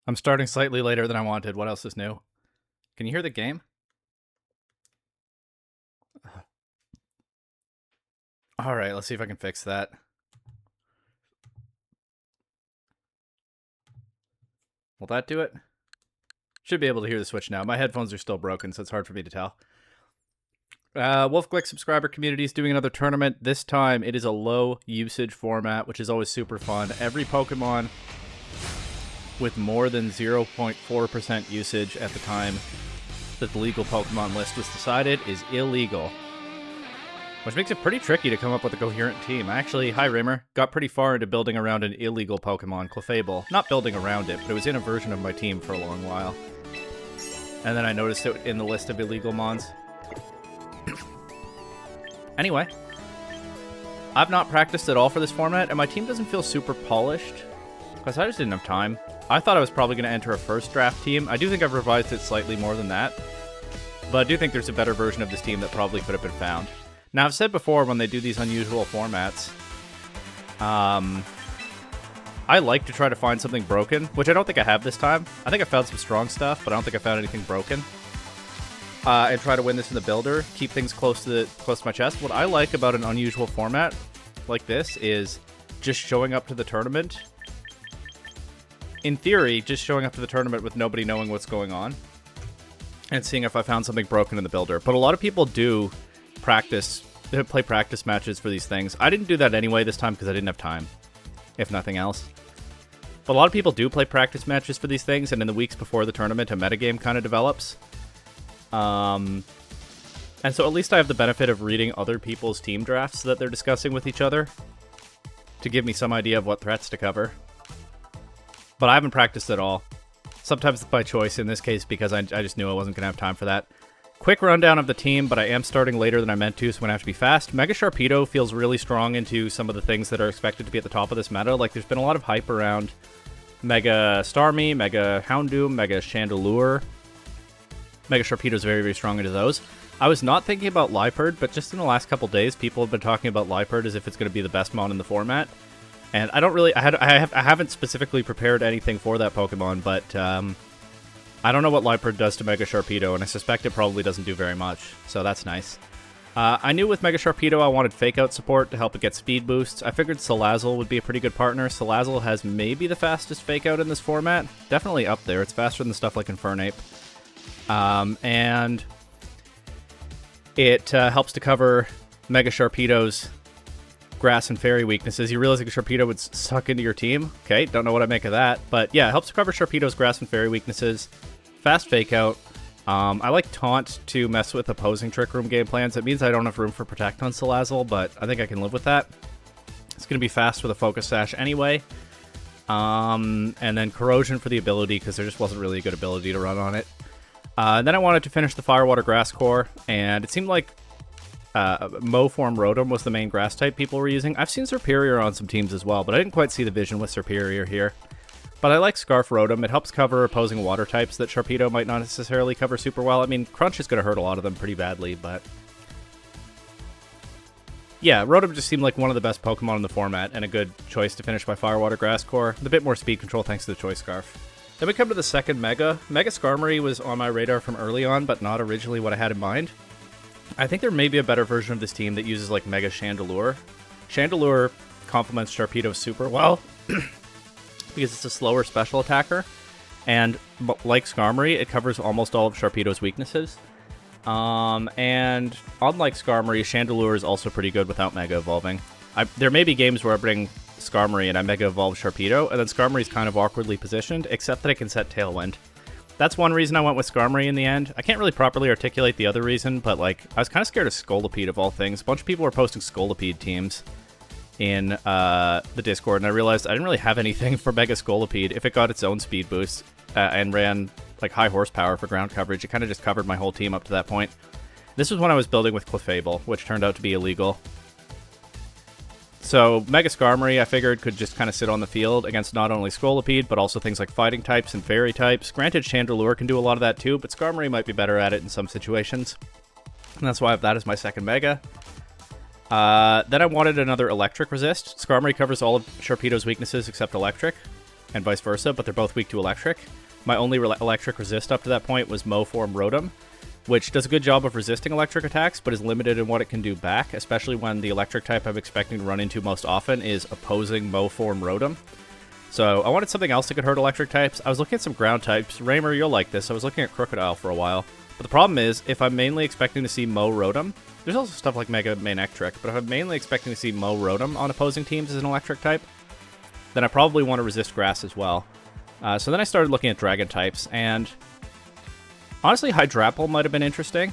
I'm starting slightly later than I wanted. What else is new? Can you hear the game? All right, let's see if I can fix that. Will that do it? Should be able to hear the Switch now. My headphones are still broken, so it's hard for me to tell. WolfeyVGC subscriber community is doing another tournament. This time, it is a low usage format, which is always super fun. Every Pokemon with more than 0.4% usage at the time that the legal Pokemon list was decided is illegal. Which makes it pretty tricky to come up with a coherent team. I actually, hi Rimmer, got pretty far into building around an illegal Pokemon, Clefable. Not building around it, but it was in a version of my team for a long while. And then I noticed it in the list of illegal mons. Anyway, I've not practiced at all for this format, and my team doesn't feel super polished, because I just didn't have time. I thought I was probably going to enter a first draft team. I do think I've revised it slightly more than that, but I do think there's a better version of this team that probably could have been found. Now, I've said before, when they do these unusual formats, I like to try to find something broken, which I don't think I have this time. I think I found some strong stuff, but I don't think I found anything broken. And try to win this in the builder, keep things close to my chest. What I like about an unusual format like this is just showing up to the tournament. In theory, just showing up to the tournament with nobody knowing what's going on, and seeing if I found something broken in the builder. But a lot of people do play practice matches for these things. I didn't do that anyway this time because I didn't have time, if nothing else. But a lot of people do play practice matches for these things, and in the weeks before the tournament, a metagame kind of develops. And so at least I have the benefit of reading other people's team drafts that they're discussing with each other to give me some idea of what threats to cover. But I haven't practiced at all. Sometimes by choice, in this case, because I just knew I wasn't going to have time for that. Quick rundown of the team, but I am starting later than I meant to, so I'm going to have to be fast. Mega Sharpedo feels really strong into some of the things that are expected to be at the top of this meta. Like, there's been a lot of hype around Mega Starmie, Mega Houndoom, Mega Chandelure. Mega Sharpedo is very, very strong into those. I was not thinking about Liepard, but just in the last couple days, people have been talking about Liepard as if it's going to be the best mon in the format. And I don't really, I haven't specifically prepared anything for that Pokemon, but I don't know what Liepard does to Mega Sharpedo, and I suspect it probably doesn't do very much, so that's nice. I knew with Mega Sharpedo I wanted Fake Out support to help it get speed boosts. I figured Salazzle would be a pretty good partner. Salazzle has maybe the fastest Fake Out in this format. Definitely up there. It's faster than stuff like Infernape. And it helps to cover Mega Sharpedo's Grass and Fairy weaknesses. You realize like a Sharpedo would suck into your team? Okay, don't know what I make of that. But yeah, it helps to cover Sharpedo's Grass and Fairy weaknesses. Fast Fake Out. I like Taunt to mess with opposing Trick Room game plans. It means I don't have room for Protect on Salazzle, but I think I can live with that. It's going to be fast with a Focus Sash anyway. And then Corrosion for the ability, because there just wasn't really a good ability to run on it. Then I wanted to finish the Fire Water Grass core, and it seemed like Moform Rotom was the main grass type people were using. I've seen Serperior on some teams as well, but I didn't quite see the vision with Serperior here. But I like Scarf Rotom. It helps cover opposing water types that Sharpedo might not necessarily cover super well. I mean, Crunch is going to hurt a lot of them pretty badly, but yeah, Rotom just seemed like one of the best Pokemon in the format, and a good choice to finish my Fire Water Grass core. With a bit more speed control thanks to the Choice Scarf. Then we come to the second Mega. Mega Skarmory was on my radar from early on, but not originally what I had in mind. I think there may be a better version of this team that uses like Mega Chandelure. Chandelure complements Sharpedo super well because it's a slower special attacker, and like Skarmory, it covers almost all of Sharpedo's weaknesses. And unlike Skarmory, Chandelure is also pretty good without Mega Evolving. There may be games where I bring Skarmory and I Mega Evolve Sharpedo, and then Skarmory's kind of awkwardly positioned, except that I can set Tailwind. That's one reason I went with Skarmory in the end. I can't really properly articulate the other reason, but like I was kind of scared of Scolipede of all things. A bunch of people were posting Scolipede teams in the Discord, and I realized I didn't really have anything for Mega Scolipede. If it got its own speed boost and ran like high horsepower for ground coverage, it kind of just covered my whole team up to that point. This was when I was building with Clefable, which turned out to be illegal. So Mega Skarmory, I figured, could just kind of sit on the field against not only Scolipede, but also things like fighting types and fairy types. Granted, Chandelure can do a lot of that too, but Skarmory might be better at it in some situations. And that's why I have that as my second Mega. Then I wanted another Electric Resist. Skarmory covers all of Sharpedo's weaknesses except Electric. and vice versa, but they're both weak to electric. My only electric resist up to that point was Mo form Rotom, which does a good job of resisting electric attacks, but is limited in what it can do back, especially when the electric type I'm expecting to run into most often is opposing Mo form Rotom. So I wanted something else that could hurt electric types. I was looking at some ground types. Raymer, you'll like this. I was looking at Crocodile for a while. But the problem is, if I'm mainly expecting to see Mo Rotom, there's also stuff like Mega Manectric, but if I'm mainly expecting to see Mo Rotom on opposing teams as an electric type, then I probably want to resist Grass as well. So then I started looking at Dragon types, and honestly, Hydrapple might have been interesting,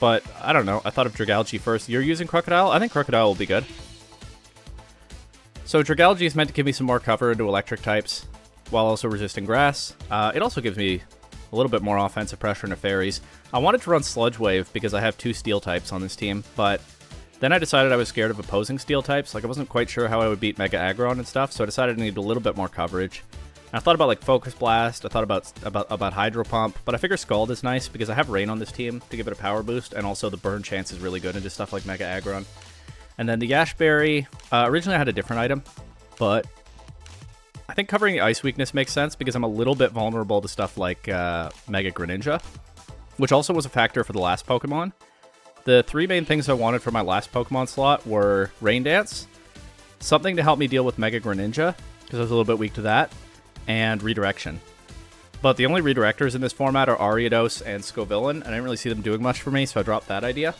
but I don't know. I thought of Dragalge first. You're using Crocodile? I think Crocodile will be good. So Dragalge is meant to give me some more cover into electric types, while also resisting Grass. It also gives me a little bit more offensive pressure into Fairies. I wanted to run Sludge Wave because I have 2 Steel types on this team, but then I decided I was scared of opposing Steel types. Like, I wasn't quite sure how I would beat Mega Aggron and stuff, so I decided I needed a little bit more coverage. And I thought about, like, Focus Blast, I thought about Hydro Pump, but I figure Scald is nice because I have Rain on this team to give it a power boost, and also the burn chance is really good into stuff like Mega Aggron. And then the Yash Berry, originally I had a different item, but I think covering the Ice weakness makes sense because I'm a little bit vulnerable to stuff like Mega Greninja, which also was a factor for the last Pokemon. The 3 main things I wanted for my last Pokemon slot were Rain Dance, something to help me deal with Mega Greninja, because I was a little bit weak to that, and Redirection. But the only redirectors in this format are Ariados and Scovillain, and I didn't really see them doing much for me, so I dropped that idea.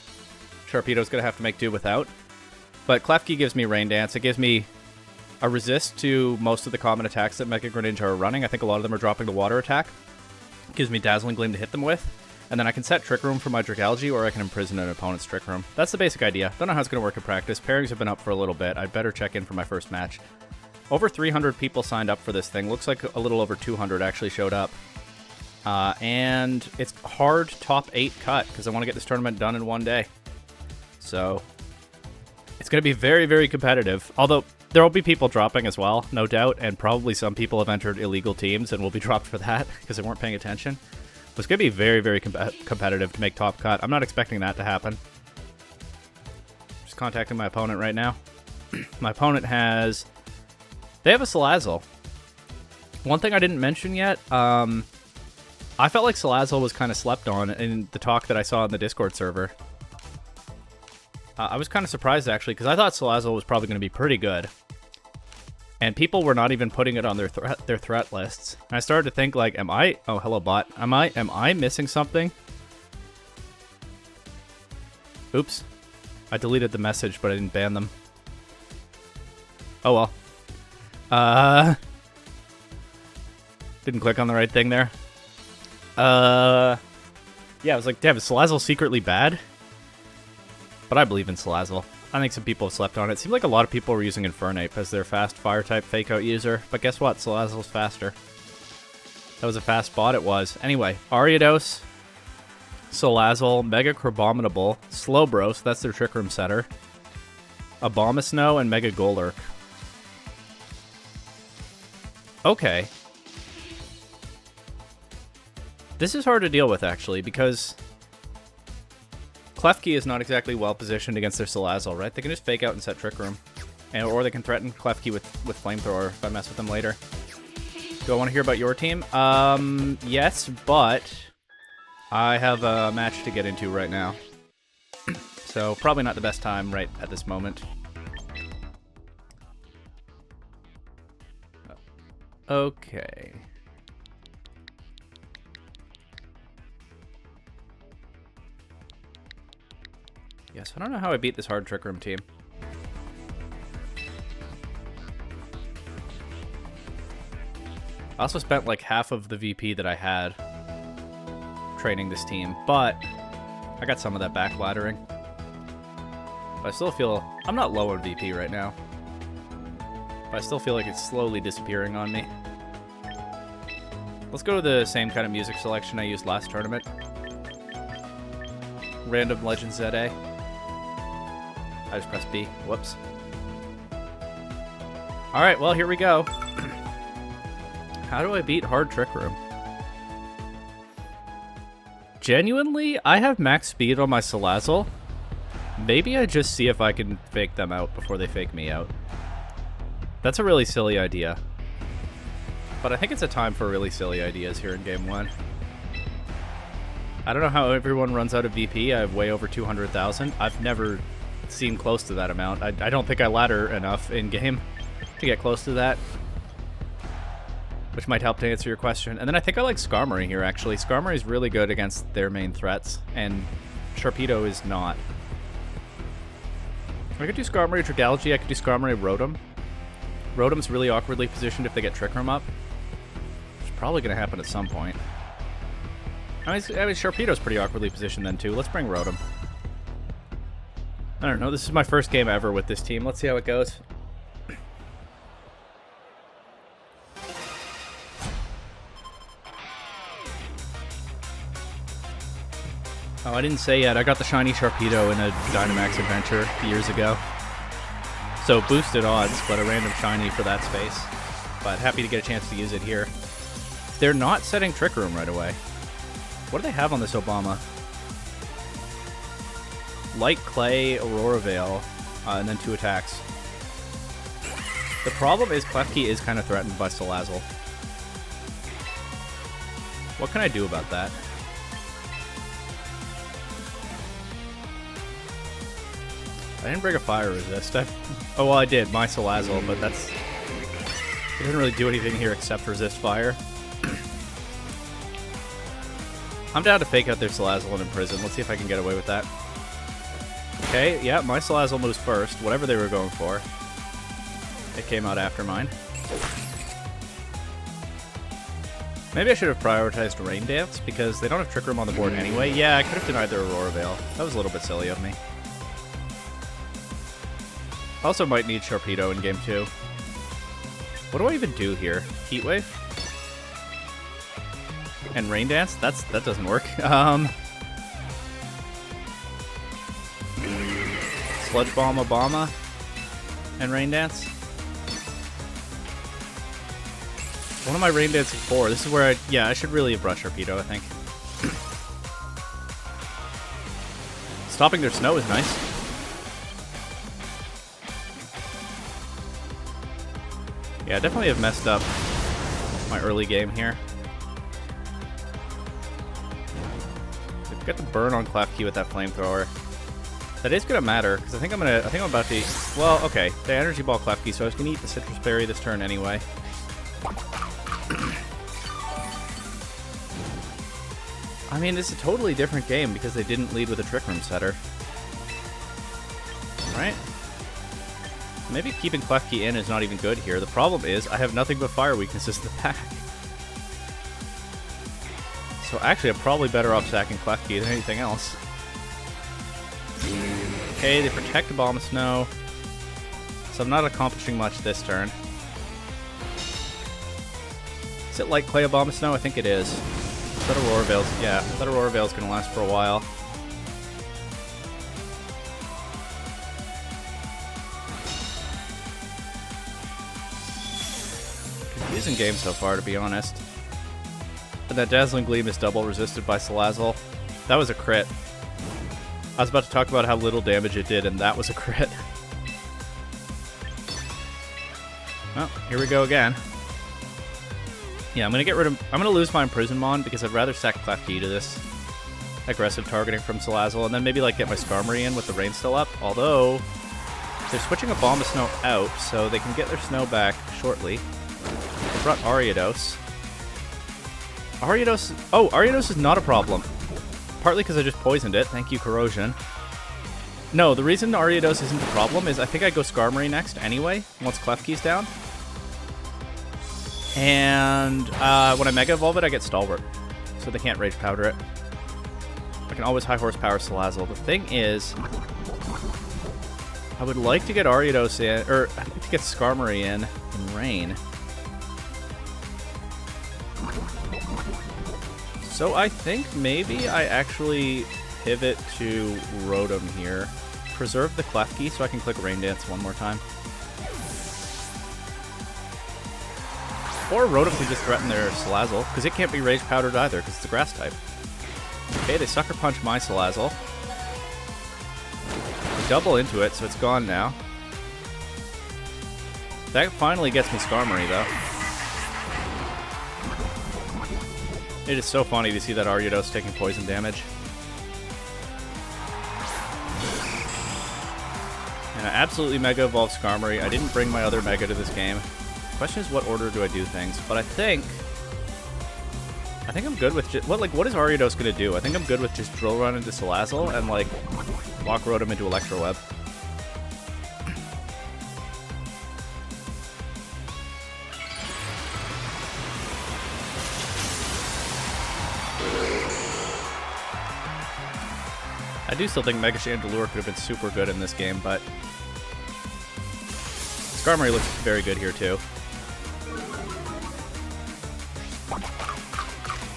Sharpedo's going to have to make do without. But Klefki gives me Rain Dance. It gives me a resist to most of the common attacks that Mega Greninja are running. I think a lot of them are dropping the water attack. It gives me Dazzling Gleam to hit them with. And then I can set Trick Room for my Dragalge, or I can imprison an opponent's Trick Room. That's the basic idea. Don't know how it's going to work in practice. Pairings have been up for a little bit. I'd better check in for my first match. Over 300 people signed up for this thing. Looks like a little over 200 actually showed up. And it's hard top 8 cut, because I want to get this tournament done in one day. So it's going to be very, very competitive. Although there will be people dropping as well, no doubt. And probably some people have entered illegal teams and will be dropped for that because they weren't paying attention. But it's going to be very, very competitive to make top cut. I'm not expecting that to happen. Just contacting my opponent right now. My opponent has... They have a Salazzle. One thing I didn't mention yet, I felt like Salazzle was kind of slept on in the talk that I saw in the Discord server. I was kind of surprised, actually, because I thought Salazzle was probably going to be pretty good. And people were not even putting it on their threat lists. And I started to think, like, am I... Oh, hello, bot. Am I missing something? Oops. I deleted the message, but I didn't ban them. Oh, well. Didn't click on the right thing there. Yeah, I was like, damn, is Salazzle secretly bad? But I believe in Salazzle. I think some people have slept on it. It seemed like a lot of people were using Infernape as their fast Fire-type Fake-Out user. But guess what? Salazzle's faster. That was a fast bot, it was. Anyway, Ariados, Salazzle, Mega Crabominable, Slowbro, so that's their Trick Room setter, Abomasnow, and Mega Golurk. Okay. This is hard to deal with, actually, because Klefki is not exactly well-positioned against their Salazzle, right? They can just Fake Out and set Trick Room. Or they can threaten Klefki with Flamethrower if I mess with them later. Do I want to hear about your team? Yes, but I have a match to get into right now. So probably not the best time right at this moment. Okay. Yes, I don't know how I beat this hard Trick Room team. I also spent like half of the VP that I had training this team, but I got some of that back laddering. But I still feel... I'm not low on VP right now. But I still feel like it's slowly disappearing on me. Let's go to the same kind of music selection I used last tournament. Random Legend ZA. I just pressed B. Whoops. Alright, well, here we go. How do I beat hard Trick Room? Genuinely, I have max speed on my Salazzle. Maybe I just see if I can fake them out before they fake me out. That's a really silly idea. but I think it's a time for really silly ideas here in Game 1. I don't know how everyone runs out of VP. I have way over 200,000. I've never seen close to that amount. I don't think I ladder enough in-game to get close to that, which might help to answer your question. And then I think I like Skarmory here, actually. Skarmory is really good against their main threats, and Sharpedo is not. I could do Skarmory Dragalge. I could do Skarmory Rotom. Rotom's really awkwardly positioned if they get Trick Room up. Which is probably going to happen at some point. I mean, Sharpedo's pretty awkwardly positioned then, too. Let's bring Rotom. I don't know. This is my first game ever with this team. Let's see how it goes. Oh, I didn't say yet. I got the shiny Sharpedo in a Dynamax adventure years ago. So boosted odds, but a random shiny for that space. But happy to get a chance to use it here. They're not setting Trick Room right away. What do they have on this Obama? Light Clay, Aurora Veil, and then 2 attacks. The problem is Klefki is kind of threatened by Salazzle. What can I do about that? I didn't bring a Fire Resist. Oh, well, I did. My Salazzle, but that's... It doesn't really do anything here except resist Fire. I'm down to fake out their Salazzle and Imprison. Let's see if I can get away with that. Okay, yeah, my Salazzle moves first. Whatever they were going for. It came out after mine. Maybe I should have prioritized Rain Dance, because they don't have Trick Room on the board anyway. Yeah, I could have denied their Aurora Veil. That was a little bit silly of me. Also might need Sharpedo in Game 2. What do I even do here? Heat Wave? And Rain Dance? That doesn't work. Sludge Bomb Obama and Rain Dance. What am I Rain Dancing for? This is where I should really have brushed Sharpedo, I think. Stopping their snow is nice. Yeah, I definitely have messed up my early game here. Get the burn on Klefki with that flamethrower. That is gonna matter, because I think I'm about to... Well, okay. The Energy Ball Klefki, so I was gonna eat the Citrus Berry this turn anyway. I mean, this is a totally different game because they didn't lead with a Trick Room setter. Right? Maybe keeping Klefki in is not even good here. The problem is I have nothing but fire weaknesses in the pack. So actually, I'm probably better off sacking Klefki than anything else. Okay, they protect Abomasnow. So I'm not accomplishing much this turn. Is it like Clay Abomasnow? I think it is. That Aurora Veil's, yeah, that Aurora Veil's gonna last for a while. Confusing game so far, to be honest. And that Dazzling Gleam is double resisted by Salazzle. That was a crit. I was about to talk about how little damage it did, and that was a crit. Well, here we go again. Yeah, I'm gonna lose my Imprison Mon because I'd rather sack Klefki to this aggressive targeting from Salazzle, and then maybe like get my Skarmory in with the rain still up. Although they're switching Abomasnow out, so they can get their snow back shortly. They brought Ariados. Ariados is not a problem. Partly because I just poisoned it. Thank you, Corrosion. No, the reason Ariados isn't a problem is I think I go Skarmory next anyway, once Klefki's down. And when I Mega Evolve it, I get Stalwart. So they can't Rage Powder it. I can always High Horsepower Salazzle. The thing is, I would like to get Ariados in, or I'd like to get Skarmory in Rain. So I think maybe I actually pivot to Rotom here. Preserve the Klefki so I can click Rain Dance one more time. Or Rotom can just threaten their Salazzle, because it can't be Rage Powdered either, because it's a Grass type. Okay, they Sucker Punch my Salazzle. They double into it, so it's gone now. That finally gets me Skarmory, though. It is so funny to see that Ariados taking poison damage. And I absolutely Mega Evolved Skarmory. I didn't bring my other Mega to this game. The question is, what order do I do things? But I think I'm good with just... What is Ariados going to do? I think I'm good with just Drill Run into Salazzle and, like, Walk Rotom into Electroweb. I do still think Mega Chandelure could have been super good in this game, but Skarmory looks very good here too.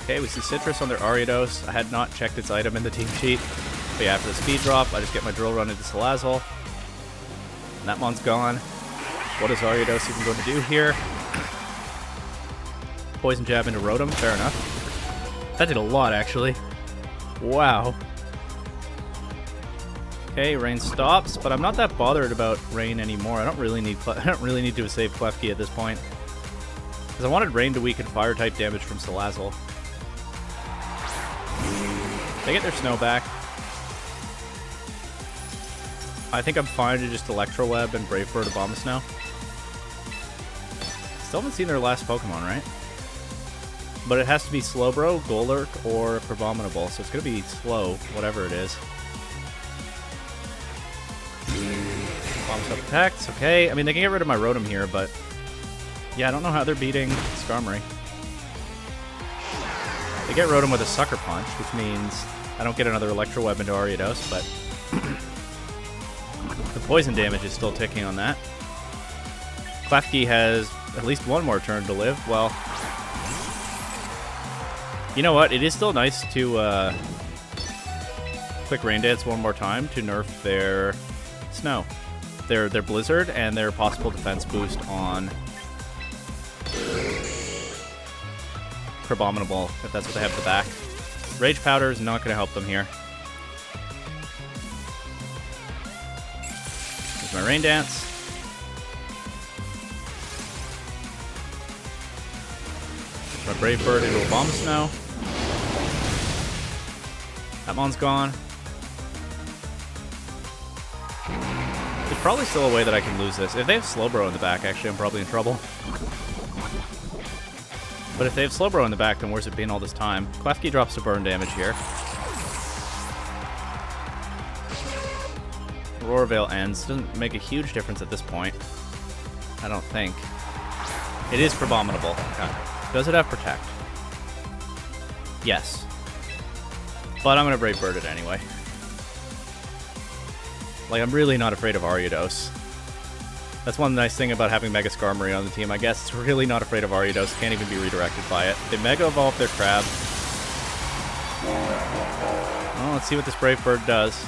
Okay, we see Citrus on their Ariados. I had not checked its item in the team sheet. But yeah, after the speed drop, I just get my Drill Run into Salazzle. And that one's gone. What is Ariados even going to do here? Poison Jab into Rotom, fair enough. That did a lot, actually. Wow. Okay, Rain stops, but I'm not that bothered about Rain anymore. I don't really need to save Klefki at this point. Because I wanted Rain to weaken Fire-type damage from Salazzle. They get their Snow back. I think I'm fine to just Electroweb and Brave Bird Abomasnow. Still haven't seen their last Pokemon, right? But it has to be Slowbro, Golurk, or Crabominable, so it's going to be slow, whatever it is. Abomasnow protects, okay. I mean, they can get rid of my Rotom here, but yeah, I don't know how they're beating Skarmory. They get Rotom with a Sucker Punch, which means I don't get another Electroweb into Ariados, but the poison damage is still ticking on that. Klefki has at least one more turn to live. Well, you know what? It is still nice to quick Rain Dance one more time to nerf their Snow. Their Blizzard and their possible defense boost on Crabominable, if that's what they have at the back. Rage Powder is not going to help them here. There's my Rain Dance. There's my Brave Bird into Abomasnow. That one's gone. There's probably still a way that I can lose this. If they have Slowbro in the back, actually, I'm probably in trouble. But if they have Slowbro in the back, then where's it been all this time? Klefki drops the burn damage here. Aurora Veil ends. Doesn't make a huge difference at this point. I don't think. It is Crabominable. Okay. Does it have Protect? Yes. But I'm going to Brave Bird it anyway. Like, I'm really not afraid of Ariados. That's one nice thing about having Mega Skarmory on the team, I guess. It's really not afraid of Ariados. Can't even be redirected by it. They Mega Evolve their Crab. Well, let's see what this Brave Bird does.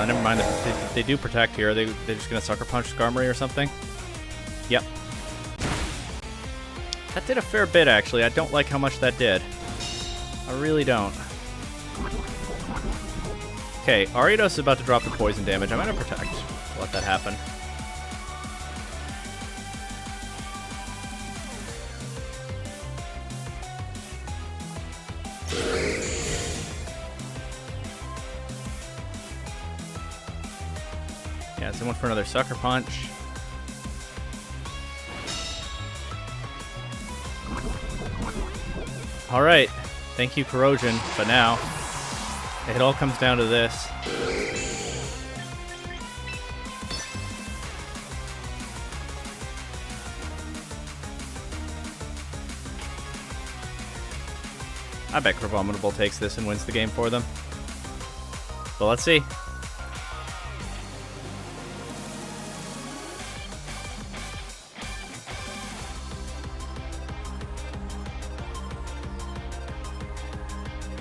Never mind. They do Protect here. They're just going to Sucker Punch Skarmory or something? Yep. That did a fair bit, actually. I don't like how much that did. I really don't. Okay, Ariados is about to drop the poison damage. I'm going to Protect. Let that happen. Yeah, someone for another Sucker Punch. Alright, thank you Corrosion, but now it all comes down to this. I bet Crabominable takes this and wins the game for them. But let's see.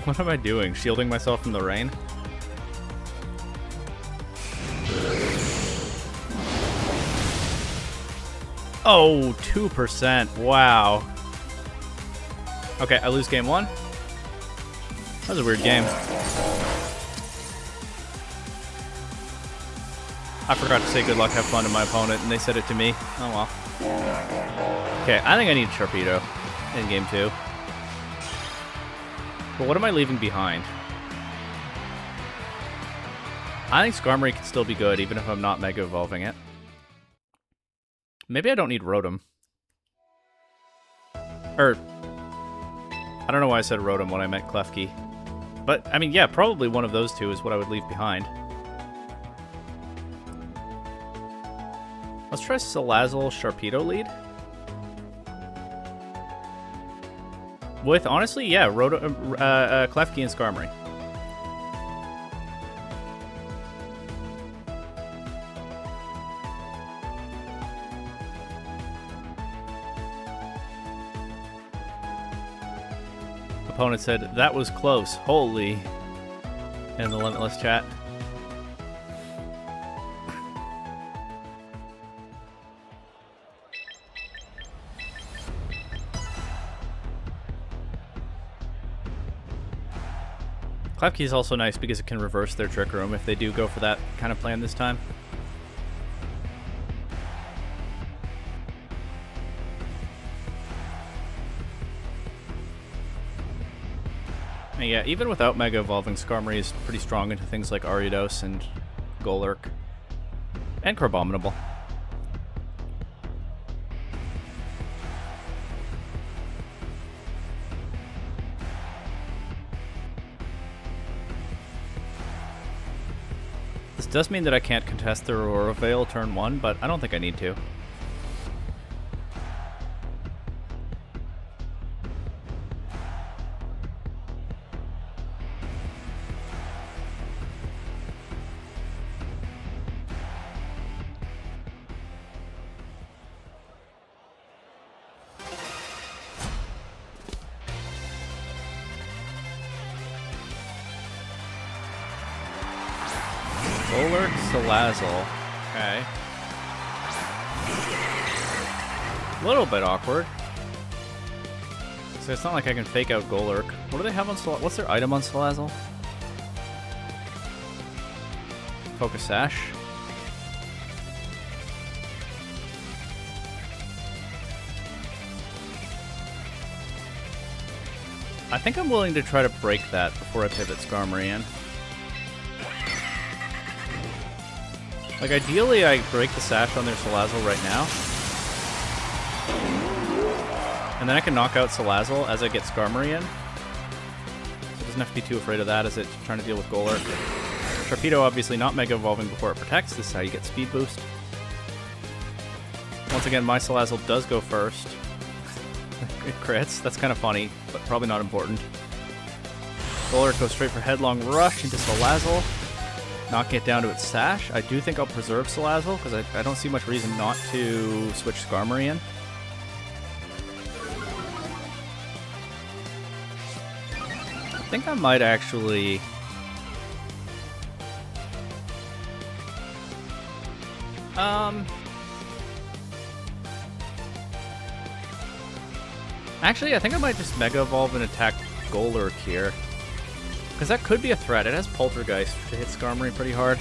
What am I doing? Shielding myself from the rain? Oh, 2%. Wow. Okay, I lose game one. That was a weird game. I forgot to say good luck, have fun to my opponent, and they said it to me. Oh well. Okay, I think I need Sharpedo in game 2. But what am I leaving behind? I think Skarmory can still be good, even if I'm not Mega Evolving it. Maybe I don't need Rotom. Or, I don't know why I said Rotom when I meant Klefki. But, I mean, yeah, probably one of those two is what I would leave behind. Let's try Salazzle Sharpedo lead. With, honestly, yeah, Klefki and Skarmory. Opponent said, that was close. Holy. In the Limitless chat. Klefki is also nice because it can reverse their Trick Room if they do go for that kind of plan this time. And yeah, even without Mega Evolving, Skarmory is pretty strong into things like Ariados and Golurk. And Crabominable. This does mean that I can't contest the Aurora Veil turn 1, but I don't think I need to. Golurk, Salazzle. Okay. A little bit awkward. So it's not like I can fake out Golurk. What do they have on Salazzle? What's their item on Salazzle? Focus Sash. I think I'm willing to try to break that before I pivot Skarmory in. Like, ideally, I break the Sash on their Salazzle right now. And then I can knock out Salazzle as I get Skarmory in. So it doesn't have to be too afraid of that as it's trying to deal with Golurk. Sharpedo, obviously not Mega Evolving before it protects. This is how you get Speed Boost. Once again, my Salazzle does go first. It crits. That's kind of funny, but probably not important. Golurk goes straight for Headlong Rush into Salazzle. Knocking it down to its Sash. I do think I'll preserve Salazzle, because I don't see much reason not to switch Skarmory in. I think I might actually... Actually, I think I might just Mega Evolve and attack Golurk here. Because that could be a threat. It has Poltergeist to hit Skarmory pretty hard.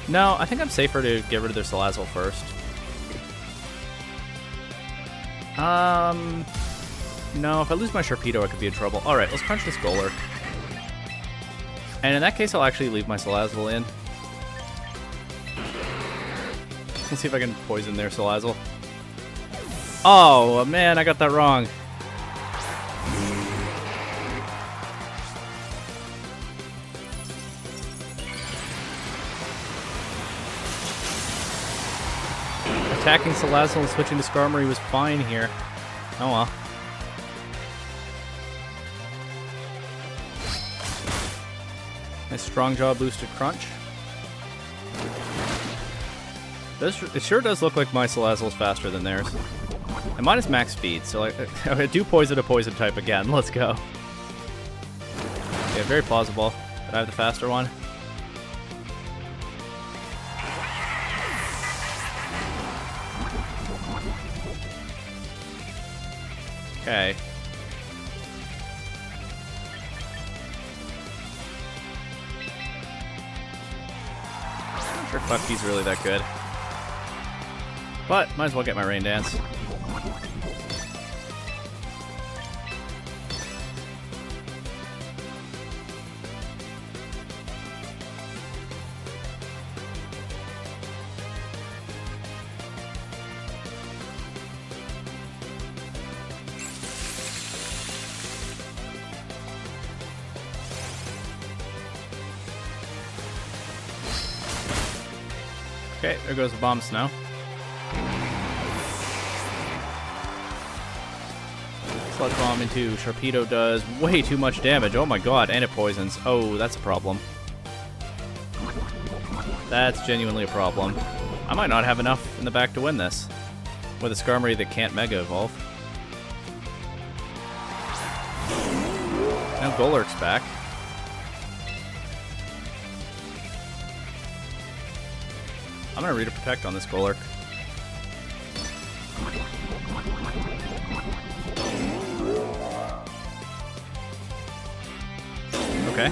No, I think I'm safer to get rid of their Salazzle first. No, if I lose my Sharpedo, I could be in trouble. Alright, let's punch this Golurk. And in that case, I'll actually leave my Salazzle in. Let's see if I can poison their Salazzle. Oh, man, I got that wrong. Attacking Salazzle and switching to Skarmory was fine here. Oh well. Nice Strong Jaw boosted Crunch. It sure does look like my Salazzle is faster than theirs. And mine is max speed, so I do poison a poison type again. Let's go. Yeah, very plausible that I have the faster one. Okay. I'm not sure Klefki's really that good. But might as well get my Rain Dance. Okay, there goes the Bomb Snow. Sludge Bomb into Sharpedo does way too much damage. Oh my god, and it poisons. Oh, that's a problem. That's genuinely a problem. I might not have enough in the back to win this. With a Skarmory that can't Mega Evolve. Now Golurk's back. I'm gonna read a Protect on this Golurk. Okay.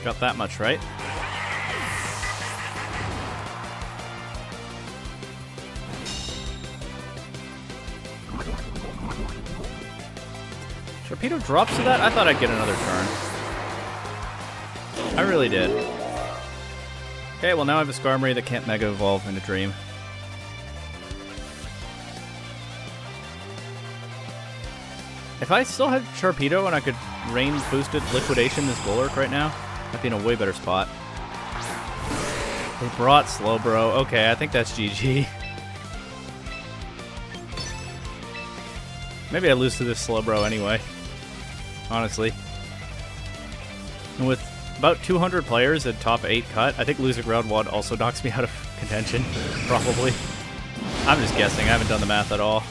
Got that much right. Sharpedo drops to that? I thought I'd get another turn. I really did. Okay, well now I have a Skarmory that can't Mega Evolve in a Dream. If I still had Sharpedo and I could Rain boosted Liquidation this Golurk right now, I'd be in a way better spot. They brought Slowbro. Okay, I think that's GG. Maybe I lose to this Slowbro anyway. Honestly. And with about 200 players at top 8 cut, I think losing round 1 also knocks me out of contention. Probably. I'm just guessing. I haven't done the math at all.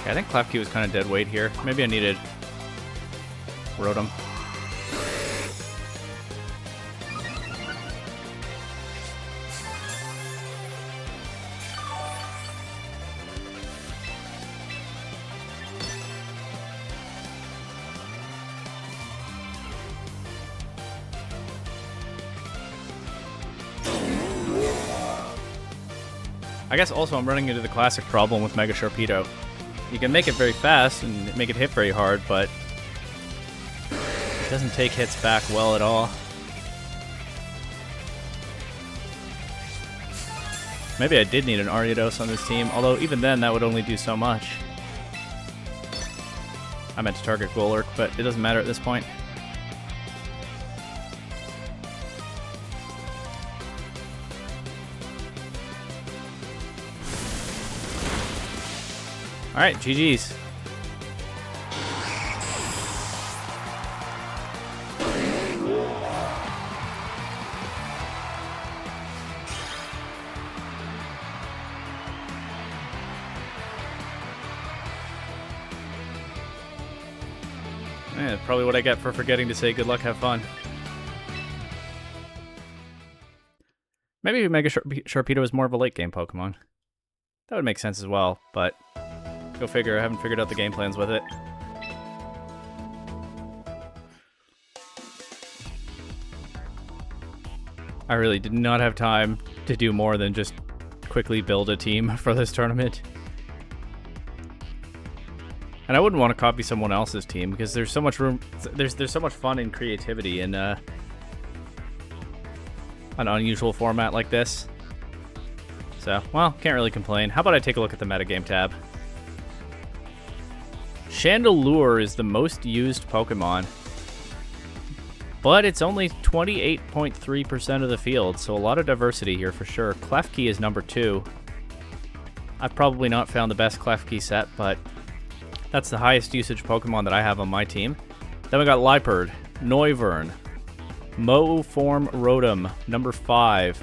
I think Klefki was kind of dead weight here. Maybe I needed Rotom. I guess also I'm running into the classic problem with Mega Sharpedo. You can make it very fast and make it hit very hard, but it doesn't take hits back well at all. Maybe I did need an Ariados on this team, although even then that would only do so much. I meant to target Golurk, but it doesn't matter at this point. Alright, GG's. Yeah, probably what I get for forgetting to say good luck, have fun. Maybe Mega Sharpedo is more of a late game Pokemon. That would make sense as well, but go figure, I haven't figured out the game plans with it. I really did not have time to do more than just quickly build a team for this tournament. And I wouldn't want to copy someone else's team because there's so much room, there's so much fun and creativity in an unusual format like this. So, well, can't really complain. How about I take a look at the metagame tab? Chandelure is the most used Pokemon, but it's only 28.3% of the field, so a lot of diversity here for sure. Klefki is number 2. I've probably not found the best Klefki set, but that's the highest usage Pokemon that I have on my team. Then we got Liepard, Noivern, Moform Rotom, number 5.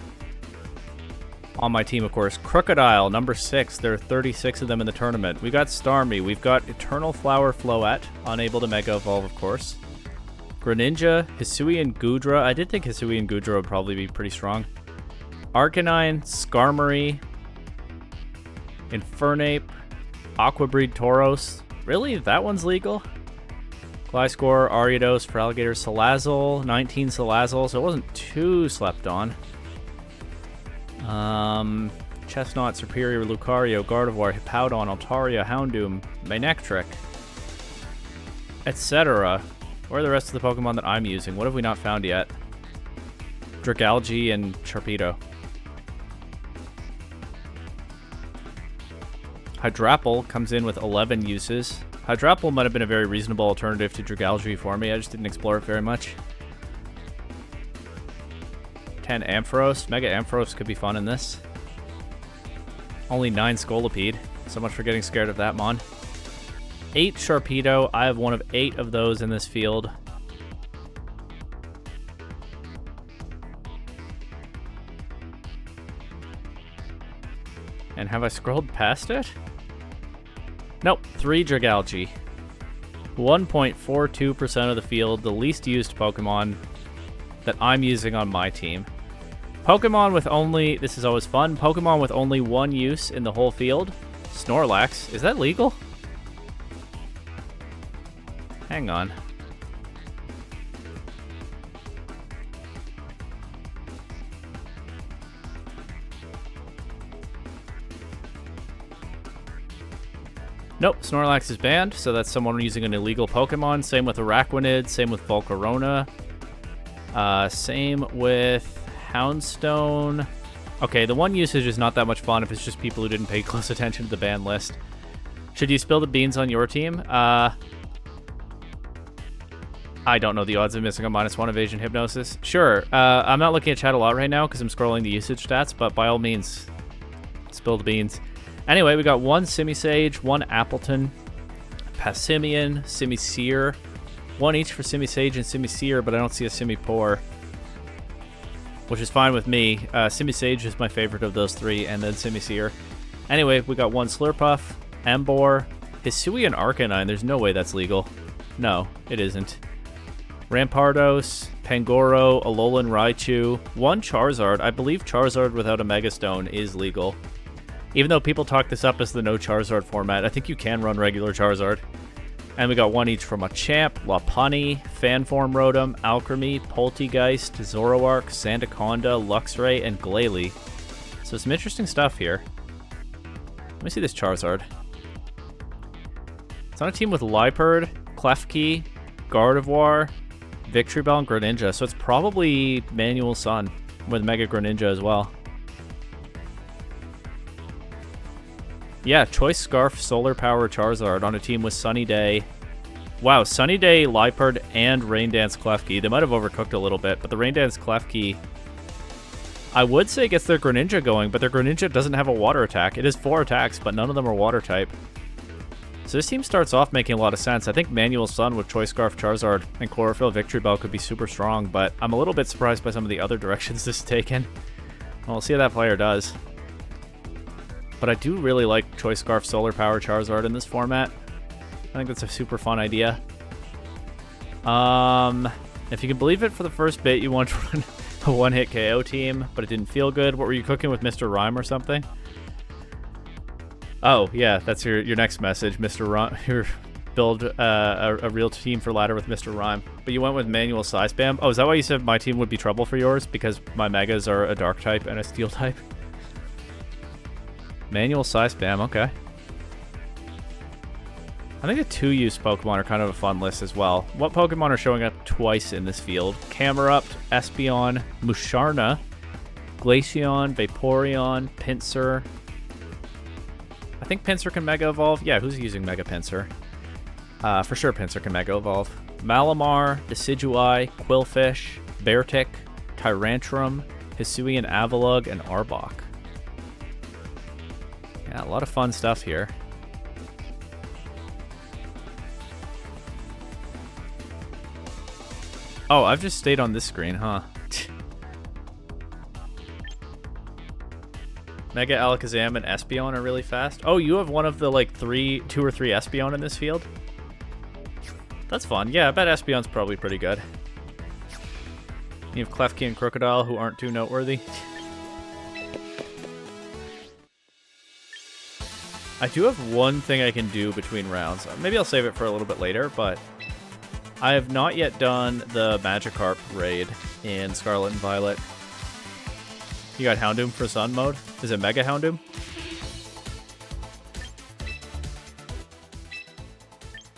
On my team, of course, Crocodile, number 6. There are 36 of them in the tournament. We got Starmie. We've got Eternal Flower Floette, unable to Mega Evolve, of course. Greninja, Hisuian Goodra. I did think Hisuian Goodra would probably be pretty strong. Arcanine, Skarmory, Infernape, Aqua Breed Tauros. Really? That one's legal? Gliscor, Ariados, Feraligatr, Salazzle, 19 Salazzle, so it wasn't too slept on. Chestnut, Superior, Lucario, Gardevoir, Hippowdon, Altaria, Houndoom, Manectric, etc. Where are the rest of the Pokemon that I'm using? What have we not found yet? Dragalge and Sharpedo. Hydrapple comes in with 11 uses. Hydrapple might have been a very reasonable alternative to Dragalge for me. I just didn't explore it very much. 10 Ampharos. Mega Ampharos could be fun in this. Only 9 Scolipede. So much for getting scared of that mon. 8 Sharpedo. I have one of 8 of those in this field. And have I scrolled past it? Nope. 3 Dragalge. 1.42% of the field. The least used Pokemon that I'm using on my team. Pokemon with only... This is always fun. Pokemon with only 1 use in the whole field. Snorlax. Is that legal? Hang on. Nope, Snorlax is banned, so that's someone using an illegal Pokemon. Same with Araquanid, same with Volcarona. Same with Houndstone. Okay, the 1 usage is not that much fun if it's just people who didn't pay close attention to the ban list. Should you spill the beans on your team? I don't know the odds of missing a -1 evasion hypnosis. Sure, I'm not looking at chat a lot right now because I'm scrolling the usage stats, but by all means, spill the beans. Anyway, we got 1 Simisage, 1 Appleton, Passimian, Simisear. 1 each for Simisage and Simisear, but I don't see a Simipour, which is fine with me. Simisage is my favorite of those 3, and then Simisear. Anyway, we got 1 Slurpuff, Emboar, Hisuian Arcanine. There's no way that's legal. No, it isn't. Rampardos, Pangoro, Alolan Raichu, 1 Charizard. I believe Charizard without a Megastone is legal. Even though people talk this up as the no Charizard format, I think you can run regular Charizard. And we got 1 each from Machamp, Lopunny, Fanform Rotom, Alcremie, Poltegeist, Zoroark, Sandaconda, Luxray, and Glalie. So some interesting stuff here. Let me see this Charizard. It's on a team with Liepard, Klefki, Gardevoir, Victreebel, and Greninja. So it's probably Manual Sun with Mega Greninja as well. Yeah, Choice Scarf, Solar Power Charizard on a team with Sunny Day. Wow, Sunny Day, Liepard, and Rain Dance Klefki. They might have overcooked a little bit, but the Rain Dance Klefki, I would say gets their Greninja going, but their Greninja doesn't have a water attack. It is 4 attacks, but none of them are water type. So this team starts off making a lot of sense. I think Manual Sun with Choice Scarf Charizard and Chlorophyll Victreebel could be super strong, but I'm a little bit surprised by some of the other directions this is taken. Well, we'll see how that player does. But I do really like Choice Scarf Solar Power Charizard in this format. I think that's a super fun idea. If you can believe it, for the first bit, you want to run a 1-hit KO team, but it didn't feel good. What were you cooking with Mr. Rhyme or something? Oh, yeah, that's your next message, Mr. Rhyme. Your build a real team for ladder with Mr. Rhyme. But you went with Manual Size Spam. Oh, is that why you said my team would be trouble for yours? Because my Megas are a Dark type and a Steel type? Manual Size Spam, okay. I think the 2-use Pokemon are kind of a fun list as well. What Pokemon are showing up twice in this field? Camerupt, Espeon, Musharna, Glaceon, Vaporeon, Pinsir. I think Pinsir can Mega Evolve. Yeah, who's using Mega Pinsir? For sure Pinsir can Mega Evolve. Malamar, Decidueye, Quillfish, Beartic, Tyrantrum, Hisuian Avalugg, and Arbok. Yeah, a lot of fun stuff here. Oh, I've just stayed on this screen, huh? Mega Alakazam and Espeon are really fast. Oh, you have one of the like 2 or 3 Espeon in this field? That's fun. Yeah, I bet Espeon's probably pretty good. You have Klefki and Crocodile who aren't too noteworthy. I do have one thing I can do between rounds. Maybe I'll save it for a little bit later, but I have not yet done the Magikarp raid in Scarlet and Violet. You got Houndoom for Sun mode? Is it Mega Houndoom?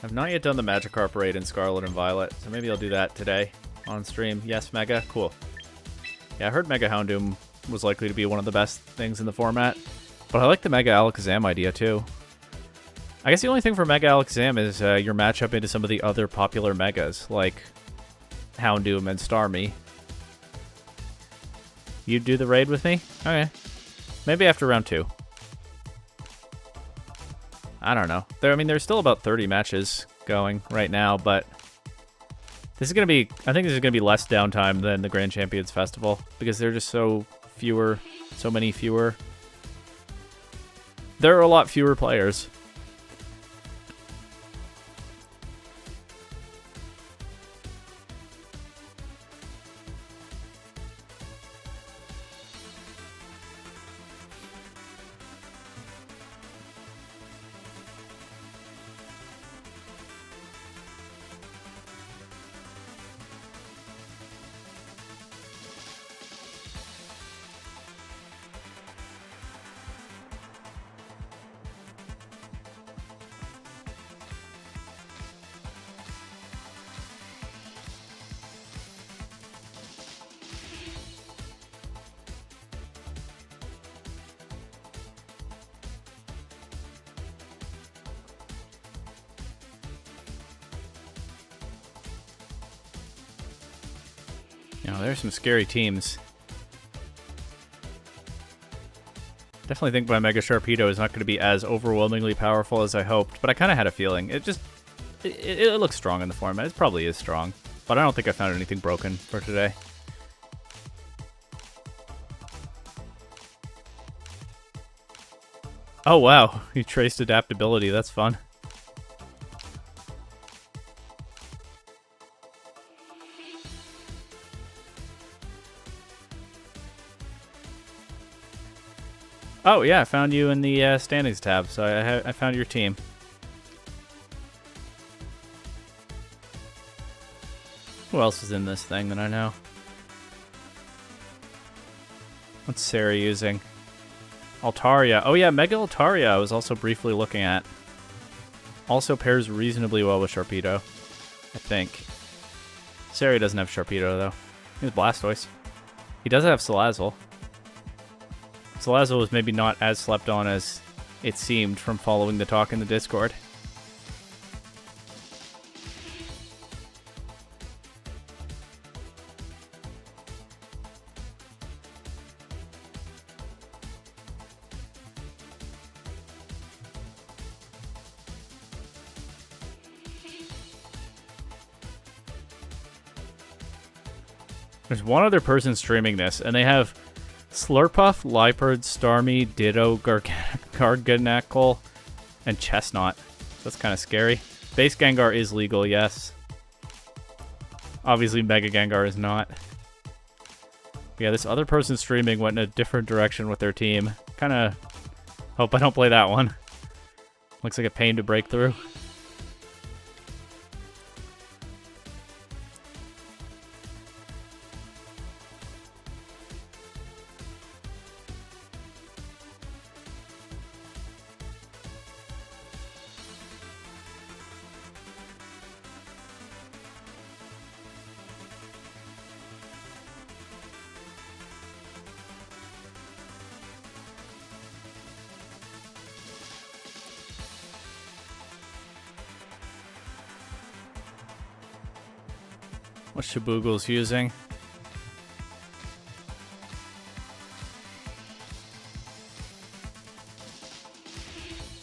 I've not yet done the Magikarp raid in Scarlet and Violet, so maybe I'll do that today on stream. Yes, Mega? Cool. Yeah, I heard Mega Houndoom was likely to be one of the best things in the format, but I like the Mega Alakazam idea too. I guess the only thing for Mega Alakazam is your matchup into some of the other popular Megas, like Houndoom and Starmie. You'd do the raid with me? Okay. Maybe after round 2. I don't know. There's still about 30 matches going right now, but this is going to be... I think this is going to be less downtime than the Grand Champions Festival, because they're just so many fewer. There are a lot fewer players. There's some scary teams. Definitely think my Mega Sharpedo is not going to be as overwhelmingly powerful as I hoped, but I kind of had a feeling. It looks strong in the format. It probably is strong, but I don't think I found anything broken for today. Oh wow, you traced adaptability. That's fun. Oh, yeah, I found you in the standings tab, so I found your team. Who else is in this thing that I know? What's Sarah using? Altaria. Oh, yeah, Mega Altaria I was also briefly looking at. Also pairs reasonably well with Sharpedo, I think. Sarah doesn't have Sharpedo, though. He has Blastoise. He does have Salazzle. Salazzle was maybe not as slept on as it seemed from following the talk in the Discord. There's one other person streaming this, and they have Slurpuff, Liepard, Starmie, Ditto, Garganacl, and Chestnut. That's kind of scary. Base Gengar is legal, yes. Obviously, Mega Gengar is not. Yeah, this other person streaming went in a different direction with their team. Kind of hope I don't play that one. Looks like a pain to break through. What Shibugo's using.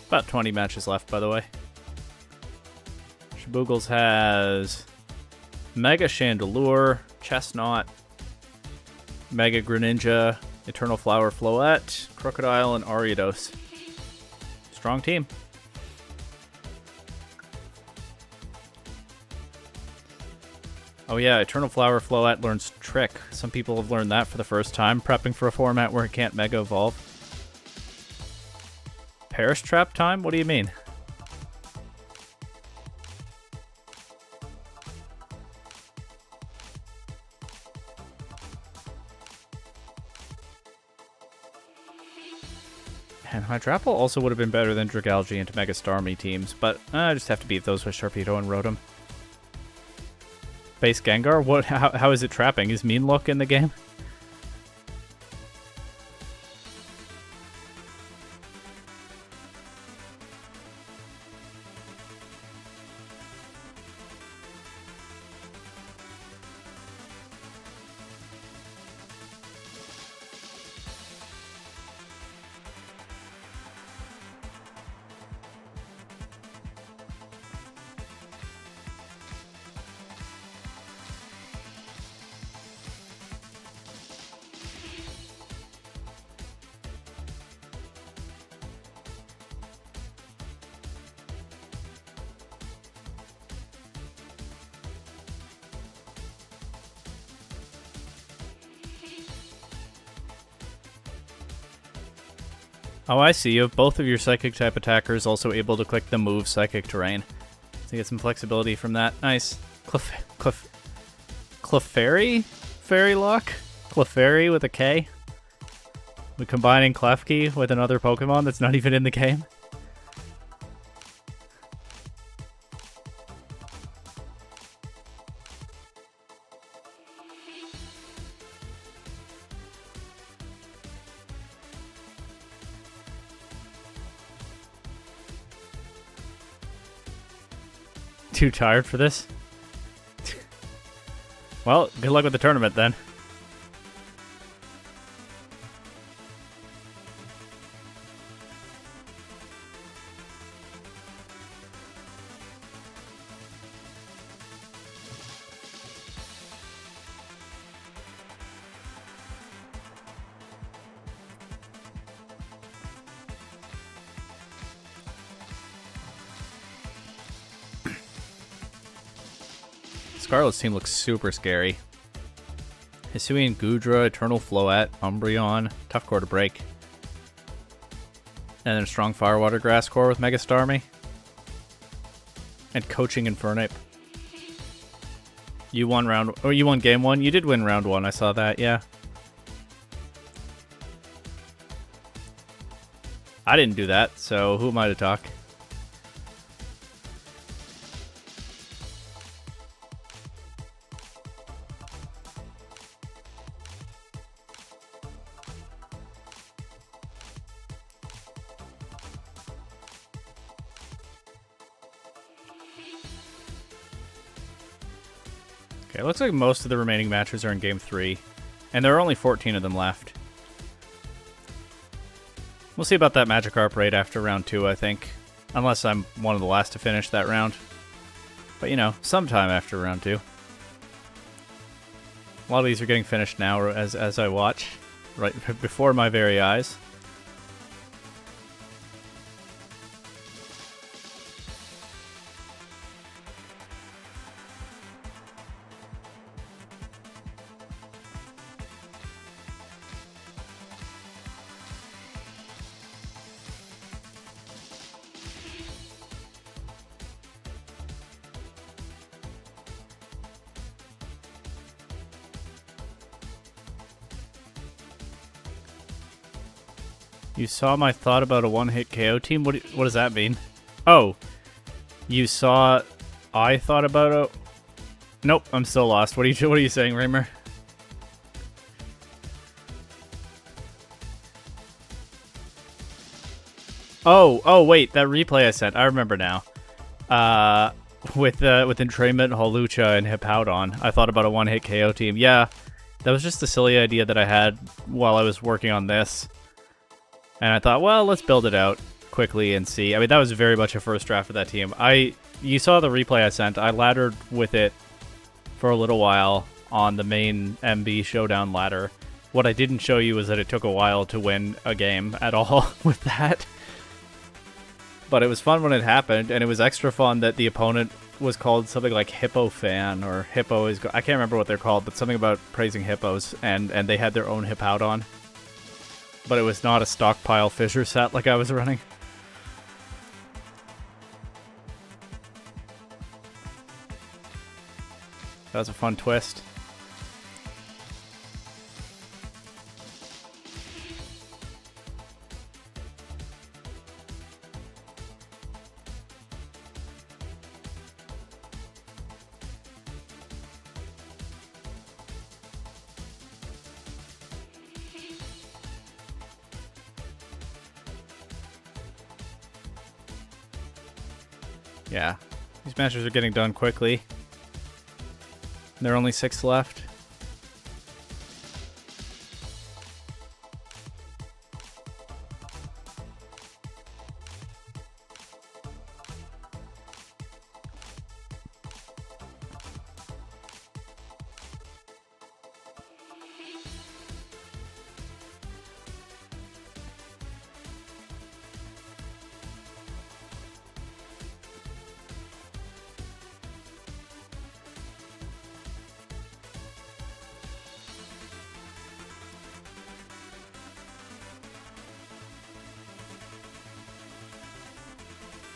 About 20 matches left, by the way. Shibugo's has Mega Chandelure, Chestnut, Mega Greninja, Eternal Flower, Floette, Crocodile, and Ariados. Strong team. Oh yeah, Eternal Flower, Floette learns Trick. Some people have learned that for the first time, prepping for a format where it can't Mega Evolve. Perish Trap time? What do you mean? And Hydrapple also would have been better than Dragalge into Mega Starmie teams, but I just have to beat those with Sharpedo and Rotom. Base Gengar? What? How is it trapping? Is Mean Look in the game? Oh, I see. You have both of your Psychic-type attackers also able to click the move Psychic Terrain. So you get some flexibility from that. Nice. Clefairy? Fairy Lock? Clefairy with a K? We're combining Klefki with another Pokemon that's not even in the game? Too tired for this? Well, good luck with the tournament then. Scarlet's team looks super scary. Hisuian Gudra, Eternal Floette, Umbreon, tough core to break. And then a strong Firewater Grass core with Mega Starmie. And Coaching Infernape. You won you won game 1? You did win round 1, I saw that, yeah. I didn't do that, so who am I to talk? Okay, it looks like most of the remaining matches are in Game 3, and there are only 14 of them left. We'll see about that Magikarp raid after round 2, I think. Unless I'm one of the last to finish that round. But, you know, sometime after round 2. A lot of these are getting finished now as I watch, right before my very eyes. You saw my thought about a one-hit KO team? What does that mean? Oh, you saw I thought about a... Nope, I'm still lost. What are you saying, Raymer? Oh, wait, that replay I sent. I remember now. With Entrainment, Holucha, and Hippowdon, I thought about a one-hit KO team. Yeah, that was just a silly idea that I had while I was working on this. And I thought, well, let's build it out quickly and see. I mean, that was very much a first draft of that team. You saw the replay I sent. I laddered with it for a little while on the main MB Showdown ladder. What I didn't show you is that it took a while to win a game at all with that. But it was fun when it happened, and it was extra fun that the opponent was called something like Hippo Fan, or Hippo is... I can't remember what they're called, but something about praising hippos, and they had their own Hippowdon. But it was not a stockpile Fissure set like I was running. That was a fun twist. Yeah, these matches are getting done quickly. There are only 6 left.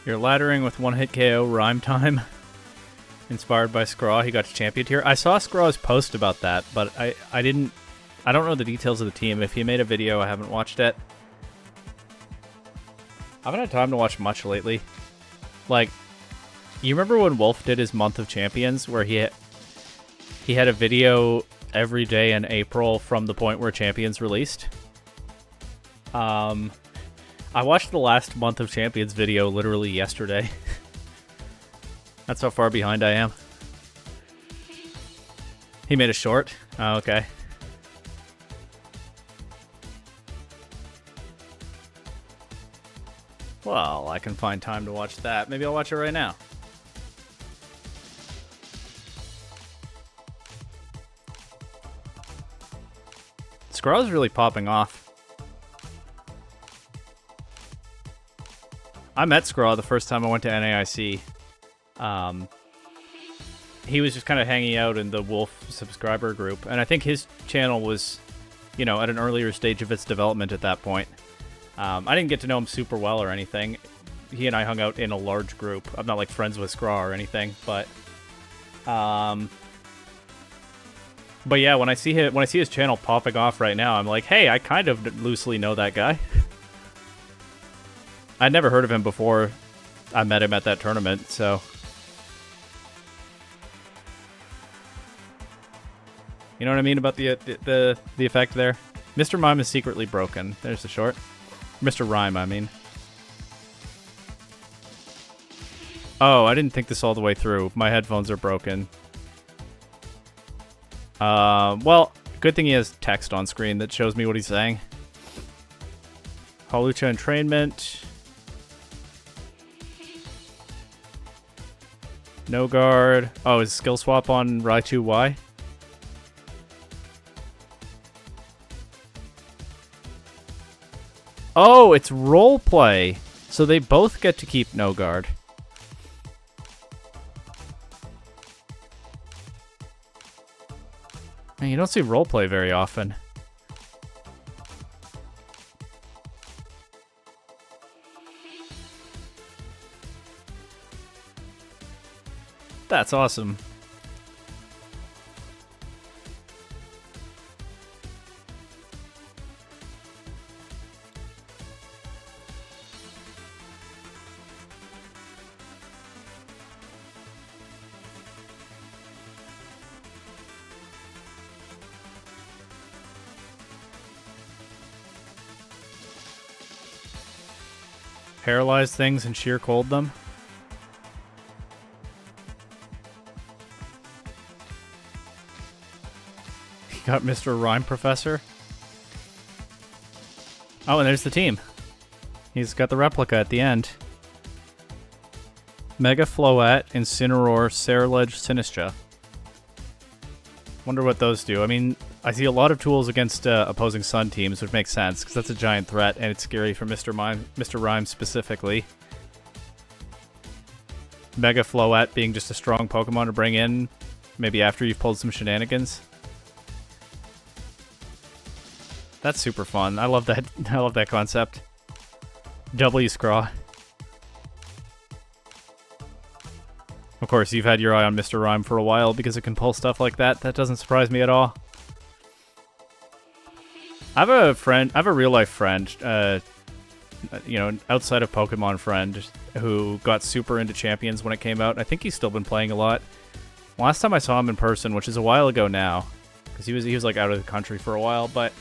You're laddering with 1-hit KO rhyme time. Inspired by Scraw, he got to champion tier. I saw Scraw's post about that, but I don't know the details of the team. If he made a video, I haven't watched it. I haven't had time to watch much lately. Like, you remember when Wolf did his month of champions, where he had a video every day in April from the point where champions released? I watched the last month of champions video literally yesterday. That's how far behind I am. He made a short? Oh, okay. Well, I can find time to watch that. Maybe I'll watch it right now. Scraw's really popping off. I met Scraw the first time I went to NAIC. He was just kind of hanging out in the Wolf subscriber group, and I think his channel was, you know, at an earlier stage of its development at that point. I didn't get to know him super well or anything. He and I hung out in a large group. I'm not like friends with Scraw or anything, but yeah, when I see his channel popping off right now, I'm like, hey, I kind of loosely know that guy. I'd never heard of him before I met him at that tournament, so... You know what I mean about the effect there? Mr. Mime is secretly broken. There's the short. Mr. Rhyme, I mean. Oh, I didn't think this all the way through. My headphones are broken. Well, good thing he has text on screen that shows me what he's saying. Hawlucha entrainment. No guard. Oh, is skill swap on Raichu Y? Oh, it's roleplay. So they both get to keep no guard. Man, you don't see roleplay very often. That's awesome. Paralyze things and sheer cold them. He got Mr. Rhyme Professor. Oh, and there's the team. He's got the replica at the end. Mega Floette, Incineroar, Ceruledge, Sinistra. Wonder what those do. I mean, I see a lot of tools against opposing Sun teams, which makes sense, because that's a giant threat, and it's scary for Mr. Rhyme specifically. Mega Floette being just a strong Pokemon to bring in, maybe after you've pulled some shenanigans. That's super fun. I love that. I love that concept. W Scraw. Of course, you've had your eye on Mr. Rhyme for a while because it can pull stuff like that. That doesn't surprise me at all. I have a friend. I have a real life friend. You know, outside of Pokemon friend who got super into Champions when it came out. I think he's still been playing a lot. Last time I saw him in person, which is a while ago now, because he was like out of the country for a while, but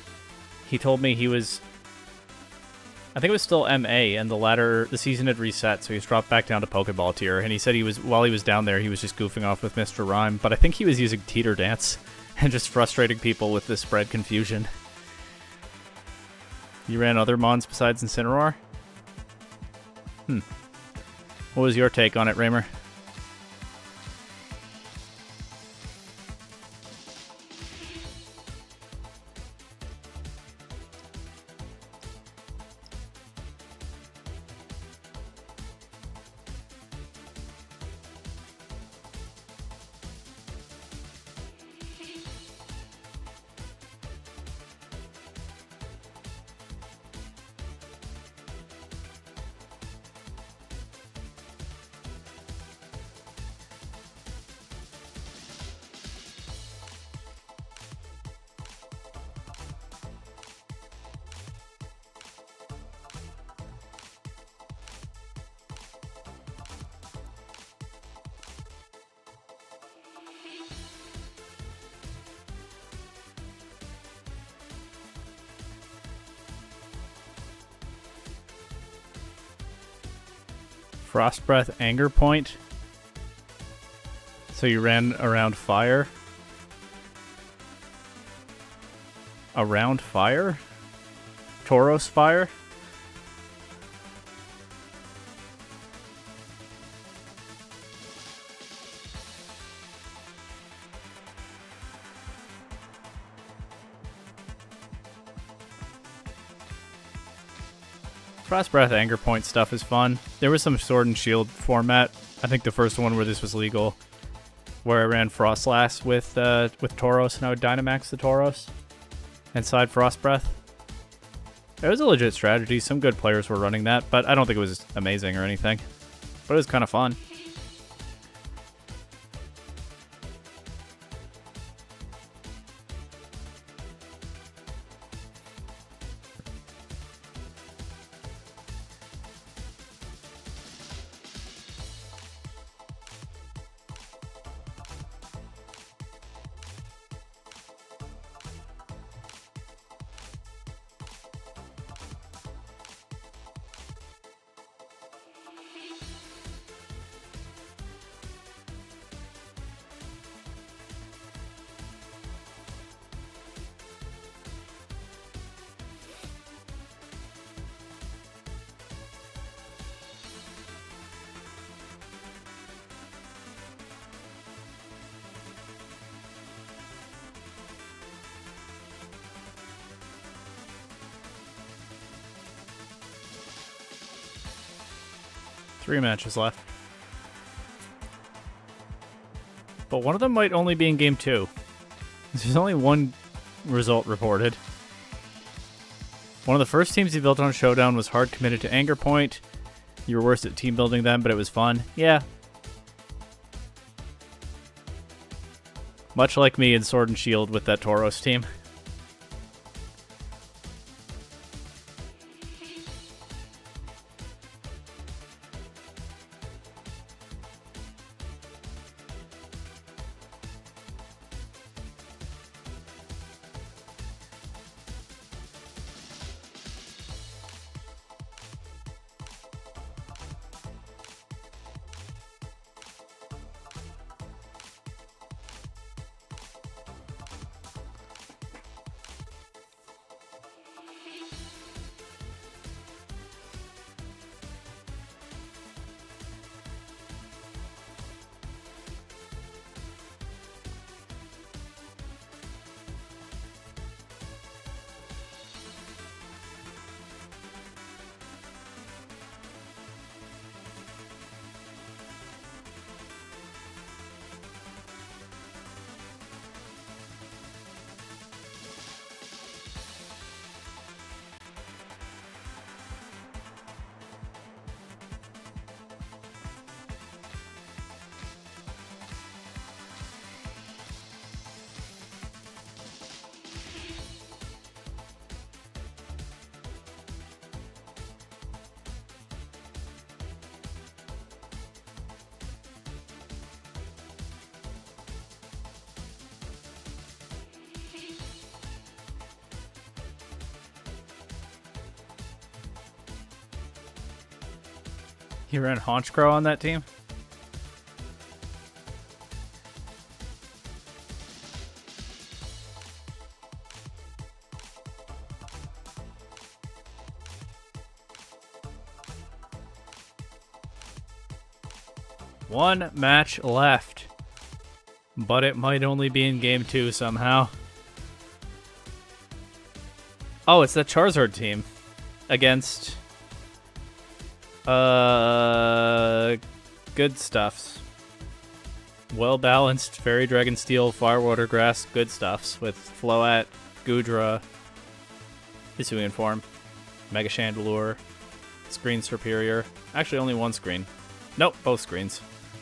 he told me he was, I think it was still MA, and the season had reset, so he's dropped back down to Pokeball tier, and he said while he was down there, he was just goofing off with Mr. Rhyme, but I think he was using Teeter Dance and just frustrating people with the spread confusion. You ran other Mons besides Incineroar? What was your take on it, Raymer? Frost Breath, Anger Point. So you ran around fire? Around fire? Tauros fire? Frost Breath Anger Point stuff is fun. There was some Sword and Shield format. I think the first one where this was legal, where I ran Frostlass with Tauros, and I would Dynamax the Tauros inside Frost Breath. It was a legit strategy. Some good players were running that, but I don't think it was amazing or anything. But it was kind of fun. Three matches left. But one of them might only be in Game 2. There's only one result reported. One of the first teams you built on Showdown was hard committed to Anger Point. You were worse at team building then, but it was fun. Yeah. Much like me in Sword and Shield with that Tauros team. You ran Haunchcrow on that team? One match left. But it might only be in game 2 somehow. Oh, it's that Charizard team. Against... good stuffs. Well-balanced Fairy Dragon Steel, Fire Water Grass, good stuffs. With Float, Goodra, Hisuian form, Mega Chandelure, Screen Superior. Actually, only one screen. Nope, both screens.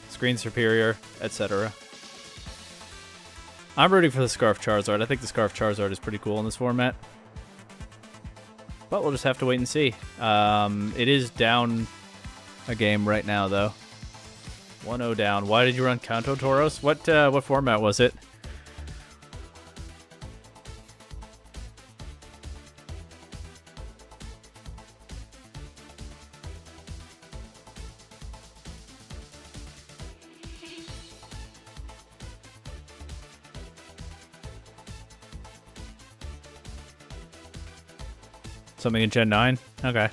Screen Superior, etc. I'm rooting for the Scarf Charizard. I think the Scarf Charizard is pretty cool in this format. But we'll just have to wait and see. It is down a game right now, though. 1-0 down. Why did you run Kanto Tauros? What format was it? Something in Gen 9? Okay.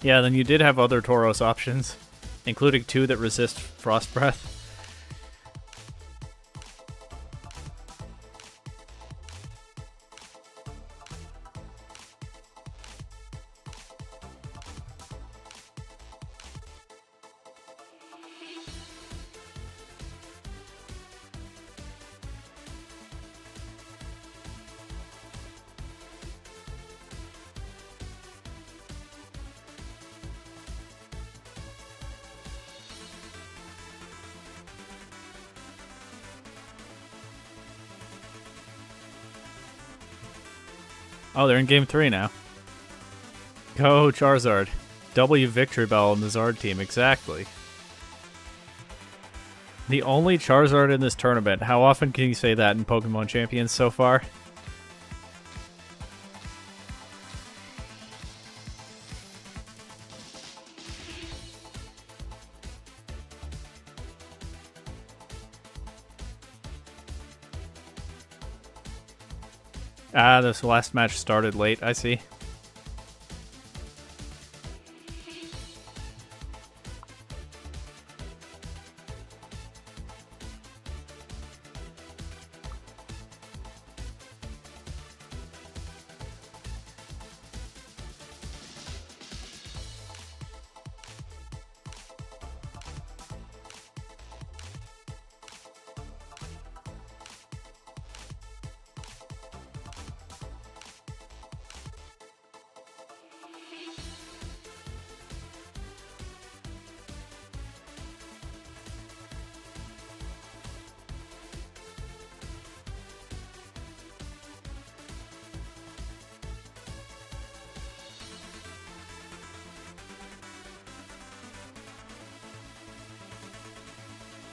Yeah, then you did have other Tauros options, including 2 that resist Frost Breath. Oh, they're in game 3 now. Go Charizard. W Victory Bell on the Zard team, exactly. The only Charizard in this tournament. How often can you say that in Pokemon Champions so far? Ah, this last match started late, I see.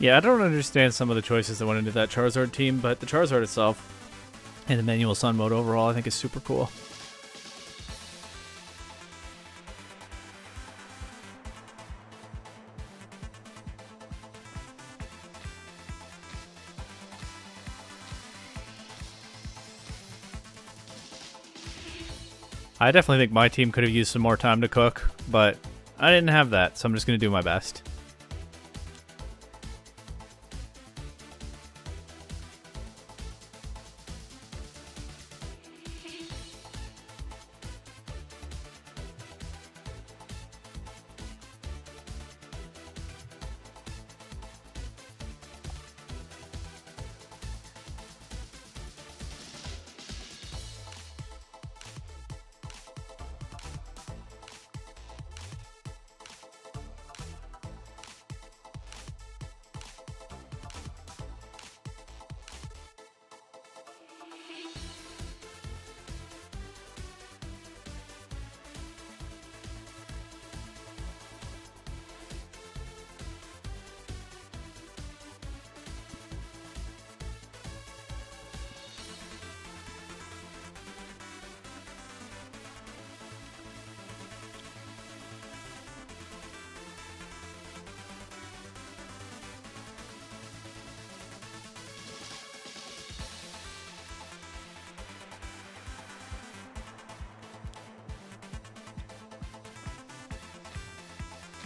Yeah, I don't understand some of the choices that went into that Charizard team, but the Charizard itself and the manual Sun mode overall I think is super cool. I definitely think my team could have used some more time to cook, but I didn't have that, so I'm just going to do my best.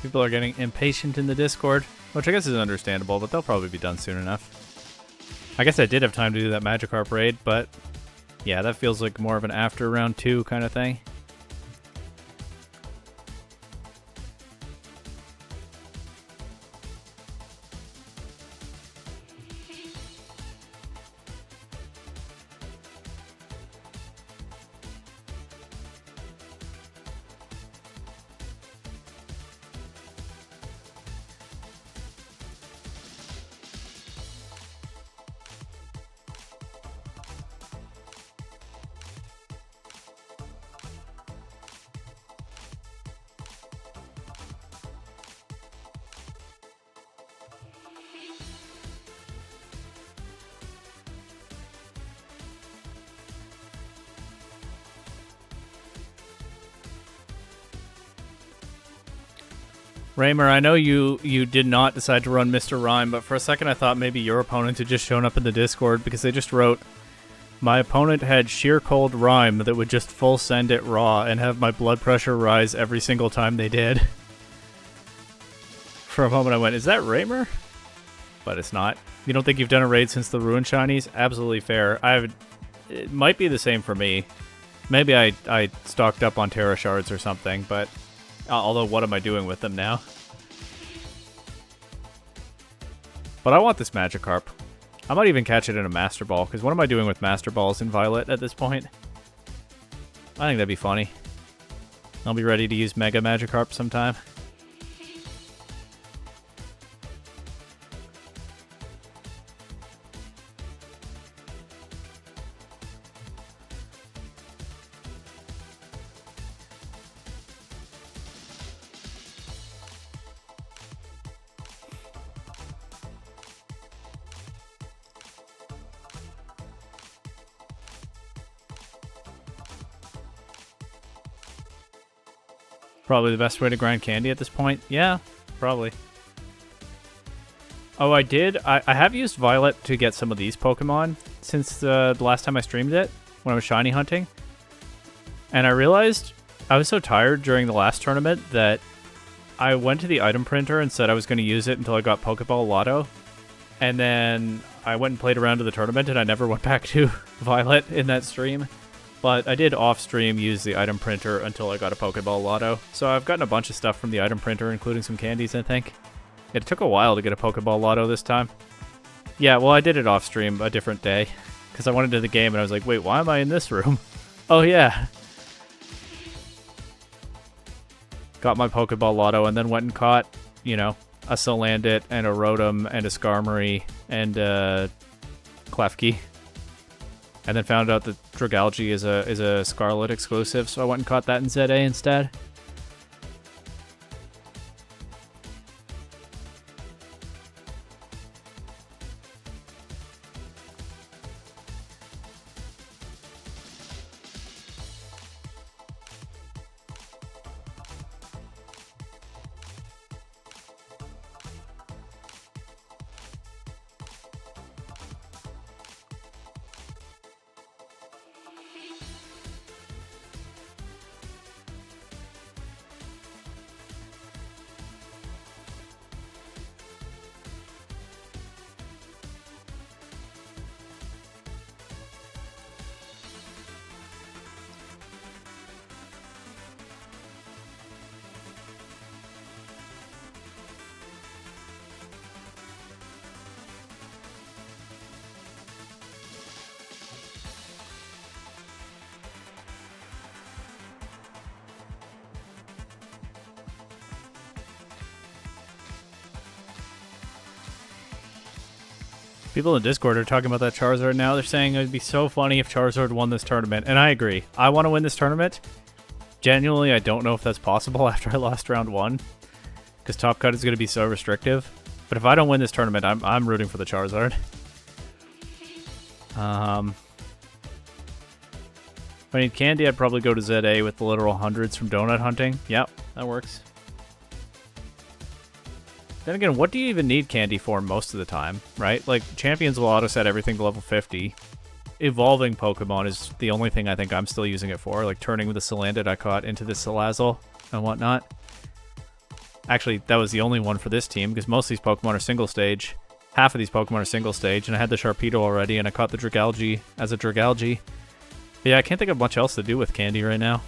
People are getting impatient in the Discord, which I guess is understandable, but they'll probably be done soon enough. I guess I did have time to do that Magikarp raid, but yeah, that feels like more of an after round 2 kind of thing. Raymer, I know you did not decide to run Mr. Rhyme, but for a second I thought maybe your opponent had just shown up in the Discord because they just wrote, my opponent had sheer cold Rhyme that would just full send it raw and have my blood pressure rise every single time they did. For a moment I went, is that Raymer? But it's not. You don't think you've done a raid since the Ruin Shinies? Absolutely fair. It might be the same for me. Maybe I stocked up on Terra Shards or something, but although, what am I doing with them now? But I want this Magikarp. I might even catch it in a Master Ball, because what am I doing with Master Balls in Violet at this point? I think that'd be funny. I'll be ready to use Mega Magikarp sometime. Probably the best way to grind candy at this point. Yeah, probably. Oh, I did. I have used Violet to get some of these Pokemon since the last time I streamed it, when I was shiny hunting. And I realized I was so tired during the last tournament that I went to the item printer and said I was going to use it until I got Pokeball Lotto. And then I went and played around to the tournament and I never went back to Violet in that stream. But I did off-stream use the item printer until I got a Pokeball Lotto. So I've gotten a bunch of stuff from the item printer, including some candies, I think. It took a while to get a Pokeball Lotto this time. Yeah, well, I did it off-stream a different day. Because I went into the game and I was like, wait, why am I in this room? Oh, yeah. Got my Pokeball Lotto and then went and caught, you know, a Salandit and a Rotom and a Skarmory and a Klefki. And then found out that Dragalge is a Scarlet exclusive, so I went and caught that in ZA instead. People in Discord are talking about that Charizard now. They're saying it would be so funny if Charizard won this tournament. And I agree. I want to win this tournament. Genuinely, I don't know if that's possible after I lost round 1. Because Top Cut is going to be so restrictive. But if I don't win this tournament, I'm rooting for the Charizard. If I need candy, I'd probably go to ZA with the literal hundreds from donut hunting. Yep, that works. Then again, what do you even need candy for most of the time, right? Like, Champions will auto-set everything to level 50. Evolving Pokemon is the only thing I think I'm still using it for, like turning the Salandit I caught into the Salazzle and whatnot. Actually, that was the only one for this team, because most of these Pokemon are single stage. Half of these Pokemon are single stage, and I had the Sharpedo already, and I caught the Dragalge as a Dragalge. But yeah, I can't think of much else to do with Candy right now.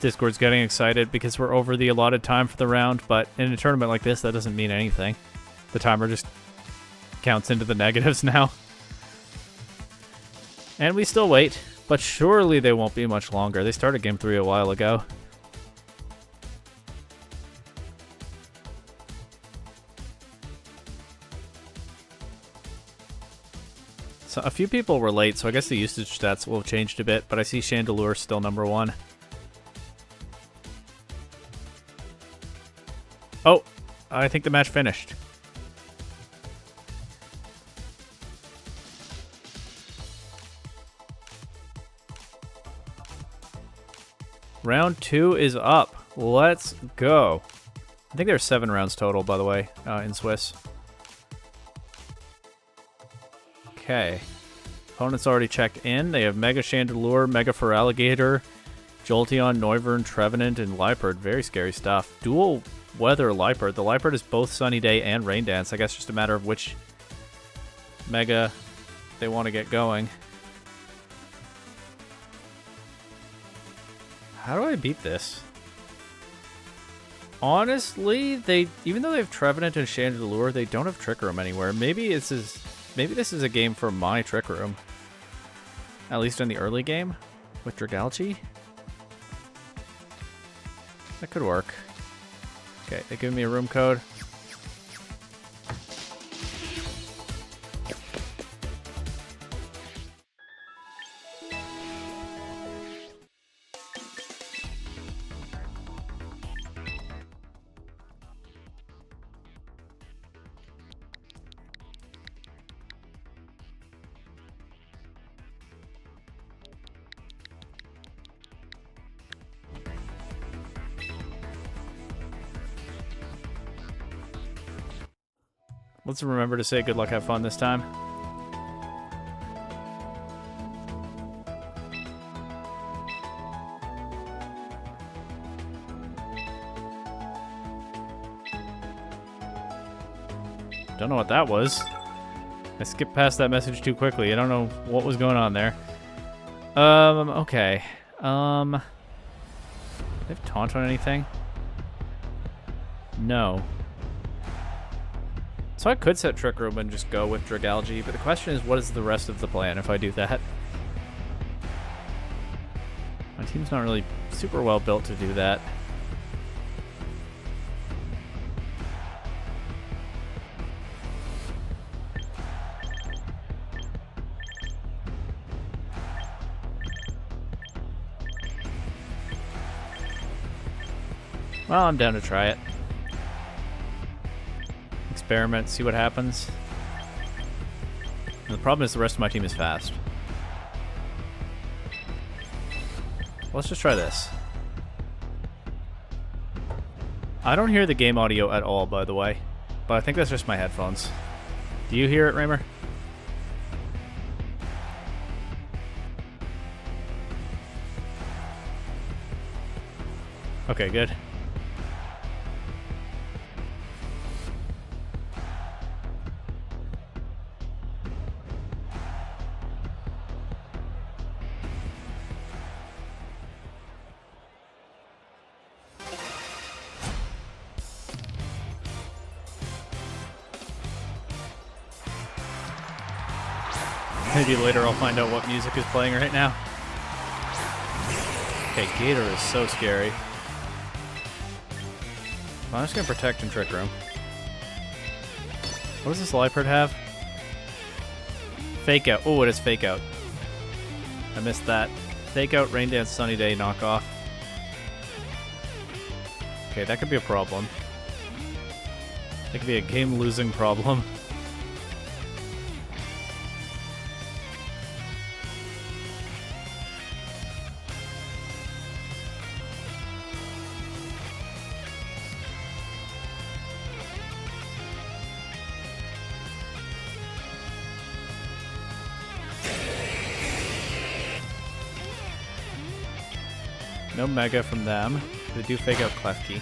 Discord's getting excited because we're over the allotted time for the round, but in a tournament like this, that doesn't mean anything. The timer just counts into the negatives now. And we still wait, but surely they won't be much longer. They started Game 3 a while ago. So a few people were late, so I guess the usage stats will have changed a bit, but I see Chandelure still number 1. Oh, I think the match finished. Round 2 is up. Let's go. I think there's 7 rounds total, by the way, in Swiss. Okay. Opponents already checked in. They have Mega Chandelure, Mega Feraligatr, Jolteon, Noivern, Trevenant, and Liepard. Very scary stuff. Dual Weather Liepard. The Liepard is both Sunny Day and Rain Dance. I guess just a matter of which Mega they want to get going. How do I beat this? Honestly, even though they have Trevenant and Chandelure, they don't have Trick Room anywhere. Maybe this is a game for my Trick Room. At least in the early game with Dragalge. That could work. Okay, they give me a room code. Let's remember to say good luck, have fun this time. Don't know what that was. I skipped past that message too quickly. I don't know what was going on there. Okay. Do they have taunt on anything? No. So I could set Trick Room and just go with Dragalge, but the question is, what is the rest of the plan if I do that? My team's not really super well built to do that. Well, I'm down to try it. Experiment, see what happens. And the problem is the rest of my team is fast. Let's just try this. I don't hear the game audio at all, by the way, but I think that's just my headphones. Do you hear it, Raymer? Okay, good. Maybe later I'll find out what music is playing right now. Okay, Gator is so scary. I'm just gonna protect and Trick Room. What does this Liepard have? Fake Out. Oh, it is Fake Out. I missed that. Fake Out, Rain Dance, Sunny Day, knockoff. Okay, that could be a problem. That could be a game-losing problem. No Mega from them. They do fake out Klefki.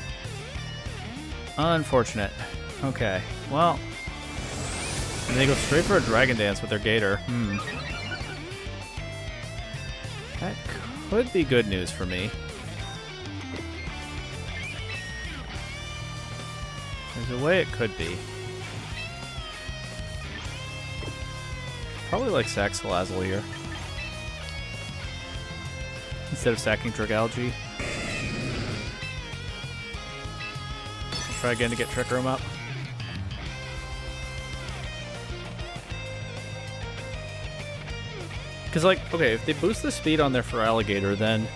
Unfortunate. Okay, well... And they go straight for a Dragon Dance with their Gator. That could be good news for me. There's a way it could be. Probably like sack Salazzle here. Instead of sacking Dragalge. Try again to get Trick Room up. Because, like, okay, if they boost the speed on their Feraligatr, then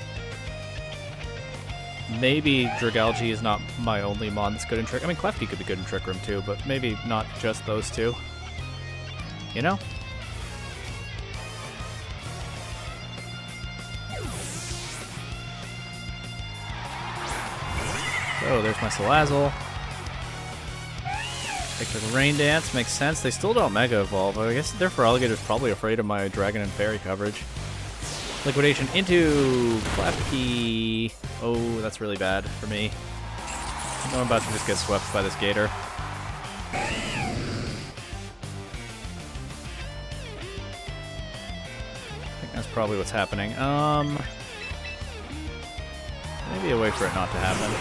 maybe Dragalge is not my only mon that's good in Trick. I mean, Klefki could be good in Trick Room too, but maybe not just those two. You know? So, there's my Salazzle. Take the Rain Dance, makes sense. They still don't Mega Evolve. I guess their Feraligator's probably afraid of my Dragon and Fairy coverage. Liquidation into Klefki. Oh, that's really bad for me. I'm about to just get swept by this Gator. I think that's probably what's happening. Maybe a way for it not to happen.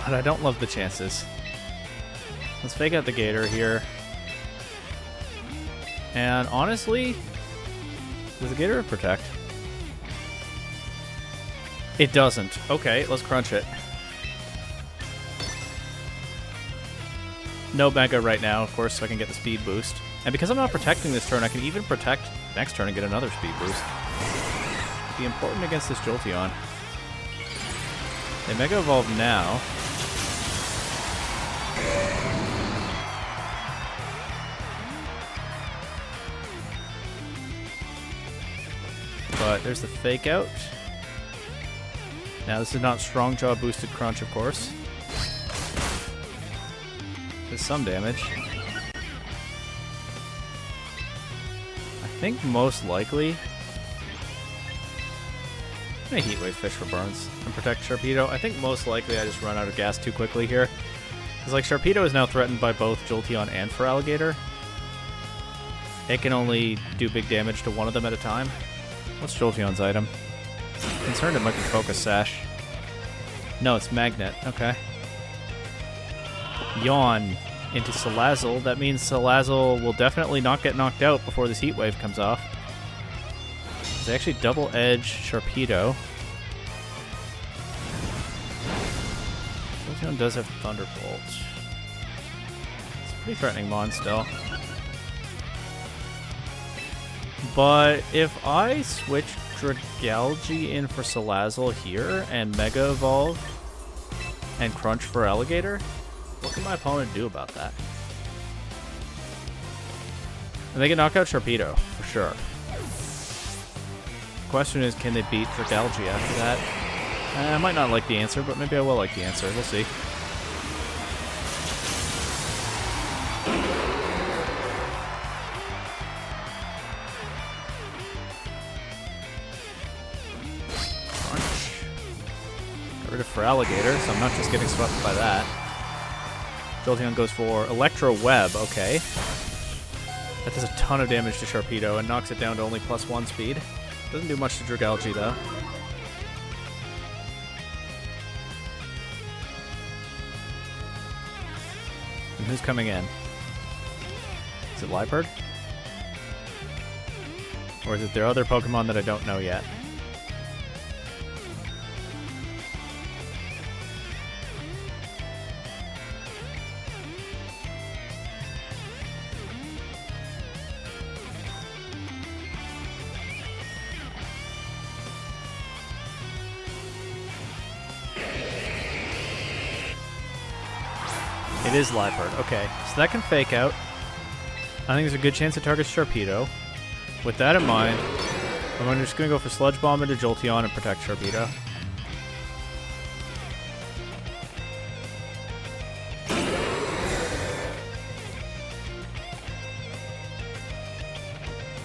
But I don't love the chances. Let's fake out the Gator here. And honestly, does the Gator protect? It doesn't. Okay, let's crunch it. No Mega right now, of course, so I can get the speed boost. And because I'm not protecting this turn, I can even protect next turn and get another speed boost. It'd be important against this Jolteon. They Mega Evolve now. But there's the Fake Out. Now this is not Strong Jaw boosted Crunch, of course. Does some damage. I think most likely... I'm gonna Heat Wave Fish for Burns and protect Sharpedo. I think most likely I just run out of gas too quickly here. Because like Sharpedo is now threatened by both Jolteon and Feraligatr. It can only do big damage to one of them at a time. What's Jolteon's item? Concerned it might be Focus Sash. No, it's Magnet. Okay. Yawn into Salazzle. That means Salazzle will definitely not get knocked out before this Heat Wave comes off. They actually double edge Sharpedo. Jolteon does have Thunderbolt. It's a pretty threatening mon still. But if I switch Dragalge in for Salazzle here and Mega Evolve and Crunch for Alligator, what can my opponent do about that? And they can knock out Sharpedo, for sure. The question is, can they beat Dragalge after that? I might not like the answer, but maybe I will like the answer. We'll see. For Alligator, so I'm not just getting swept by that. Jolteon goes for Electro Web, okay. That does a ton of damage to Sharpedo and knocks it down to only +1 speed. Doesn't do much to Dragalge, though. And who's coming in? Is it Liepard? Or is it their other Pokemon that I don't know yet? It is Liepard. Okay, so that can Fake Out. I think there's a good chance it targets Sharpedo. With that in mind, I'm just going to go for Sludge Bomb into Jolteon and protect Sharpedo.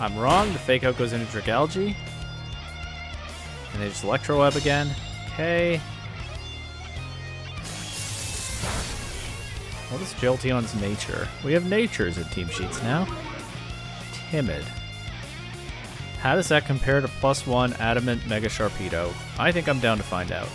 I'm wrong. The Fake Out goes into Dragalge. And they just Electro Web again. Okay. What is Jolteon's nature? We have natures in team sheets now. Timid. How does that compare to +1 Adamant Mega Sharpedo? I think I'm down to find out.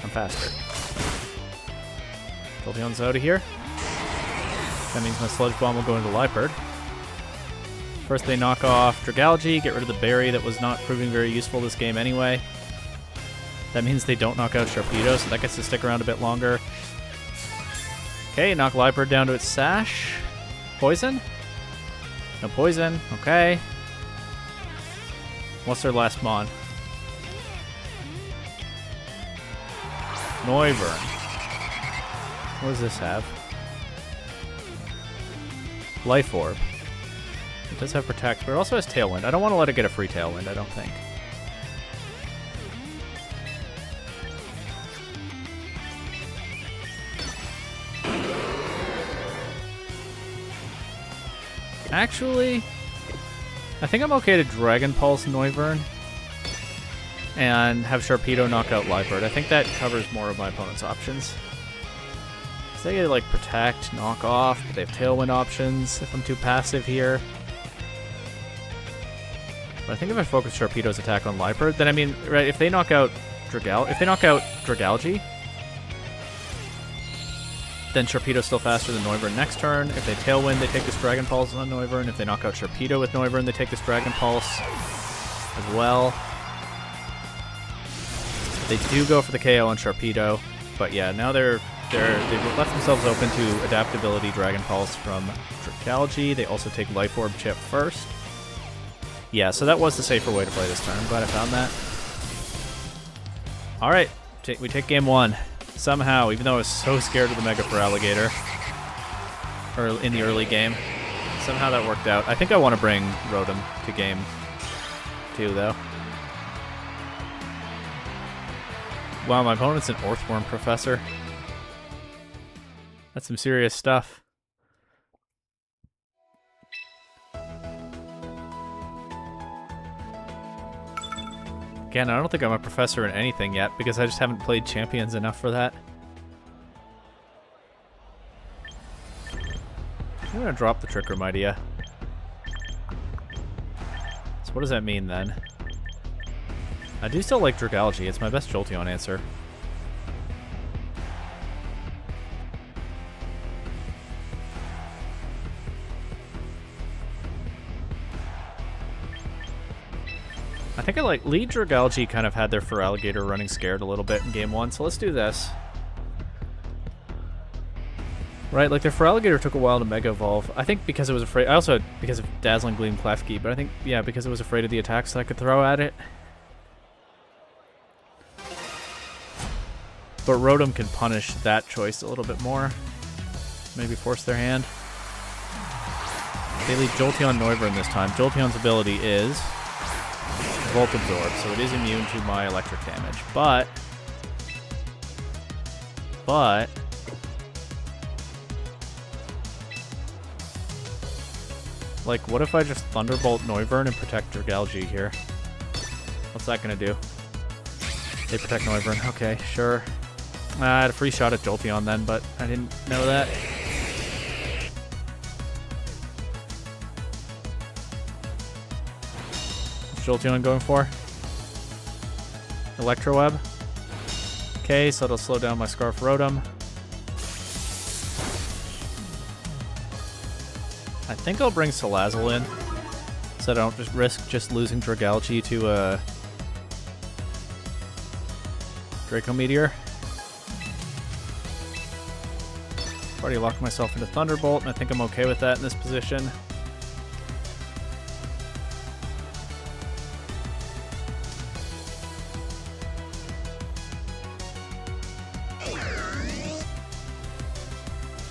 Faster. Jolteon's out of here. That means my Sludge Bomb will go into Liepard. First they knock off Dragalge, get rid of the berry that was not proving very useful this game anyway. That means they don't knock out Sharpedo, so that gets to stick around a bit longer. Okay, knock Liepard down to its Sash. Poison? No poison. Okay. What's their last Mon? Noivern. What does this have? Life Orb. It does have Protect, but it also has Tailwind. I don't want to let it get a free Tailwind, I don't think. Actually, I think I'm okay to Dragon Pulse Noivern and have Sharpedo knock out Liepard. I think that covers more of my opponent's options. So they get like Protect, Knock Off, but they have Tailwind options if I'm too passive here. But I think if I focus Sharpedo's attack on Liepard, then I mean, right, if they knock out Dragalge, then Sharpedo's still faster than Noivern next turn. If they Tailwind, they take this Dragon Pulse on Noivern. If they knock out Sharpedo with Noivern, they take this Dragon Pulse as well. They do go for the KO on Sharpedo, but yeah, now they've left themselves open to Adaptability Dragon Pulse from Dragalge. They also take Life Orb Chip first. Yeah, so that was the safer way to play this turn. I'm glad I found that. Alright, we take game one. Somehow, even though I was so scared of the Mega Feraligatr in the early game, somehow that worked out. I think I want to bring Rotom to game 2, though. Wow, my opponent's an Earthworm Professor. That's some serious stuff. Again, I don't think I'm a professor in anything yet, because I just haven't played Champions enough for that. I'm gonna drop the Trick Room idea. So what does that mean, then? I do still like Dragalge. It's my best Jolteon answer. I think I like lead Dragalge kind of had their Feraligatr running scared a little bit in game 1, so let's do this. Right, like their Feraligatr took a while to Mega Evolve. I think because it was afraid. I also because of Dazzling Gleam Klefki, but I think yeah because it was afraid of the attacks that I could throw at it. But Rotom can punish that choice a little bit more. Maybe force their hand. They lead Jolteon Noivern this time. Jolteon's ability is Volt Absorb, so it is immune to my electric damage. But like, what if I just Thunderbolt Noivern and protect Dragalge here? What's that gonna do? They protect Noivern. Okay, sure. I had a free shot at Jolteon then, but I didn't know that. What's Jolteon going for? Electro Web. Okay, so it'll slow down my Scarf Rotom. I think I'll bring Salazzle in, so I don't just risk losing Dragalge to Draco Meteor. Already locked myself into Thunderbolt, and I think I'm okay with that in this position.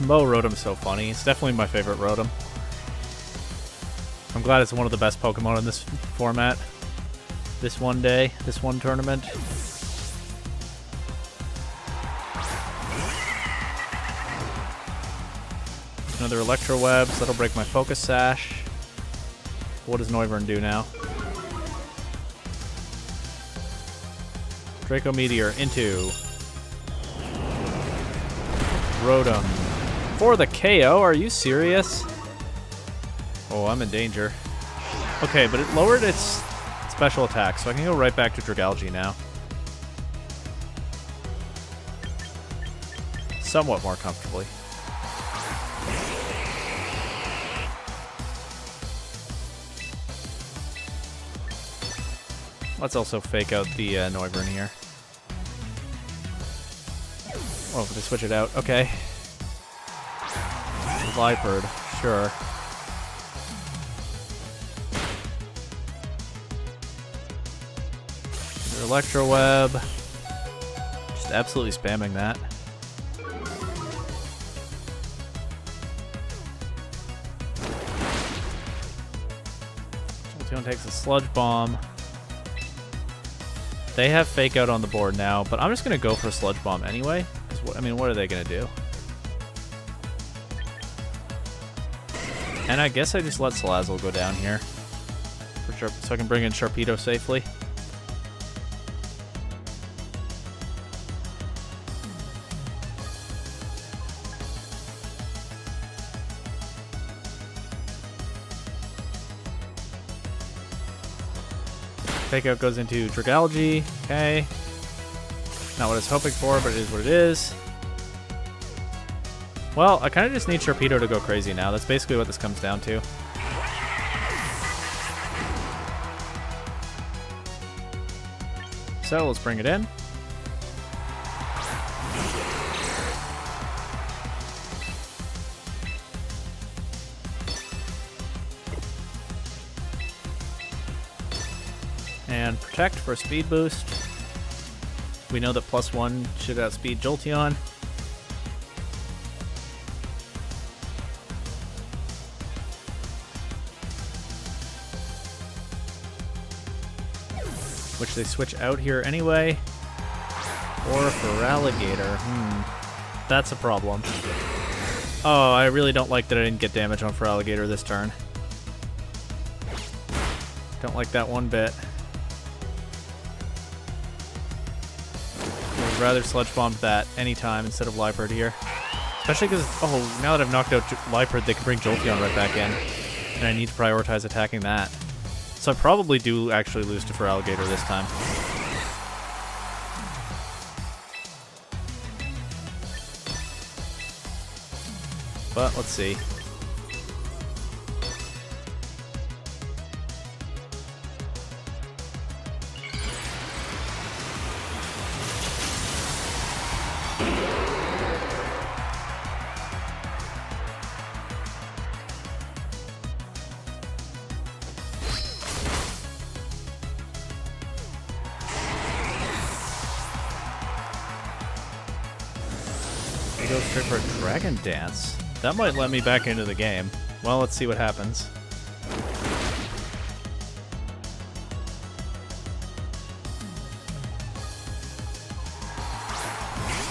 Mo Rotom's so funny. It's definitely my favorite Rotom. I'm glad it's one of the best Pokemon in this format. This one day, this one tournament. Another Electro Web, so that'll break my Focus Sash. What does Noivern do now? Draco Meteor into Rotom. For the KO? Are you serious? Oh, I'm in danger. Okay, but it lowered its special attack, so I can go right back to Dragalge now. Somewhat more comfortably. Let's also fake out the Noivern here. Oh, they switch it out. Okay. Liepard, sure. Electro Web. Just absolutely spamming that. Jolteon takes a Sludge Bomb. They have Fake Out on the board now, but I'm just going to go for a Sludge Bomb anyway. I mean, what are they going to do? And I guess I just let Salazzle go down here. So I can bring in Sharpedo safely. Fake Out goes into Dragalge. Okay. Not what I was hoping for, but it is what it is. Well, I kind of just need Sharpedo to go crazy now. That's basically what this comes down to. So let's bring it in. And Protect for a speed boost. We know that +1 should outspeed Jolteon. Which they switch out here anyway. Or for Alligator. That's a problem. Oh, I really don't like that I didn't get damage on for Alligator this turn. Don't like that one bit. I'd rather Sludge Bomb that anytime instead of Liepard here. Especially because, oh, now that I've knocked out Liepard, they can bring Jolteon right back in. And I need to prioritize attacking that. So I probably do actually lose to Feraligatr this time. But let's see. Go straight for a Dragon Dance. That might let me back into the game. Well, let's see what happens.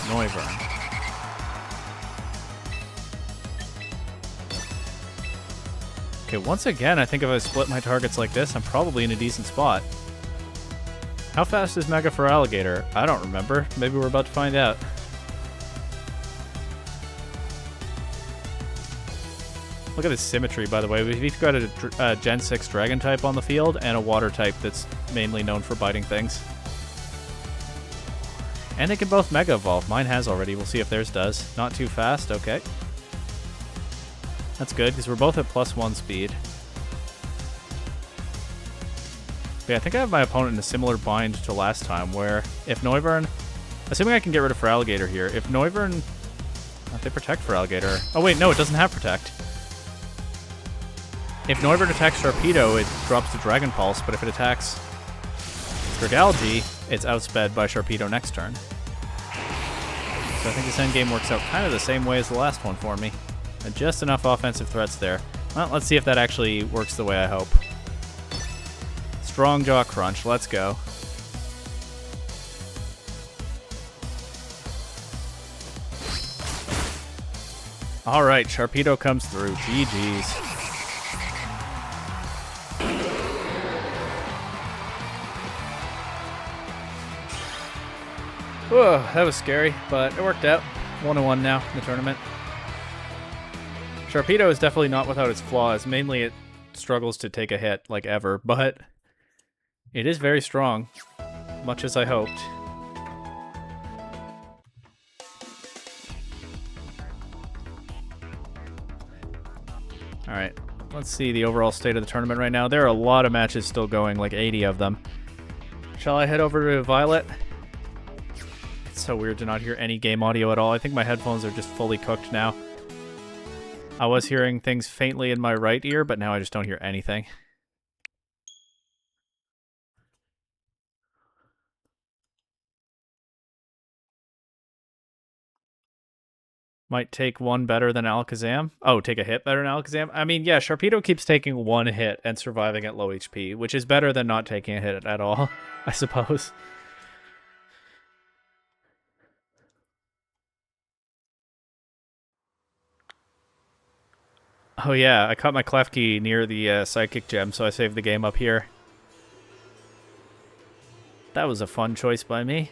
Noivern. Okay, once again, I think if I split my targets like this, I'm probably in a decent spot. How fast is Mega Feraligatr? I don't remember. Maybe we're about to find out. Look at his symmetry, by the way. We've got a Gen 6 Dragon type on the field and a Water type that's mainly known for biting things. And they can both Mega Evolve. Mine has already. We'll see if theirs does. Not too fast. Okay. That's good, because we're both at +1 speed. But yeah, I think I have my opponent in a similar bind to last time, where if Noivern... Assuming I can get rid of Feraligatr here, if Noivern... If they protect Feraligatr... Oh wait, no, it doesn't have Protect. If Noivern attacks Sharpedo, it drops to Dragon Pulse, but if it attacks Dragalge, it's outsped by Sharpedo next turn. So I think this endgame works out kind of the same way as the last one for me. And just enough offensive threats there. Well, let's see if that actually works the way I hope. Strong Jaw Crunch, let's go. Alright, Sharpedo comes through. GG's. Whoa, that was scary, but it worked out. 1-1 now in the tournament. Sharpedo is definitely not without its flaws. Mainly it struggles to take a hit, like ever, but it is very strong, much as I hoped. Alright, let's see the overall state of the tournament right now. There are a lot of matches still going, like 80 of them. Shall I head over to Violet? It's so weird to not hear any game audio at all. I think my headphones are just fully cooked now. I was hearing things faintly in my right ear, but now I just don't hear anything. Might take one better than Alakazam. Oh, take a hit better than Alakazam? I mean, yeah, Sharpedo keeps taking one hit and surviving at low HP, which is better than not taking a hit at all, I suppose. Oh yeah, I caught my Klefki near the Psychic Gem, so I saved the game up here. That was a fun choice by me.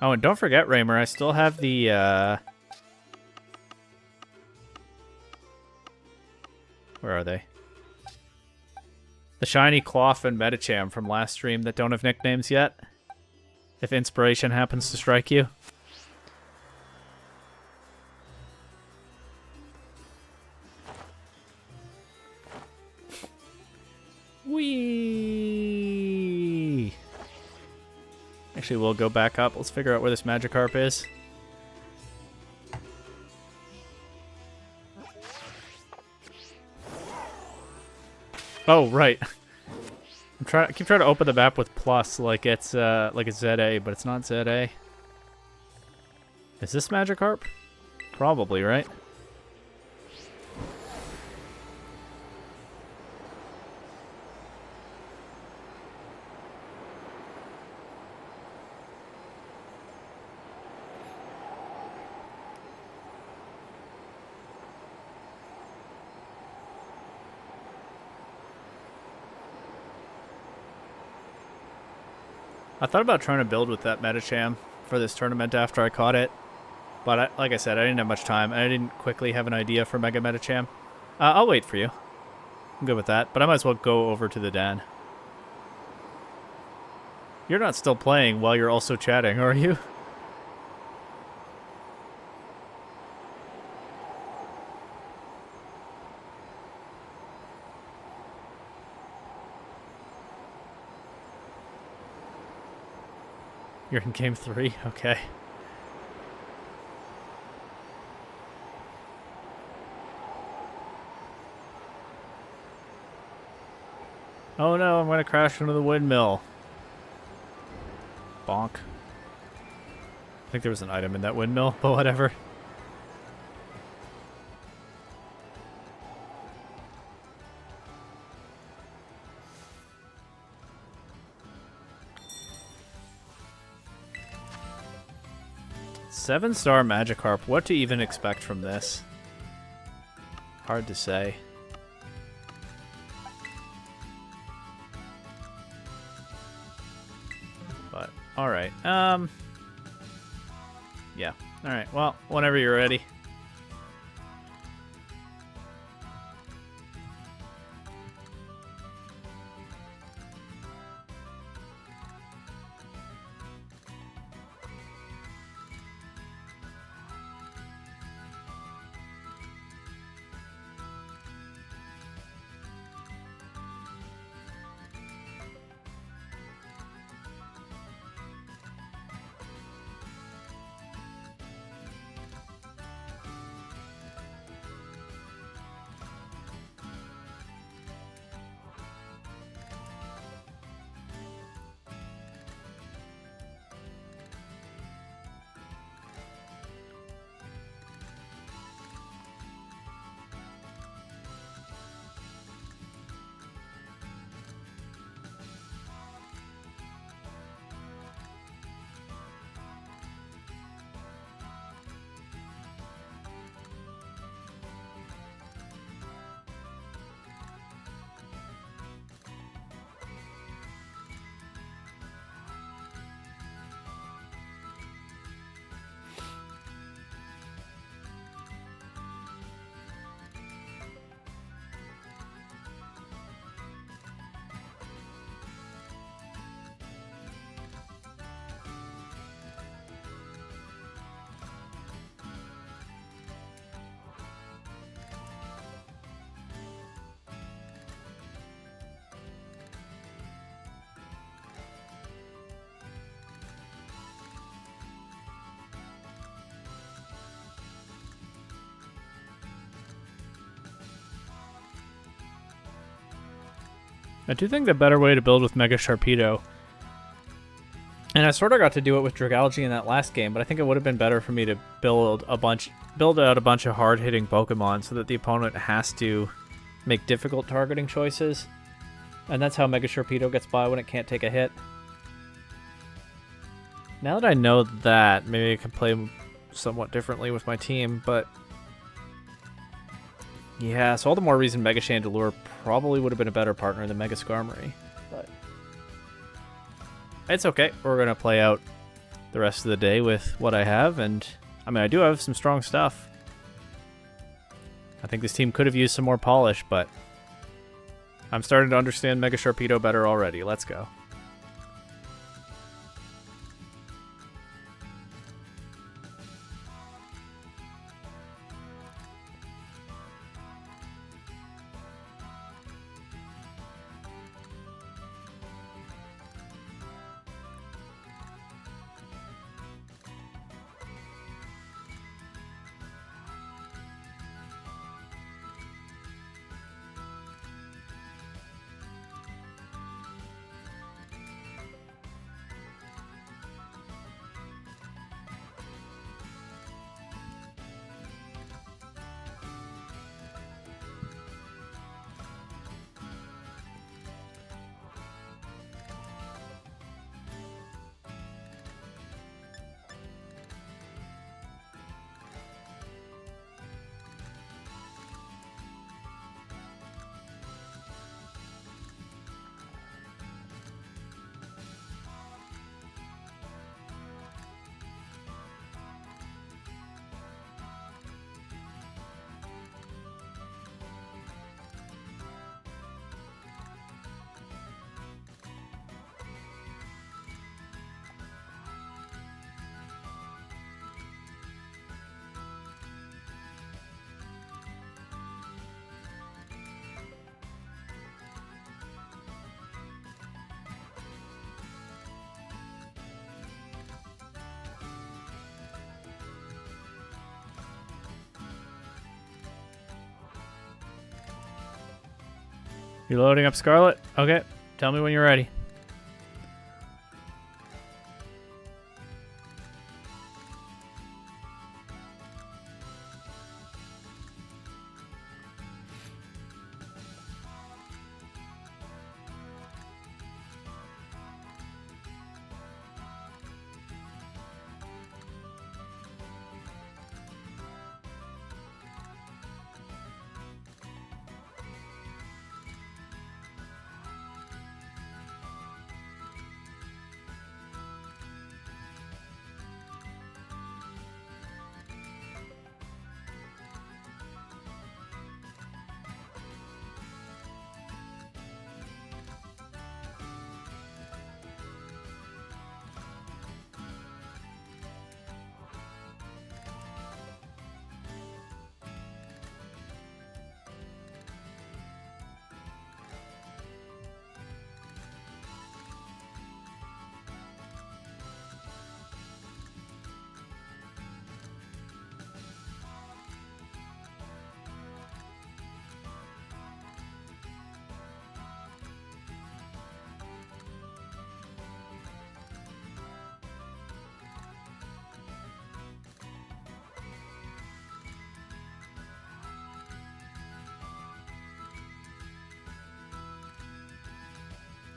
Oh, and don't forget, Raymer, I still have the, where are they? The Shiny Cloth and Medicham from last stream that don't have nicknames yet. If inspiration happens to strike you. Whee! Actually, we'll go back up. Let's figure out where this Magikarp is. Oh, right. I keep trying to open the map with plus like it's ZA, but it's not ZA. Is this Magikarp? Probably, right? I thought about trying to build with that Medicham for this tournament after I caught it, but like I said, I didn't have much time, and I didn't quickly have an idea for Mega Medicham. I'll wait for you. I'm good with that, but I might as well go over to the Dan. You're not still playing while you're also chatting, are you? You're in game 3? Okay. Oh no, I'm gonna crash into the windmill. Bonk. I think there was an item in that windmill, but whatever. Seven-star Magikarp. What to even expect from this? Hard to say. But, alright. Yeah. Alright, well, whenever you're ready. I do think the better way to build with Mega Sharpedo, and I sort of got to do it with Dragalge in that last game, but I think it would have been better for me to build out a bunch of hard-hitting Pokemon so that the opponent has to make difficult targeting choices. And that's how Mega Sharpedo gets by when it can't take a hit. Now that I know that, maybe I can play somewhat differently with my team, but... yeah, so all the more reason Mega Chandelure probably would have been a better partner than Mega Skarmory. But it's okay. We're going to play out the rest of the day with what I have, and I mean, I do have some strong stuff. I think this team could have used some more polish, but I'm starting to understand Mega Sharpedo better already. Let's go. You loading up Scarlet? Okay, tell me when you're ready.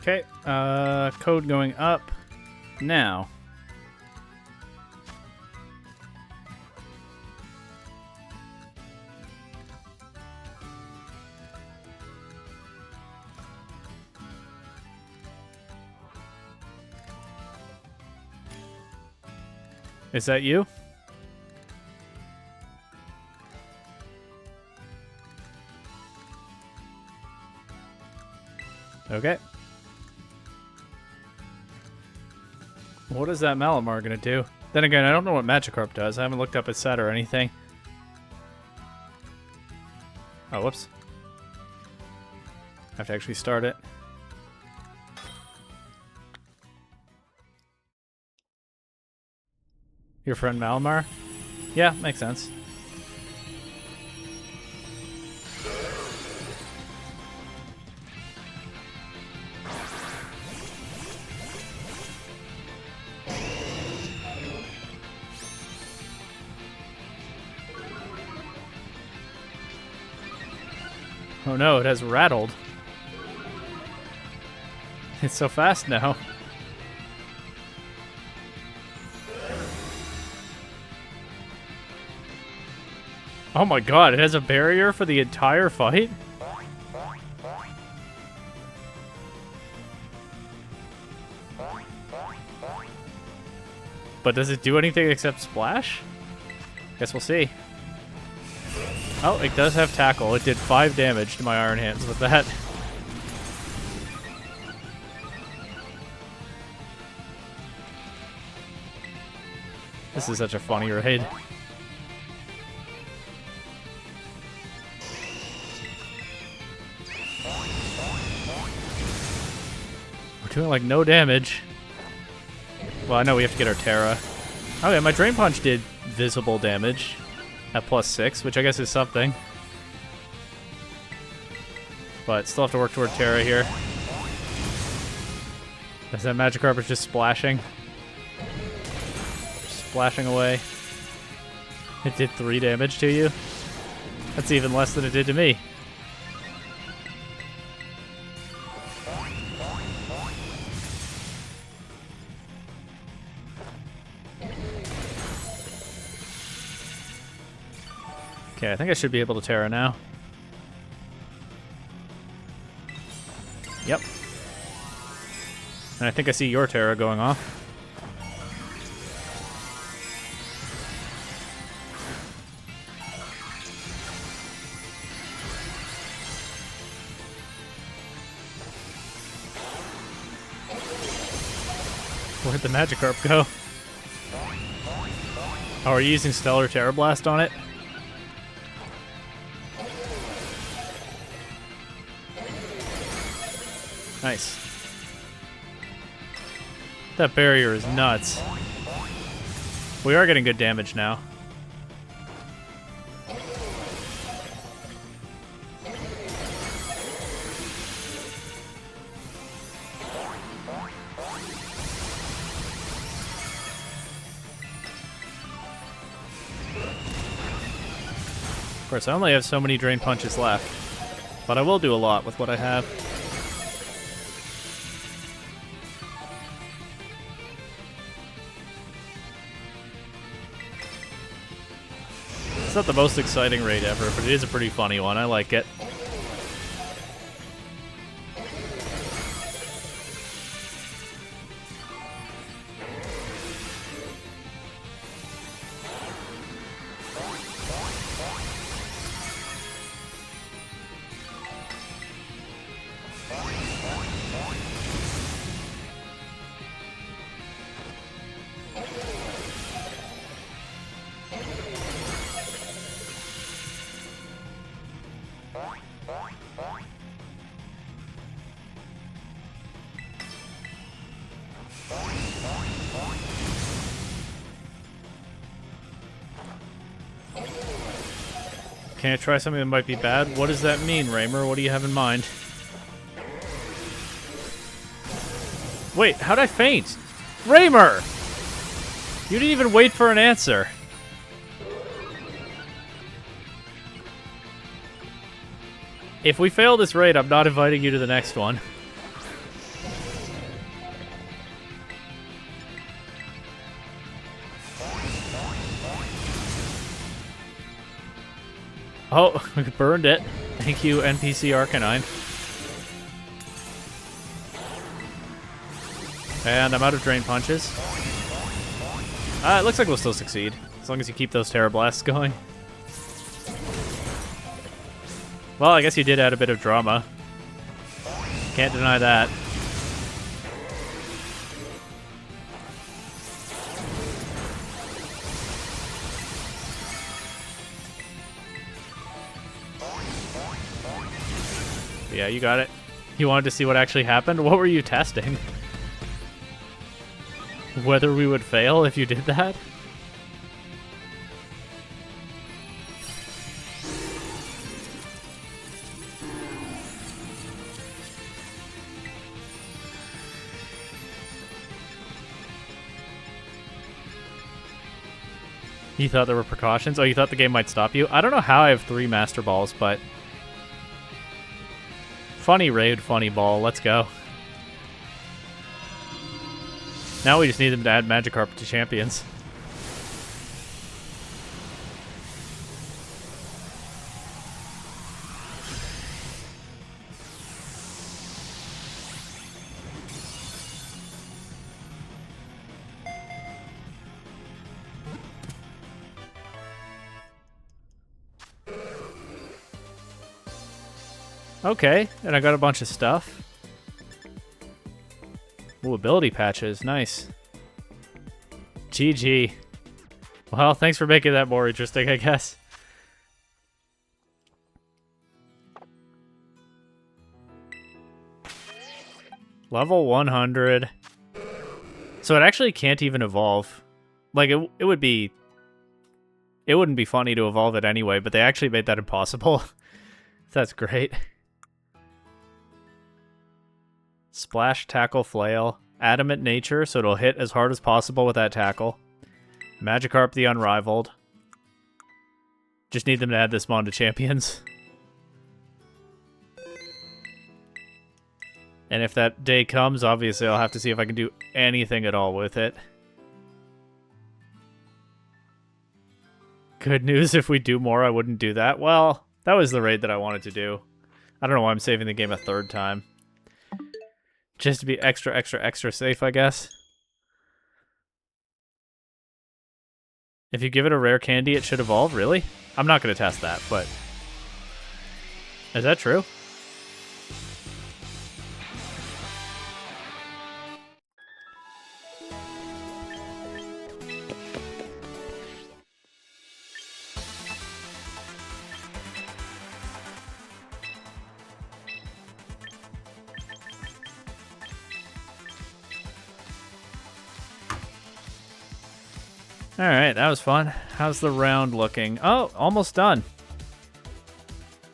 Okay, code going up now. Is that you? Okay. What is that Malamar gonna do? Then again, I don't know what Magikarp does. I haven't looked up its set or anything. Oh, whoops. I have to actually start it. Your friend Malamar? Yeah, makes sense. Oh no, it has rattled. It's so fast now. Oh my god, it has a barrier for the entire fight? But does it do anything except splash? Guess we'll see. Oh, it does have tackle. It did 5 damage to my Iron Hands with that. This is such a funny raid. We're doing like no damage. Well, I know we have to get our Terra. Oh yeah, my Drain Punch did visible damage at +6, which I guess is something. But still have to work toward Terra here. Is that Magikarp is just splashing? Splashing away. It did 3 damage to you? That's even less than it did to me. Okay, I think I should be able to Terra now. Yep. And I think I see your Terra going off. Where'd the Magikarp go? Oh, are you using Stellar Terra Blast on it? Nice. That barrier is nuts. We are getting good damage now. Of course, I only have so many Drain Punches left, but I will do a lot with what I have. It's not the most exciting raid ever, but it is a pretty funny one. I like it. Can I try something that might be bad? What does that mean, Raymer? What do you have in mind? Wait, how'd I faint? Raymer! You didn't even wait for an answer. If we fail this raid, I'm not inviting you to the next one. Oh, we burned it. Thank you, NPC Arcanine. And I'm out of Drain Punches. It looks like we'll still succeed, as long as you keep those Terra Blasts going. Well, I guess you did add a bit of drama. Can't deny that. Yeah, you got it. You wanted to see what actually happened? What were you testing? Whether we would fail if you did that? You thought there were precautions? Oh, you thought the game might stop you? I don't know how I have 3 Master Balls, but Funny raid, funny ball. Let's go. Now we just need them to add Magikarp to champions. Okay, and I got a bunch of stuff. Ooh, ability patches. Nice. GG. Well, thanks for making that more interesting, I guess. Level 100. So it actually can't even evolve. Like, it would be... It wouldn't be funny to evolve it anyway, but they actually made that impossible. That's great. Splash, tackle, flail. Adamant nature, so it'll hit as hard as possible with that tackle. Magikarp the Unrivaled. Just need them to add this mon to champions. And if that day comes, obviously I'll have to see if I can do anything at all with it. Good news, if we do more, I wouldn't do that. Well, that was the raid that I wanted to do. I don't know why I'm saving the game a third time. Just to be extra, extra, extra safe, I guess. If you give it a rare candy, it should evolve? Really? I'm not going to test that, but... Is that true? Alright, that was fun. How's the round looking? Oh, almost done.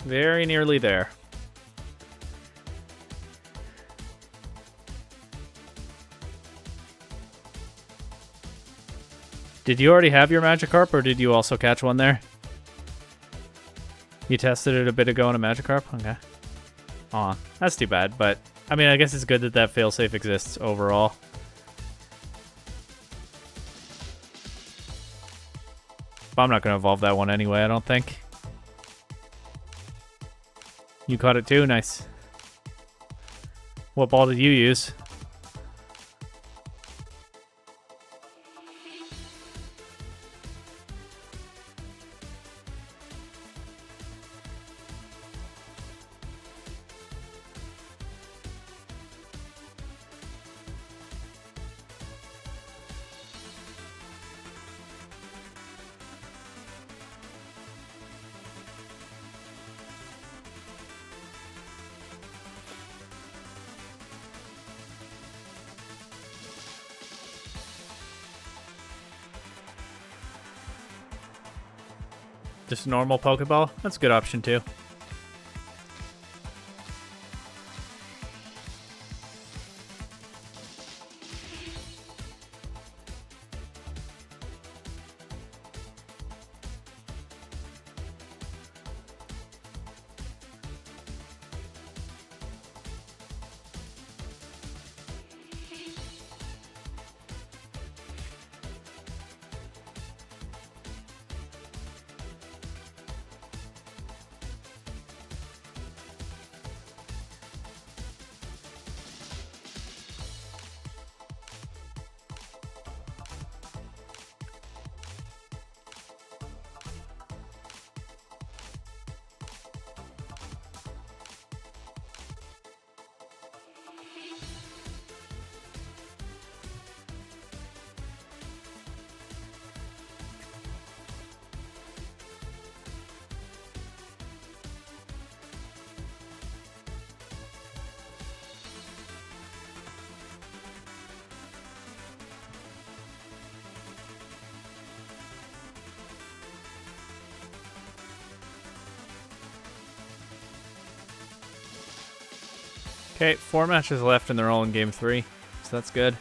Very nearly there. Did you already have your Magikarp, or did you also catch one there? You tested it a bit ago on a Magikarp? Okay. Aw, that's too bad, but... I mean, I guess it's good that that failsafe exists overall. But I'm not going to evolve that one anyway, I don't think. You caught it too? Nice. What ball did you use? Just a normal Pokeball? That's a good option too. Okay, 4 matches left and they're all in game 3, so that's good.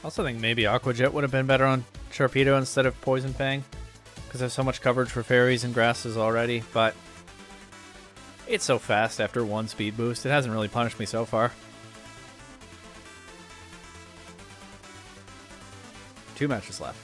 Also think maybe Aqua Jet would have been better on Sharpedo instead of Poison Fang, because there's so much coverage for fairies and grasses already, but it's so fast after one speed boost. It hasn't really punished me so far. 2 matches left.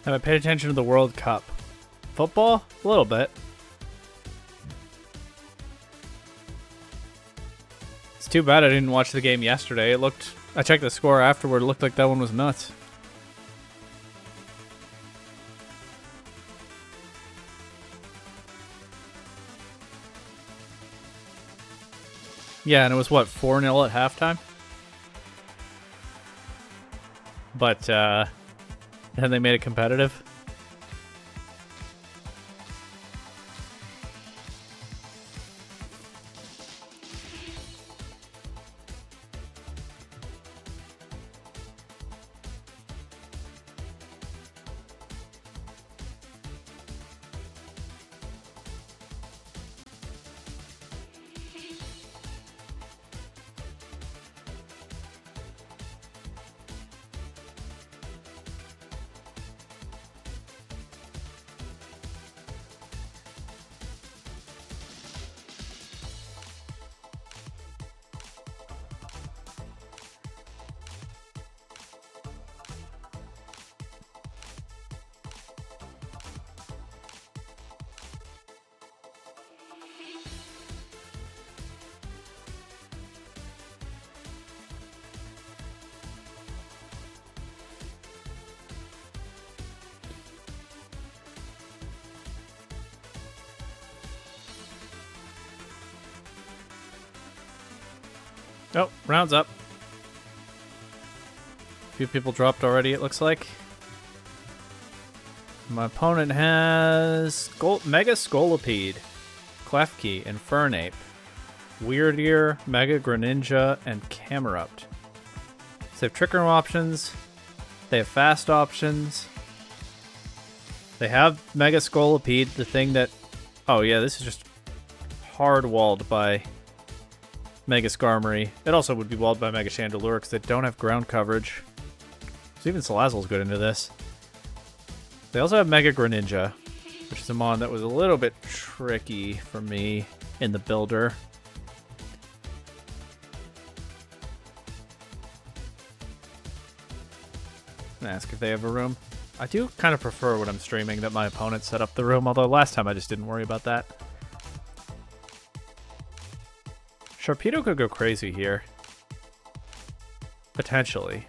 Have I paid attention to the World Cup? Football? A little bit. It's too bad I didn't watch the game yesterday. I checked the score afterward. It looked like that one was nuts. Yeah, and it was what, 4-0 at halftime? But, and they made it competitive. Oh, round's up. A few people dropped already, it looks like. My opponent has Mega Scolipede, Klefki, Infernape, Weirdear, Mega Greninja, and Camerupt. So they have Trick Room options. They have fast options. They have Mega Scolipede, the thing that... Oh yeah, this is just hard-walled by Mega Skarmory. It also would be walled by Mega Chandelure because they don't have ground coverage. So even Salazzle's good into this. They also have Mega Greninja, which is a mon that was a little bit tricky for me in the builder. I'm gonna ask if they have a room. I do kind of prefer when I'm streaming that my opponent set up the room, although last time I just didn't worry about that. Sharpedo could go crazy here. Potentially.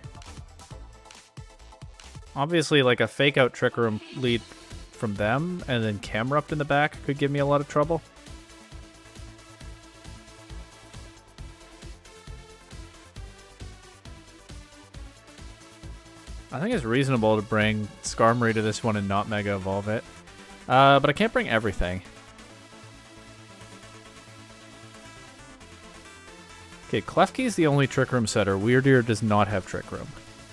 Obviously, like a fake-out Trick Room lead from them, and then Camerupt in the back could give me a lot of trouble. I think it's reasonable to bring Skarmory to this one and not Mega Evolve it. But I can't bring everything. Okay, Klefki is the only Trick Room setter. Weirdear does not have Trick Room.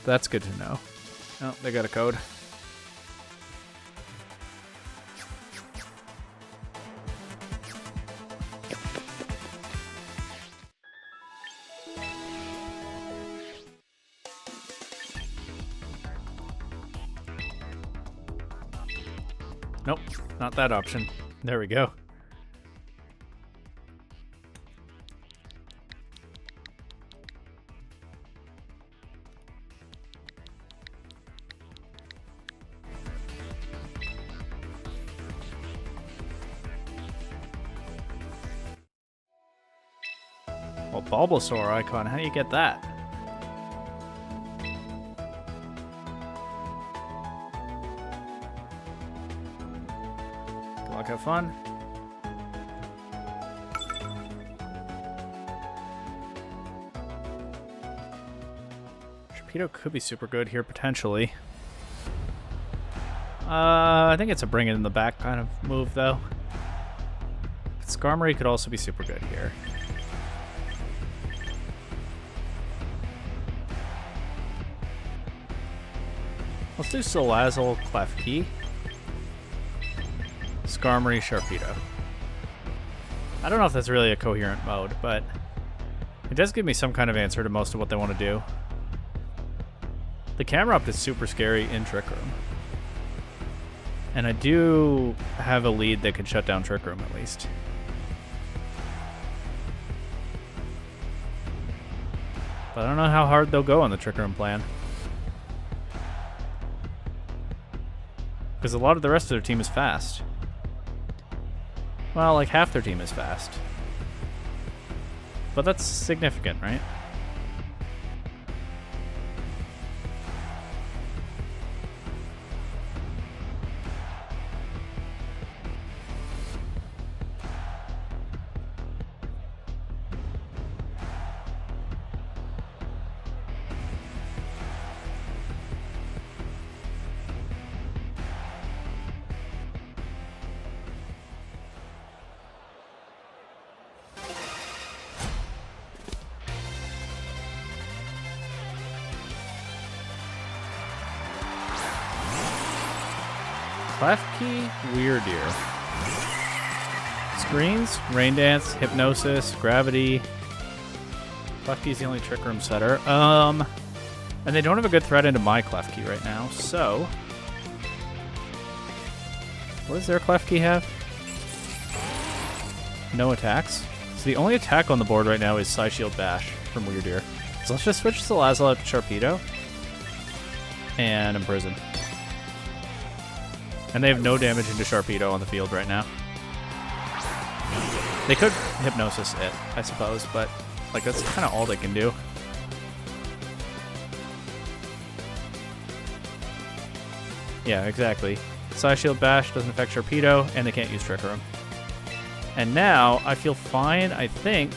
That's good to know. Oh, they got a code. Nope, not that option. There we go. Oh, Bulbasaur icon. How do you get that? Good luck, have fun. Sharpedo could be super good here, potentially. I think it's a bring it in the back kind of move, though. But Skarmory could also be super good here. Let's do Salazzle, Klefki, Skarmory, Sharpedo. I don't know if that's really a coherent mode, but it does give me some kind of answer to most of what they want to do. The camera up is super scary in Trick Room. And I do have a lead that could shut down Trick Room at least. But I don't know how hard they'll go on the Trick Room plan. Because a lot of the rest of their team is fast. Well, like half their team is fast. But that's significant, right? Klefki, Weirdeer. Screens, Rain Dance, Hypnosis, Gravity. Klefki's the only Trick Room setter. And they don't have a good threat into my Klefki right now, so... What does their Klefki have? No attacks. So the only attack on the board right now is Psyshield Bash from Weirdeer. So let's just switch Salazzle out to Sharpedo. And Imprison. And they have no damage into Sharpedo on the field right now. They could Hypnosis it, I suppose, but like that's kind of all they can do. Yeah, exactly. Psyshield Bash doesn't affect Sharpedo, and they can't use Trick Room. And now I feel fine, I think,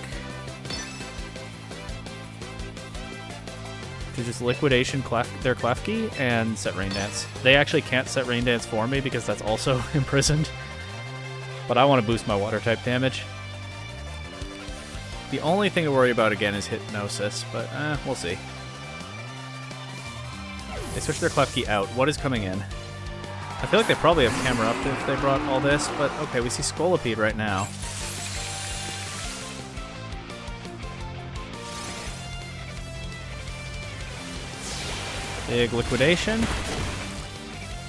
to just Liquidation their Klefki and set Rain Dance. They actually can't set Rain Dance for me because that's also imprisoned. But I want to boost my water type damage. The only thing to worry about again is Hypnosis, but we'll see. They switch their Klefki out. What is coming in? I feel like they probably have camera up if they brought all this, but okay, we see Scolipede right now. Big Liquidation.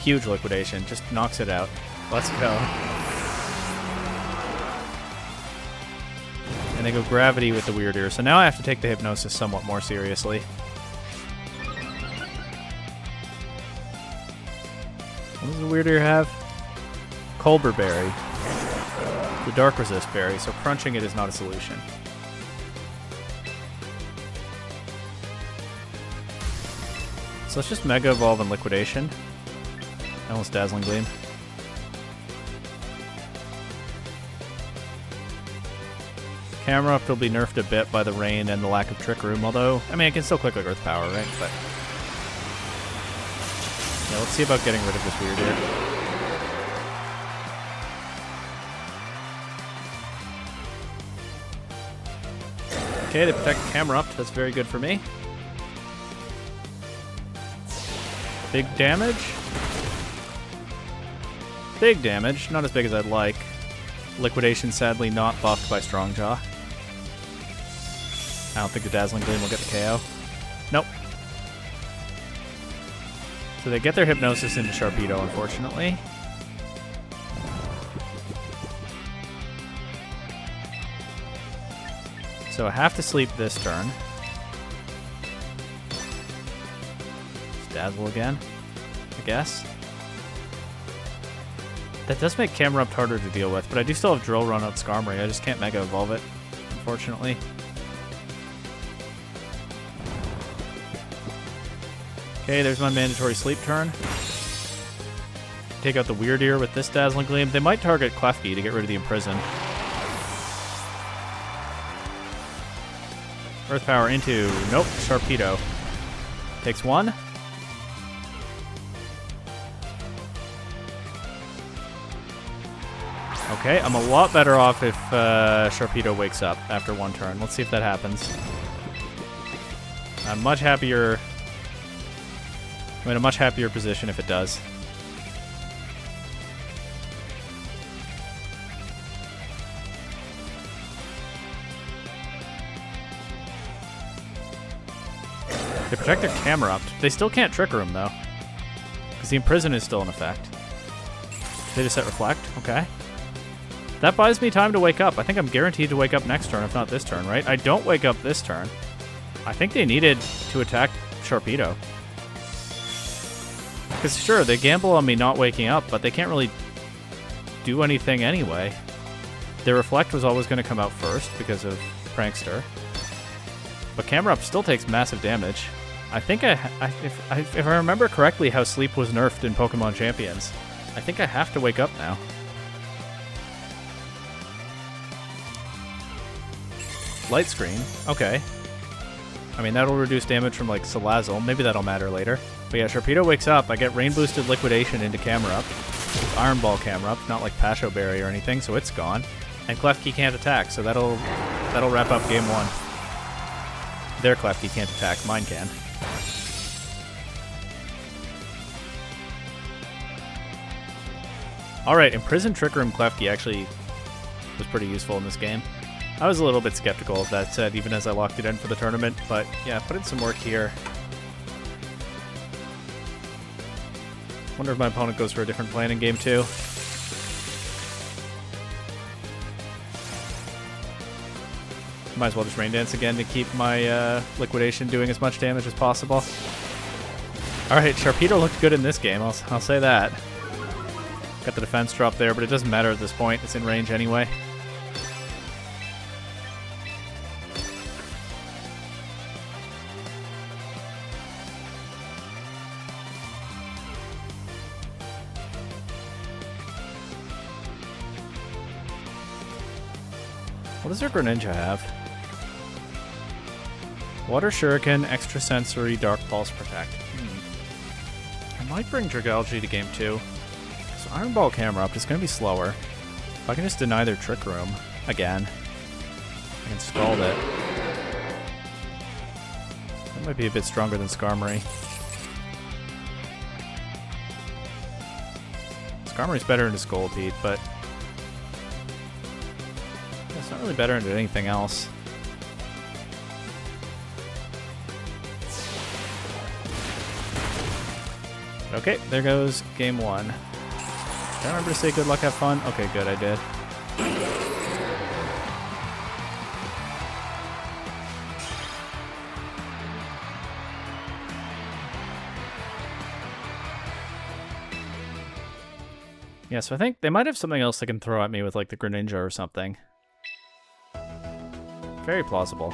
Huge Liquidation. Just knocks it out. Let's go. And they go Gravity with the Weirdeer. So now I have to take the Hypnosis somewhat more seriously. What does the Weirdeer have? Colbur Berry. The Dark Resist Berry. So crunching it is not a solution. So let's just Mega Evolve and Liquidation. Almost Dazzling Gleam. Camera Up will be nerfed a bit by the rain and the lack of Trick Room, although, I mean, I can still click like Earth Power, right? But yeah, let's see about getting rid of this Weirdeer. Okay, they protect the Camera Up. That's very good for me. Big damage. Big damage. Not as big as I'd like. Liquidation sadly not buffed by Strongjaw. I don't think the Dazzling Gleam will get the KO. Nope. So they get their Hypnosis into Sharpedo, unfortunately. So I have to sleep this turn. Dazzle again, I guess. That does make Camera Up harder to deal with, but I do still have Drill Run out Skarmory. I just can't Mega Evolve it, unfortunately. Okay, there's my mandatory sleep turn. Take out the Weird Ear with this Dazzling Gleam. They might target Klefki to get rid of the Imprison. Earth Power into... Nope, Sharpedo. Takes one. Okay, I'm a lot better off if Sharpedo wakes up after one turn. Let's see if that happens. I'm much happier... I'm in a much happier position if it does. They protect their camera up. They still can't Trick Room, though. Because the Imprison is still in effect. They just set Reflect? Okay. That buys me time to wake up. I think I'm guaranteed to wake up next turn, if not this turn, right? I don't wake up this turn. I think they needed to attack Sharpedo. Because sure, they gamble on me not waking up, but they can't really do anything anyway. Their Reflect was always going to come out first because of Prankster. But Camera Up still takes massive damage. I think if I remember correctly how Sleep was nerfed in Pokemon Champions, I think I have to wake up now. Light Screen. Okay. I mean, that'll reduce damage from, like, Salazzle. Maybe that'll matter later. But yeah, Sharpedo wakes up. I get Rain-boosted Liquidation into Camera Up. Iron Ball Camera Up, not like Pasho Berry or anything, so it's gone. And Klefki can't attack, so that'll wrap up game one. Their Klefki can't attack, mine can. Alright, Imprison Trick Room Klefki actually was pretty useful in this game. I was a little bit skeptical of that said, even as I locked it in for the tournament, but yeah, put in some work here. Wonder if my opponent goes for a different plan in game two. Might as well just Rain Dance again to keep my Liquidation doing as much damage as possible. Alright, Sharpedo looked good in this game, I'll say that. Got the defense drop there, but it doesn't matter at this point, it's in range anyway. What does their Greninja have? Water Shuriken, Extrasensory, Dark Pulse, Protect. I might bring Dragalge to game two. So Iron Ball Camera Up is going to be slower. If I can just deny their Trick Room again, I can Scald it. That might be a bit stronger than Skarmory. Skarmory's better into Scolipede, but it's not really better into anything else. Okay, there goes game one. Did I remember to say good luck, have fun? Okay, good, I did. Yeah, so I think they might have something else they can throw at me with, like, the Greninja or something. Very plausible.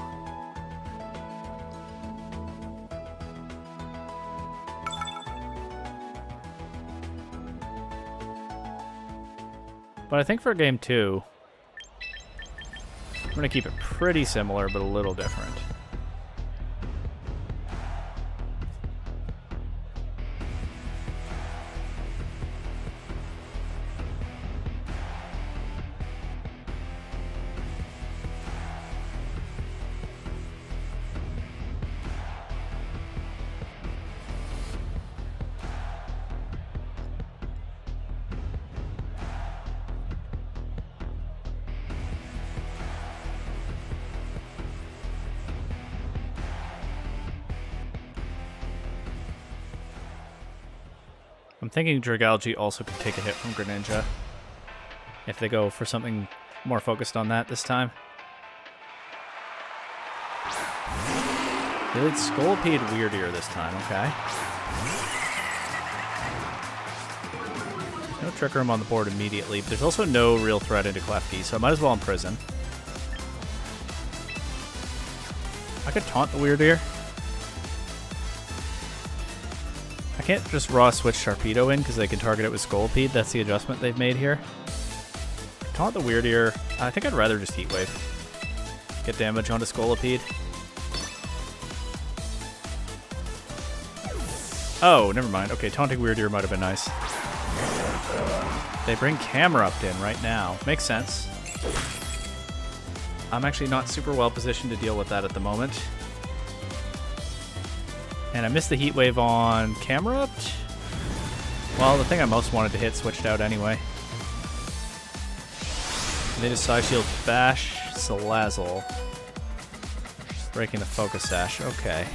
But I think for game two, I'm going to keep it pretty similar, but a little different. I'm thinking Dragalge also could take a hit from Greninja if they go for something more focused on that this time. They did Scolipede Weird Ear this time, okay. No Trick Room on the board immediately, but there's also no real threat into Klefki, so I might as well Imprison. I could Taunt the Weird Ear. can't just raw switch Sharpedo in because they can target it with Scolipede. That's the adjustment they've made here. Taunt the Weird Ear. I think I'd rather just Heat Wave. Get damage onto Scolipede. Oh, never mind. Okay, taunting Weird Ear might have been nice. They bring Camerupt in right now. Makes sense. I'm actually not super well positioned to deal with that at the moment. And I missed the Heat Wave on Camerupt. Well, the thing I most wanted to hit switched out anyway. And they just Side Shield Bash Salazzle. Breaking the Focus Sash. Okay.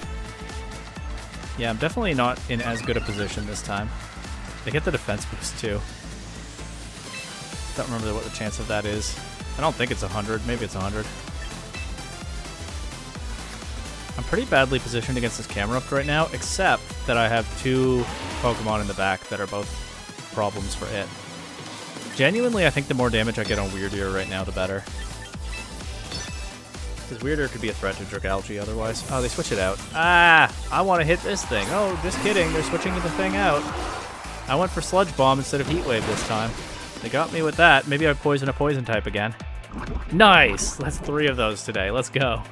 Yeah, I'm definitely not in as good a position this time. They get the defense boost too. Don't remember what the chance of that is. I don't think it's 100. Maybe it's 100. I'm pretty badly positioned against this Camerupt right now, except that I have 2 Pokemon in the back that are both problems for it. Genuinely, I think the more damage I get on Weird Ear right now, the better. Because Weird Ear could be a threat to Dragalge otherwise. Oh, they switch it out. Ah! I want to hit this thing. Oh, just kidding. They're switching the thing out. I went for Sludge Bomb instead of Heat Wave this time. They got me with that. Maybe I poison a poison type again. Nice! That's 3 of those today. Let's go.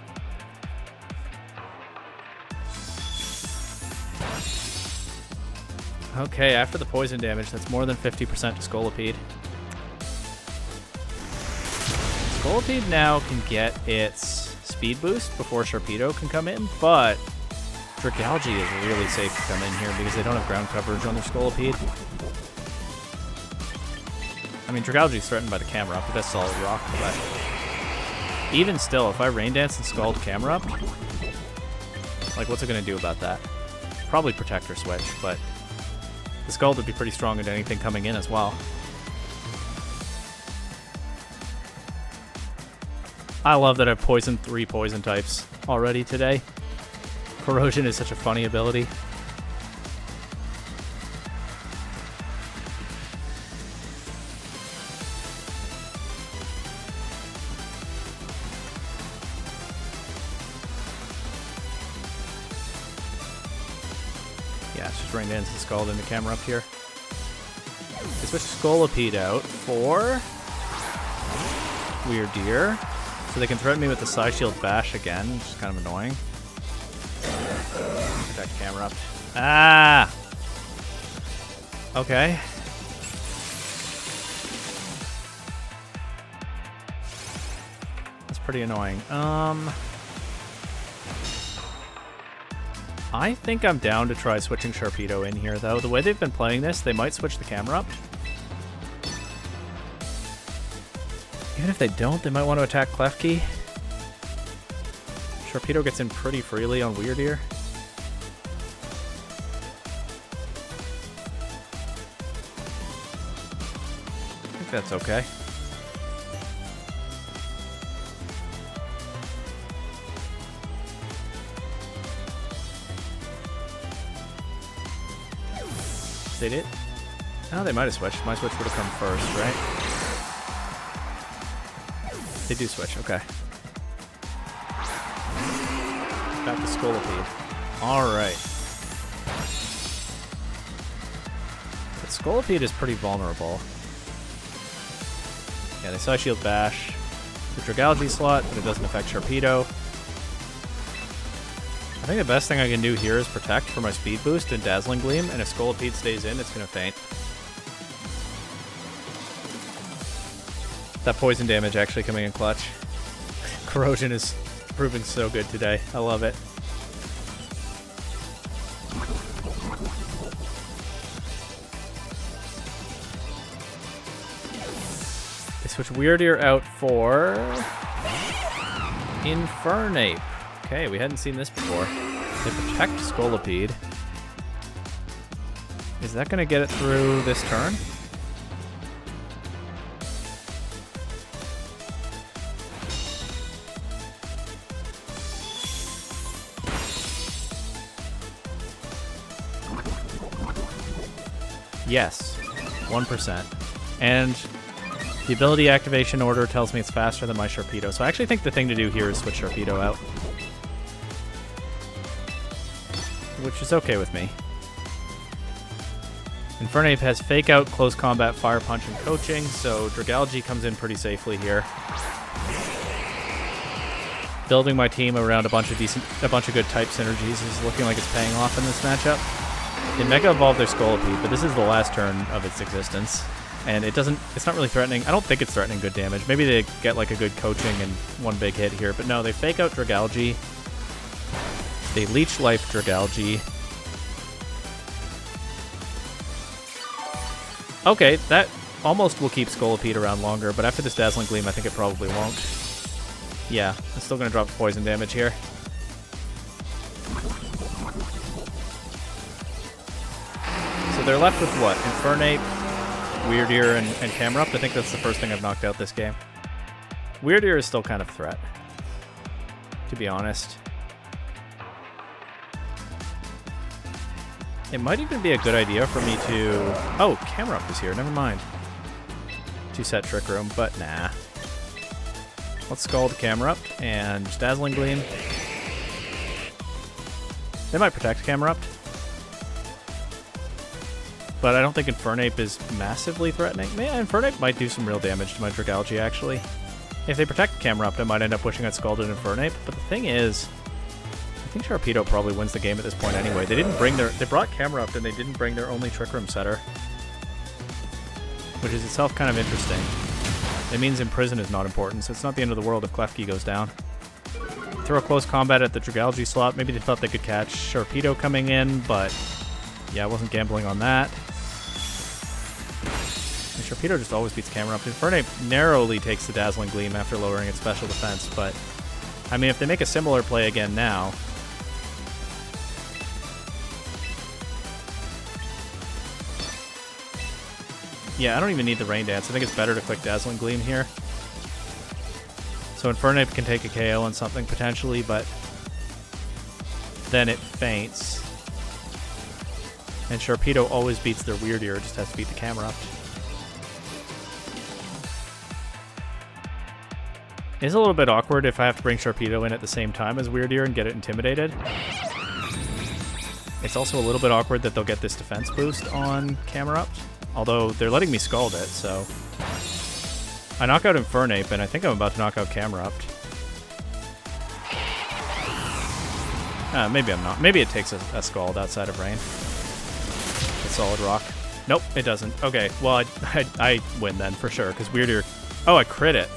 Okay, after the poison damage, that's more than 50% to Scolipede. Scolipede now can get its speed boost before Sharpedo can come in, but Dragalge is really safe to come in here because they don't have ground coverage on their Scolipede. I mean, Dragalge is threatened by the Camerupt, but that's Solid Rock, but even still, if I Rain Dance and Scald Camerupt, like, what's it going to do about that? Probably Protector Switch, but the Scald would be pretty strong into anything coming in as well. I love that I've poisoned 3 poison types already today. Corrosion is such a funny ability. Yeah, it's just Rain Dance and Scald in the camera up here. They switch Scolipede out for Weird Ear. So they can threaten me with the Side Shield Bash again, which is kind of annoying. Protect Camerupt. Ah! Okay. That's pretty annoying. I think I'm down to try switching Sharpedo in here, though. The way they've been playing this, they might switch the Camerupt. Even if they don't, they might want to attack Klefki. Sharpedo gets in pretty freely on Weird Ear. I think that's okay. They did? Oh, they might have switched. My switch would have come first, right? They do switch, okay. Back to Scolipede. Alright. But Scolipede is pretty vulnerable. Yeah, they Side Shield Bash the Dragalge slot, but it doesn't affect Sharpedo. I think the best thing I can do here is Protect for my speed boost and Dazzling Gleam, and if Scolipede stays in, it's going to faint. That poison damage actually coming in clutch. Corrosion is proving so good today. I love it. They switch Weird Ear out for Infernape. Okay, we hadn't seen this before. They protect Scolipede. Is that going to get it through this turn? Yes, 1%. And the ability activation order tells me it's faster than my Sharpedo. So I actually think the thing to do here is switch Sharpedo out. Which is okay with me. Infernape has Fake Out, Close Combat, Fire Punch, and Coaching, so Dragalge comes in pretty safely here. Building my team around a bunch of good type synergies is looking like it's paying off in this matchup. They Mega Evolve their Scolipede, but this is the last turn of its existence. And it's not really threatening. I don't think it's threatening good damage. Maybe they get like a good coaching and one big hit here, but no, they Fake Out Dragalge. They Leech Life Dragalge. Okay, that almost will keep Scolipede around longer, but after this Dazzling Gleam, I think it probably won't. Yeah, it's still going to drop the poison damage here. So they're left with what? Infernape, Weirdeer, and Camerupt. I think that's the first thing I've knocked out this game. Weirdeer is still kind of a threat, to be honest. It might even be a good idea for me to... Oh, Camerupt is here. Never mind. To set Trick Room, but nah. Let's Scald Camerupt and just Dazzling Gleam. They might protect Camerupt. But I don't think Infernape is massively threatening. Man, Infernape might do some real damage to my Dragalge, actually. If they protect Camerupt, I might end up pushing out Scalded Infernape. But the thing is... I think Sharpedo probably wins the game at this point anyway. They brought Camerupt and they didn't bring their only Trick Room setter. Which is itself kind of interesting. It means Imprison is not important, so it's not the end of the world if Klefki goes down. Throw a Close Combat at the Dragalge slot. Maybe they thought they could catch Sharpedo coming in, but yeah, I wasn't gambling on that. And Sharpedo just always beats Camerupt. Infernape narrowly takes the Dazzling Gleam after lowering its special defense, but I mean, if they make a similar play again now... Yeah, I don't even need the Rain Dance. I think it's better to click Dazzling Gleam here. So Infernape can take a KO on something potentially, but then it faints. And Sharpedo always beats their Weirdeer, just has to beat the Camerupt. It's a little bit awkward if I have to bring Sharpedo in at the same time as Weirdeer and get it intimidated. It's also a little bit awkward that they'll get this defense boost on Camerupt. Although, they're letting me Scald it, so... I knock out Infernape, and I think I'm about to knock out Camerupt. Maybe I'm not. Maybe it takes a Scald outside of Rain. A Solid Rock. Nope, it doesn't. Okay, well, I win then, for sure, because Weirdeer... Oh, I crit it.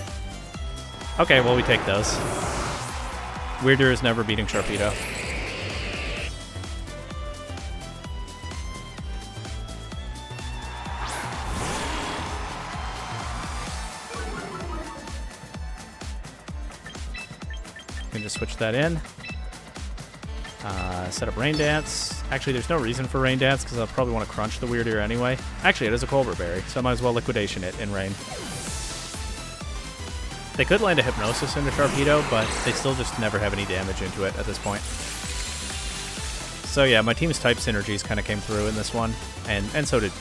Okay, well, we take those. Weirdeer is never beating Sharpedo. Can just switch that in. Set up Rain Dance. Actually, there's no reason for Rain Dance because I'll probably want to crunch the Weirdeer anyway. Actually, it is a Colbur Berry, so I might as well Liquidation it in Rain. They could land a Hypnosis into Sharpedo, but they still just never have any damage into it at this point. So yeah, my team's type synergies kind of came through in this one, and so did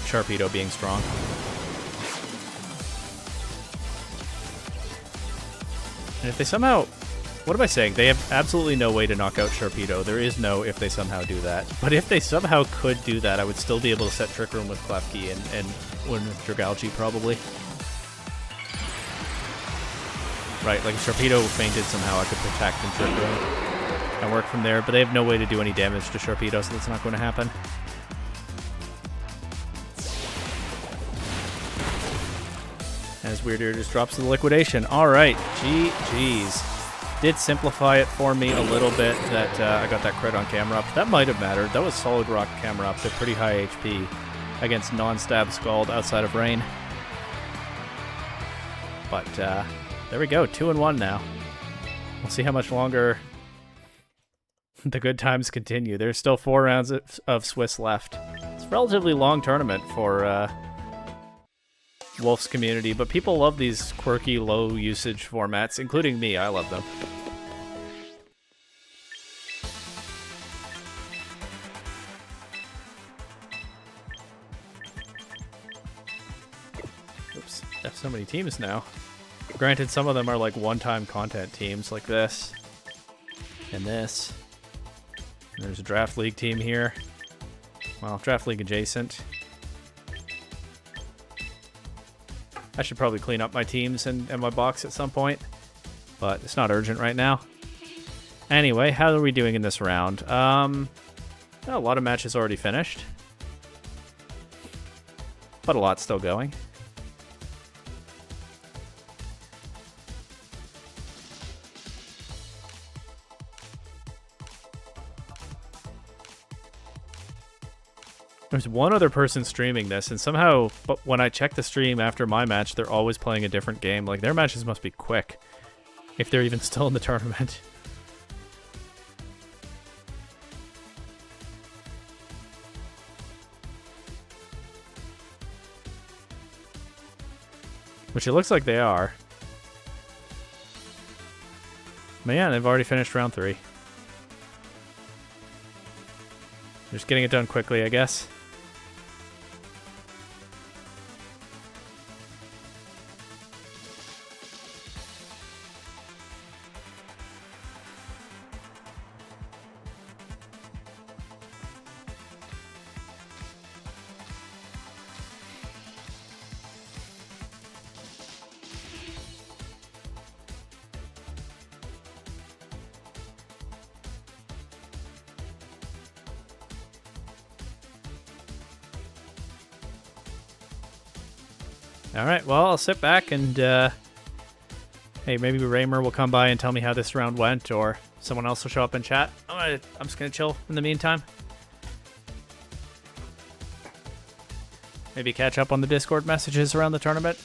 Sharpedo being strong. And if they somehow... What am I saying? They have absolutely no way to knock out Sharpedo. There is no if they somehow do that. But if they somehow could do that, I would still be able to set Trick Room with Klefki and win with Dragalge, probably. Right, like if Sharpedo fainted somehow, I could protect and Trick Room and work from there. But they have no way to do any damage to Sharpedo, so that's not going to happen. As Weirdeer just drops to the Liquidation. Alright, GG's. Did simplify it for me a little bit that I got that crit on Camerupt. That might have mattered. That was Solid Rock Camerupt at pretty high HP against non-stab Scald outside of Rain. But there we go, 2-1 now. We'll see how much longer the good times continue. There's still 4 rounds of Swiss left. It's a relatively long tournament for Wolf's community, but people love these quirky, low-usage formats, including me. I love them. Oops, I have so many teams now. Granted, some of them are like one-time content teams, like this. And this. And there's a Draft League team here. Well, Draft League adjacent. I should probably clean up my teams and my box at some point, but it's not urgent right now. Anyway, how are we doing in this round? A lot of matches already finished, but a lot still going. There's one other person streaming this, and somehow, but when I check the stream after my match, they're always playing a different game. Like, their matches must be quick, if they're even still in the tournament. Which it looks like they are. But yeah, they've already finished round 3. Just getting it done quickly, I guess. Alright, well, I'll sit back and, hey, maybe Raymer will come by and tell me how this round went, or someone else will show up in chat. I'm just gonna chill in the meantime. Maybe catch up on the Discord messages around the tournament.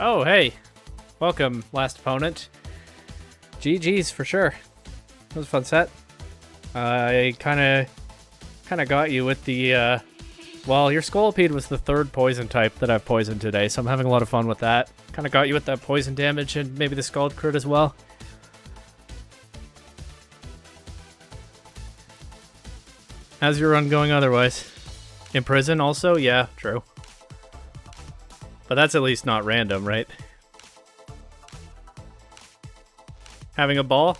Oh, hey. Welcome, last opponent. GG's for sure. That was a fun set. I kind of got you with the, well, your Scolipede was the 3rd poison type that I've poisoned today, so I'm having a lot of fun with that. Kind of got you with that poison damage and maybe the Scald crit as well. How's your run going otherwise? In prison also? Yeah, true. But that's at least not random, right? Having a ball?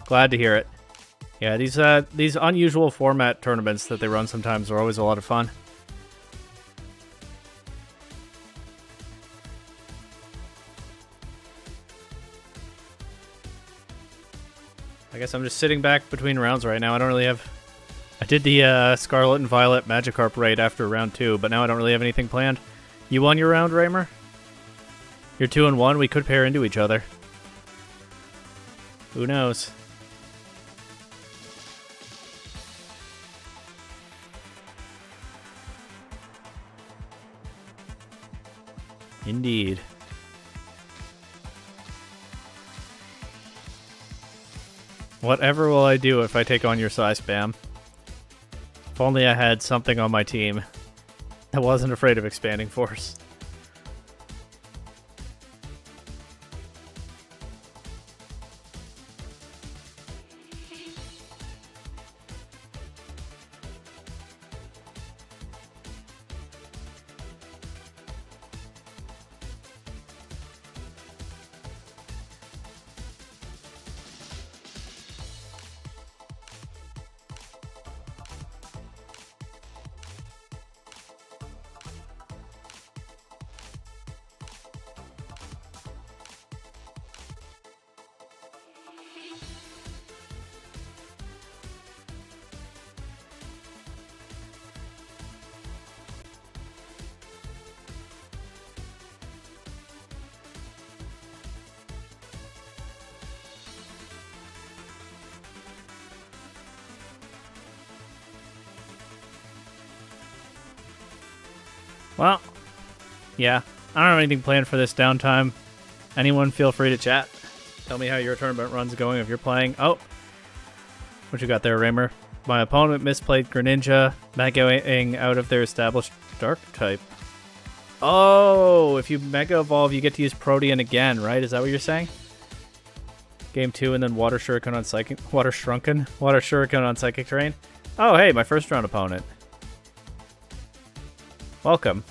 Glad to hear it. Yeah, these unusual format tournaments that they run sometimes are always a lot of fun. I guess I'm just sitting back between rounds right now. I don't really have... I did the Scarlet and Violet Magikarp raid after round 2, but now I don't really have anything planned. You won your round, Raymer? You're 2-1. We could pair into each other. Who knows? Indeed. Whatever will I do if I take on your size spam? If only I had something on my team that wasn't afraid of expanding force. Well, yeah. I don't have anything planned for this downtime. Anyone feel free to chat. Tell me how your tournament run's going if you're playing. Oh! What you got there, Raymer? My opponent misplayed Greninja, Mega-ing out of their established Dark type. Oh! If you Mega Evolve, you get to use Protean again, right? Is that what you're saying? Game 2 and then Water Shuriken on Psychic... Water Shuriken on Psychic Terrain. Oh, hey, my first round opponent. Welcome.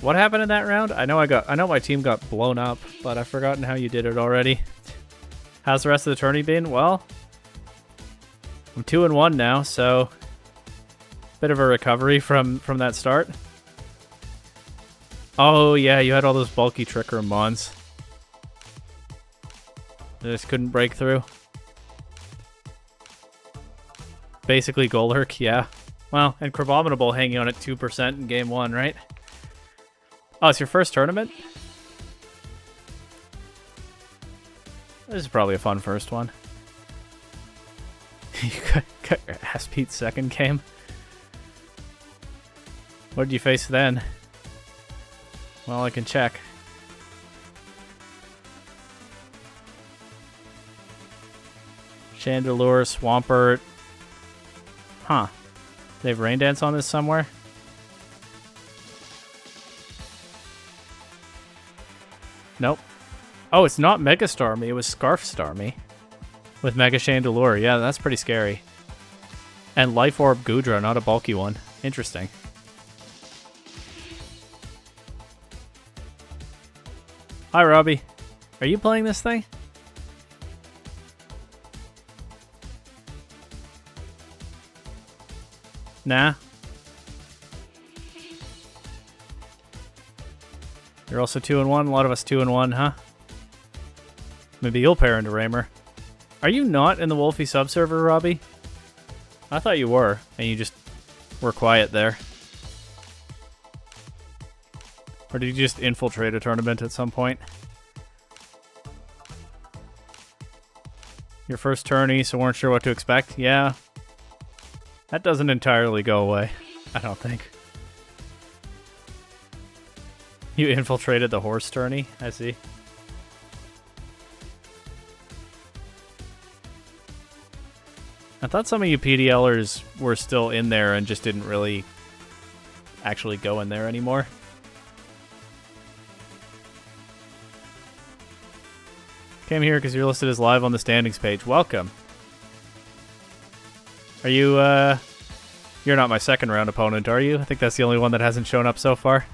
What happened in that round? I know my team got blown up, but I've forgotten how you did it already. How's the rest of the tourney been? Well, I'm 2-1 now, so bit of a recovery from that start. Oh yeah, you had all those bulky Trick Room mons. They just couldn't break through. Basically Golurk, yeah. Well, and Crabominable hanging on at 2% in game 1, right? Oh, it's your first tournament? This is probably a fun first one. You got your ass beat second game. What did you face then? Well, I can check. Chandelure, Swampert. Huh. They have Rain Dance on this somewhere? Nope. Oh, it's not Mega Starmie, it was Scarf Starmie. With Mega Chandelure. Yeah, that's pretty scary. And Life Orb Gudra, not a bulky one. Interesting. Hi, Robbie. Are you playing this thing? Nah. You're also 2-1. A lot of us 2-1, huh? Maybe you'll pair into Raymer. Are you not in the Wolfey subserver, Robbie? I thought you were, and you just were quiet there. Or did you just infiltrate a tournament at some point? Your first tourney, so weren't sure what to expect? Yeah. That doesn't entirely go away, I don't think. You infiltrated the horse tourney? I see. I thought some of you PDLers were still in there and just didn't really actually go in there anymore. Came here because you're listed as live on the standings page. Welcome. Are you, you're not my second round opponent, are you? I think that's the only one that hasn't shown up so far.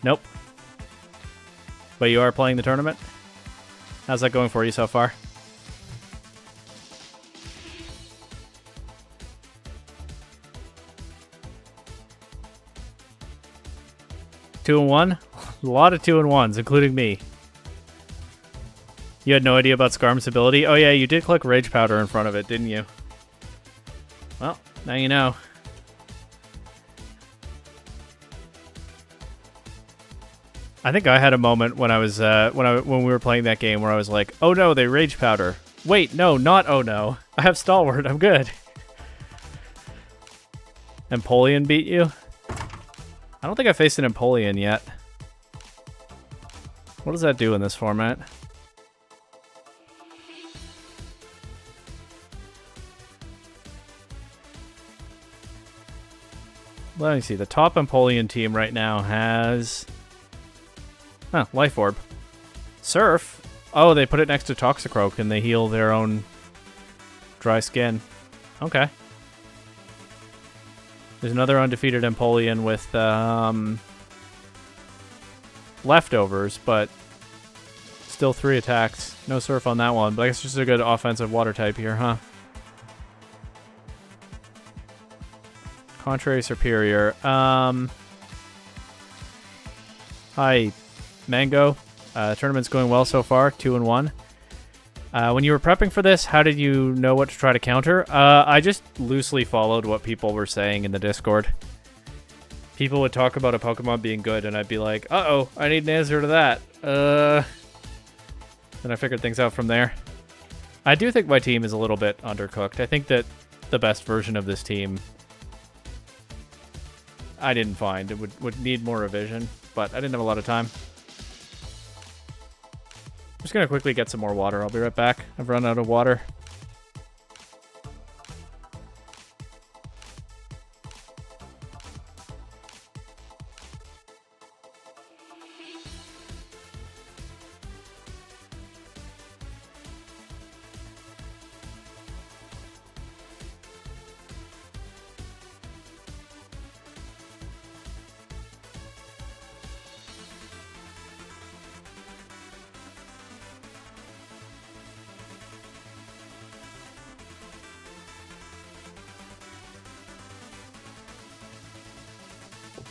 Nope. But you are playing the tournament? How's that going for you so far? Two and one? A lot of 2-1s, including me. You had no idea about Skarm's ability? Oh yeah, you did click Rage Powder in front of it, didn't you? Well, now you know. I think I had a moment when I was when we were playing that game where I was like, "Oh no, they Rage Powder." Wait, no, not oh no. I have Stalwart. I'm good. Empoleon beat you? I don't think I faced an Empoleon yet. What does that do in this format? Let me see. The top Empoleon team right now has... Huh, Life Orb. Surf? Oh, they put it next to Toxicroak and they heal their own dry skin. Okay. There's another undefeated Empoleon with leftovers, but still 3 attacks. No Surf on that one, but I guess just a good offensive water type here, huh? Contrary Superior. Hi, Mango. Tournament's going well so far, 2-1. When you were prepping for this, how did you know what to try to counter? I just loosely followed what people were saying in the Discord. People would talk about a Pokemon being good, and I'd be like, uh-oh, I need an answer to that. Then I figured things out from there. I do think my team is a little bit undercooked. I think that the best version of this team I didn't find. It would need more revision, but I didn't have a lot of time. I'm just going to quickly get some more water. I'll be right back. I've run out of water.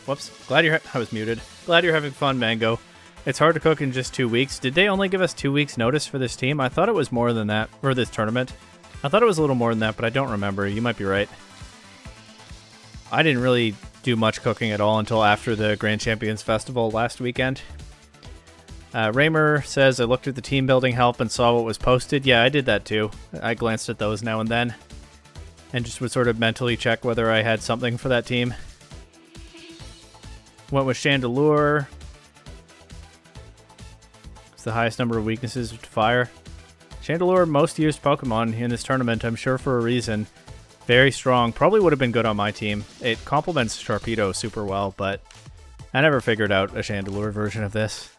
Whoops. Glad you're... I was muted. Glad you're having fun, Mango. It's hard to cook in just 2 weeks. Did they only give us 2 weeks notice for this team? I thought it was more than that. For this tournament. I thought it was a little more than that, but I don't remember. You might be right. I didn't really do much cooking at all until after the Grand Champions Festival last weekend. Raymer says, I looked at the team building help and saw what was posted. Yeah, I did that too. I glanced at those now and then. And just would sort of mentally check whether I had something for that team. Went with Chandelure. It's the highest number of weaknesses to fire. Chandelure, most used Pokemon in this tournament, I'm sure for a reason. Very strong. Probably would have been good on my team. It complements Sharpedo super well, but I never figured out a Chandelure version of this.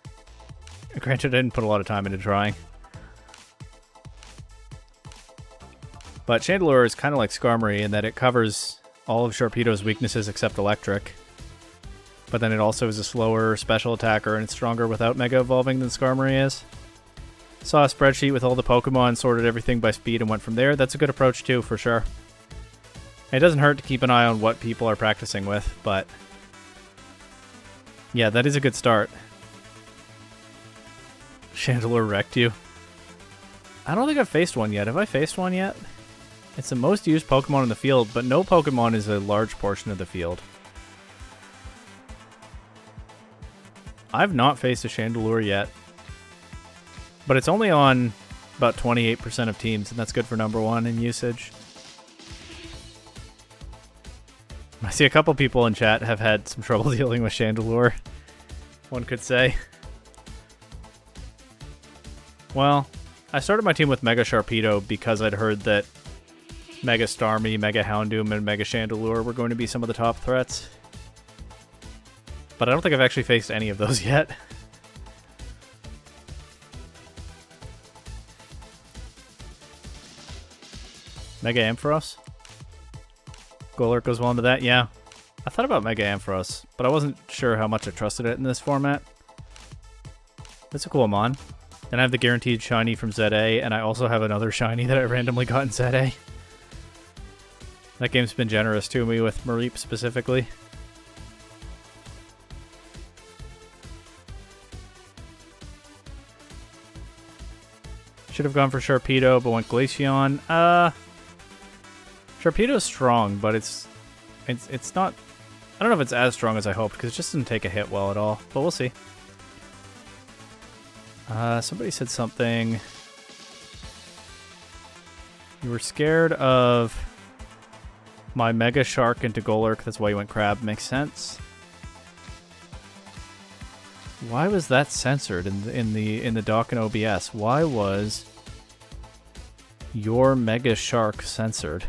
Granted, I didn't put a lot of time into trying. But Chandelure is kind of like Skarmory in that it covers all of Sharpedo's weaknesses except Electric. But then it also is a slower special attacker and it's stronger without Mega Evolving than Skarmory is. Saw a spreadsheet with all the Pokemon, sorted everything by speed and went from there. That's a good approach too, for sure. It doesn't hurt to keep an eye on what people are practicing with, but... yeah, that is a good start. Chandelure wrecked you. I don't think I've faced one yet. Have I faced one yet? It's the most used Pokemon in the field, but no Pokemon is a large portion of the field. I've not faced a Chandelure yet. But it's only on about 28% of teams, and that's good for number 1 in usage. I see a couple people in chat have had some trouble dealing with Chandelure, one could say. Well, I started my team with Mega Sharpedo because I'd heard that Mega Starmie, Mega Houndoom, and Mega Chandelure were going to be some of the top threats. But I don't think I've actually faced any of those yet. Mega Ampharos? Golurk goes well into that, yeah. I thought about Mega Ampharos, but I wasn't sure how much I trusted it in this format. That's a cool Mon. Then I have the guaranteed shiny from ZA, and I also have another shiny that I randomly got in ZA. That game's been generous to me with Mareep specifically. Should have gone for Sharpedo, but went Glaceon. Sharpedo's strong, but it's not... I don't know if it's as strong as I hoped, because it just didn't take a hit well at all. But we'll see. Somebody said something... You were scared of my Mega Shark into Golurk, that's why you went Crab. Makes sense. Why was that censored in the dock in OBS? Why was your Mega Shark censored?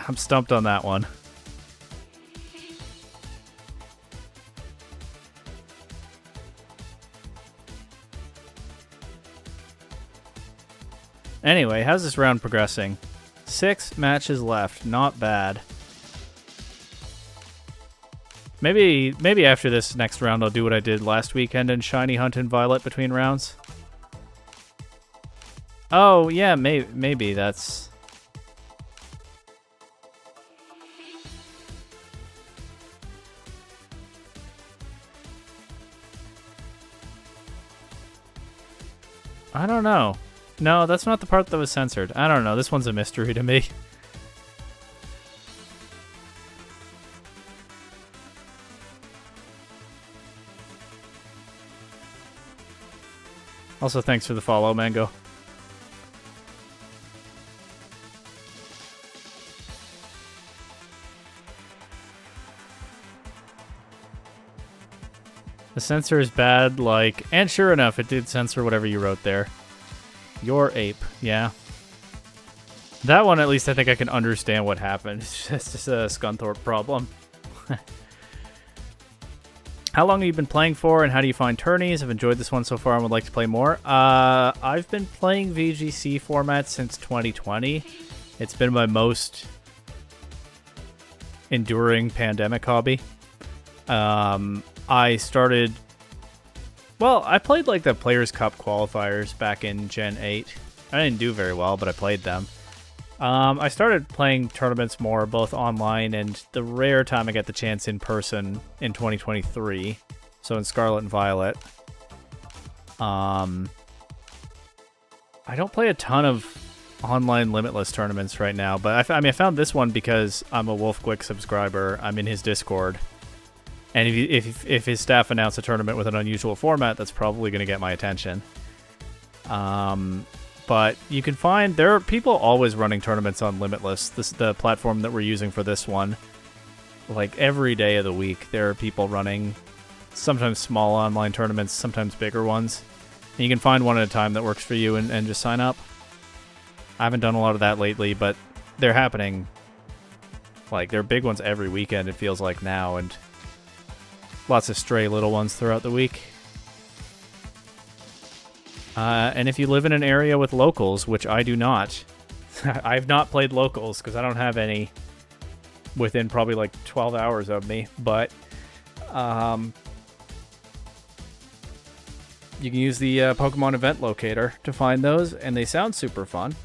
I'm stumped on that one. Anyway, how's this round progressing? 6 matches left. Not bad. Maybe after this next round I'll do what I did last weekend and Shiny Hunt and Violet between rounds. Oh, yeah, maybe that's... I don't know. No, that's not the part that was censored. I don't know. This one's a mystery to me. Also, thanks for the follow, Mango. The censor is bad, like... And sure enough, it did censor whatever you wrote there. Your ape, yeah. That one, at least, I think I can understand what happened. It's just a Scunthorpe problem. How long have you been playing for, and how do you find tourneys? I've enjoyed this one so far and would like to play more. I've been playing VGC format since 2020. It's been my most enduring pandemic hobby. I started... Well, I played like the Players' Cup qualifiers back in Gen 8. I didn't do very well, but I played them. I started playing tournaments more, both online and the rare time I get the chance in person in 2023. So in Scarlet and Violet. I don't play a ton of online Limitless tournaments right now, but I found this one because I'm a WolfeyVGC subscriber. I'm in his Discord. And if his staff announce a tournament with an unusual format, that's probably going to get my attention. But you can find... There are people always running tournaments on Limitless. This is the platform that we're using for this one. Like, every day of the week, there are people running sometimes small online tournaments, sometimes bigger ones. And you can find one at a time that works for you and just sign up. I haven't done a lot of that lately, but they're happening. Like, there are big ones every weekend, it feels like now, and... Lots of stray little ones throughout the week. And if you live in an area with locals, which I do not, I've not played locals because I don't have any within probably like 12 hours of me, but you can use the Pokemon event locator to find those, and they sound super fun.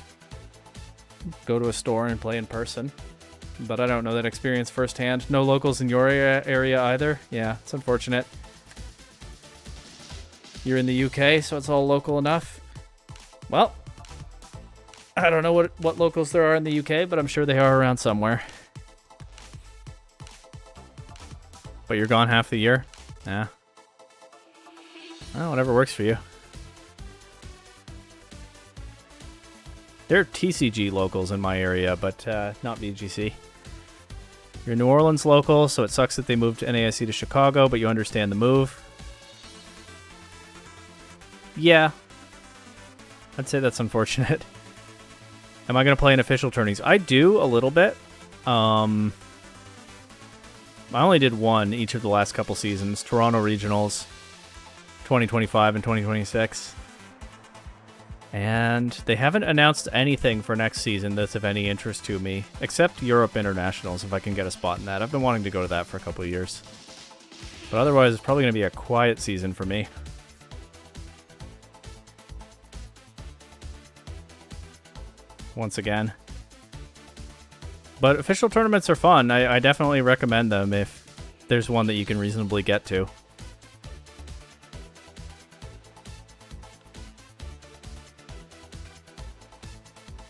Go to a store and play in person. But I don't know that experience firsthand. No locals in your area either. Yeah, it's unfortunate. You're in the UK, so it's all local enough. Well, I don't know what locals there are in the UK, but I'm sure they are around somewhere. But you're gone half the year? Yeah. Well, whatever works for you. There are TCG locals in my area, but not VGC. You're a New Orleans local, so it sucks that they moved to NAIC to Chicago, but you understand the move. Yeah. I'd say that's unfortunate. Am I going to play in official tourneys? I do, a little bit. I only did one each of the last couple seasons. Toronto Regionals, 2025 and 2026. And they haven't announced anything for next season that's of any interest to me, except Europe Internationals, if I can get a spot in that. I've been wanting to go to that for a couple of years. But otherwise, it's probably going to be a quiet season for me. Once again. But official tournaments are fun. I definitely recommend them if there's one that you can reasonably get to.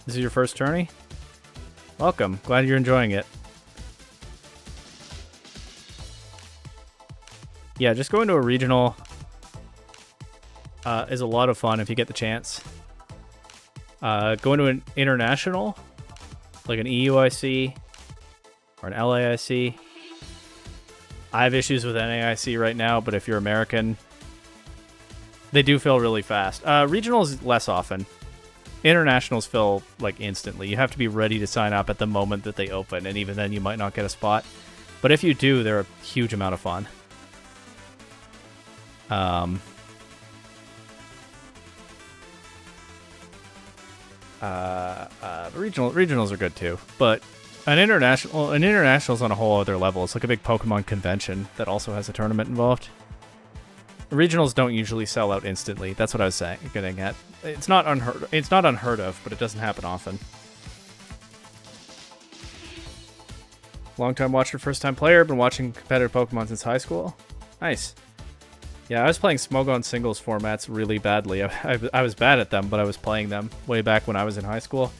This is your first tourney? Welcome. Glad you're enjoying it. Yeah, just going to a regional is a lot of fun if you get the chance. Going to an international, like an EUIC or an LAIC. I have issues with NAIC right now, but if you're American, they do fill really fast. Regionals less often. Internationals fill like instantly. You have to be ready to sign up at the moment that they open, and even then you might not get a spot. But if you do, they're a huge amount of fun. Regionals are good too, but an international's on a whole other level. It's like a big Pokemon convention that also has a tournament involved. Regionals don't usually sell out instantly. That's what I was getting at. It's not unheard of, but it doesn't happen often. Long-time watcher, first-time player. Been watching competitive Pokemon since high school. Nice. Yeah, I was playing Smogon singles formats really badly. I was bad at them, but I was playing them way back when I was in high school.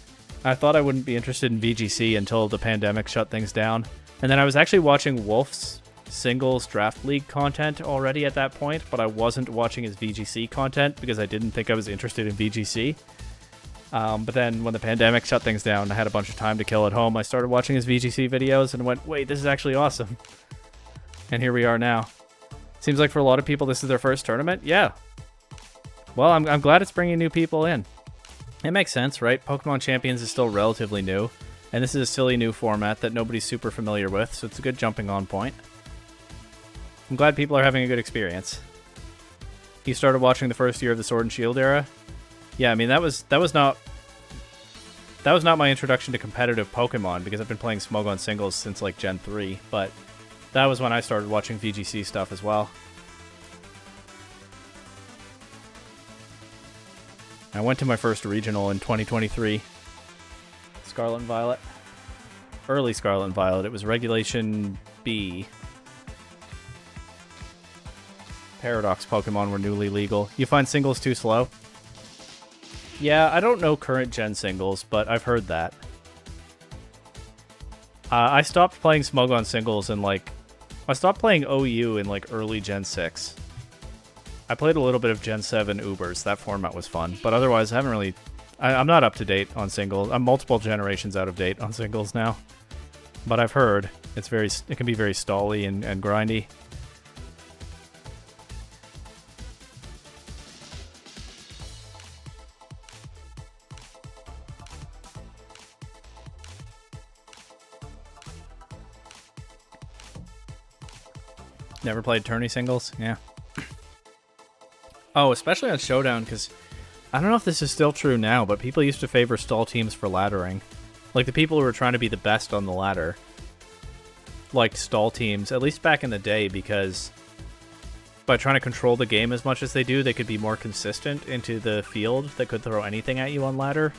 I thought I wouldn't be interested in VGC until the pandemic shut things down. And then I was actually watching Wolf's singles draft league content already at that point, but I wasn't watching his VGC content because I didn't think I was interested in VGC. But then when the pandemic shut things down, I had a bunch of time to kill at home. I started watching his VGC videos and went, wait, this is actually awesome. And here we are now. Seems like for a lot of people, this is their first tournament. Yeah. Well, I'm glad it's bringing new people in. It makes sense, right? Pokemon Champions is still relatively new, and this is a silly new format that nobody's super familiar with, so it's a good jumping on point. I'm glad people are having a good experience. You started watching the first year of the Sword and Shield era? Yeah, I mean that was not my introduction to competitive Pokemon, because I've been playing Smogon singles since like Gen 3, but that was when I started watching VGC stuff as well. I went to my first regional in 2023. Scarlet and Violet. Early Scarlet and Violet. It was Regulation B. Paradox Pokemon were newly legal. You find singles too slow? Yeah, I don't know current gen singles, but I've heard that. I stopped playing Smogon singles in I stopped playing OU in early Gen 6. I played a little bit of Gen 7 Ubers. That format was fun, but otherwise I haven't really... I'm not up to date on singles. I'm multiple generations out of date on singles now. But I've heard it can be very stally and grindy. Never played tourney singles? Yeah. Oh, especially on Showdown, because I don't know if this is still true now, but people used to favor stall teams for laddering. Like the people who were trying to be the best on the ladder liked stall teams, at least back in the day, because by trying to control the game as much as they do, they could be more consistent into the field that could throw anything at you on ladder.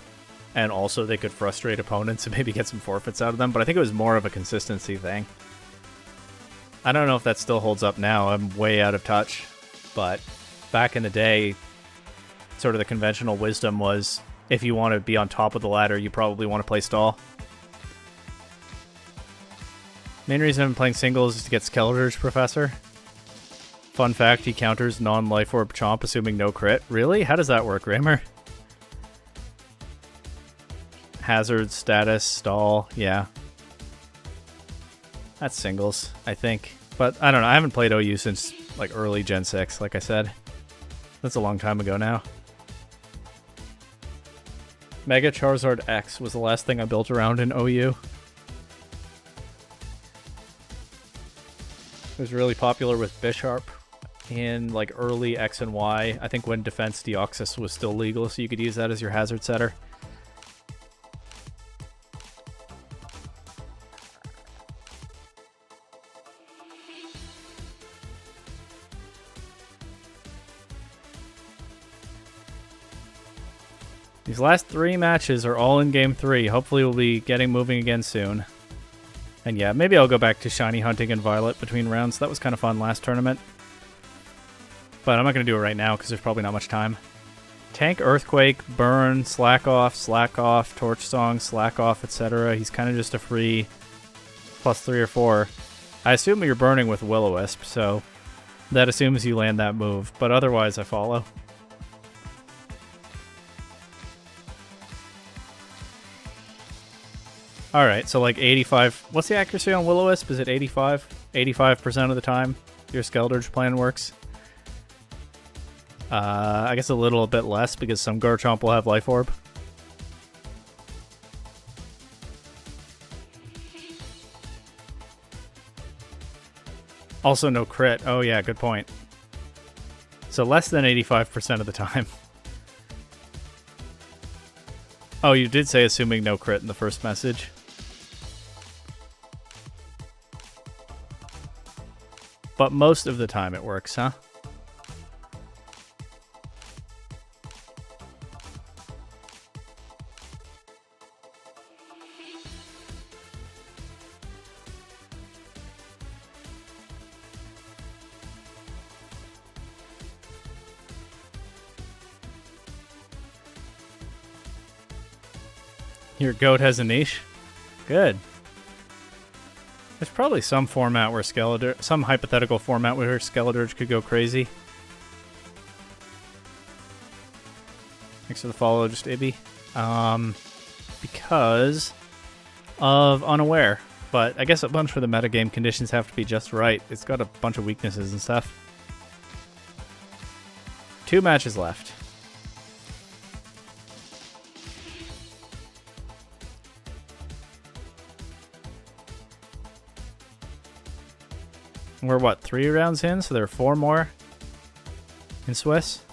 And also they could frustrate opponents and maybe get some forfeits out of them, but I think it was more of a consistency thing. I don't know if that still holds up now. I'm way out of touch, but back in the day, sort of the conventional wisdom was if you want to be on top of the ladder, you probably want to play stall. Main reason I'm playing singles is to get Skeletor's Professor. Fun fact, he counters non-life orb chomp assuming no crit. Really? How does that work, Raymer? Hazard, status, stall, yeah. That's singles, I think. But I don't know, I haven't played OU since early Gen 6, like I said. That's a long time ago now. Mega Charizard X was the last thing I built around in OU. It was really popular with Bisharp in early X and Y. I think when Defense Deoxys was still legal, so you could use that as your hazard setter. These last 3 matches are all in Game 3. Hopefully we'll be moving again soon. And yeah, maybe I'll go back to shiny hunting and Violet between rounds. That was kind of fun last tournament. But I'm not going to do it right now because there's probably not much time. Tank, Earthquake, Burn, Slack Off, Torch Song, Slack Off, etc. He's kind of just a free +3 or 4. I assume you're burning with Will-O-Wisp, so that assumes you land that move. But otherwise, I follow. Alright, so like 85... What's the accuracy on Will-O-Wisp? Is it 85? 85% of the time your Skeldurge plan works? I guess a little bit less because some Garchomp will have Life Orb. Also no crit. Oh yeah, good point. So less than 85% of the time. Oh, you did say assuming no crit in the first message. But most of the time it works, huh? Your goat has a niche? Good. There's probably some format where some hypothetical format where Skeldurge could go crazy. Thanks for the follow, just Ibby. Because of Unaware. But I guess a bunch for the metagame conditions have to be just right. It's got a bunch of weaknesses and stuff. 2 matches left. We're what, 3 rounds in? So there are 4 more in Swiss.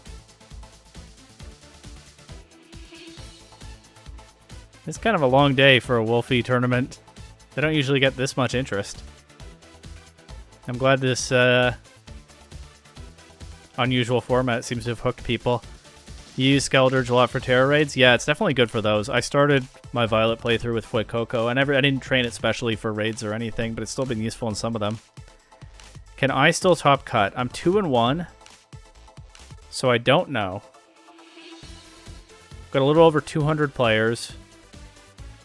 It's kind of a long day for a Wolfey tournament. They don't usually get this much interest. I'm glad this unusual format seems to have hooked people. You use Skeldurge a lot for Terra raids? Yeah, it's definitely good for those. I started my Violet playthrough with Fuecoco. I didn't train it specially for raids or anything, but it's still been useful in some of them. Can I still top cut? I'm 2-1, so I don't know. Got a little over 200 players.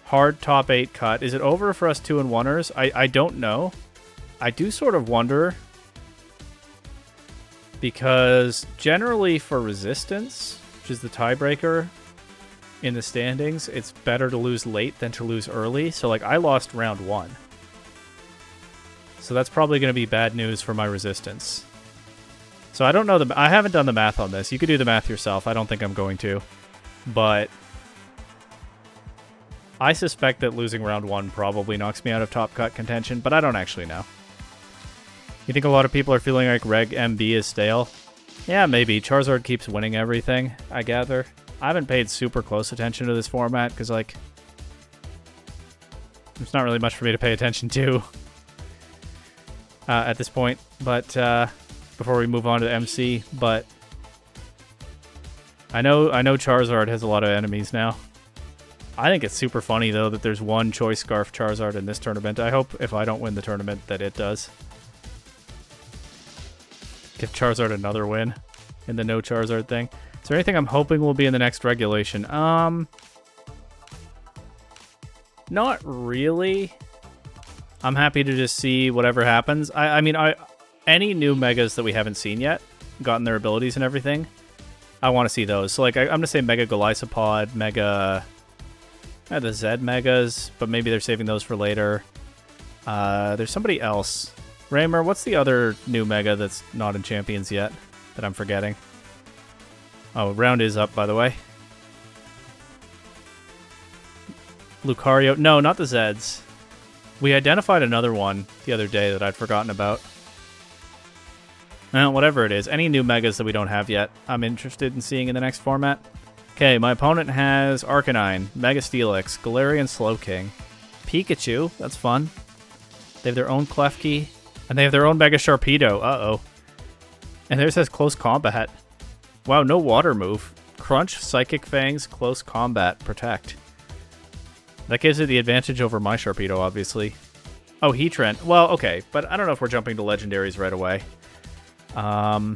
Hard top 8 cut. Is it over for us 2-1ers? I don't know. I do sort of wonder, because generally for resistance, which is the tiebreaker in the standings, it's better to lose late than to lose early. So like I lost round 1. So that's probably going to be bad news for my resistance. So I don't know. I haven't done the math on this. You could do the math yourself. I don't think I'm going to. But I suspect that losing round 1 probably knocks me out of top cut contention, but I don't actually know. You think a lot of people are feeling like Reg MB is stale? Yeah, maybe. Charizard keeps winning everything, I gather. I haven't paid super close attention to this format because, like, there's not really much for me to pay attention to. At this point, but before we move on to MC, but I know Charizard has a lot of enemies now. I think it's super funny though that there's one Choice Scarf Charizard in this tournament. I hope if I don't win the tournament that it does. Give Charizard another win in the no Charizard thing. Is there anything I'm hoping will be in the next regulation? Not really. I'm happy to just see whatever happens. I mean, any new megas that we haven't seen yet, gotten their abilities and everything, I want to see those. So, like, I'm going to say Mega Golisopod, Mega... the Z Megas, but maybe they're saving those for later. There's somebody else. Raymer, what's the other new Mega that's not in Champions yet that I'm forgetting? Oh, round is up, by the way. Lucario. No, not the Zeds. We identified another one the other day that I'd forgotten about. Well, whatever it is. Any new Megas that we don't have yet, I'm interested in seeing in the next format. Okay, my opponent has Arcanine, Mega Steelix, Galarian Slowking, Pikachu. That's fun. They have their own Klefki, and they have their own Mega Sharpedo. Uh-oh. And theirs has Close Combat. Wow, no water move. Crunch, Psychic Fangs, Close Combat, Protect. That gives it the advantage over my Sharpedo, obviously. Oh, Heatran. Well, okay, but I don't know if we're jumping to legendaries right away. I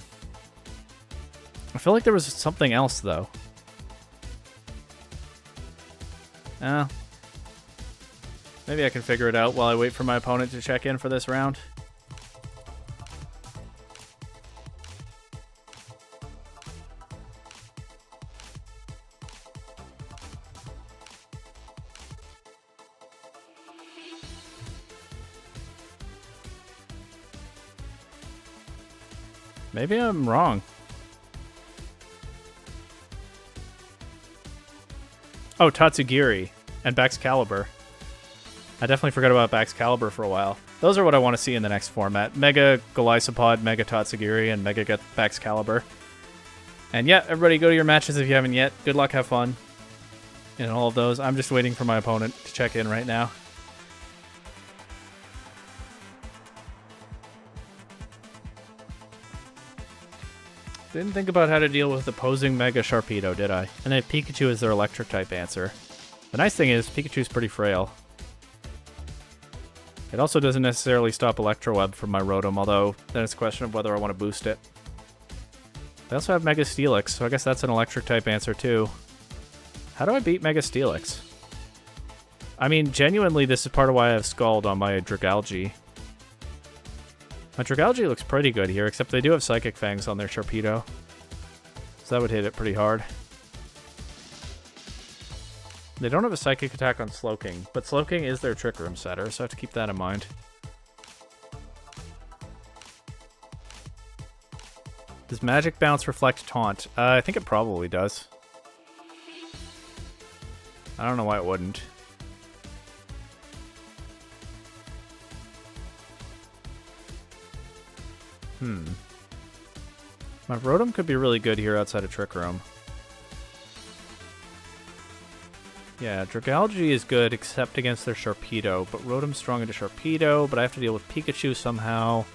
feel like there was something else, though. Maybe I can figure it out while I wait for my opponent to check in for this round. Maybe I'm wrong. Oh, Tatsugiri and Basculegion. I definitely forgot about Basculegion for a while. Those are what I want to see in the next format. Mega Golisopod, Mega Tatsugiri, and Mega Basculegion. And yeah, everybody go to your matches if you haven't yet. Good luck, have fun in all of those. I'm just waiting for my opponent to check in right now. Didn't think about how to deal with opposing Mega Sharpedo, did I? And they have Pikachu as their electric type answer. The nice thing is, Pikachu's pretty frail. It also doesn't necessarily stop Electro Web from my Rotom, although then it's a question of whether I want to boost it. They also have Mega Steelix, so I guess that's an electric type answer too. How do I beat Mega Steelix? I mean, genuinely, this is part of why I have Scald on my Dragalge. My Dragalge looks pretty good here, except they do have Psychic Fangs on their Sharpedo. So that would hit it pretty hard. They don't have a Psychic attack on Slowking, but Slowking is their Trick Room setter, so I have to keep that in mind. Does Magic Bounce reflect Taunt? I think it probably does. I don't know why it wouldn't. My Rotom could be really good here outside of Trick Room. Yeah, Dragalge is good except against their Sharpedo, but Rotom's strong into Sharpedo, but I have to deal with Pikachu somehow.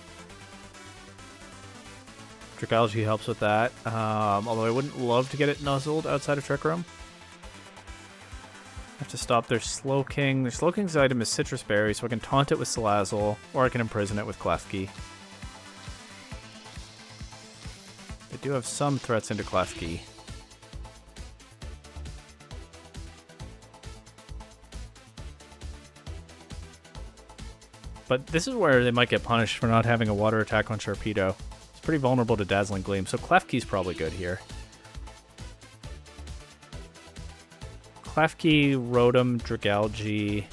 Dragalge helps with that, although I wouldn't love to get it nuzzled outside of Trick Room. I have to stop their Slowking. Their Slowking's item is Citrus Berry, so I can taunt it with Salazzle, or I can imprison it with Klefki. They do have some threats into Klefki. But this is where they might get punished for not having a water attack on Sharpedo. It's pretty vulnerable to Dazzling Gleam, so Klefki's probably good here. Klefki, Rotom, Dragalge,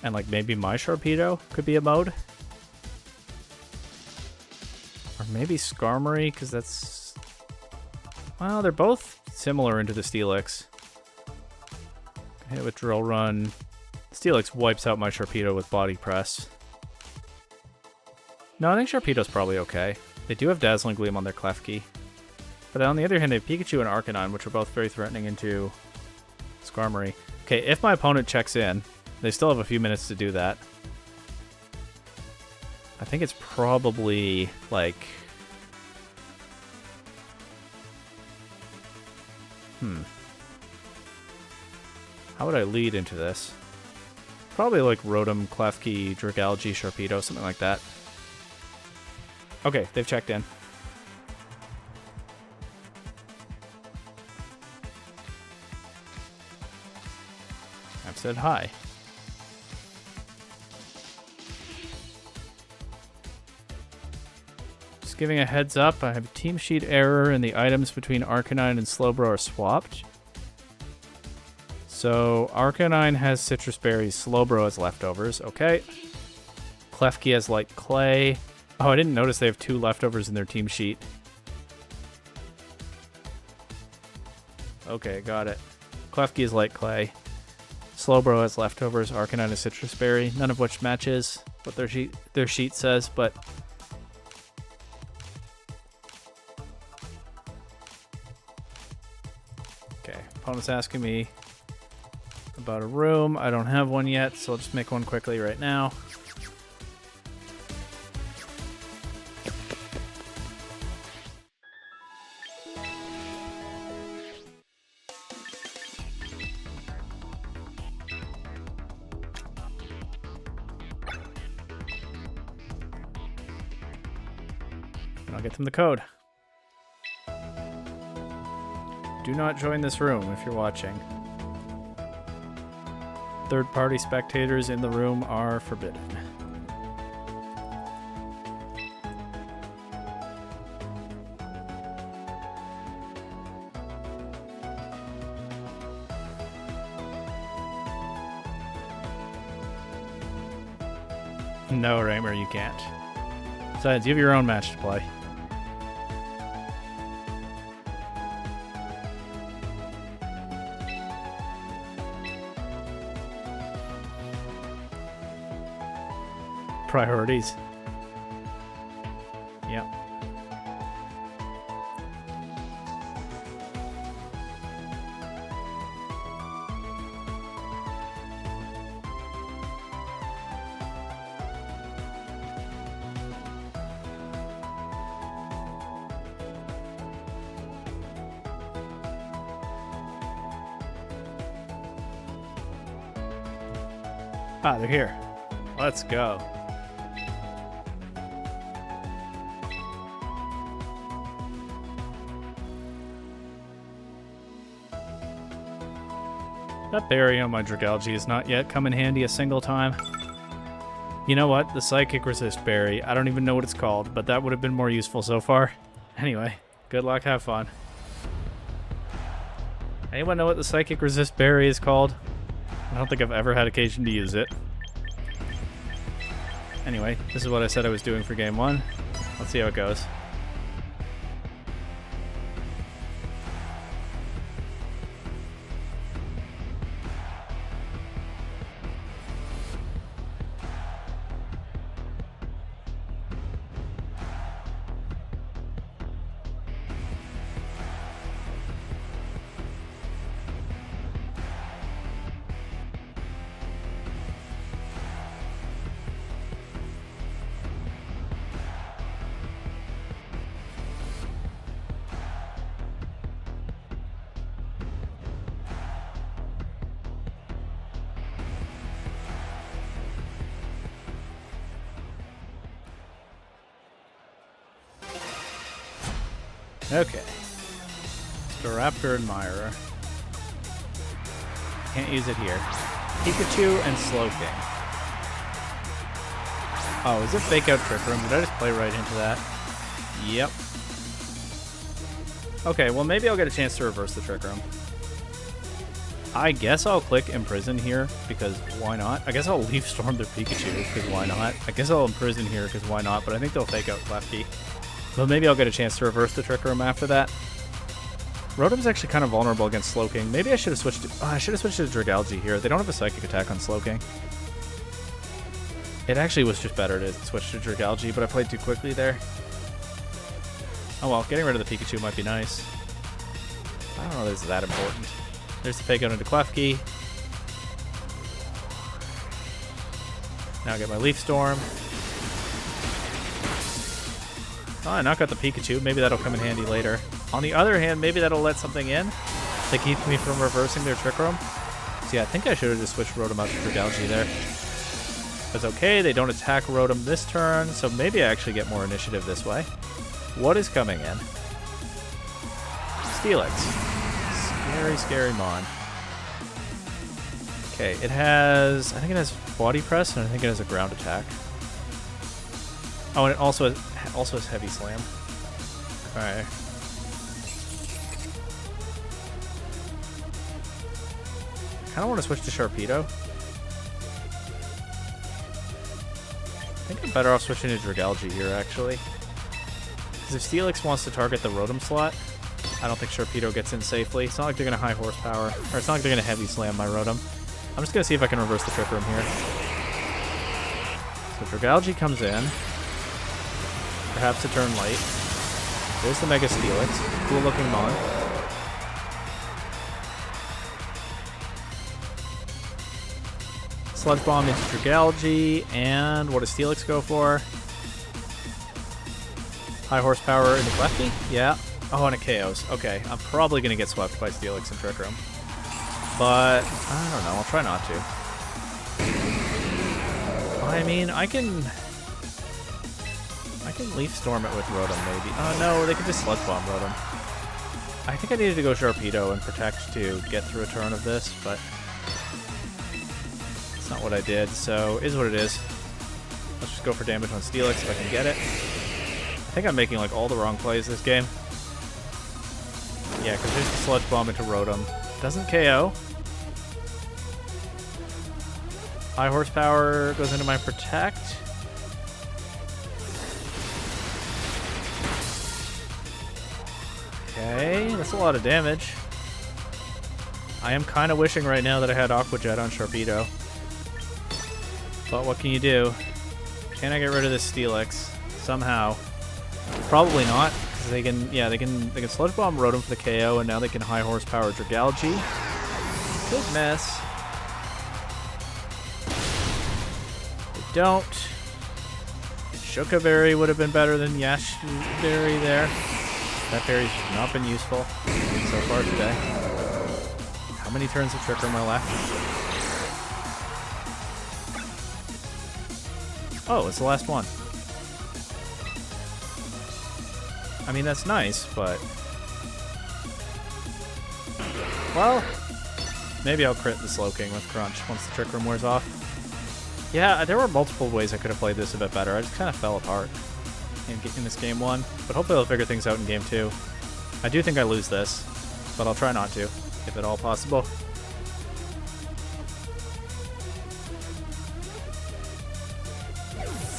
and like maybe my Sharpedo could be a mode. Or maybe Skarmory, because that's... Well, they're both similar into the Steelix. Hit with Drill Run. Steelix wipes out my Sharpedo with Body Press. No, I think Sharpedo's probably okay. They do have Dazzling Gleam on their Klefki. But on the other hand, they have Pikachu and Arcanine, which are both very threatening into Skarmory. Okay, if my opponent checks in, they still have a few minutes to do that. I think it's probably, like... How would I lead into this? Probably like Rotom, Klefki, Dragalge, Sharpedo, something like that. Okay, they've checked in. I've said hi. Just giving a heads up, I have a team sheet error and the items between Arcanine and Slowbro are swapped. So Arcanine has Citrus Berries, Slowbro has Leftovers, okay. Klefki has Light Clay. Oh, I didn't notice they have 2 leftovers in their team sheet. Okay, got it. Klefki is Light Clay. Slowbro has Leftovers, Arcanine has Citrus Berry, none of which matches what their sheet says, but... Okay, opponent's asking me about a room. I don't have one yet, so I'll just make one quickly right now. I'll get them the code. Do not join this room if you're watching. Third-party spectators in the room are forbidden. No, Raymer, you can't. Besides, you have your own match to play. Priorities. Yep. Ah, they're here. Let's go. That berry on my Dragalge has not yet come in handy a single time. You know what? The Psychic Resist berry. I don't even know what it's called, but that would have been more useful so far. Anyway, good luck, have fun. Anyone know what the Psychic Resist berry is called? I don't think I've ever had occasion to use it. Anyway, this is what I said I was doing for game 1. Let's see how it goes. Okay. Staraptor Admirer. Can't use it here. Pikachu and Slowking. Oh, is it Fake Out Trick Room? Did I just play right into that? Yep. Okay, well maybe I'll get a chance to reverse the Trick Room. I guess I'll click Imprison here, because why not? I guess I'll Leaf Storm their Pikachu, because why not? I guess I'll Imprison here, because why not? But I think they'll Fake Out Klefki. But maybe I'll get a chance to reverse the Trick Room after that. Rotom's actually kind of vulnerable against Slowking. Maybe I should have switched to... I should have switched to Dragalge here. They don't have a Psychic attack on Slowking. It actually was just better to switch to Dragalge, but I played too quickly there. Oh well, getting rid of the Pikachu might be nice. I don't know that it's that important. There's the Fake Out into Klefki. Now I get my Leaf Storm. Oh, I knock out the Pikachu. Maybe that'll come in handy later. On the other hand, maybe that'll let something in that keeps me from reversing their Trick Room. So yeah, I think I should have just switched Rotom out to Dragalge there. That's okay, they don't attack Rotom this turn, so maybe I actually get more initiative this way. What is coming in? Steelix. Scary, scary mon. Okay, it has... I think it has Body Press, and I think it has a ground attack. Oh, and it also has Heavy Slam. Alright. I kind of want to switch to Sharpedo. I think I'm better off switching to Dragalge here, actually. Because if Steelix wants to target the Rotom slot, I don't think Sharpedo gets in safely. It's not like they're going to high horsepower, or it's not like they're going to Heavy Slam my Rotom. I'm just going to see if I can reverse the Trick Room here. So Dragalge comes in. Perhaps a turn late. There's the Mega Steelix. Cool looking mon. Sludge Bomb into Dragalge, and what does Steelix go for? High horsepower into Klefki? Yeah. Oh, and it KOs. Okay, I'm probably going to get swept by Steelix and Trick Room. But, I don't know, I'll try not to. I mean, I can I can Leaf Storm it with Rotom, maybe. Oh, no, they could just Sludge Bomb Rotom. I think I needed to go Sharpedo and Protect to get through a turn of this, but it's not what I did, so is what it is. Let's just go for damage on Steelix if I can get it. I think I'm making, like, all the wrong plays this game. Yeah, because there's the Sludge Bomb into Rotom. Doesn't KO. High Horsepower goes into my Protect. Okay, that's a lot of damage. I am kind of wishing right now that I had Aqua Jet on Sharpedo. But what can you do? Can I get rid of this Steelix somehow? Probably not, because they can Sludge Bomb Rotom for the KO, and now they can High Horsepower Dragalge. Good mess. They don't. Shuka Berry would have been better than Yash Berry there. That berry's not been useful so far today. How many turns of Trick Room are left? Oh, it's the last one. I mean, that's nice, but... Well, maybe I'll crit the Slowking with Crunch once the Trick Room wears off. Yeah, there were multiple ways I could have played this a bit better. I just kind of fell apart in this game 1, but hopefully I'll figure things out in game 2. I do think I lose this, but I'll try not to, if at all possible.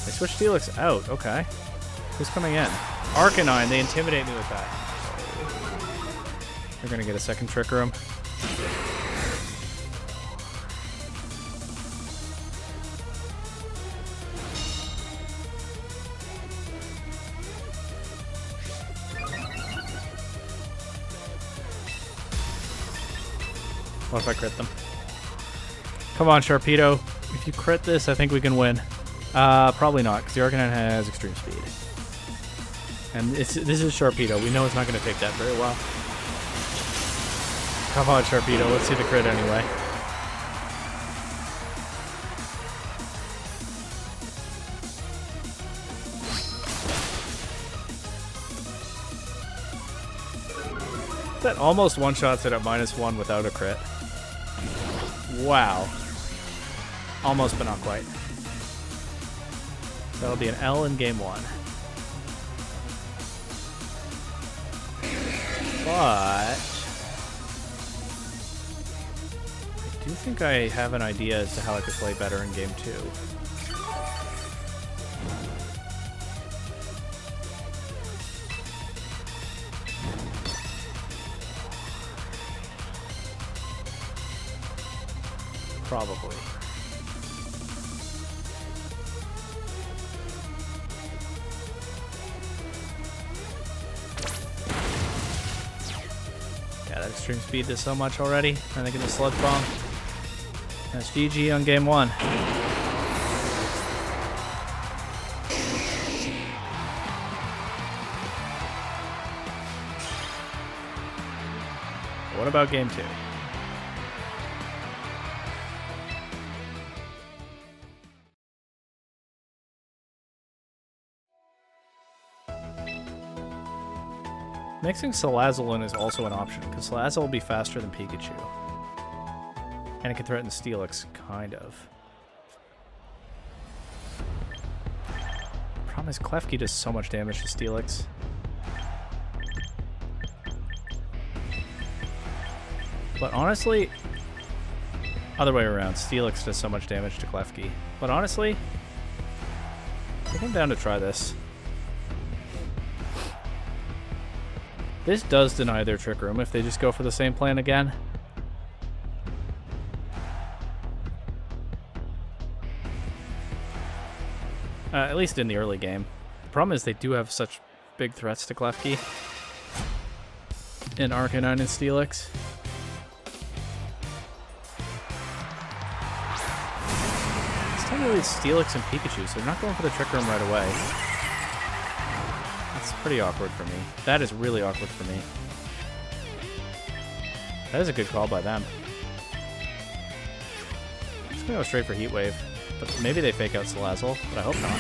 They switched Steelix out, okay. Who's coming in? Arcanine, they intimidate me with that. They're gonna get a second Trick Room. What if I crit them? Come on, Sharpedo. If you crit this, I think we can win. Probably not, because the Arcanine has extreme speed. And this is Sharpedo. We know it's not going to take that very well. Come on, Sharpedo. Let's see the crit anyway. That almost one-shots it at -1 without a crit. Wow. Almost, but not quite. That'll be an L in game 1. But I do think I have an idea as to how I could play better in game 2. Probably. Yeah, that extreme speed does so much already. And they get the Sludge Bomb. That's GG on game 1. What about game 2? Mixing Salazzle in is also an option, because Salazzle will be faster than Pikachu. And it can threaten Steelix, kind of. Problem is, Klefki does so much damage to Steelix. But honestly, other way around, Steelix does so much damage to Klefki. But honestly, I think I'm down to try this. This does deny their Trick Room if they just go for the same plan again. At least in the early game. The problem is they do have such big threats to Klefki. In Arcanine and Steelix. This time really it's Steelix and Pikachu, so they're not going for the Trick Room right away. That's pretty awkward for me. That is really awkward for me. That is a good call by them. I'm just gonna go straight for Heat Wave. But maybe they fake out Salazzle, but I hope not.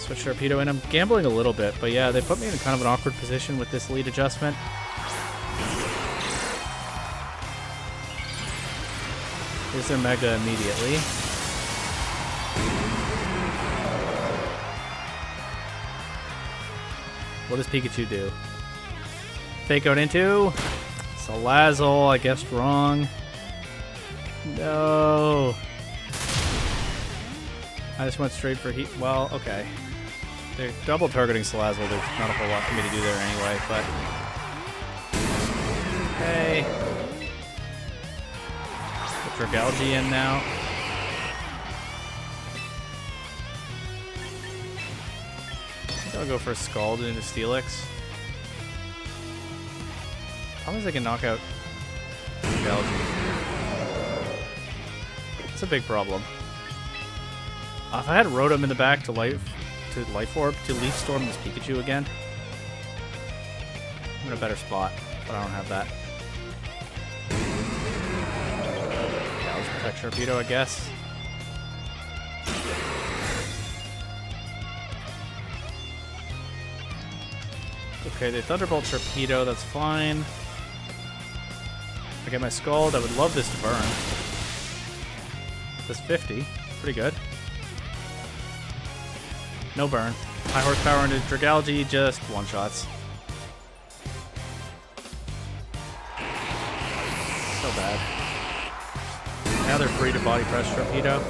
Switch Torpedo in. I'm gambling a little bit, but yeah, they put me in kind of an awkward position with this lead adjustment. Here's their Mega immediately. What does Pikachu do? Fake out into Salazzle. I guessed wrong. No. I just went straight for heat. Well, okay. They're double targeting Salazzle. There's not a whole lot for me to do there anyway, but... Okay. Put Dragalge in now. I think I'll go for a Scald into Steelix. Problem is I can knock out Dragalge. It's a big problem. If I had Rotom in the back to Life Orb, to Leaf Storm this Pikachu again, I'm in a better spot, but I don't have that. Yeah, let's protect Sharpedo, I guess. Okay, they Thunderbolt Sharpedo, that's fine. I get my Scald, I would love this to burn. That's 50, pretty good. No burn. High horsepower into Dragalge, just one-shots. So bad. Now they're free to body press Torpedo.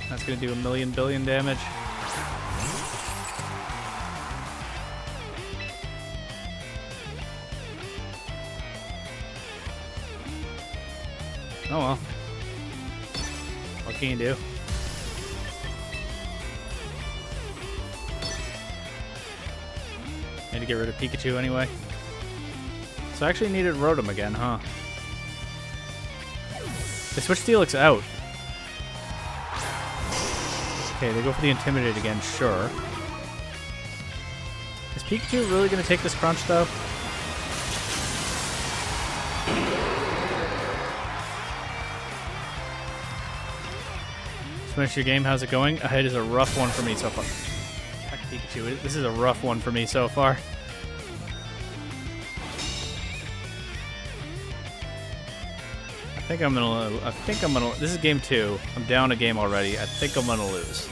That's gonna do 1,000,000 billion damage. Oh well. What can you do? Need to get rid of Pikachu anyway. So I actually needed Rotom again, huh? They switched Steelix out. Okay, they go for the Intimidate again, sure. Is Pikachu really going to take this crunch, though? Finish your game, how's it going? Ahead is a rough one for me so far. Pikachu. This is a rough one for me so far. I think I'm gonna. This is game 2. I'm down a game already. I think I'm gonna lose.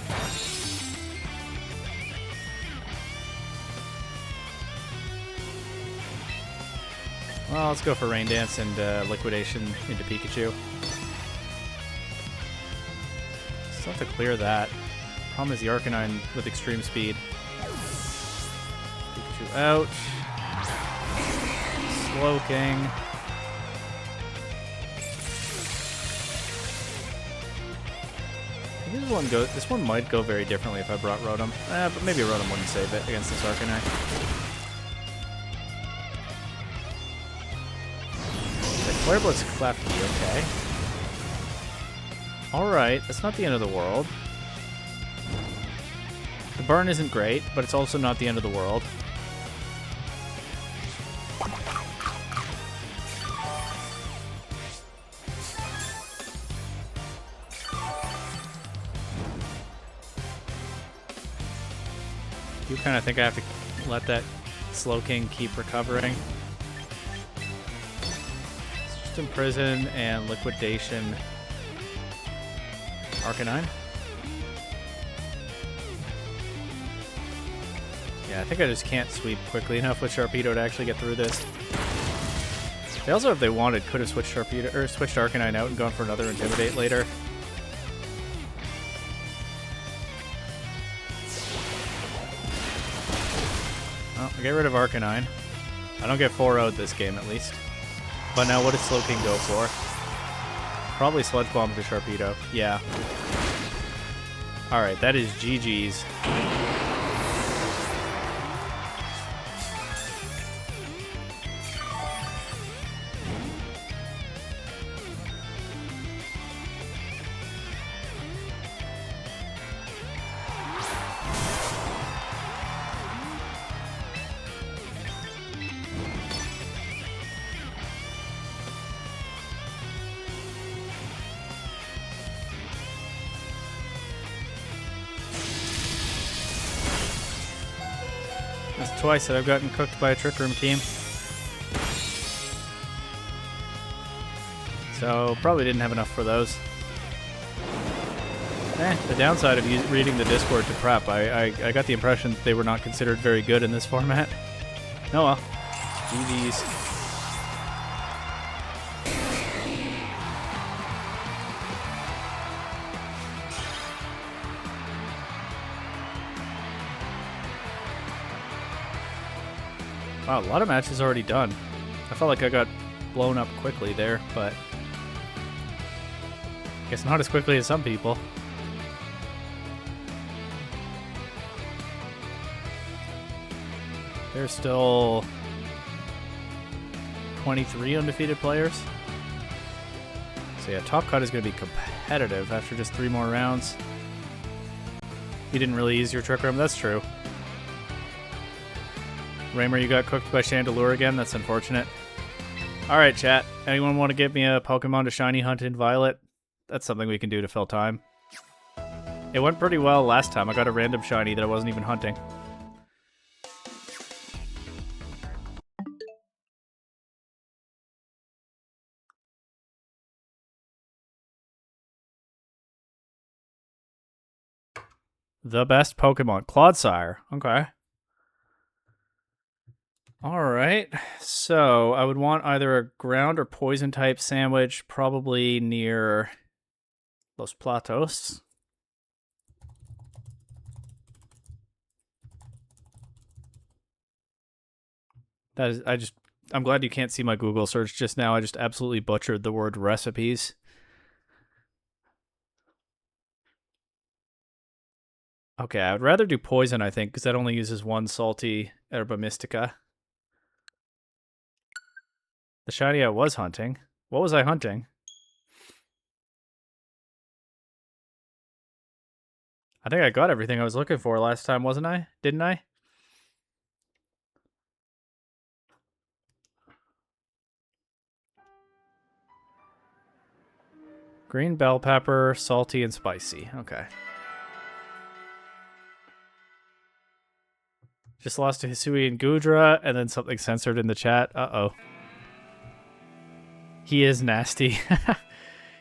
Well, let's go for Rain Dance and Liquidation into Pikachu. Still have to clear that. Problem is the Arcanine with extreme speed. Pikachu out. Slowking. This one might go very differently if I brought Rotom. But maybe Rotom wouldn't save it against this Arcanine. The Flare Blitz Klefki, okay. Alright, that's not the end of the world. The burn isn't great, but it's also not the end of the world. You kind of think I have to let that Slowking keep recovering. It's just Imprison and Liquidation. Arcanine. Yeah, I think I just can't sweep quickly enough with Sharpedo to actually get through this. They also, if they wanted, could have switched Sharpedo or switched Arcanine out and gone for another Intimidate later. Well, I'll get rid of Arcanine. I don't get 4-0'd this game at least. But now what does Slowking go for? Probably Sludge Bomb to Sharpedo. Yeah. Alright, that is GG's. That's twice that I've gotten cooked by a Trick Room team. So, probably didn't have enough for those. The downside of reading the Discord to prep, I got the impression that they were not considered very good in this format. Oh well. GG's. Wow, a lot of matches already done. I felt like I got blown up quickly there, but I guess not as quickly as some people. There's still 23 undefeated players. So yeah, Top Cut is going to be competitive after just 3 more rounds. You didn't really use your Trick Room, that's true. Raymer, you got cooked by Chandelure again, that's unfortunate. Alright chat, anyone want to give me a Pokemon to shiny hunt in Violet? That's something we can do to fill time. It went pretty well last time, I got a random shiny that I wasn't even hunting. The best Pokemon. Clodsire. Okay. Alright. So, I would want either a ground or poison type sandwich, probably near Los Platos. That is, I'm glad you can't see my Google search just now. I just absolutely butchered the word recipes. Okay, I would rather do poison, I think, because that only uses 1 salty Herba Mystica. The shiny I was hunting. What was I hunting? I think I got everything I was looking for last time, wasn't I? Didn't I? Green bell pepper, salty and spicy. Okay. Just lost to Hisui and Gudra, and then something censored in the chat. Uh-oh. He is nasty.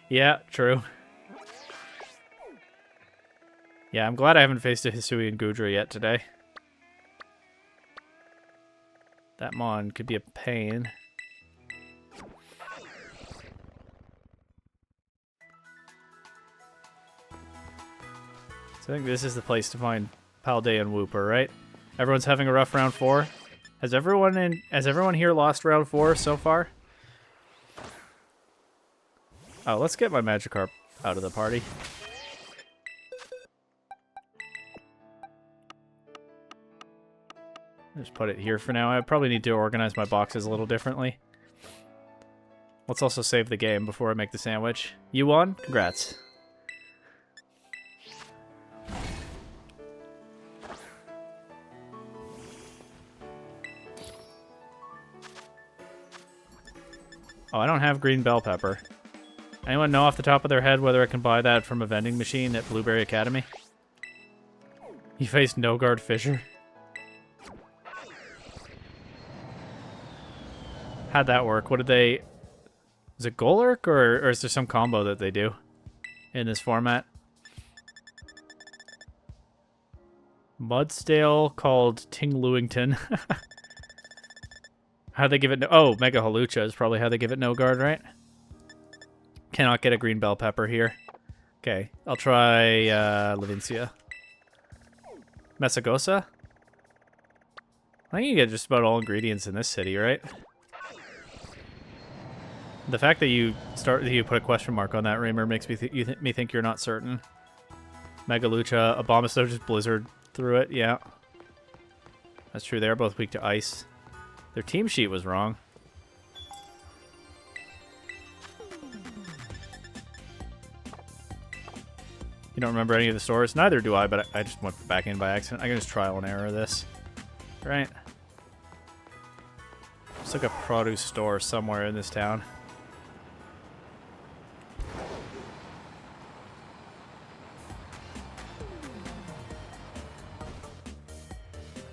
Yeah, true. Yeah, I'm glad I haven't faced a Hisui and Gudra yet today. That Mon could be a pain. So I think this is the place to find Paldea and Wooper, right? Everyone's having a rough round 4. Has everyone here lost round 4 so far? Oh, let's get my Magikarp out of the party. Just put it here for now. I probably need to organize my boxes a little differently. Let's also save the game before I make the sandwich. You won? Congrats. Oh, I don't have green bell pepper. Anyone know off the top of their head whether I can buy that from a vending machine at Blueberry Academy? You faced No-Guard Fissure. How'd that work? What did they... Is it Golurk, or is there some combo that they do in this format? Mudstale called Tinglewington. How'd they give it... Oh, Mega Halucha is probably how they give it No-Guard, right? Cannot get a green bell pepper here. Okay, I'll try Levincia. Mesagosa? I think you get just about all ingredients in this city, right? The fact that you put a question mark on that, Raymer, makes me think you're not certain. Megalucha, Abomasnow just blizzard through it, yeah. That's true, they're both weak to ice. Their team sheet was wrong. You don't remember any of the stores? Neither do I, but I just went back in by accident. I can just trial and error this. Right? It's like a produce store somewhere in this town.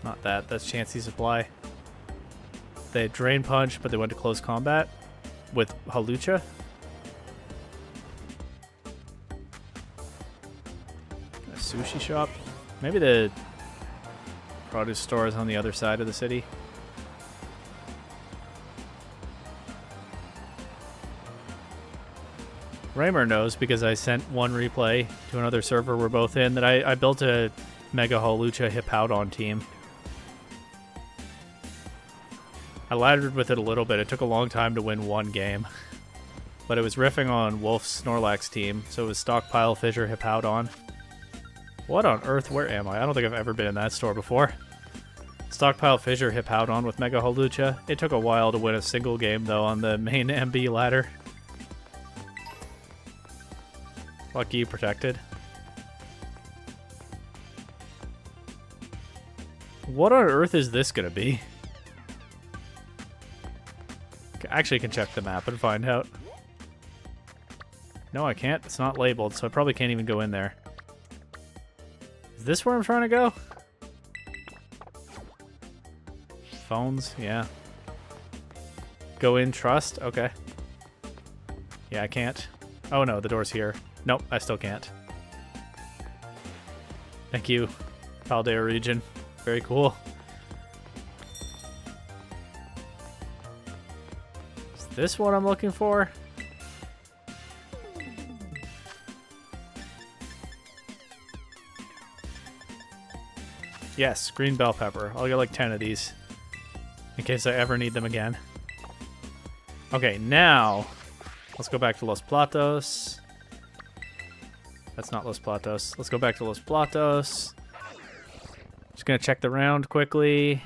Not that. That's Chansey Supply. They had Drain Punch, but they went to close combat with Hawlucha. A sushi shop. Maybe the produce store is on the other side of the city. Raymer knows because I sent one replay to another server we're both in that I built a Mega Hawlucha Hippowdon team. I laddered with it a little bit. It took a long time to win one game. But it was riffing on Wolf's Snorlax team, so it was Stockpile, Fissure, Hippowdon. What on earth? Where am I? I don't think I've ever been in that store before. Stockpile, Fissure, Hippowdon with Mega Hawlucha. It took a while to win a single game, though, on the main MB ladder. Lucky you protected. What on earth is this gonna be? I actually can check the map and find out. No, I can't. It's not labeled, so I probably can't even go in there. Is this where I'm trying to go? Phones? Yeah. Go in, trust? Okay. Yeah, I can't. Oh no, the door's here. Nope, I still can't. Thank you, Paldea region. Very cool. Is this what I'm looking for? Yes, green bell pepper. I'll get like 10 of these in case I ever need them again. Okay, now let's go back to Los Platos. That's not Los Platos. Let's go back to Los Platos. Just gonna check the round quickly.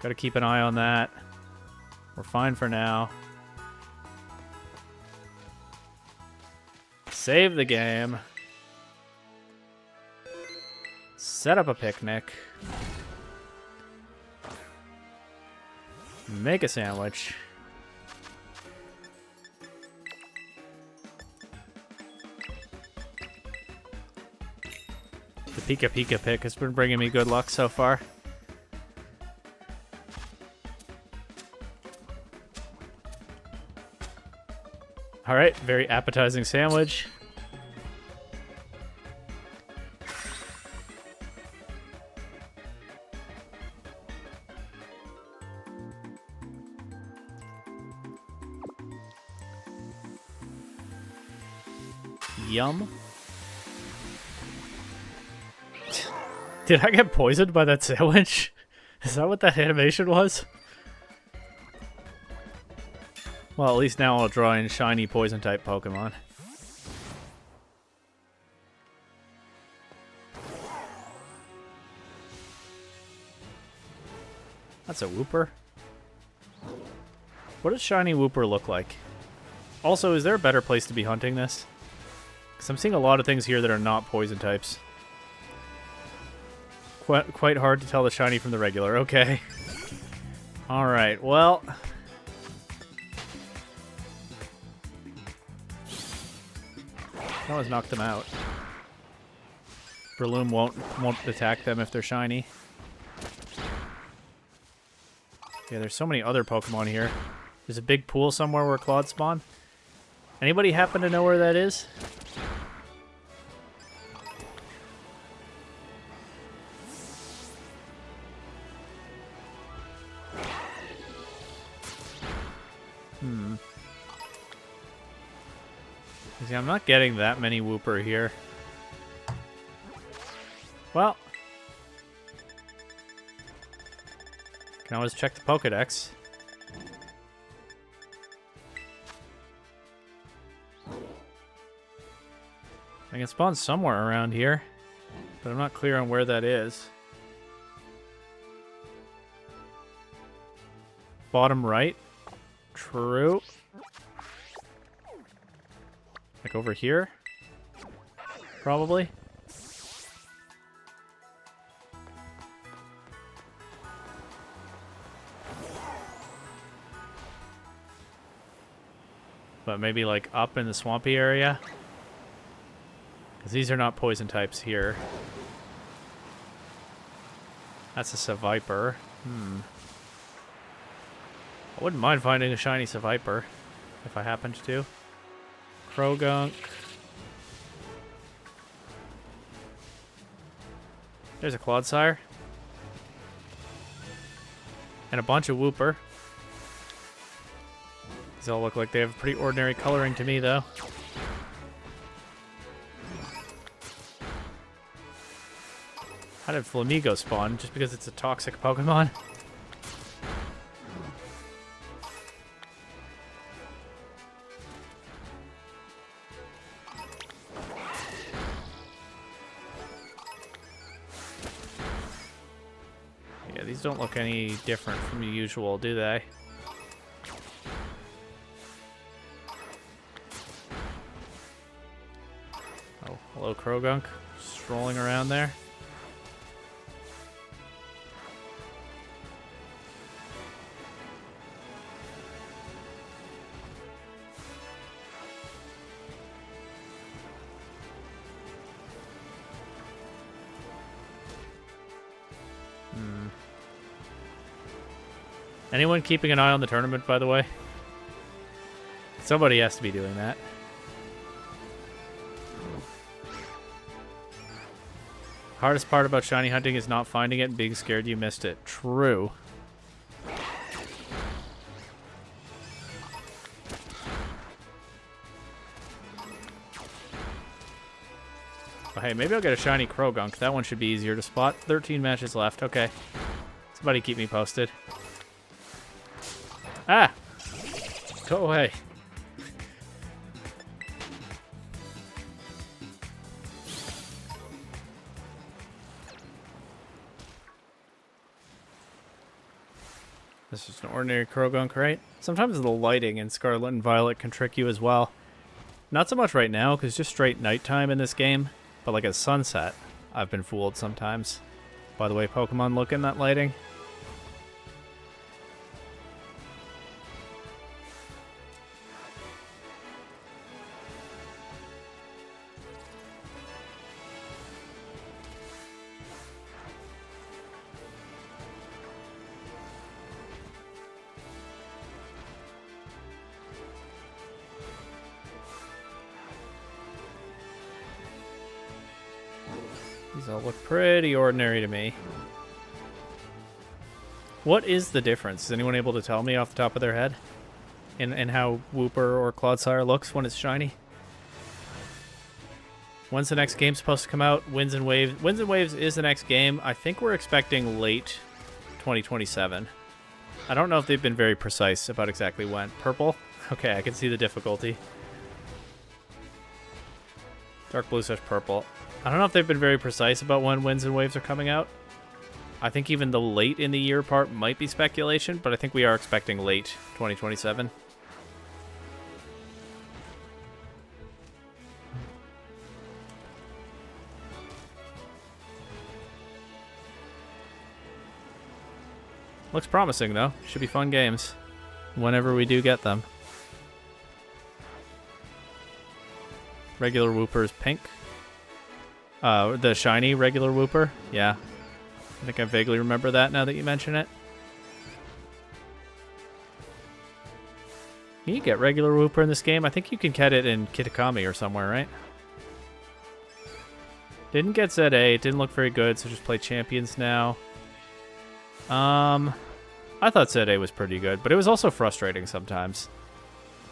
Gotta keep an eye on that. We're fine for now. Save the game. Set up a picnic. Make a sandwich. The Pika Pika pick has been bringing me good luck so far. Alright, very appetizing sandwich. Yum. Did I get poisoned by that sandwich? Is that what that animation was? Well, at least now I'll draw in shiny poison-type Pokemon. That's a Wooper. What does shiny Wooper look like? Also, is there a better place to be hunting this? Because I'm seeing a lot of things here that are not poison types. Quite hard to tell the shiny from the regular. Okay. Alright, well... That was knock them out. Breloom won't attack them if they're shiny. Yeah, there's so many other Pokemon here. There's a big pool somewhere where Claude spawn. Anybody happen to know where that is? See, I'm not getting that many Wooper here. Well. Can always check the Pokedex. I can spawn somewhere around here, but I'm not clear on where that is. Bottom right? True. Like over here? Probably. But maybe like up in the swampy area? Because these are not poison types here. That's a Seviper. I wouldn't mind finding a shiny Seviper if I happened to. Krogunk. There's a Clodsire. And a bunch of Wooper. These all look like they have pretty ordinary coloring to me, though. How did Flamigo spawn? Just because it's a toxic Pokemon? Yeah, these don't look any different from the usual, do they? Oh, hello, Krogunk. Strolling around there. Anyone keeping an eye on the tournament, by the way? Somebody has to be doing that. Hardest part about shiny hunting is not finding it and being scared you missed it. True. But hey, maybe I'll get a shiny Krogunk. That one should be easier to spot. 13 matches left. Okay. Somebody keep me posted. Ah! Go away. This is an ordinary Krogunk, right? Sometimes the lighting in Scarlet and Violet can trick you as well. Not so much right now, because just straight nighttime in this game. But like at sunset, I've been fooled sometimes. By the way Pokemon look in that lighting. These all look pretty ordinary to me. What is the difference? Is anyone able to tell me off the top of their head? In how Wooper or Clodsire looks when it's shiny? When's the next game supposed to come out? Winds and Waves. Winds and Waves is the next game. I think we're expecting late 2027. I don't know if they've been very precise about exactly when. Purple? Okay, I can see the difficulty. Dark blue / purple. I don't know if they've been very precise about when Winds and Waves are coming out. I think even the late in the year part might be speculation, but I think we are expecting late 2027. Looks promising, though. Should be fun games whenever we do get them. Regular Wooper is pink. The shiny regular Wooper? Yeah. I think I vaguely remember that now that you mention it. Can you get regular Wooper in this game? I think you can get it in Kitakami or somewhere, right? Didn't get ZA. It didn't look very good, so just play Champions now. I thought ZA was pretty good, but it was also frustrating sometimes.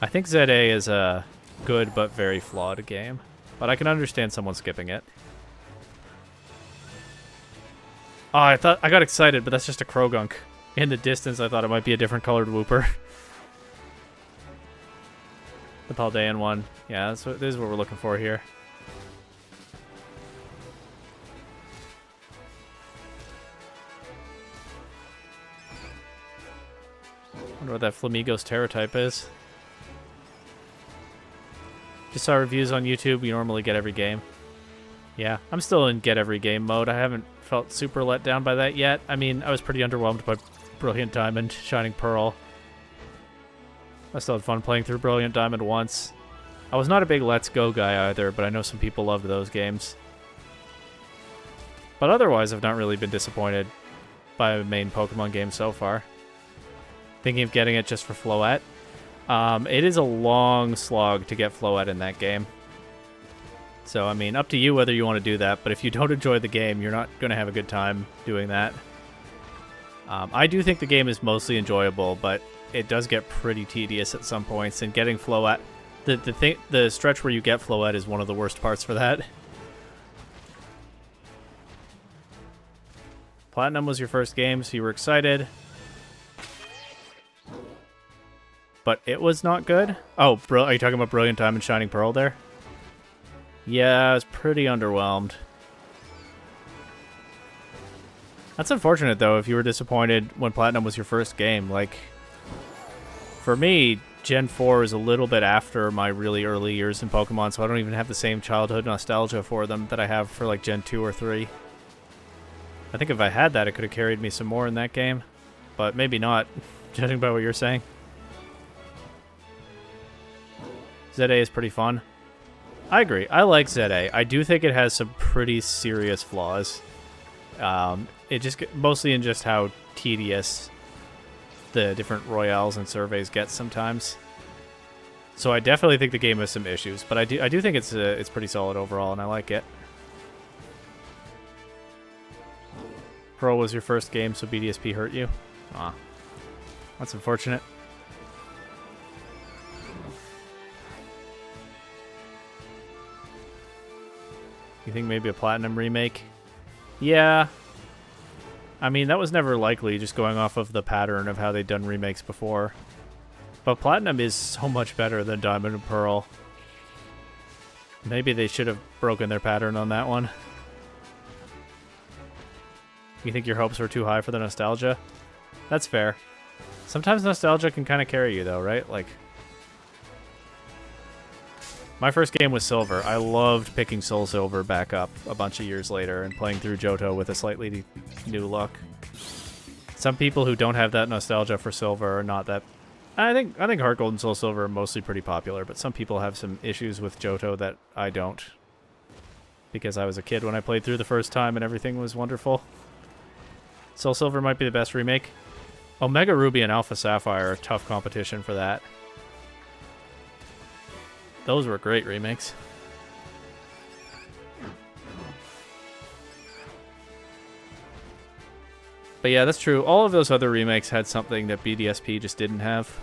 I think ZA is a good but very flawed game, but I can understand someone skipping it. Oh, I got excited, but that's just a Krogunk. In the distance, I thought it might be a different colored Wooper. The Paldean one. Yeah, this is what we're looking for here. Wonder what that Flamigo's Terra type is. Just saw reviews on YouTube. You normally get every game. Yeah, I'm still in get every game mode. I haven't felt super let down by that yet. I mean, I was pretty underwhelmed by Brilliant Diamond, Shining Pearl. I still had fun playing through Brilliant Diamond once. I was not a big Let's Go guy either, but I know some people loved those games. But otherwise, I've not really been disappointed. by a main Pokemon game so far. Thinking of getting it just for Floette. It is a long slog to get Floette in that game. So, I mean, up to you whether you want to do that, but if you don't enjoy the game, you're not going to have a good time doing that. I do think the game is mostly enjoyable, but it does get pretty tedious at some points, and getting Floette... The stretch where you get Floette is one of the worst parts for that. Platinum was your first game, so you were excited. But it was not good? Oh, are you talking about Brilliant Diamond Shining Pearl there? Yeah, I was pretty underwhelmed. That's unfortunate, though, if you were disappointed when Platinum was your first game. Like, for me, Gen 4 is a little bit after my really early years in Pokemon, so I don't even have the same childhood nostalgia for them that I have for, like, Gen 2 or 3. I think if I had that, it could have carried me some more in that game. But maybe not, judging by what you're saying. ZA is pretty fun. I agree. I like ZA. I do think it has some pretty serious flaws. It just mostly in just how tedious the different royales and surveys get sometimes. So I definitely think the game has some issues, but I do think it's pretty solid overall, and I like it. Pro was your first game, so BDSP hurt you? Aw. That's unfortunate. You think maybe a Platinum remake? Yeah. I mean, that was never likely, just going off of the pattern of how they'd done remakes before. But Platinum is so much better than Diamond and Pearl. Maybe they should have broken their pattern on that one. You think your hopes were too high for the nostalgia? That's fair. Sometimes nostalgia can kind of carry you, though, right? Like, my first game was Silver. I loved picking Soul Silver back up a bunch of years later and playing through Johto with a slightly new look. Some people who don't have that nostalgia for Silver are not that... I think Heart Gold and Soul Silver are mostly pretty popular, but some people have some issues with Johto that I don't. Because I was a kid when I played through the first time and everything was wonderful. Soul Silver might be the best remake. Omega Ruby and Alpha Sapphire are tough competition for that. Those were great remakes. But yeah, that's true. All of those other remakes had something that BDSP just didn't have.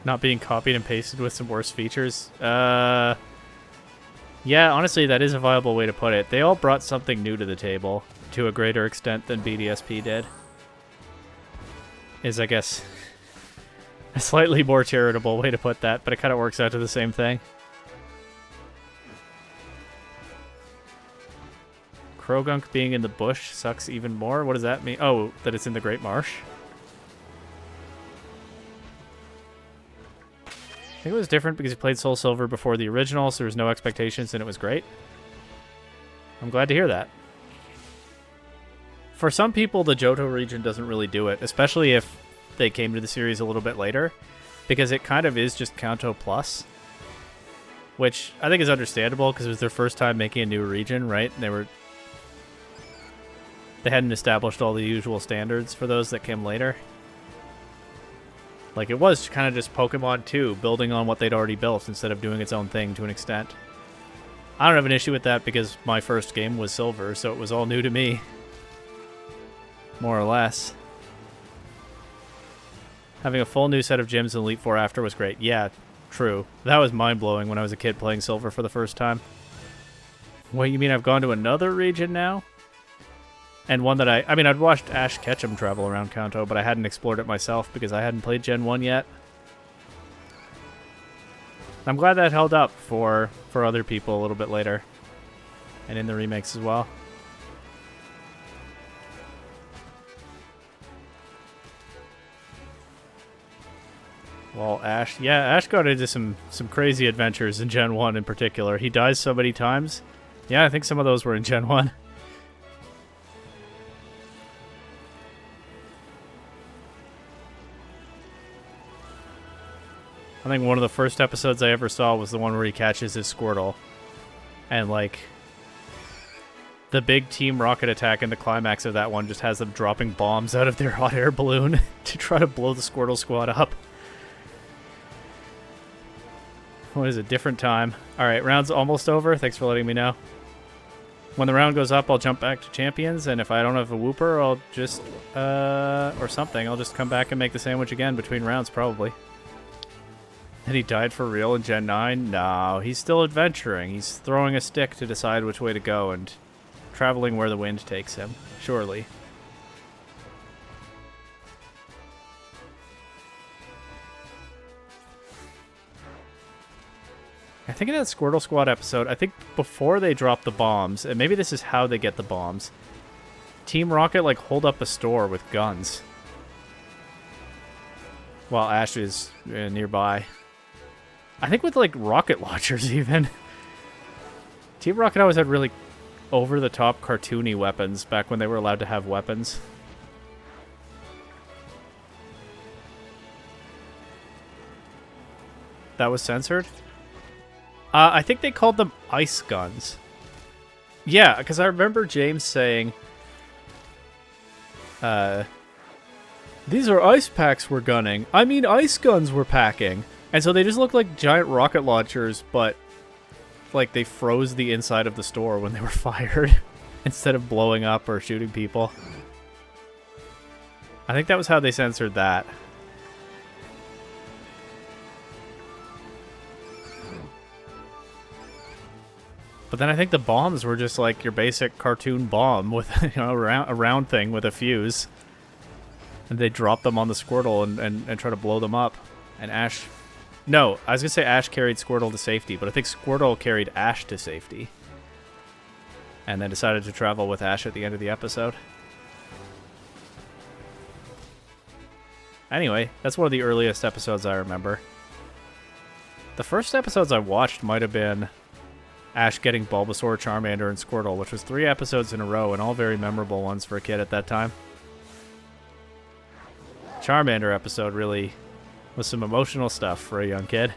Not being copied and pasted with some worse features. Yeah, honestly, that is a viable way to put it. They all brought something new to the table, to a greater extent than BDSP did. Is, I guess, a slightly more charitable way to put that, but it kind of works out to the same thing. Krogunk being in the bush sucks even more? What does that mean? Oh, that it's in the Great Marsh? I think it was different because he played Soul Silver before the original, so there was no expectations and it was great. I'm glad to hear that. For some people, the Johto region doesn't really do it, especially if they came to the series a little bit later, because it kind of is just Kanto Plus, which I think is understandable because it was their first time making a new region, right? And they hadn't established all the usual standards for those that came later. Like, it was kind of just Pokemon 2 building on what they'd already built instead of doing its own thing to an extent. I don't have an issue with that because my first game was Silver, so it was all new to me. More or less. Having a full new set of gyms in Elite Four after was great. Yeah, true. That was mind-blowing when I was a kid playing Silver for the first time. What, you mean I've gone to another region now? And one that I mean, I'd watched Ash Ketchum travel around Kanto, but I hadn't explored it myself because I hadn't played Gen 1 yet. I'm glad that held up for other people a little bit later. And in the remakes as well. Well, Ash... Yeah, Ash got into some crazy adventures in Gen 1 in particular. He dies so many times Yeah, I think some of those were in Gen 1. I think one of the first episodes I ever saw was the one where he catches his Squirtle. And, like, the big Team Rocket attack in the climax of that one just has them dropping bombs out of their hot air balloon to try to blow the Squirtle squad up. What is it? Different time. Alright, round's almost over. Thanks for letting me know. When the round goes up, I'll jump back to champions, and if I don't have a Whooper, I'll just, or something, I'll just come back and make the sandwich again between rounds, probably. And he died for real in Gen 9? No, he's still adventuring. He's throwing a stick to decide which way to go and traveling where the wind takes him, surely. I think in that Squirtle Squad episode, I think before they drop the bombs, and maybe this is how they get the bombs, Team Rocket, like, hold up a store with guns. While Ash is nearby. I think with, like, rocket launchers, even. Team Rocket always had really over-the-top cartoony weapons back when they were allowed to have weapons. That was censored? I think they called them ice guns. Yeah, because I remember James saying, these are ice packs we're gunning. I mean ice guns we're packing. And so they just looked like giant rocket launchers, but like they froze the inside of the store when they were fired instead of blowing up or shooting people. I think that was how they censored that. But then I think the bombs were just like your basic cartoon bomb with, you know, a round thing with a fuse. And they drop them on the Squirtle and try to blow them up. And Ash... No, I was going to say Ash carried Squirtle to safety, but I think Squirtle carried Ash to safety. And then decided to travel with Ash at the end of the episode. Anyway, that's one of the earliest episodes I remember. The first episodes I watched might have been Ash getting Bulbasaur, Charmander, and Squirtle, which was 3 episodes in a row, and all very memorable ones for a kid at that time. Charmander episode really was some emotional stuff for a young kid.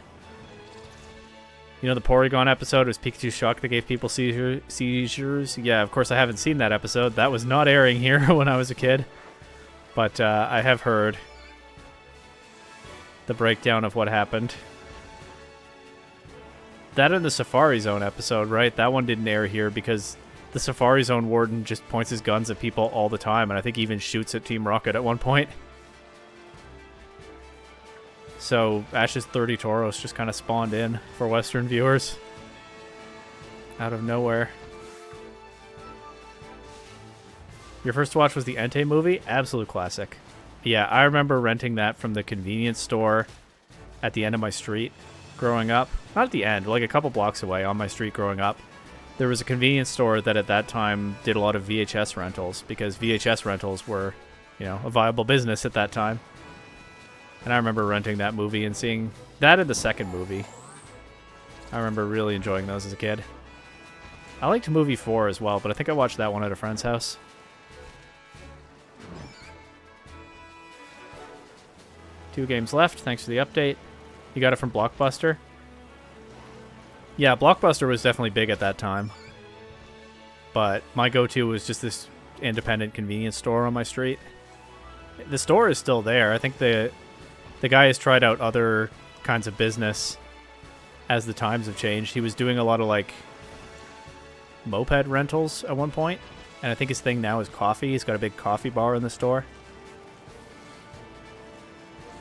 You know, the Porygon episode was Pikachu Shock that gave people seizures? Yeah, of course I haven't seen that episode. That was not airing here when I was a kid. But I have heard the breakdown of what happened. That and the Safari Zone episode, right? That one didn't air here because the Safari Zone warden just points his guns at people all the time, and I think even shoots at Team Rocket at one point. So Ash's 30 Tauros just kind of spawned in for Western viewers. Out of nowhere. Your first watch was the Entei movie? Absolute classic. Yeah, I remember renting that from the convenience store at the end of my street growing up. Not at the end, like a couple blocks away on my street growing up. There was a convenience store that at that time did a lot of VHS rentals because VHS rentals were, you know, a viable business at that time. And I remember renting that movie and seeing that in the second movie. I remember really enjoying those as a kid. I liked movie 4 as well, but I think I watched that one at a friend's house. Two games left. Thanks for the update. You got it from Blockbuster? Yeah, Blockbuster was definitely big at that time. But my go-to was just this independent convenience store on my street. The store is still there. I think the guy has tried out other kinds of business as the times have changed. He was doing a lot of, like, moped rentals at one point. And I think his thing now is coffee. He's got a big coffee bar in the store.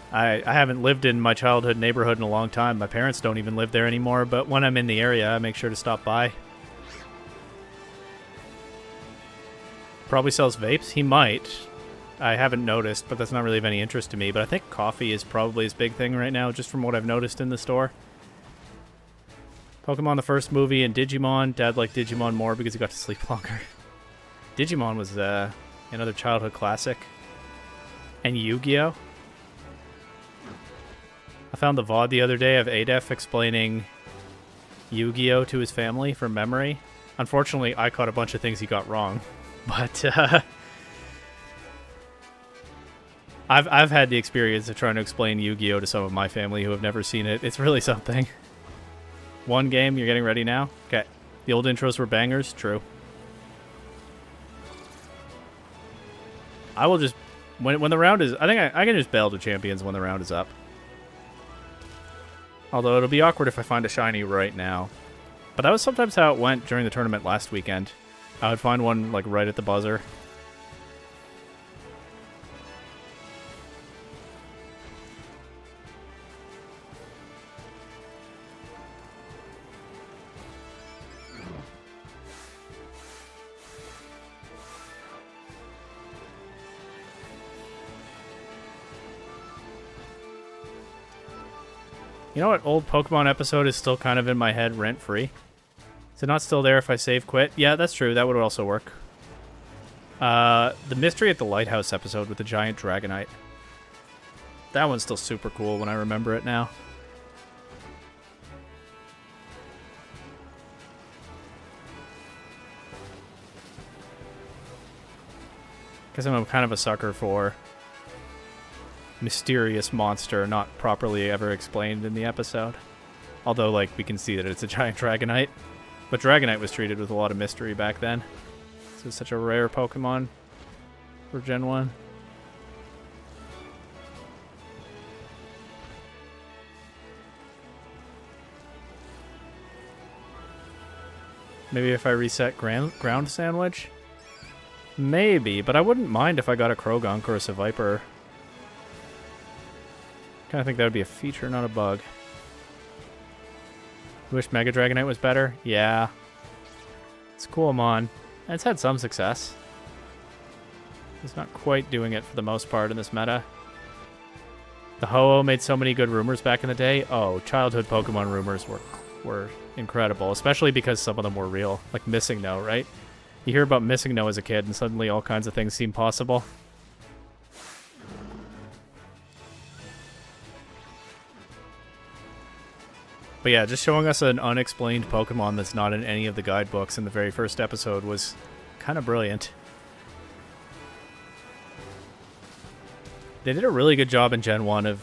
I haven't lived in my childhood neighborhood in a long time. My parents don't even live there anymore, but when I'm in the area, I make sure to stop by. Probably sells vapes? He might. I haven't noticed, but that's not really of any interest to me. But I think coffee is probably his big thing right now, just from what I've noticed in the store. Pokemon the first movie and Digimon. Dad liked Digimon more because he got to sleep longer. Digimon was another childhood classic. And Yu-Gi-Oh! I found the VOD the other day of Adef explaining Yu-Gi-Oh! To his family from memory. Unfortunately, I caught a bunch of things he got wrong. But I've had the experience of trying to explain Yu-Gi-Oh! To some of my family who have never seen it. It's really something. One game, you're getting ready now? Okay. The old intros were bangers? True. I will just... When the round is... I think I can just bail to champions when the round is up. Although it'll be awkward if I find a shiny right now. But that was sometimes how it went during the tournament last weekend. I would find one like right at the buzzer. You know what old Pokemon episode is still kind of in my head rent-free? Is it not still there if I save quit? Yeah, that's true. That would also work. The Mystery at the Lighthouse episode with the giant Dragonite. That one's still super cool when I remember it now. Because I'm kind of a sucker for mysterious monster not properly ever explained in the episode. Although, like, we can see that it's a giant Dragonite. But Dragonite was treated with a lot of mystery back then. So it's such a rare Pokemon for Gen 1. Maybe if I reset Ground Sandwich? Maybe, but I wouldn't mind if I got a Krogunk or a Seviper. Kind of think that would be a feature, not a bug. Wish Mega Dragonite was better? Yeah. It's cool, Mon. And it's had some success. It's not quite doing it for the most part in this meta. The Ho-Oh made so many good rumors back in the day. Oh, childhood Pokemon rumors were incredible, especially because some of them were real. Like Missing No, right? You hear about Missing No as a kid, and suddenly all kinds of things seem possible. But yeah, just showing us an unexplained Pokemon that's not in any of the guidebooks in the very first episode was kind of brilliant. They did a really good job in Gen 1 of,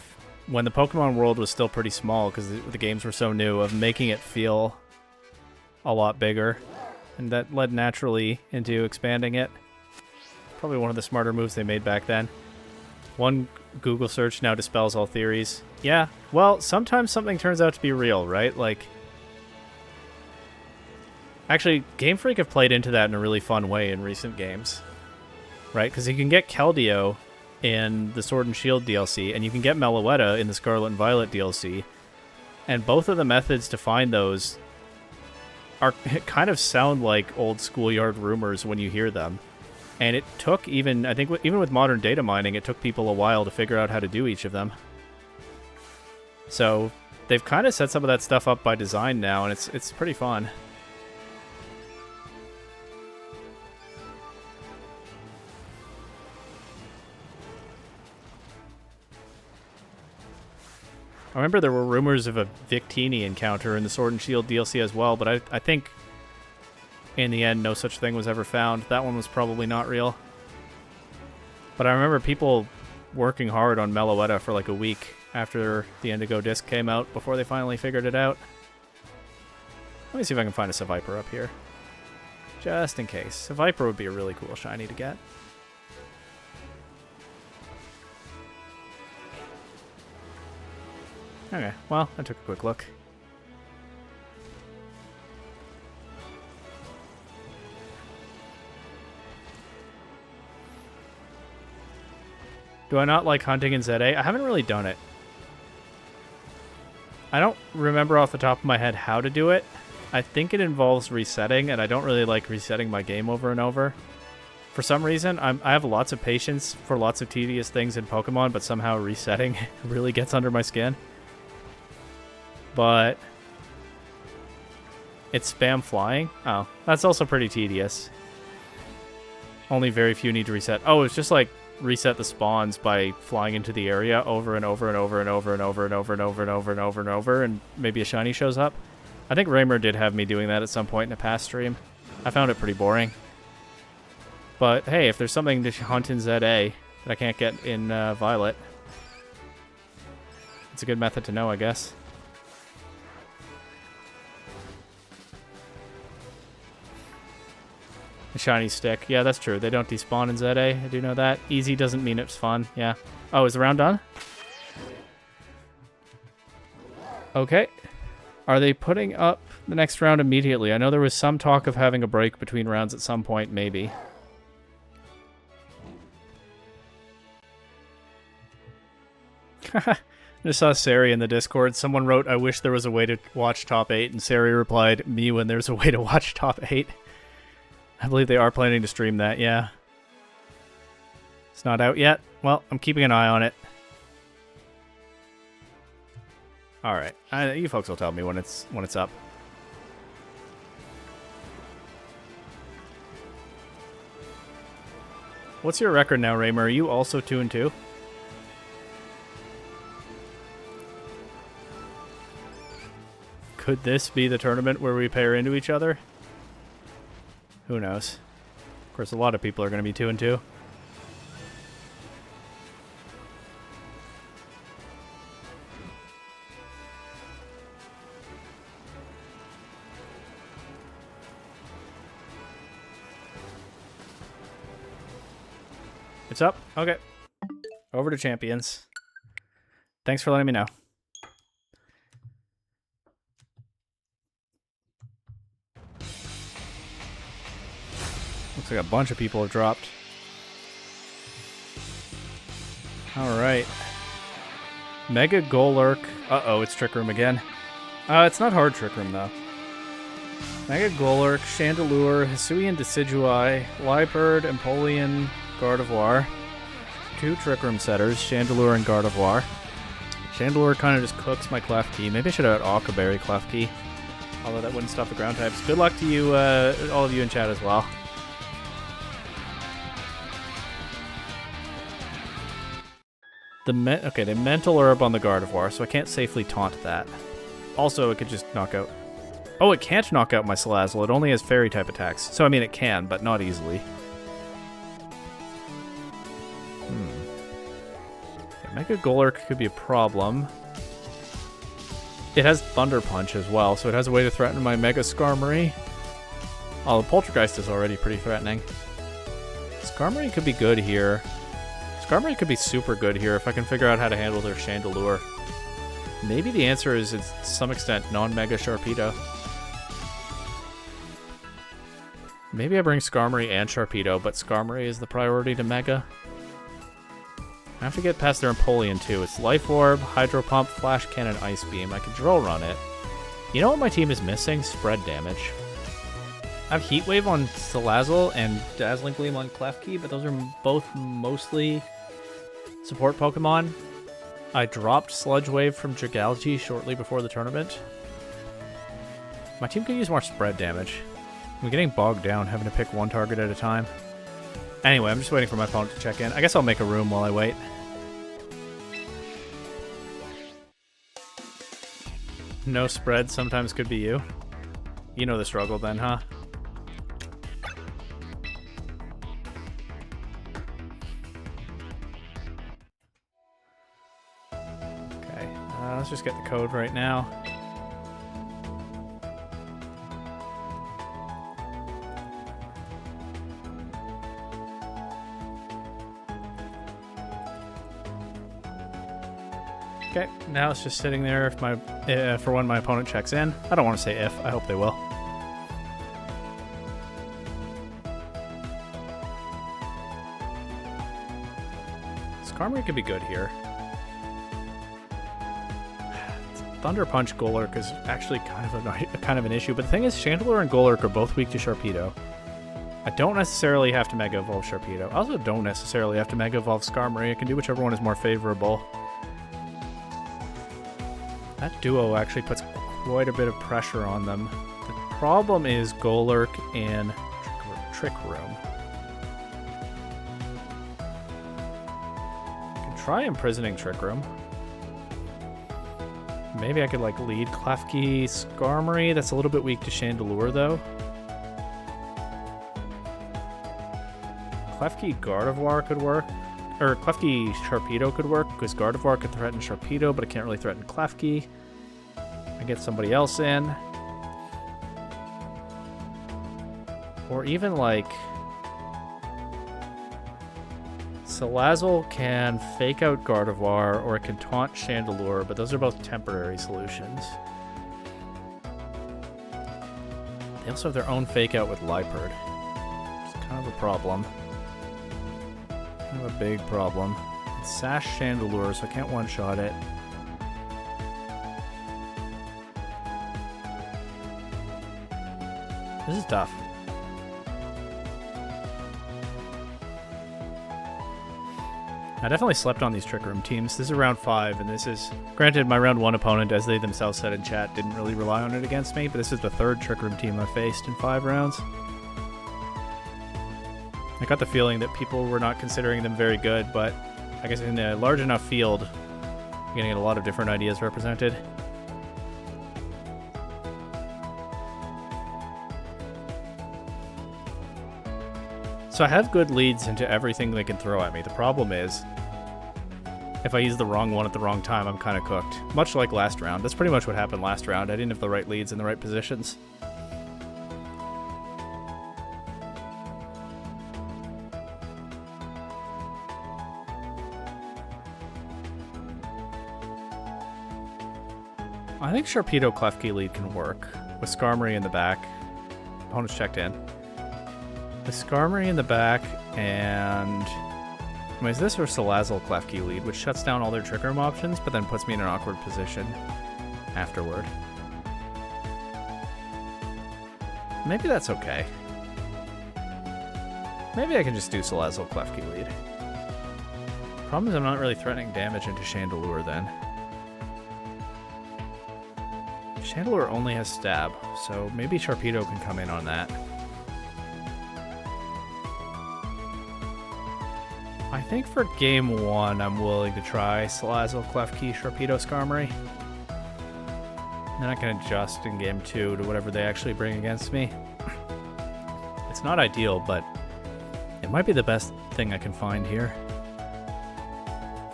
when the Pokemon world was still pretty small, because the games were so new, of making it feel a lot bigger. And that led naturally into expanding it. Probably one of the smarter moves they made back then. One Google search now dispels all theories. Yeah, well, sometimes something turns out to be real, right? Like, actually, Game Freak have played into that in a really fun way in recent games, right? Because you can get Keldeo in the Sword and Shield DLC, and you can get Meloetta in the Scarlet and Violet DLC, and both of the methods to find those are kind of sound like old schoolyard rumors when you hear them. And it took even, I think, even with modern data mining, it took people a while to figure out how to do each of them. So they've kind of set some of that stuff up by design now, and it's pretty fun. I remember there were rumors of a Victini encounter in the Sword and Shield DLC as well, but I think in the end no such thing was ever found. That one was probably not real. But I remember people working hard on Meloetta for like a week after the Indigo disc came out before they finally figured it out. Let me see if I can find a Seviper up here. Just in case. Seviper would be a really cool shiny to get. Okay, well, I took a quick look. Do I not like hunting in ZA? I haven't really done it. I don't remember off the top of my head how to do it. I think it involves resetting, and I don't really like resetting my game over and over. For some reason, I have lots of patience for lots of tedious things in Pokemon, but somehow resetting really gets under my skin. But it's spam flying? Oh, that's also pretty tedious. Only very few need to reset. Oh, it's just like reset the spawns by flying into the area over and over and over and over and over and over and over and over and over and over, and maybe a shiny shows up. I think Raymer did have me doing that at some point in a past stream. I found it pretty boring. But hey, if there's something to hunt in ZA that I can't get in Violet, it's a good method to know, I guess. A shiny stick. Yeah, that's true. They don't despawn in ZA. I do know that. Easy doesn't mean it's fun. Yeah. Oh, is the round done? Okay. Are they putting up the next round immediately? I know there was some talk of having a break between rounds at some point, maybe. I just saw Sari in the Discord. Someone wrote, I wish there was a way to watch top 8, and Sari replied, me when there's a way to watch top 8. I believe they are planning to stream that, yeah. It's not out yet. Well, I'm keeping an eye on it. Alright, you folks will tell me when it's up. What's your record now, Raymer? Are you also 2-2? Could this be the tournament where we pair into each other? Who knows? Of course, a lot of people are going to be 2-2. It's up? Okay. Over to champions. Thanks for letting me know. Looks like a bunch of people have dropped. Alright. Mega Golurk. Uh-oh, it's Trick Room again. It's not hard Trick Room, though. Mega Golurk, Chandelure, Hisuian Decidueye, Liebird, Empoleon, Gardevoir. 2 Trick Room setters, Chandelure and Gardevoir. Chandelure kind of just cooks my Klefki. Maybe I should have had Aquaberry Klefki. Although that wouldn't stop the ground types. Good luck to you, all of you in chat as well. Okay, they Mental Herb on the Gardevoir, so I can't safely taunt that. Also, it could just knock out... Oh, it can't knock out my Salazzle. It only has Fairy-type attacks. So, I mean, it can, but not easily. Okay, Mega Golurk could be a problem. It has Thunder Punch as well, so it has a way to threaten my Mega Skarmory. Oh, the Poltergeist is already pretty threatening. Skarmory could be good here. Skarmory could be super good here if I can figure out how to handle their Chandelure. Maybe the answer is, to some extent, non-Mega Sharpedo. Maybe I bring Skarmory and Sharpedo, but Skarmory is the priority to Mega. I have to get past their Empoleon, too. It's Life Orb, Hydro Pump, Flash Cannon, Ice Beam. I can Drill Run it. You know what my team is missing? Spread damage. I have Heat Wave on Salazzle and Dazzling Gleam on Klefki, but those are both mostly support Pokemon. I dropped Sludge Wave from Dragalge shortly before the tournament. My team could use more spread damage. I'm getting bogged down having to pick one target at a time. Anyway, I'm just waiting for my opponent to check in. I guess I'll make a room while I wait. No spread sometimes could be you. You know the struggle then, huh? Okay, let's just get the code right now. Okay, now it's just sitting there for when my opponent checks in. I don't want to say if, I hope they will. Skarmory could be good here. Thunder Punch Golurk is actually kind of an issue, but the thing is, Chandelure and Golurk are both weak to Sharpedo. I don't necessarily have to Mega Evolve Sharpedo. I also don't necessarily have to Mega Evolve Skarmory. I can do whichever one is more favorable. That duo actually puts quite a bit of pressure on them. The problem is Golurk and Trick Room. I can try imprisoning Trick Room. Maybe I could like lead Klefki Skarmory. That's a little bit weak to Chandelure though. Klefki Gardevoir could work. Or Klefki Sharpedo could work, because Gardevoir could threaten Sharpedo, but it can't really threaten Klefki. I get somebody else in. Or even like... Salazzle can fake out Gardevoir, or it can taunt Chandelure, but those are both temporary solutions. They also have their own fake out with Liepard. It's kind of a problem. Kind of a big problem. It's Sash Chandelure, so I can't one-shot it. This is tough. I definitely slept on these Trick Room teams. This is round 5, and this is... Granted, my round 1 opponent, as they themselves said in chat, didn't really rely on it against me, but this is the 3rd Trick Room team I've faced in 5 rounds. I got the feeling that people were not considering them very good, but I guess in a large enough field, you're getting a lot of different ideas represented. So I have good leads into everything they can throw at me. The problem is, if I use the wrong one at the wrong time, I'm kind of cooked. Much like last round. That's pretty much what happened last round. I didn't have the right leads in the right positions. I think Sharpedo Klefki lead can work. With Skarmory in the back. Opponent's checked in. With Skarmory in the back, and... Is this or Salazzle Klefki lead, which shuts down all their Trick Room options, but then puts me in an awkward position afterward. Maybe that's okay. Maybe I can just do Salazzle Klefki lead. Problem is I'm not really threatening damage into Chandelure then. Chandelure only has Stab, so maybe Sharpedo can come in on that. I think for game 1, I'm willing to try Salazzle, Klefki, Sharpedo, Skarmory. Then I can adjust in game 2 to whatever they actually bring against me. It's not ideal, but it might be the best thing I can find here.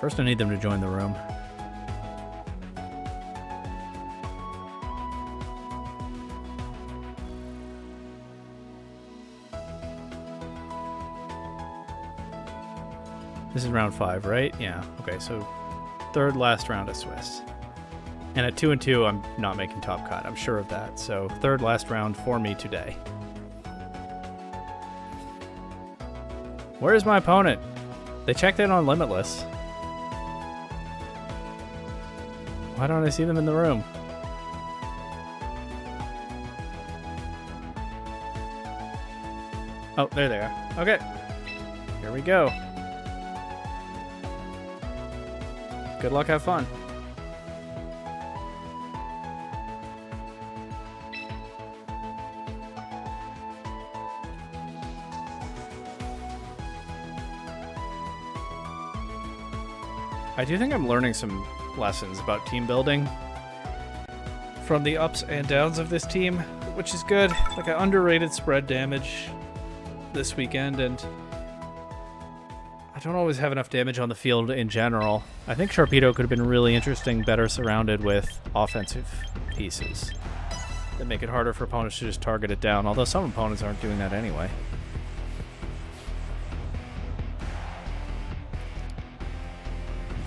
First, I need them to join the room. This is round 5, right? Yeah. Okay, so 3rd last round of Swiss. And at 2-2, I'm not making top cut. I'm sure of that. So 3rd last round for me today. Where is my opponent? They checked in on Limitless. Why don't I see them in the room? Oh, there they are. Okay. Here we go. Good luck, have fun. I do think I'm learning some lessons about team building from the ups and downs of this team, which is good. Like, I underrated spread damage this weekend, and I don't always have enough damage on the field in general. I think Sharpedo could have been really interesting, better surrounded with offensive pieces that make it harder for opponents to just target it down, although some opponents aren't doing that anyway.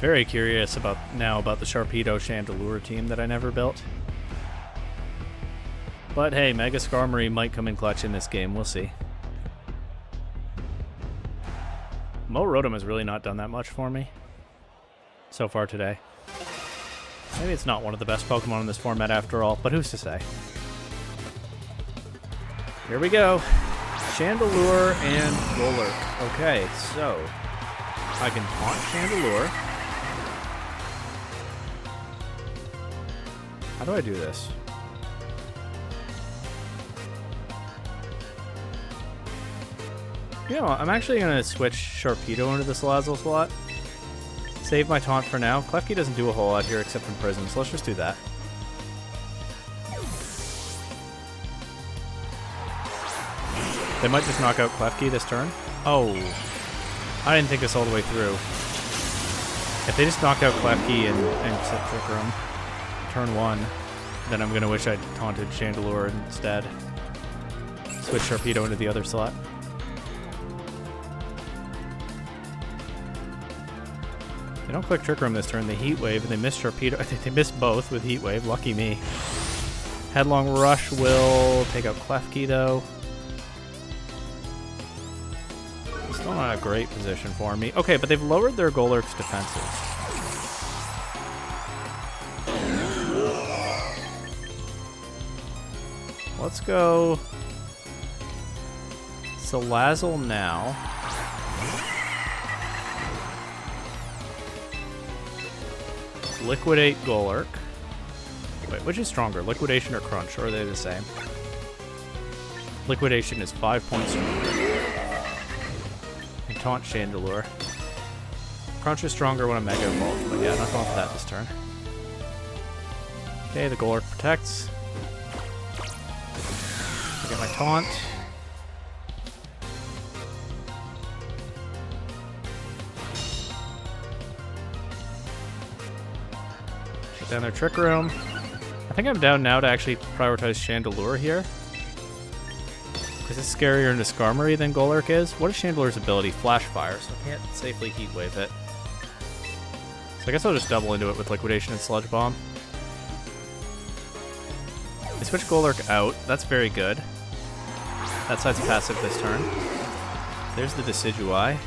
Very curious about the Sharpedo Chandelure team that I never built. But hey, Mega Skarmory might come in clutch in this game, we'll see. Mo Rotom has really not done that much for me so far today. Maybe it's not one of the best Pokemon in this format after all, but who's to say? Here we go. Chandelure and Golurk. Okay, so I can taunt Chandelure. How do I do this? You know, I'm actually going to switch Sharpedo into the Salazzle slot. Save my taunt for now. Klefki doesn't do a whole lot here except in prison, so let's just do that. They might just knock out Klefki this turn. Oh, I didn't think this all the way through. If they just knock out Klefki and set Trick Room turn 1, then I'm gonna wish I'd taunted Chandelure instead. Switch Sharpedo into the other slot. They don't click Trick Room this turn, they Heat Wave, and they miss Sharpedo. I think they missed both with Heat Wave, lucky me. Headlong Rush will take out Klefki though. Still not a great position for me. Okay, but they've lowered their Golurk's defenses. Let's go Salazzle now. Let's liquidate Golurk. Wait, which is stronger, Liquidation or Crunch? Or are they the same? Liquidation is 5 points stronger. And taunt Chandelure. Crunch is stronger when a Mega Evolved, but yeah, not going for that this turn. Okay, the Golurk protects. I get my taunt. Shut down their Trick Room. I think I'm down now to actually prioritize Chandelure here. Because it's scarier into Skarmory than Golurk is. What is Chandelure's ability? Flash Fire, so I can't safely Heat Wave it. So I guess I'll just double into it with Liquidation and Sludge Bomb. I switch Golurk out. That's very good. That side's passive this turn. There's the Decidueye.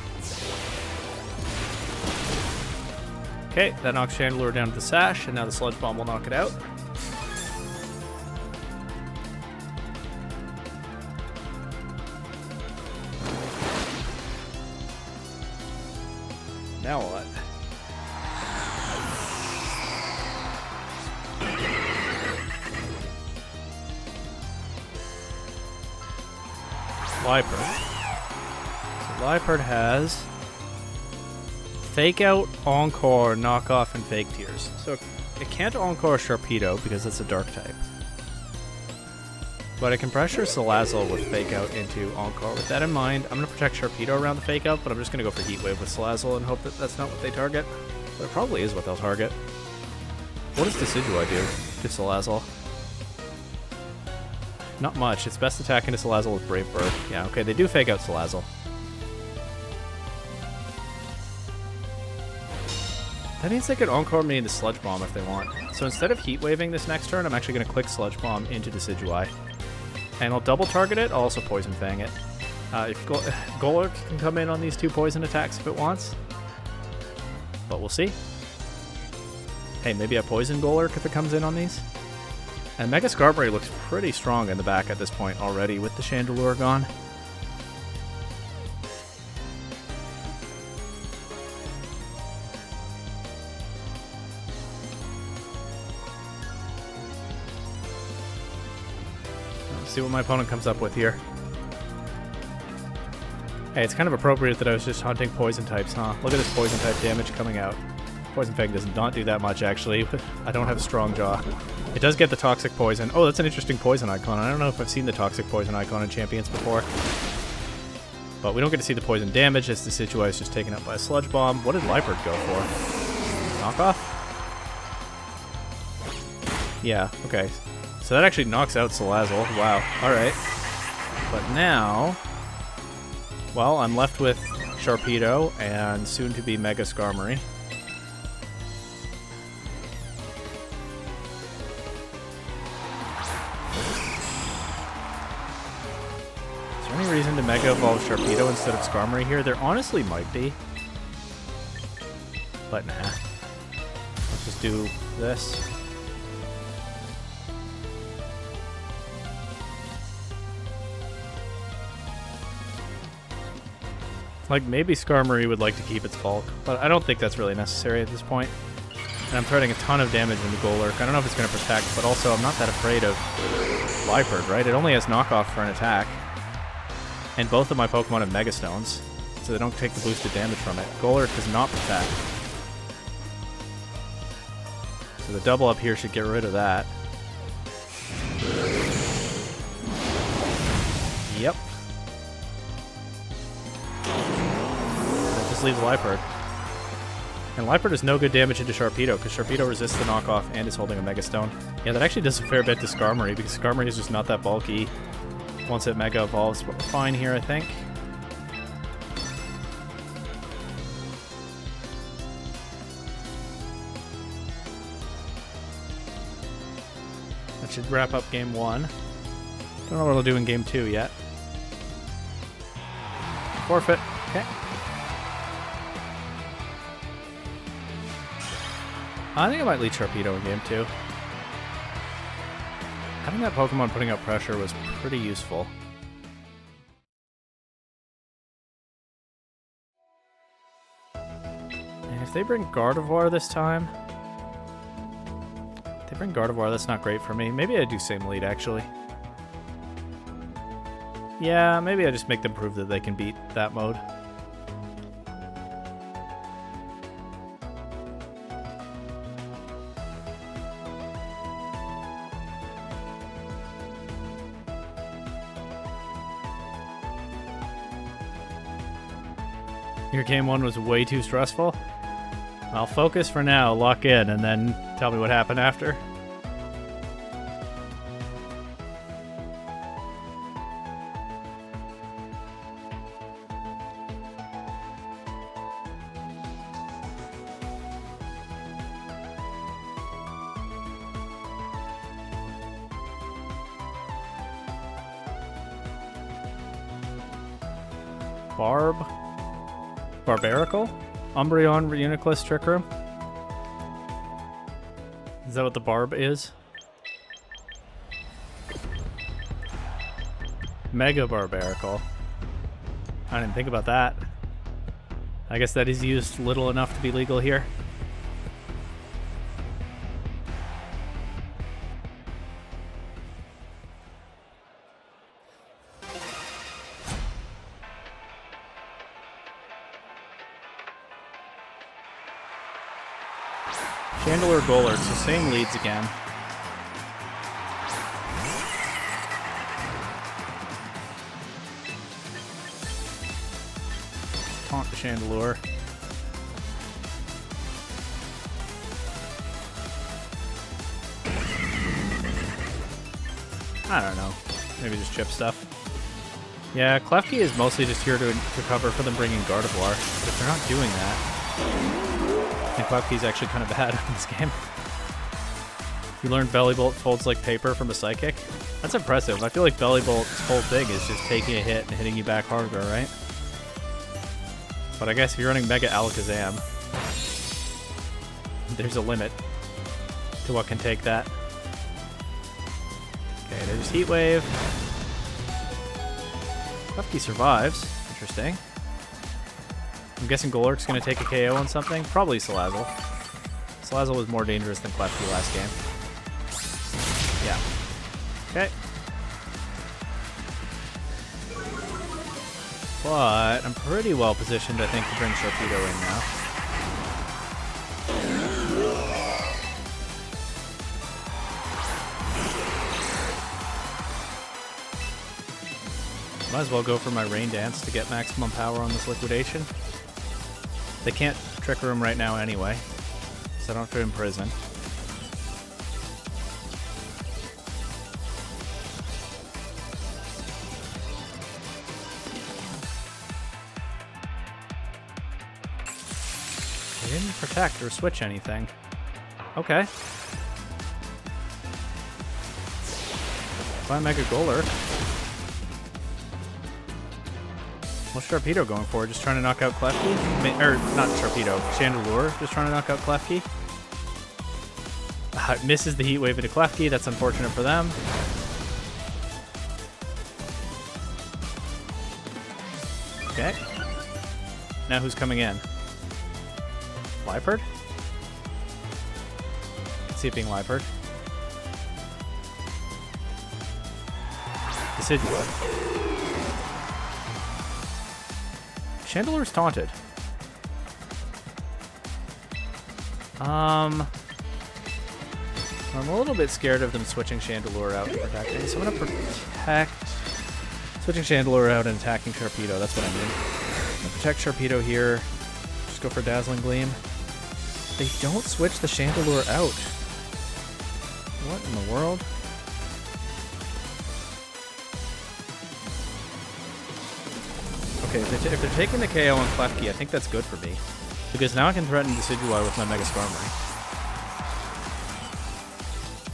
Okay, that knocks Chandelure down to the Sash, and now the Sludge Bomb will knock it out. Now what? Liepard. So Liepard has Fake Out, Encore, Knock Off, and Fake Tears. So it can't Encore Sharpedo because it's a Dark type. But I can pressure Salazzle with Fake Out into Encore. With that in mind, I'm going to protect Sharpedo around the Fake Out, but I'm just going to go for Heat Wave with Salazzle and hope that that's not what they target. But it probably is what they'll target. What does Decidueye do to Salazzle? Not much. Its best attack into Salazzle with Brave Bird. Yeah, okay, they do Fake Out Salazzle. That means they could Encore me into Sludge Bomb if they want. So instead of Heat Waving this next turn, I'm actually going to click Sludge Bomb into Decidueye. And I'll double target it, I'll also Poison Fang it. If Golurk can come in on these 2 poison attacks if it wants. But we'll see. Hey, maybe I Poison Golurk if it comes in on these. And Mega Skarmory looks pretty strong in the back at this point already with the Chandelure gone. See what my opponent comes up with here. Hey, it's kind of appropriate that I was just hunting poison types, huh? Look at this poison type damage coming out. Poison Fang does not do that much, actually. I don't have a strong jaw. It does get the toxic poison. Oh, that's an interesting poison icon. I don't know if I've seen the toxic poison icon in Champions before. But we don't get to see the poison damage as the Decidueye is just taken up by a Sludge Bomb. What did Liepard go for? Knockoff? Yeah, okay. So that actually knocks out Salazzle. Wow. Alright. But now... Well, I'm left with Sharpedo and soon-to-be Mega Skarmory. Is there any reason to Mega Evolve Sharpedo instead of Skarmory here? There honestly might be. But nah. Let's just do this. Like, maybe Skarmory would like to keep its bulk, but I don't think that's really necessary at this point. And I'm threading a ton of damage into Golurk. I don't know if it's going to protect, but also I'm not that afraid of Liepard, right? It only has knockoff for an attack. And both of my Pokemon have Mega Stones, so they don't take the boosted damage from it. Golurk does not protect. So the double up here should get rid of that. Yep. just leaves Liepard. And Liepard is no good damage into Sharpedo, because Sharpedo resists the knockoff and is holding a Mega Stone. Yeah, that actually does a fair bit to Skarmory, because Skarmory is just not that bulky once it Mega Evolves. But we're fine here, I think. That should wrap up game 1. Don't know what we'll do in game 2 yet. Forfeit. Okay. I think I might lead Sharpedo in game 2. Having that Pokemon putting up pressure was pretty useful. And if they bring Gardevoir this time... If they bring Gardevoir, that's not great for me. Maybe I do same lead, actually. Yeah, maybe I just make them prove that they can beat that mode. Your game 1 was way too stressful? I'll focus for now, lock in, and then tell me what happened after. Barbarical? Umbreon, Reuniclus, Trick Room? Is that what the Barb is? Mega Barbarical. I didn't think about that. I guess that is used little enough to be legal here. Chandelure, Golurk, so same leads again. Taunt the Chandelure. I don't know. Maybe just chip stuff. Yeah, Klefki is mostly just here to cover for them bringing Gardevoir. But if they're not doing that... I think Klefki's actually kind of bad in this game. You learned Bellibolt folds like paper from a Psychic? That's impressive. I feel like Bellibolt's whole thing is just taking a hit and hitting you back harder, right? But I guess if you're running Mega Alakazam, there's a limit to what can take that. Okay, there's Heat Wave. Klefki survives. Interesting. I'm guessing Golurk's going to take a KO on something. Probably Salazzle. Salazzle was more dangerous than Klefki last game. Yeah. Okay. But I'm pretty well positioned, I think, to bring Sharpedo in now. Might as well go for my Rain Dance to get maximum power on this Liquidation. They can't Trick Room right now anyway, so I don't have to imprison. They didn't protect or switch anything. Okay. If I Mega Golurk. What's Sharpedo going for? Just trying to knock out Klefki? Or, not Sharpedo, Chandelure just trying to knock out Klefki. It misses the Heat Wave into Klefki. That's unfortunate for them. Okay. Now who's coming in? Liepard? Let's see it being Liepard. Deciduous. Chandelure's taunted. I'm a little bit scared of them switching Chandelure out and protecting, so I'm gonna protect... Switching Chandelure out and attacking Sharpedo, that's what I mean. I'm gonna protect Sharpedo here. just go for Dazzling Gleam. They don't switch the Chandelure out. What in the world? Okay, if they're taking the KO on Klefki, I think that's good for me. Because now I can threaten Decidueye with my Mega Skarmory.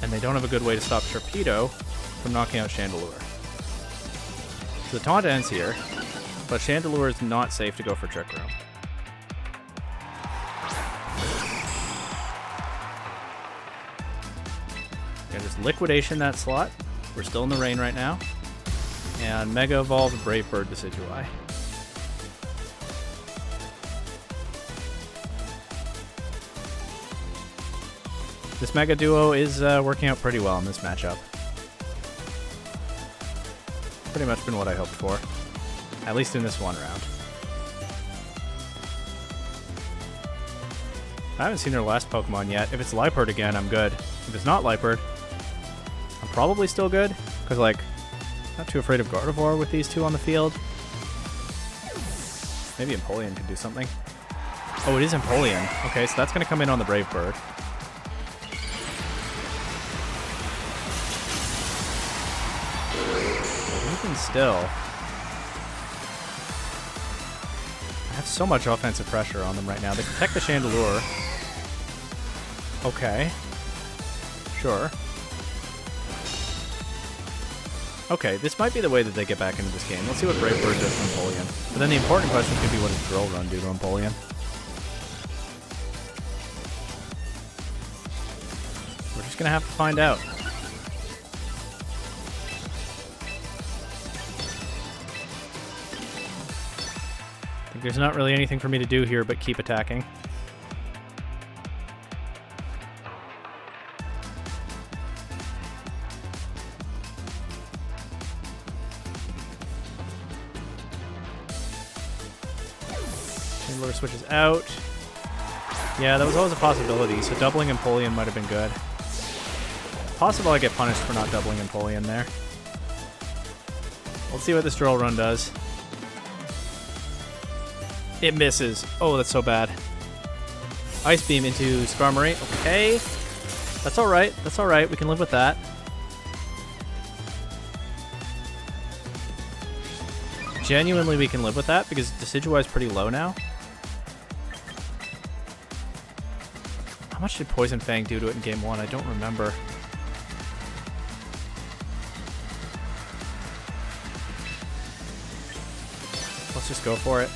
And they don't have a good way to stop Sharpedo from knocking out Chandelure. So the taunt ends here, but Chandelure is not safe to go for Trick Room. Gonna just Liquidation that slot. We're still in the rain right now. And Mega Evolve Brave Bird Decidueye. This Mega Duo is working out pretty well in this matchup. Pretty much been what I hoped for. At least in this one round. I haven't seen their last Pokemon yet. If it's Liepard again, I'm good. If it's not Liepard, I'm probably still good. Because, like, not too afraid of Gardevoir with these two on the field. Maybe Empoleon could do something. Oh, it is Empoleon. Okay, so that's going to come in on the Brave Bird. Even still, I have so much offensive pressure on them right now. They protect the Chandelure. Okay. Sure. Okay, this might be the way that they get back into this game. Let's see what Brave Bird does to Empoleon. But then the important question could be, what does Drill Run do to Empoleon? We're just going to have to find out. I think there's not really anything for me to do here but keep attacking. Chandelure switches out. Yeah, that was always a possibility, so doubling Empoleon might have been good. Possible I get punished for not doubling Empoleon there. Let's see what this Drill Run does. It misses. Oh, that's so bad. Ice Beam into Skarmory. Okay. That's alright. That's alright. We can live with that. Genuinely, we can live with that because Decidueye is pretty low now. How much did Poison Fang do to it in Game 1? I don't remember. Let's just go for it.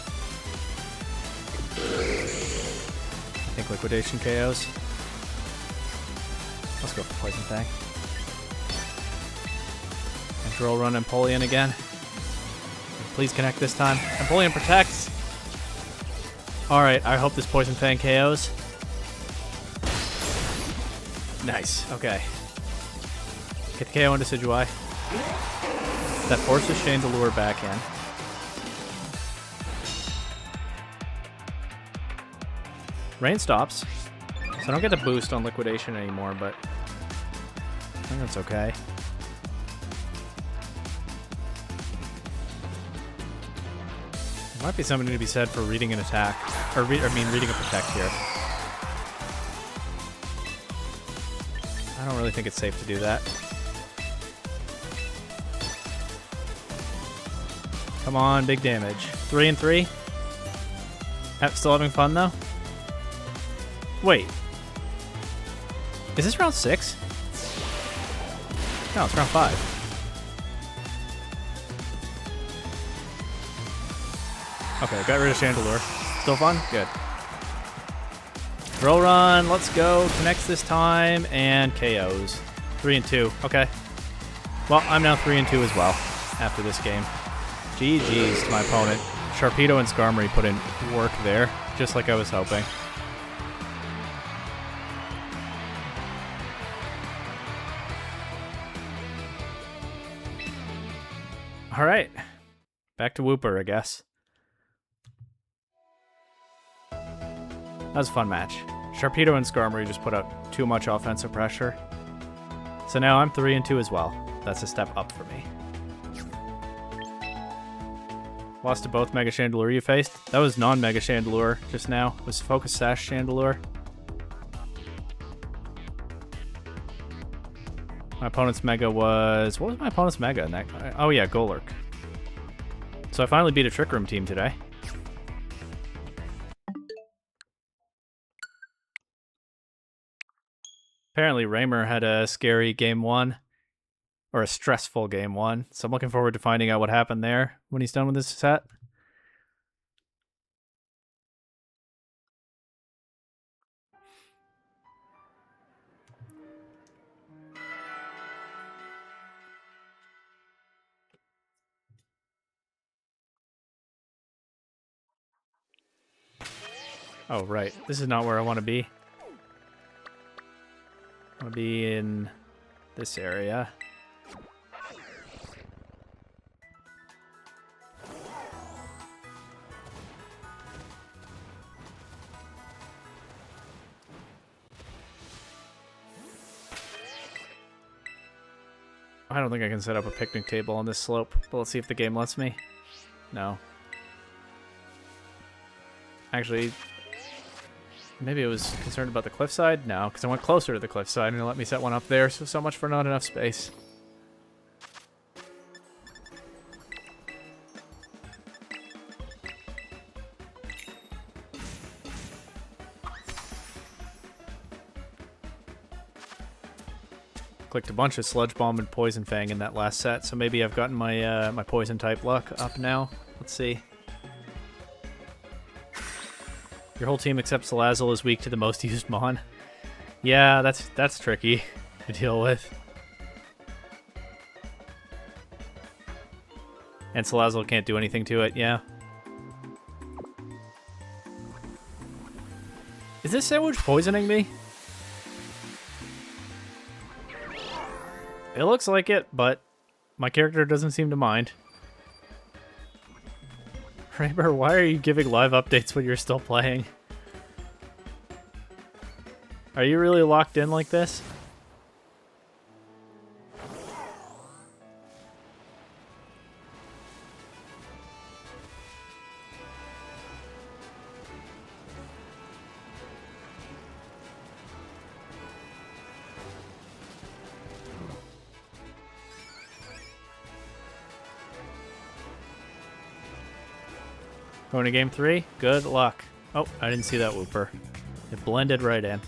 I think Liquidation KOs. Let's go for Poison Fang. And Drill Run Empoleon again. Please connect this time. Empoleon protects. Alright, I hope this Poison Fang KOs. Nice, okay. Get the KO into Decidueye. That forces Chandelure back in. Rain stops, so I don't get the boost on Liquidation anymore, but I think that's okay. There might be something to be said for reading an attack, or reading a protect here. I don't really think it's safe to do that. Come on, big damage. 3 and 3. Still having fun though? Wait. Is this round 6? No, it's round 5. Okay, got rid of Chandelure. Still fun? Good. Drill Run, let's go. Connects this time, and KOs. 3 and 2. Okay. Well, I'm now 3 and 2 as well after this game. GG's to my opponent. Sharpedo and Skarmory put in work there, just like I was hoping. All right, back to Wooper, I guess. That was a fun match. Sharpedo and Skarmory just put out too much offensive pressure. So now I'm 3 and 2 as well. That's a step up for me. Lost to both Mega Chandelure you faced. That was non-Mega Chandelure just now. It was Focus Sash Chandelure. My opponent's Mega was... What was my opponent's Mega in that? Oh yeah, Golurk. So I finally beat a Trick Room team today. Apparently Raymer had a scary game 1. Or a stressful game 1. So I'm looking forward to finding out what happened there when he's done with this set. Oh, right. This is not where I want to be. I want to be in this area. I don't think I can set up a picnic table on this slope, but let's see if the game lets me. No. Actually, maybe it was concerned about the cliffside? No, because I went closer to the cliffside and it let me set one up there, so much for not enough space. Clicked a bunch of Sludge Bomb and Poison Fang in that last set, so maybe I've gotten my my Poison type luck up now. Let's see. Your whole team except Salazzle is weak to the most used Mon. Yeah, that's tricky to deal with. And Salazzle can't do anything to it, yeah. Is this sandwich poisoning me? It looks like it, but my character doesn't seem to mind. Raymer, why are you giving live updates when you're still playing? Are you really locked in like this? Going to game 3? Good luck. Oh, I didn't see that Wooper. It blended right in.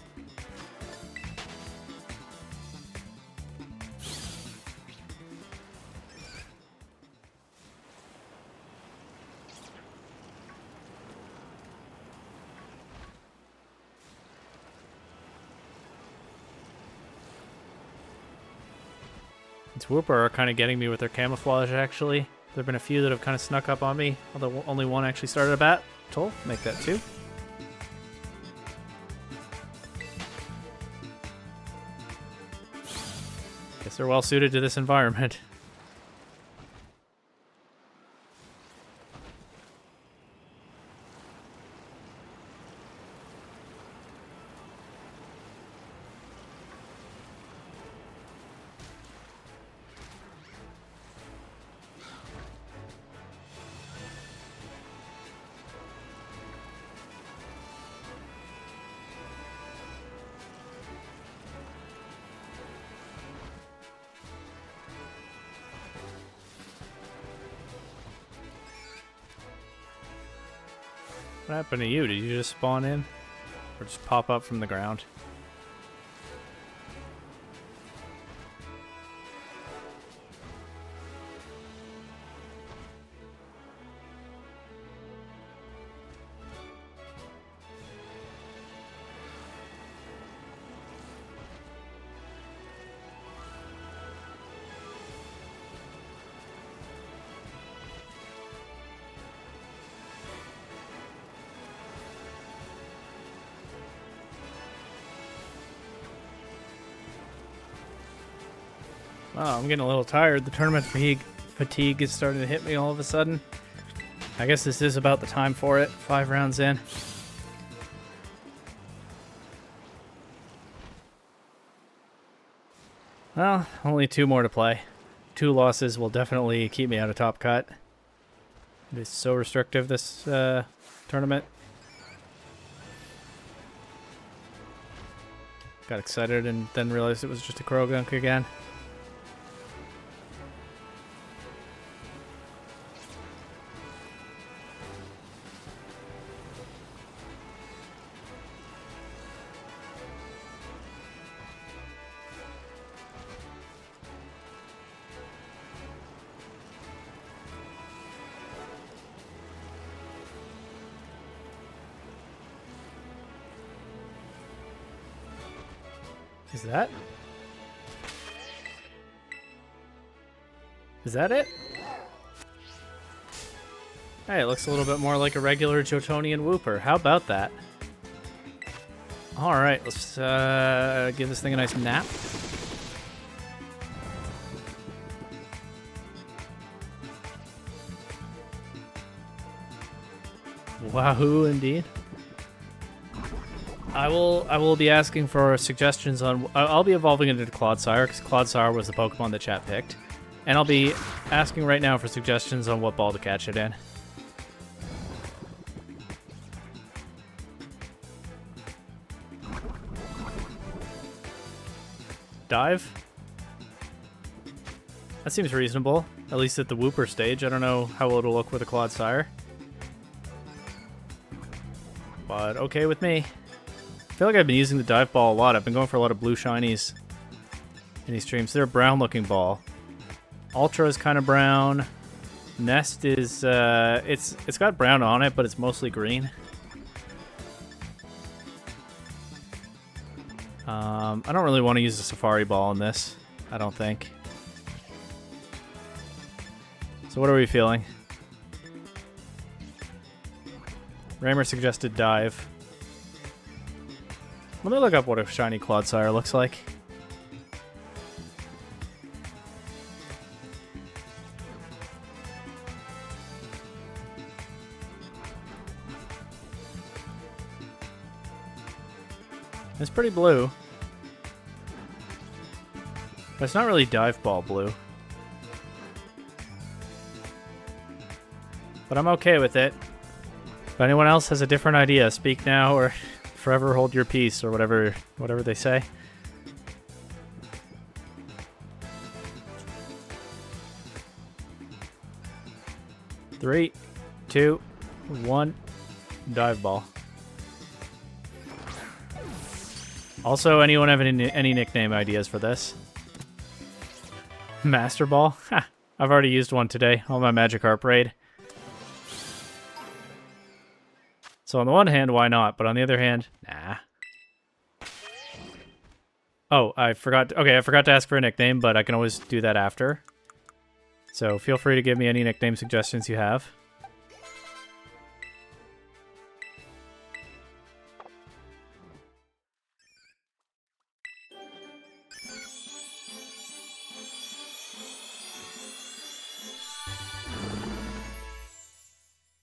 These Wooper are kind of getting me with their camouflage, actually. There have been a few that have kind of snuck up on me, although only one actually started a battle. Make that 2. Guess they're well suited to this environment. What happened to you? Did you just spawn in? Or just pop up from the ground? Oh, I'm getting a little tired. The tournament fatigue is starting to hit me all of a sudden. I guess this is about the time for it. 5 rounds in. Well, only 2 more to play. 2 losses will definitely keep me out of top cut. It is so restrictive, this tournament. Got excited and then realized it was just a Krogunk again. Is that? Is that it? Hey, it looks a little bit more like a regular Jotonian Wooper. How about that? Alright, let's give this thing a nice nap. Wahoo, indeed. I will be asking for suggestions on... I'll be evolving into Clodsire, because Clodsire was the Pokemon that chat picked. And I'll be asking right now for suggestions on what ball to catch it in. Dive? That seems reasonable, at least at the Wooper stage. I don't know how it'll look with a Clodsire. But okay with me. I feel like I've been using the dive ball a lot. I've been going for a lot of blue shinies in these streams. They're a brown looking ball. Ultra is kind of brown. Nest is it's got brown on it, but it's mostly green. I don't really want to use a safari ball in this, I don't think. So what are we feeling? Raymer suggested dive. Let me look up what a shiny Clodsire looks like. It's pretty blue. But it's not really dive ball blue. But I'm okay with it. If anyone else has a different idea, speak now or forever hold your peace, or whatever they say. Three, two, one, dive ball. Also, anyone have any nickname ideas for this? Master Ball? Ha! I've already used one today on my Magikarp raid. So on the one hand, why not? But on the other hand, nah. Oh, I forgot. Okay, I forgot to ask for a nickname, but I can always do that after. So feel free to give me any nickname suggestions you have.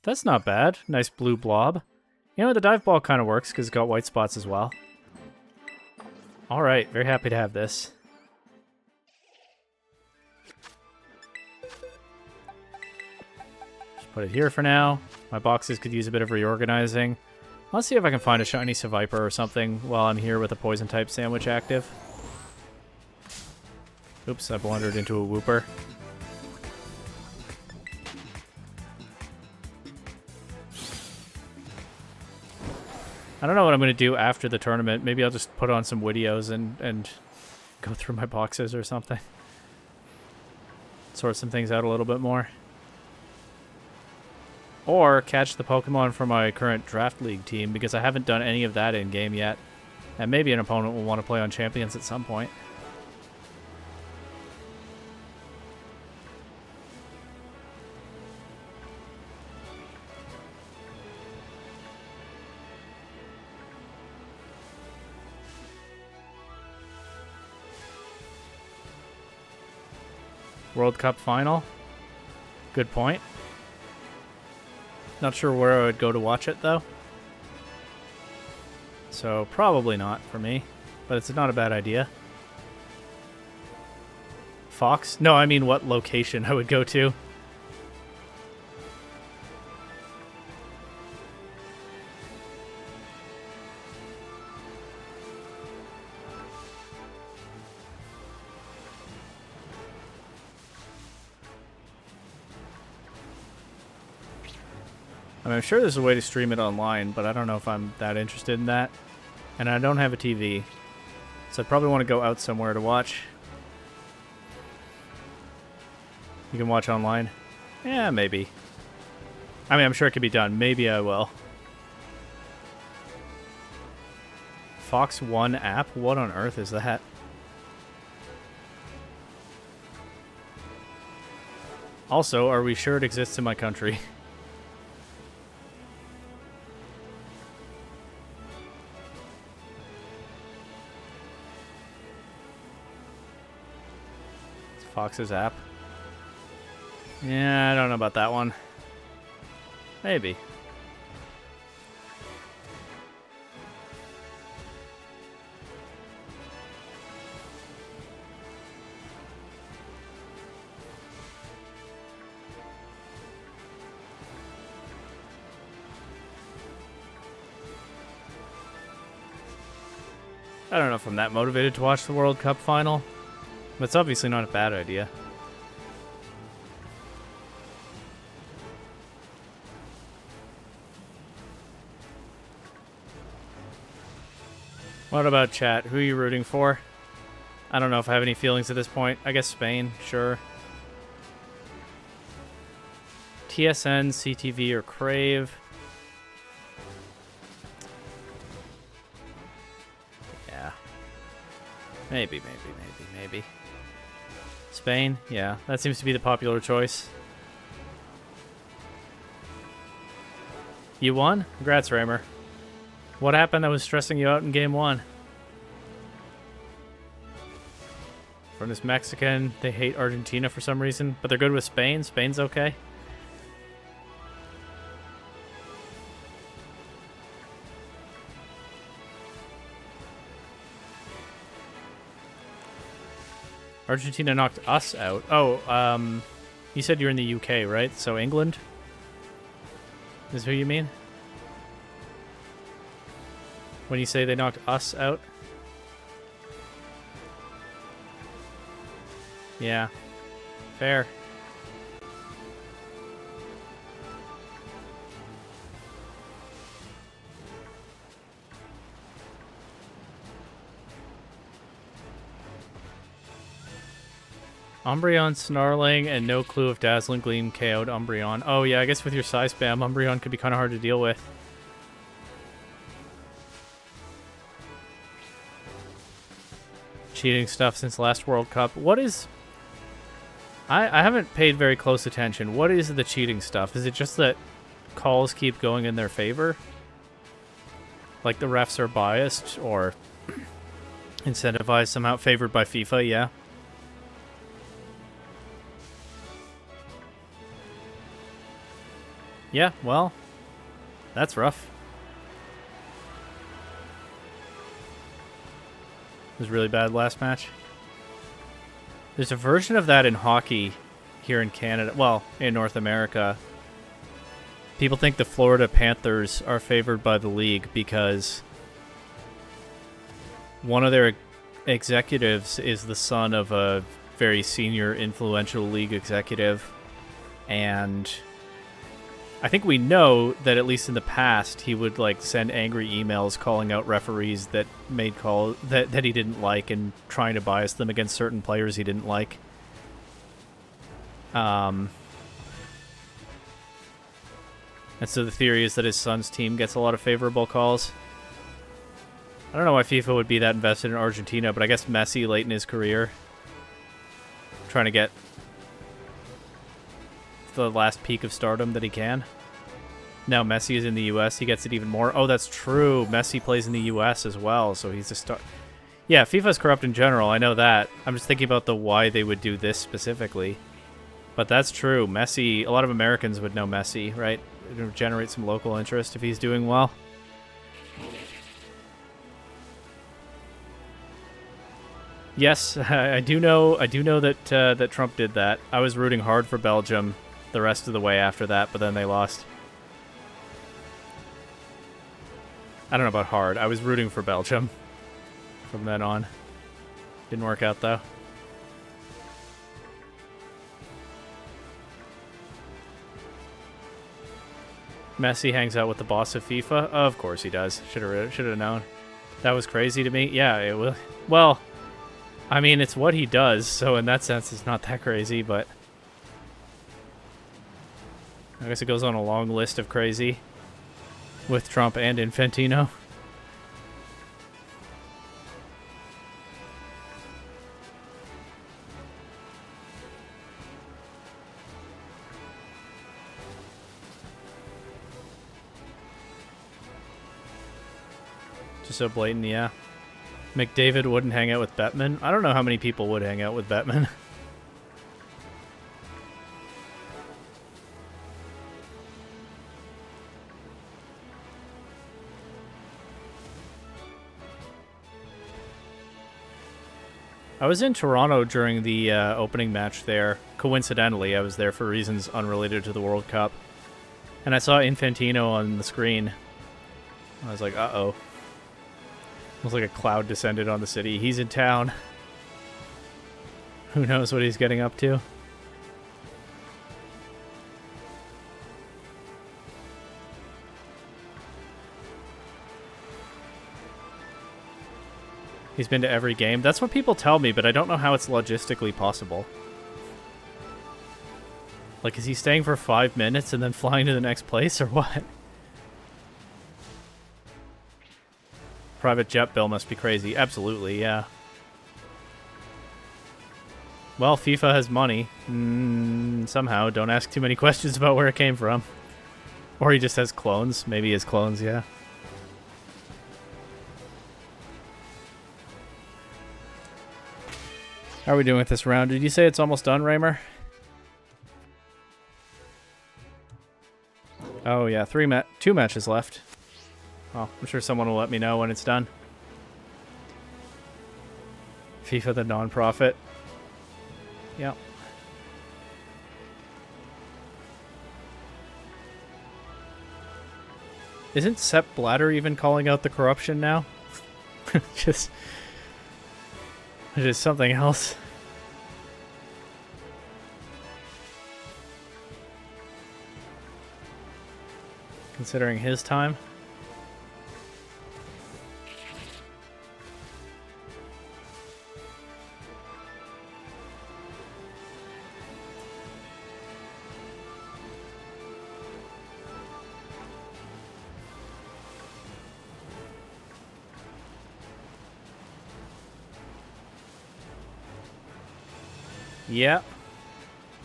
That's not bad. Nice blue blob. You know, the dive ball kind of works because it's got white spots as well. Alright, very happy to have this. Just put it here for now. My boxes could use a bit of reorganizing. Let's see if I can find a shiny Seviper or something while I'm here with a poison type sandwich active. Oops, I blundered into a Wooper. I don't know what I'm going to do after the tournament. Maybe I'll just put on some videos and go through my boxes or something. Sort some things out a little bit more. Or catch the Pokemon from my current Draft League team, because I haven't done any of that in-game yet. And maybe an opponent will want to play on Champions at some point. World Cup final. Good point. Not sure where I would go to watch it, though. So, probably not for me. But it's not a bad idea. Fox? No, I mean what location I would go to. I mean, I'm sure there's a way to stream it online, but I don't know if I'm that interested in that. And I don't have a TV, so I'd probably want to go out somewhere to watch. You can watch online? Yeah, maybe. I mean, I'm sure it could be done. Maybe I will. Fox One app? What on earth is that? Also, are we sure it exists in my country? It's Fox's app. Yeah, I don't know about that one. Maybe. I don't know if I'm that motivated to watch the World Cup final, but it's obviously not a bad idea. What about chat? Who are you rooting for? I don't know if I have any feelings at this point. I guess Spain, sure. TSN, CTV, or Crave. Yeah. Maybe. Spain? Yeah, that seems to be the popular choice. You won? Congrats, Raymer. What happened that was stressing you out in game 1? From this Mexican, they hate Argentina for some reason, but they're good with Spain. Spain's okay. Argentina knocked us out. Oh, you said you're in the UK, right? So England is who you mean? When you say they knocked us out? Yeah. Fair. Umbreon snarling and no clue if Dazzling Gleam KO'd Umbreon. Oh yeah, I guess with your Psy spam, Umbreon could be kind of hard to deal with. Cheating stuff since last World Cup. What is... I haven't paid very close attention. What is the cheating stuff? Is it just that calls keep going in their favor? Like the refs are biased or incentivized, somehow favored by FIFA, yeah. Yeah, well, that's rough. It was really bad last match. There's a version of that in hockey here in Canada. Well, in North America. People think the Florida Panthers are favored by the league because one of their executives is the son of a very senior, influential league executive. And I think we know that at least in the past he would like send angry emails calling out referees that made calls that he didn't like and trying to bias them against certain players he didn't like. And so the theory is that his son's team gets a lot of favorable calls. I don't know why FIFA would be that invested in Argentina, but I guess Messi late in his career trying to get the last peak of stardom that he can. Now Messi is in the US, he gets it even more. Oh, that's true. Messi plays in the US as well, so he's a star. Yeah, FIFA's corrupt in general, I know that. I'm just thinking about the why they would do this specifically. But that's true. Messi, a lot of Americans would know Messi, right? It would generate some local interest if he's doing well. Yes, I do know that that Trump did that. I was rooting hard for Belgium the rest of the way after that, but then they lost. I don't know about hard. I was rooting for Belgium from then on. Didn't work out, though. Messi hangs out with the boss of FIFA. Of course he does. Should have known. That was crazy to me. Yeah, it was. Well, I mean, it's what he does, so in that sense, it's not that crazy, but I guess it goes on a long list of crazy with Trump and Infantino. Just so blatant, yeah. McDavid wouldn't hang out with Bettman. I don't know how many people would hang out with Bettman. I was in Toronto during the opening match there. Coincidentally, I was there for reasons unrelated to the World Cup. And I saw Infantino on the screen. I was like, uh-oh. It was like a cloud descended on the city. He's in town. Who knows what he's getting up to? He's been to every game. That's what people tell me, but I don't know how it's logistically possible. Like, is he staying for 5 minutes and then flying to the next place, or what? Private jet bill must be crazy. Absolutely, yeah. Well, FIFA has money. Somehow. Don't ask too many questions about where it came from. Or he just has clones. Maybe he has clones, yeah. How are we doing with this round? Did you say it's almost done, Raymer? Oh, yeah. 2 matches left. Well, I'm sure someone will let me know when it's done. FIFA the non-profit. Yep. Isn't Sepp Blatter even calling out the corruption now? Just... it is something else. Considering his time. Yeah.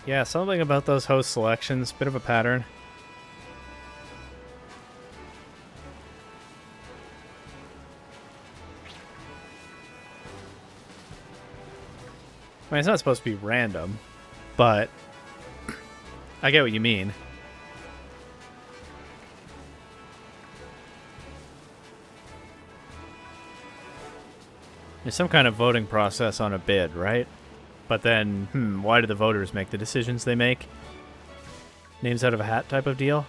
Yeah, something about those host selections. Bit of a pattern. I mean, it's not supposed to be random, but I get what you mean. There's some kind of voting process on a bid, right? But then, why do the voters make the decisions they make? Names out of a hat type of deal?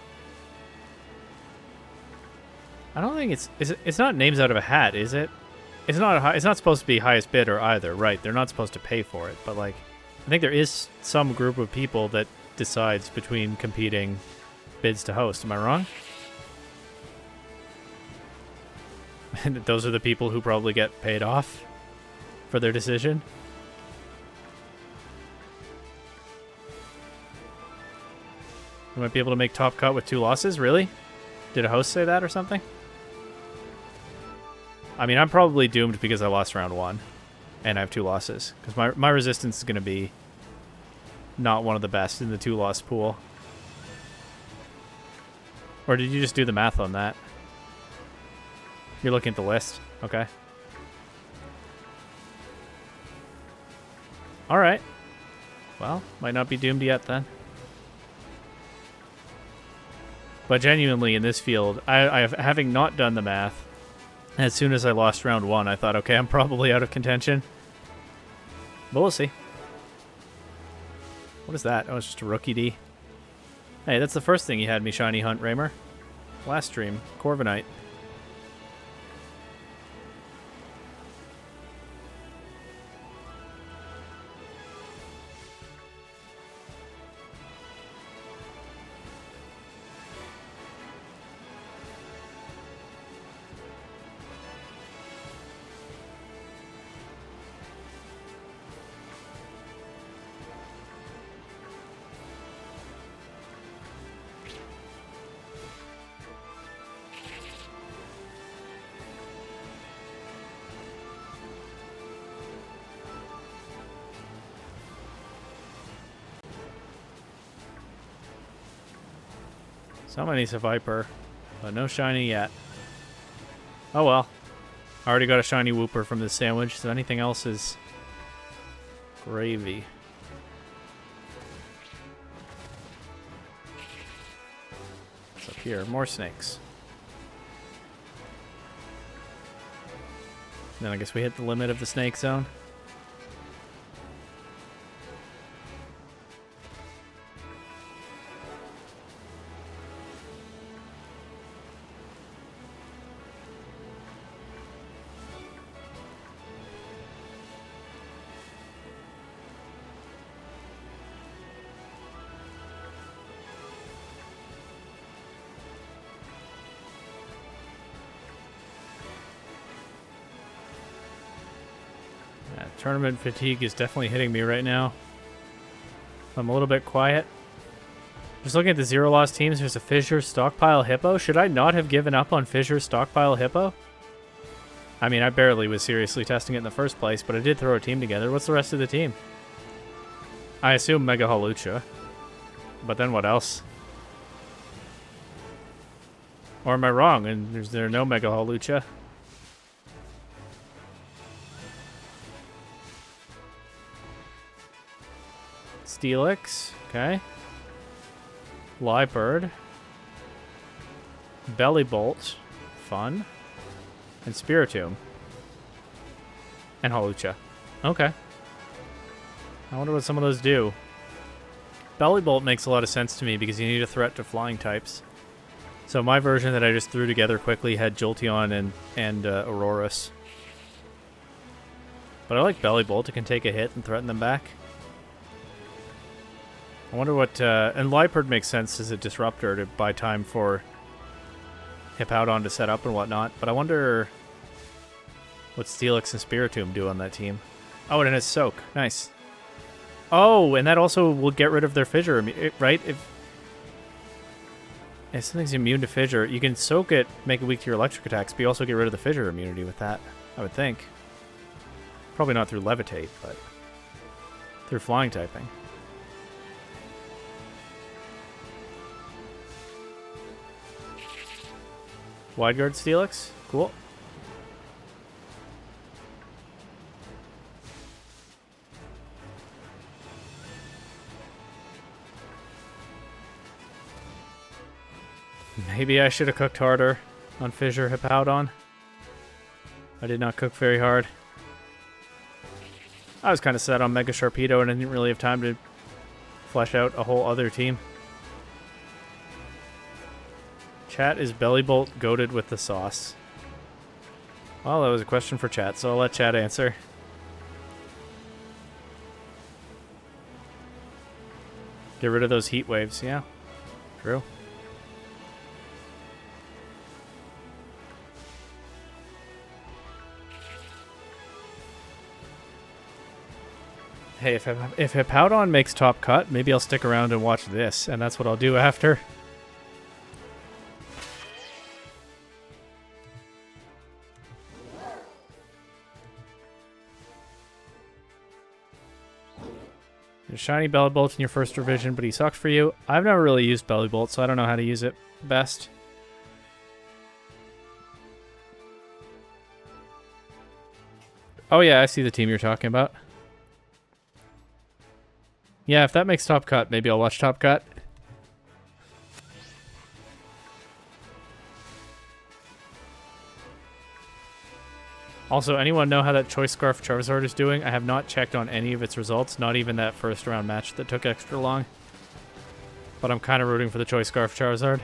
I don't think it's not names out of a hat, is it? It's not supposed to be highest bidder either, right? They're not supposed to pay for it, but like, I think there is some group of people that decides between competing bids to host. Am I wrong? And those are the people who probably get paid off for their decision. You might be able to make top cut with 2 losses? Really? Did a host say that or something? I mean, I'm probably doomed because I lost round 1. And I have 2 losses. Because my resistance is going to be not one of the best in the 2-loss pool. Or did you just do the math on that? You're looking at the list? Okay. Alright. Well, might not be doomed yet then. But genuinely, in this field, having not done the math, as soon as I lost round 1, I thought, okay, I'm probably out of contention. But we'll see. What is that? Oh, it's just a rookie D. Hey, that's the first thing you had me shiny hunt, Raymer. Last stream, Corviknight. Someone needs a Viper, but no shiny yet. Oh well. I already got a shiny Wooper from this sandwich, so anything else is gravy. What's up here? More snakes. Then I guess we hit the limit of the snake zone. Tournament fatigue is definitely hitting me right now. I'm a little bit quiet. Just looking at the zero loss teams, there's a Fissure Stockpile Hippo. Should I not have given up on Fissure Stockpile Hippo? I mean, I barely was seriously testing it in the first place, but I did throw a team together. What's the rest of the team? I assume Mega Hawlucha. But then what else? Or am I wrong? And is there no Mega Hawlucha? Steelix, okay. Liebird. Bellybolt, fun. And Spiritomb. And Hawlucha. Okay. I wonder what some of those do. Bellybolt makes a lot of sense to me because you need a threat to flying types. So my version that I just threw together quickly had Jolteon and Aurorus. But I like Bellybolt. It can take a hit and threaten them back. I wonder what... and Liepard makes sense as a disruptor to buy time for Hippowdon to set up and whatnot. But I wonder what Steelix and Spiritomb do on that team. Oh, and it has Soak. Nice. Oh, and that also will get rid of their Fissure, right? If something's immune to Fissure, you can Soak it, make it weak to your electric attacks, but you also get rid of the Fissure immunity with that, I would think. Probably not through Levitate, but through flying typing. Wide Guard Steelix? Cool. Maybe I should have cooked harder on Fissure Hippowdon. I did not cook very hard. I was kind of set on Mega Sharpedo and I didn't really have time to flesh out a whole other team. Chat, is Bellybolt goated with the sauce? Well, that was a question for chat, so I'll let chat answer. Get rid of those heat waves, yeah. True. Hey, if Hippowdon makes top cut, maybe I'll stick around and watch this, and that's what I'll do after. There's shiny Bellybolt in your first revision, but he sucks for you. I've never really used Bellybolt, so I don't know how to use it best. Oh yeah, I see the team you're talking about. Yeah, if that makes Top Cut, maybe I'll watch Top Cut. Also, anyone know how that Choice Scarf Charizard is doing? I have not checked on any of its results, not even that first round match that took extra long. But I'm kind of rooting for the Choice Scarf Charizard.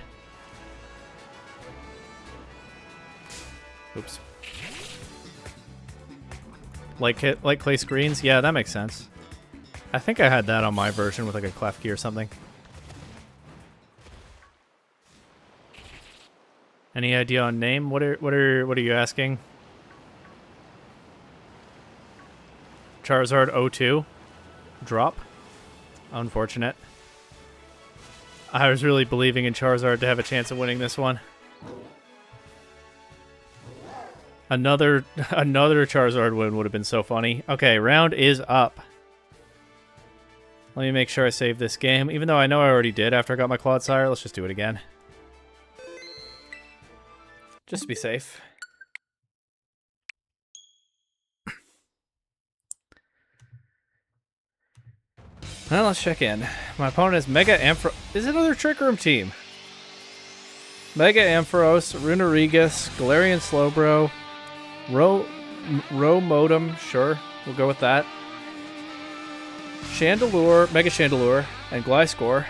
Oops. Like Clay Screens? Yeah, that makes sense. I think I had that on my version with like a Klefki or something. Any idea on name? What are you asking? Charizard 02 drop. Unfortunate. I was really believing in Charizard to have a chance of winning this one. Another Charizard win would have been so funny. Okay, round is up. Let me make sure I save this game. Even though I know I already did after I got my Clodsire, let's just do it again. Just to be safe. Well, let's check in. My opponent is Mega Ampharos. Is it another Trick Room team? Mega Ampharos, Runerigus, Galarian Slowbro, Row Modem, sure, we'll go with that. Chandelure, Mega Chandelure, and Gliscor.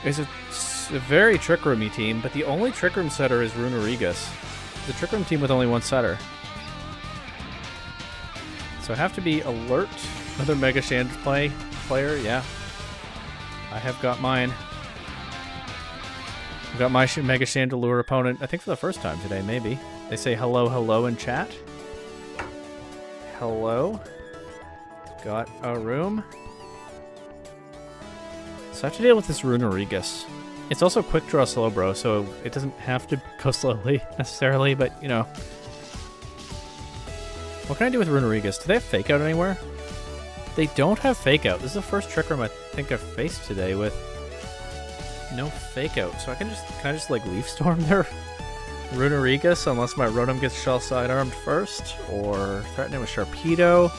It's a very Trick Roomy team, but the only Trick Room setter is Runerigus. The Trick Room team with only one setter. So I have to be alert. Another Mega Shand player, yeah. I have got mine. I've got my Mega Chandelure opponent, I think for the first time today, maybe. They say hello, hello in chat. Hello. Got a room. So I have to deal with this Runerigus. It's also quick draw slow, bro, so it doesn't have to go slowly necessarily, but you know. What can I do with Runerigus? Do they have Fake Out anywhere? They don't have Fake Out. This is the first Trick Room I think I've faced today with no Fake Out. So can I just like Leaf Storm their Runerigus unless my Rotom gets Shell Sidearmed first, or threaten it with Sharpedo.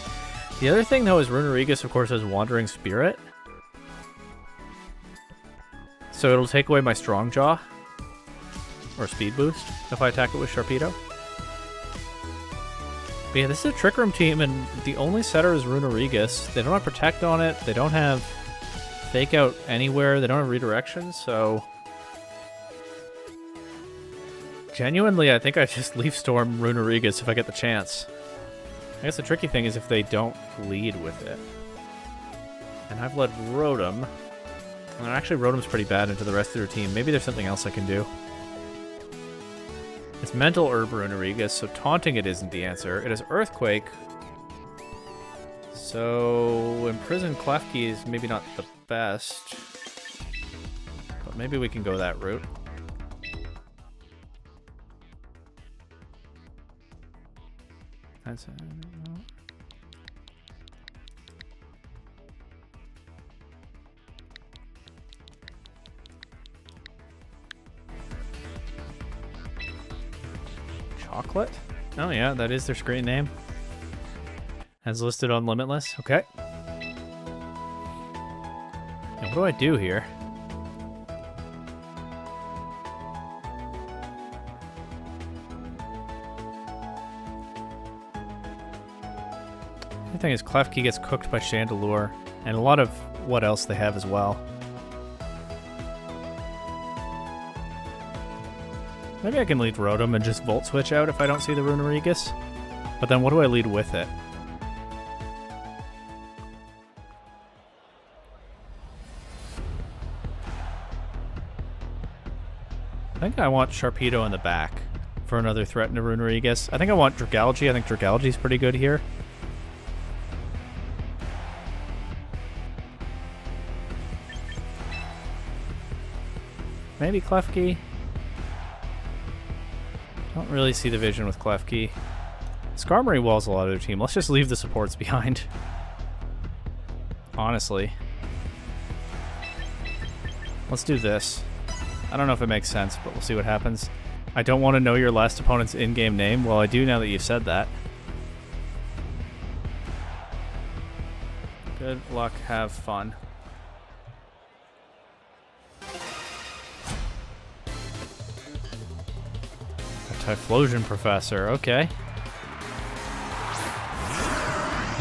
The other thing though is Runerigus of course has Wandering Spirit. So it'll take away my Strong Jaw or Speed Boost if I attack it with Sharpedo. But yeah, this is a Trick Room team, and the only setter is Runerigus. They don't have Protect on it. They don't have Fake Out anywhere. They don't have Redirection, so... Genuinely, I think I just Leaf Storm Runerigus if I get the chance. I guess the tricky thing is if they don't lead with it. And I've led Rotom. And actually, Rotom's pretty bad into the rest of their team. Maybe there's something else I can do. It's Mental Herb Runerigus, so taunting it isn't the answer. It is Earthquake. So Imprison Klefki is maybe not the best. But maybe we can go that route. That's it. Chocolate? Oh yeah, that is their screen name. As listed on Limitless. Okay. Now what do I do here? The thing is, Klefki gets cooked by Chandelure, and a lot of what else they have as well. Maybe I can lead Rotom and just Volt Switch out if I don't see the Runerigus. But then what do I lead with it? I think I want Sharpedo in the back for another threat to Runerigus. I think I want Dragalge. I think Dragalge's pretty good here. Maybe Klefki. Don't really see the vision with Klefki. Skarmory walls a lot of their team. Let's just leave the supports behind. Honestly. Let's do this. I don't know if it makes sense, but we'll see what happens. I don't want to know your last opponent's in-game name. Well, I do now that you've said that. Good luck. Have fun. Typhlosion Professor, okay.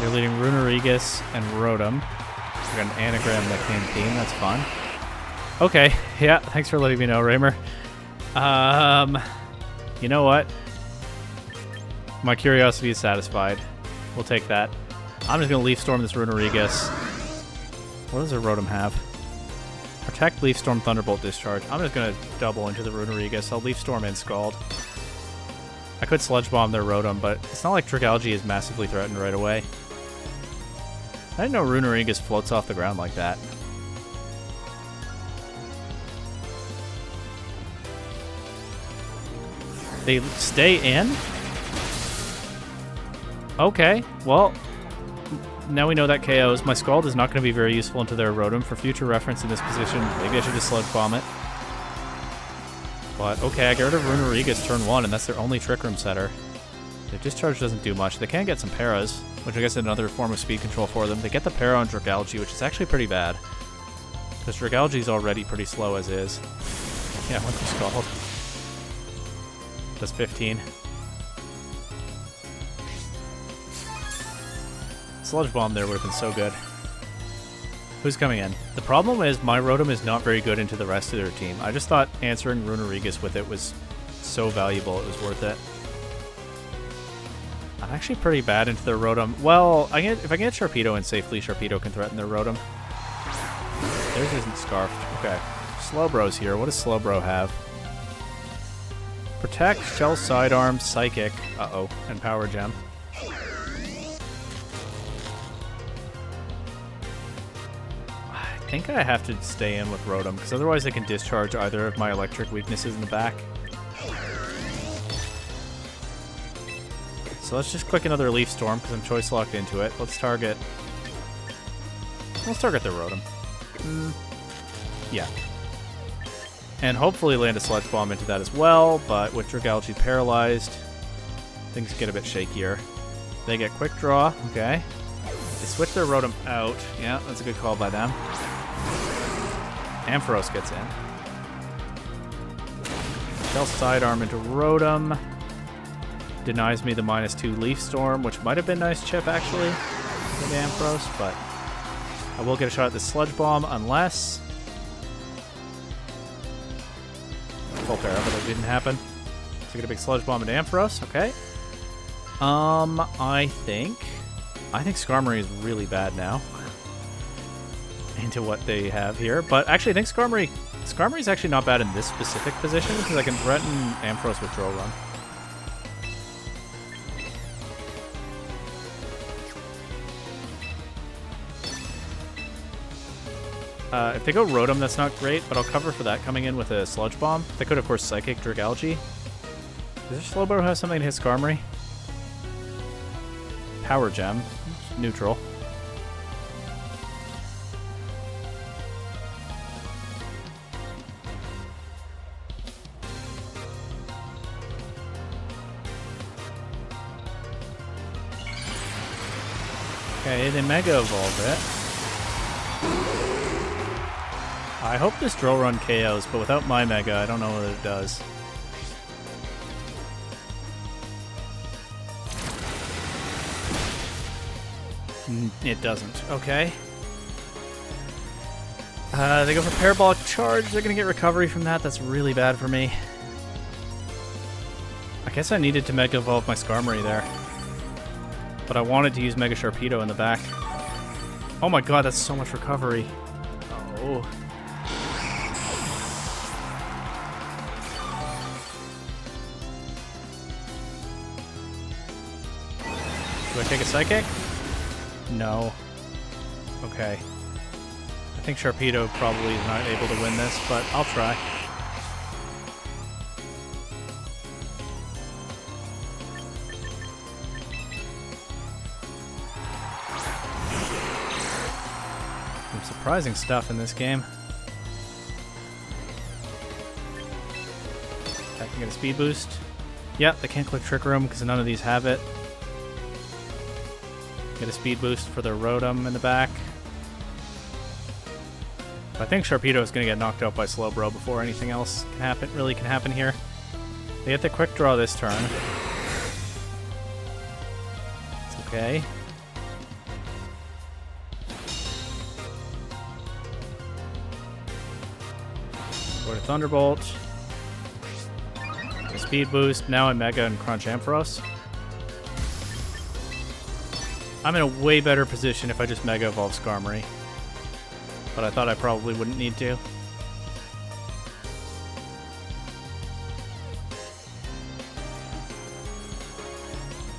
You're leading Runerigus and Rotom. We got an anagram nickname team, that's fun. Okay, yeah, thanks for letting me know, Raymer. You know what? My curiosity is satisfied. We'll take that. I'm just gonna Leaf Storm this Runerigus. What does a Rotom have? Protect, Leaf Storm, Thunderbolt, Discharge. I'm just gonna double into the Runerigus. I'll Leaf Storm and Scald. I could Sludge Bomb their Rotom, but it's not like Dragalge is massively threatened right away. I didn't know Runerigus floats off the ground like that. They stay in? Okay, well, now we know that KOs. My Scald is not going to be very useful into their Rotom. For future reference in this position, maybe I should just Sludge Bomb it. But, okay, I get rid of Runerigus turn 1, and that's their only Trick Room setter. Their Discharge doesn't do much. They can get some Paras, which I guess is another form of speed control for them. They get the Para on Dragalge, which is actually pretty bad. Because Dragalge is already pretty slow as is. Yeah, what's this called? Does 15. Sludge Bomb there would have been so good. Who's coming in? The problem is my Rotom is not very good into the rest of their team. I just thought answering Runerigus with it was so valuable, it was worth it. I'm actually pretty bad into their Rotom. Well, if I get Sharpedo in safely, Sharpedo can threaten their Rotom. Theirs isn't Scarfed. Okay. Slowbro's here. What does Slowbro have? Protect, Shell Sidearm, Psychic, uh-oh, and Power Gem. I think I have to stay in with Rotom, because otherwise I can discharge either of my electric weaknesses in the back. So let's just click another Leaf Storm, because I'm choice locked into it. Let's target the Rotom. Yeah. And hopefully land a Sludge Bomb into that as well, but with Dragalge paralyzed, things get a bit shakier. They get Quick Draw, okay. They switch their Rotom out. Yeah, that's a good call by them. Ampharos gets in. Shell Sidearm into Rotom. Denies me the -2 Leaf Storm, which might have been nice chip actually for the Ampharos, but I will get a shot at the Sludge Bomb unless full para, but it didn't happen. So get a big Sludge Bomb into Ampharos, okay. I think Skarmory is really bad now. Into what they have here, but actually I think Skarmory is actually not bad in this specific position because I can threaten Ampharos with Drill Run. If they go Rotom, that's not great, but I'll cover for that coming in with a Sludge Bomb. They could, of course, Psychic Dragalge. Does their Slowbro have something to hit Skarmory? Power Gem. Neutral. Okay, they Mega Evolve it. I hope this Drill Run KOs, but without my Mega, I don't know what it does. It doesn't. Okay. They go for Parabolic Charge. They're going to get recovery from that. That's really bad for me. I guess I needed to Mega Evolve my Skarmory there. But I wanted to use Mega Sharpedo in the back. Oh my god, that's so much recovery. Oh. Do I take a Psychic? No. Okay. I think Sharpedo probably is not able to win this, but I'll try. Some surprising stuff in this game. I can get a speed boost. Yep, they can't click Trick Room because none of these have it. Get a speed boost for their Rotom in the back. I think Sharpedo is going to get knocked out by Slowbro before anything else can happen here. They get the Quick Draw this turn. It's okay. Go to Thunderbolt. Get a speed boost. Now I Mega and Crunch Ampharos. I'm in a way better position if I just Mega Evolve Skarmory. But I thought I probably wouldn't need to.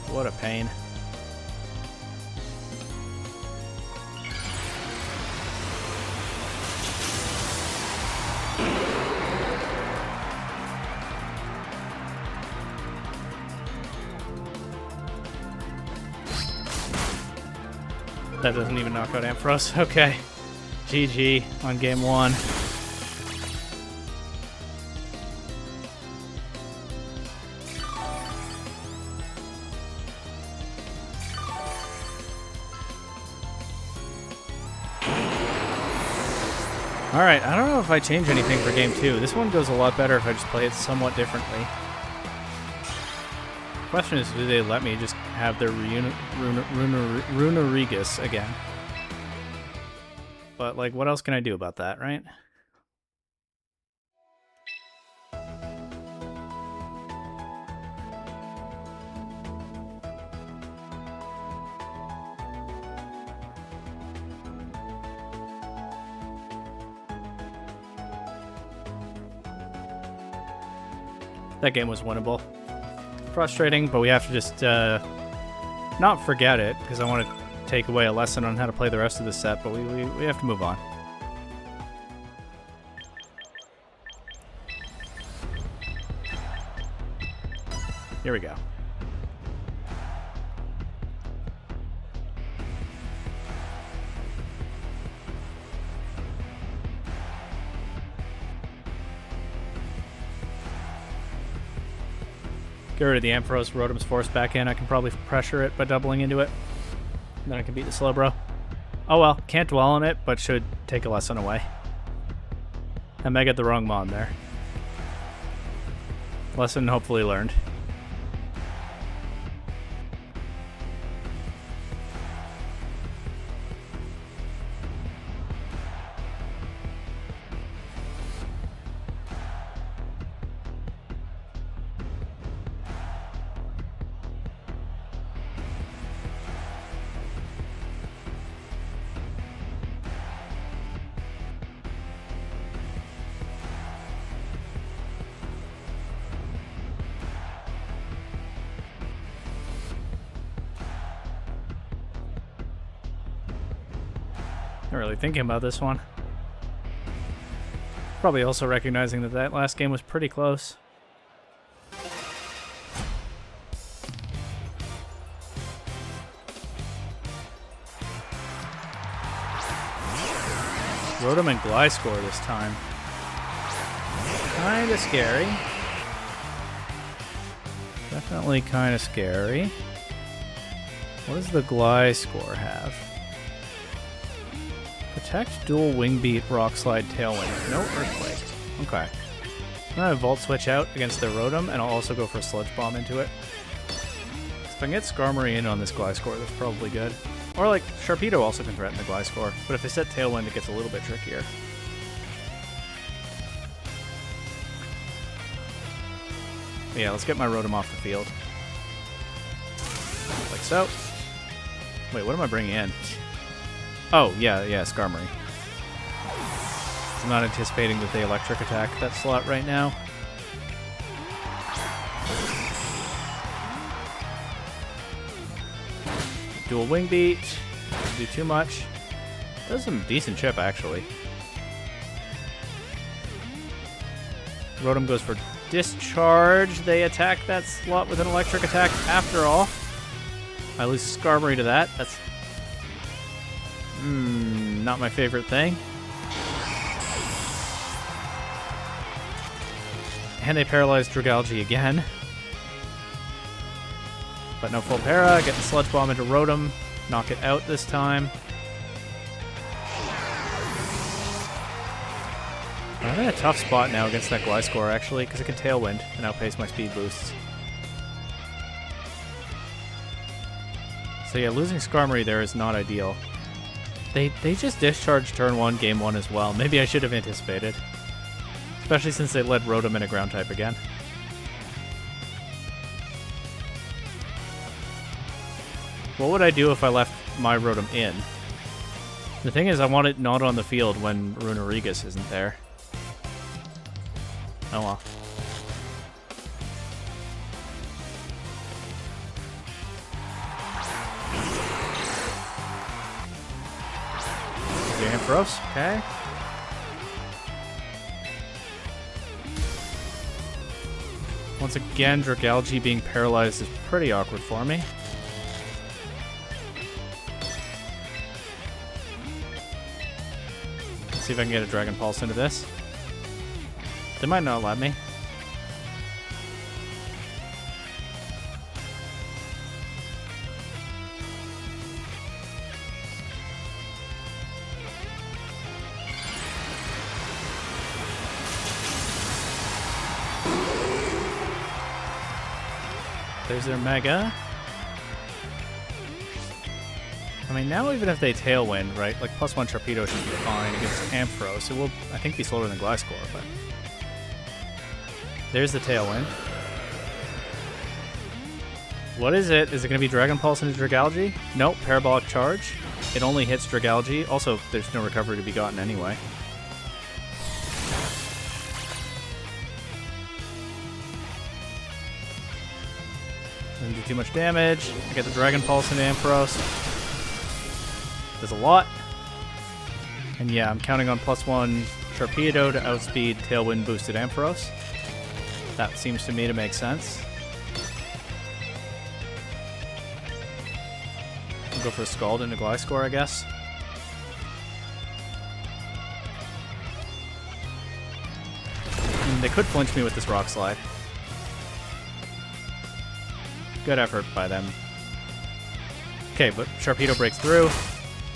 What a pain. That doesn't even knock out Ampharos. Okay. GG on game 1. Alright, I don't know if I change anything for game 2. This one goes a lot better if I just play it somewhat differently. The question is, do they let me just have their Runerigus again? But, like, what else can I do about that, right? That game was winnable. Frustrating, but we have to just not forget it, because I want to take away a lesson on how to play the rest of the set, but we have to move on. Here we go. Get rid of the Ampharos, Rotom's Force back in. I can probably pressure it by doubling into it. And then I can beat the Slowbro. Oh well, can't dwell on it, but should take a lesson away. I may get the wrong Mon there. Lesson hopefully learned. Not really thinking about this one. Probably also recognizing that that last game was pretty close. Rotom and Gliscor this time. Kinda scary. Definitely kinda scary. What does the Gliscor have? Protect, Dual Wing Beat, Rock Slide, Tailwind. No Earthquake. Okay. I'm gonna Volt Switch out against the Rotom, and I'll also go for a Sludge Bomb into it. If I can get Skarmory in on this Gliscor, that's probably good. Or, like, Sharpedo also can threaten the Gliscor, but if they set Tailwind, it gets a little bit trickier. But yeah, let's get my Rotom off the field. Like so. Wait, what am I bringing in? Oh, yeah, Skarmory. I'm not anticipating that they electric attack that slot right now. Dual Wing Beat. Doesn't do too much. Does some decent chip, actually. Rotom goes for Discharge. They attack that slot with an electric attack after all. I lose Skarmory to that. That's not my favorite thing. And they paralyzed Dragalge again. But no full para. Get the Sludge Bomb into Rotom. Knock it out this time. I'm in a tough spot now against that Gliscor, actually, because it can Tailwind and outpace my speed boosts. So yeah, losing Skarmory there is not ideal. They just discharged turn 1, game 1 as well. Maybe I should have anticipated. Especially since they led Rotom in a ground type again. What would I do if I left my Rotom in? The thing is, I want it not on the field when Runerigus isn't there. Oh well. Ampharos, okay. Once again, Dragalge being paralyzed is pretty awkward for me. Let's see if I can get a Dragon Pulse into this. They might not let me. There's their Mega. I mean, now even if they Tailwind, right, like +1 Torpedo should be fine against Ampharos. It will, I think, be slower than Gliscor, but... There's the Tailwind. What is it? Is it going to be Dragon Pulse into Dragalge? Nope, Parabolic Charge. It only hits Dragalge. Also, there's no recovery to be gotten anyway. Doesn't do too much damage. I get the Dragon Pulse into Ampharos. Does a lot. And yeah, I'm counting on +1 Torpedo to outspeed Tailwind boosted Ampharos. That seems to me to make sense. I'll go for a Scald into Gliscor, I guess. And they could flinch me with this Rock Slide. Good effort by them. Okay, but Sharpedo breaks through.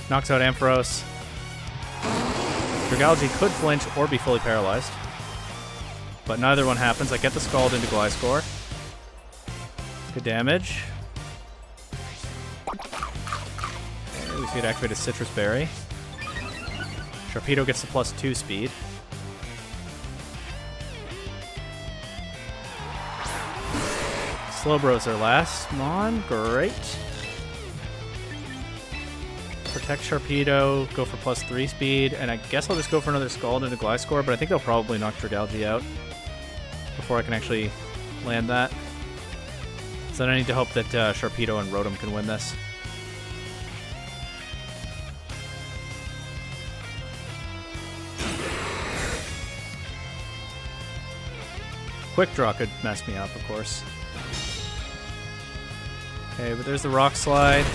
Knocks out Ampharos. Dragalge could flinch or be fully paralyzed. But neither one happens. I get the Scald into Gliscor. Good damage. Okay, we see it activate a Citrus Berry. Sharpedo gets the +2 speed. Slowbro's their last. Come on, great. Protect Sharpedo, go for +3 speed, and I guess I'll just go for another Scald into Gliscor, but I think they'll probably knock Dragalge out before I can actually land that. So then I need to hope that Sharpedo and Rotom can win this. Quick Draw could mess me up, of course. Okay, but there's the Rock Slide.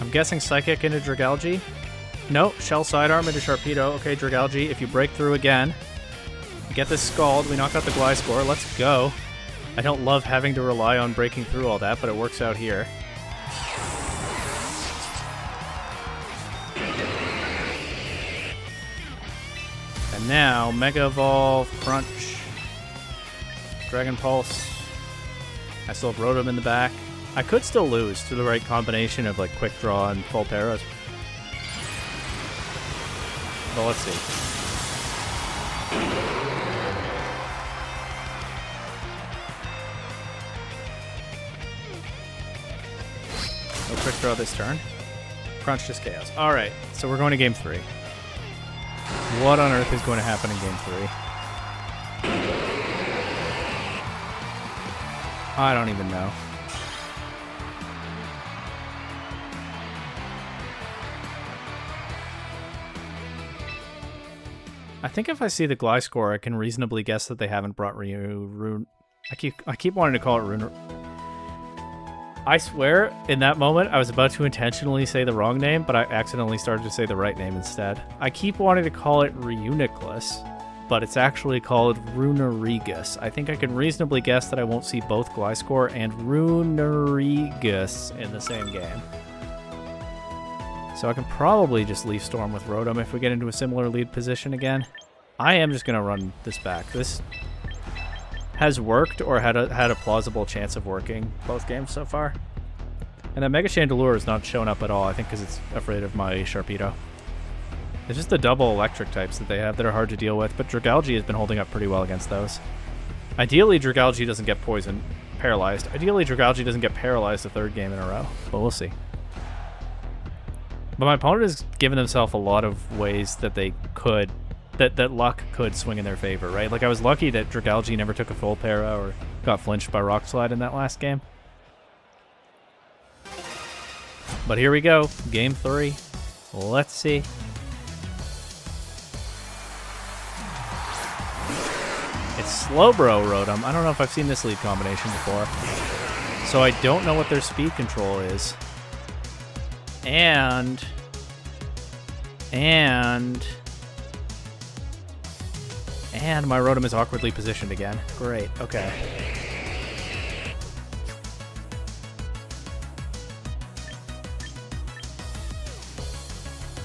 I'm guessing Psychic into Dragalge. Nope, Shell Sidearm into Sharpedo. Okay, Dragalge, if you break through again, we get this Scald, we knock out the Gliscor. Let's go. I don't love having to rely on breaking through all that, but it works out here. And now, Mega Evolve, Crunch, Dragon Pulse. I still have Rotom in the back. I could still lose through the right combination of like Quick Draw and full paras. But let's see. No Quick Draw this turn. Crunch just Chaos. Alright, so we're going to game 3. What on earth is going to happen in game 3? I don't even know. I think if I see the Gliscor, I can reasonably guess that they haven't brought Rune. I keep wanting to call it Rune. I swear, in that moment, I was about to intentionally say the wrong name, but I accidentally started to say the right name instead. I keep wanting to call it Reuniclus, but it's actually called Runerigus. I think I can reasonably guess that I won't see both Gliscor and Runerigus in the same game. So I can probably just Leaf Storm with Rotom if we get into a similar lead position again. I am just going to run this back. This has worked or had a plausible chance of working both games so far. And that Mega Chandelure is not showing up at all, I think because it's afraid of my Sharpedo. It's just the double electric types that they have that are hard to deal with, but Dragalge has been holding up pretty well against those. Ideally, Dragalge doesn't get paralyzed. Ideally, Dragalge doesn't get paralyzed the third game in a row, but we'll see. But my opponent has given themselves a lot of ways that they could, that luck could swing in their favor, right? Like I was lucky that Dragalge never took a full para or got flinched by Rock Slide in that last game. But here we go, game 3. Let's see. It's Slowbro Rotom. I don't know if I've seen this lead combination before. So I don't know what their speed control is. And my Rotom is awkwardly positioned again. Great, okay.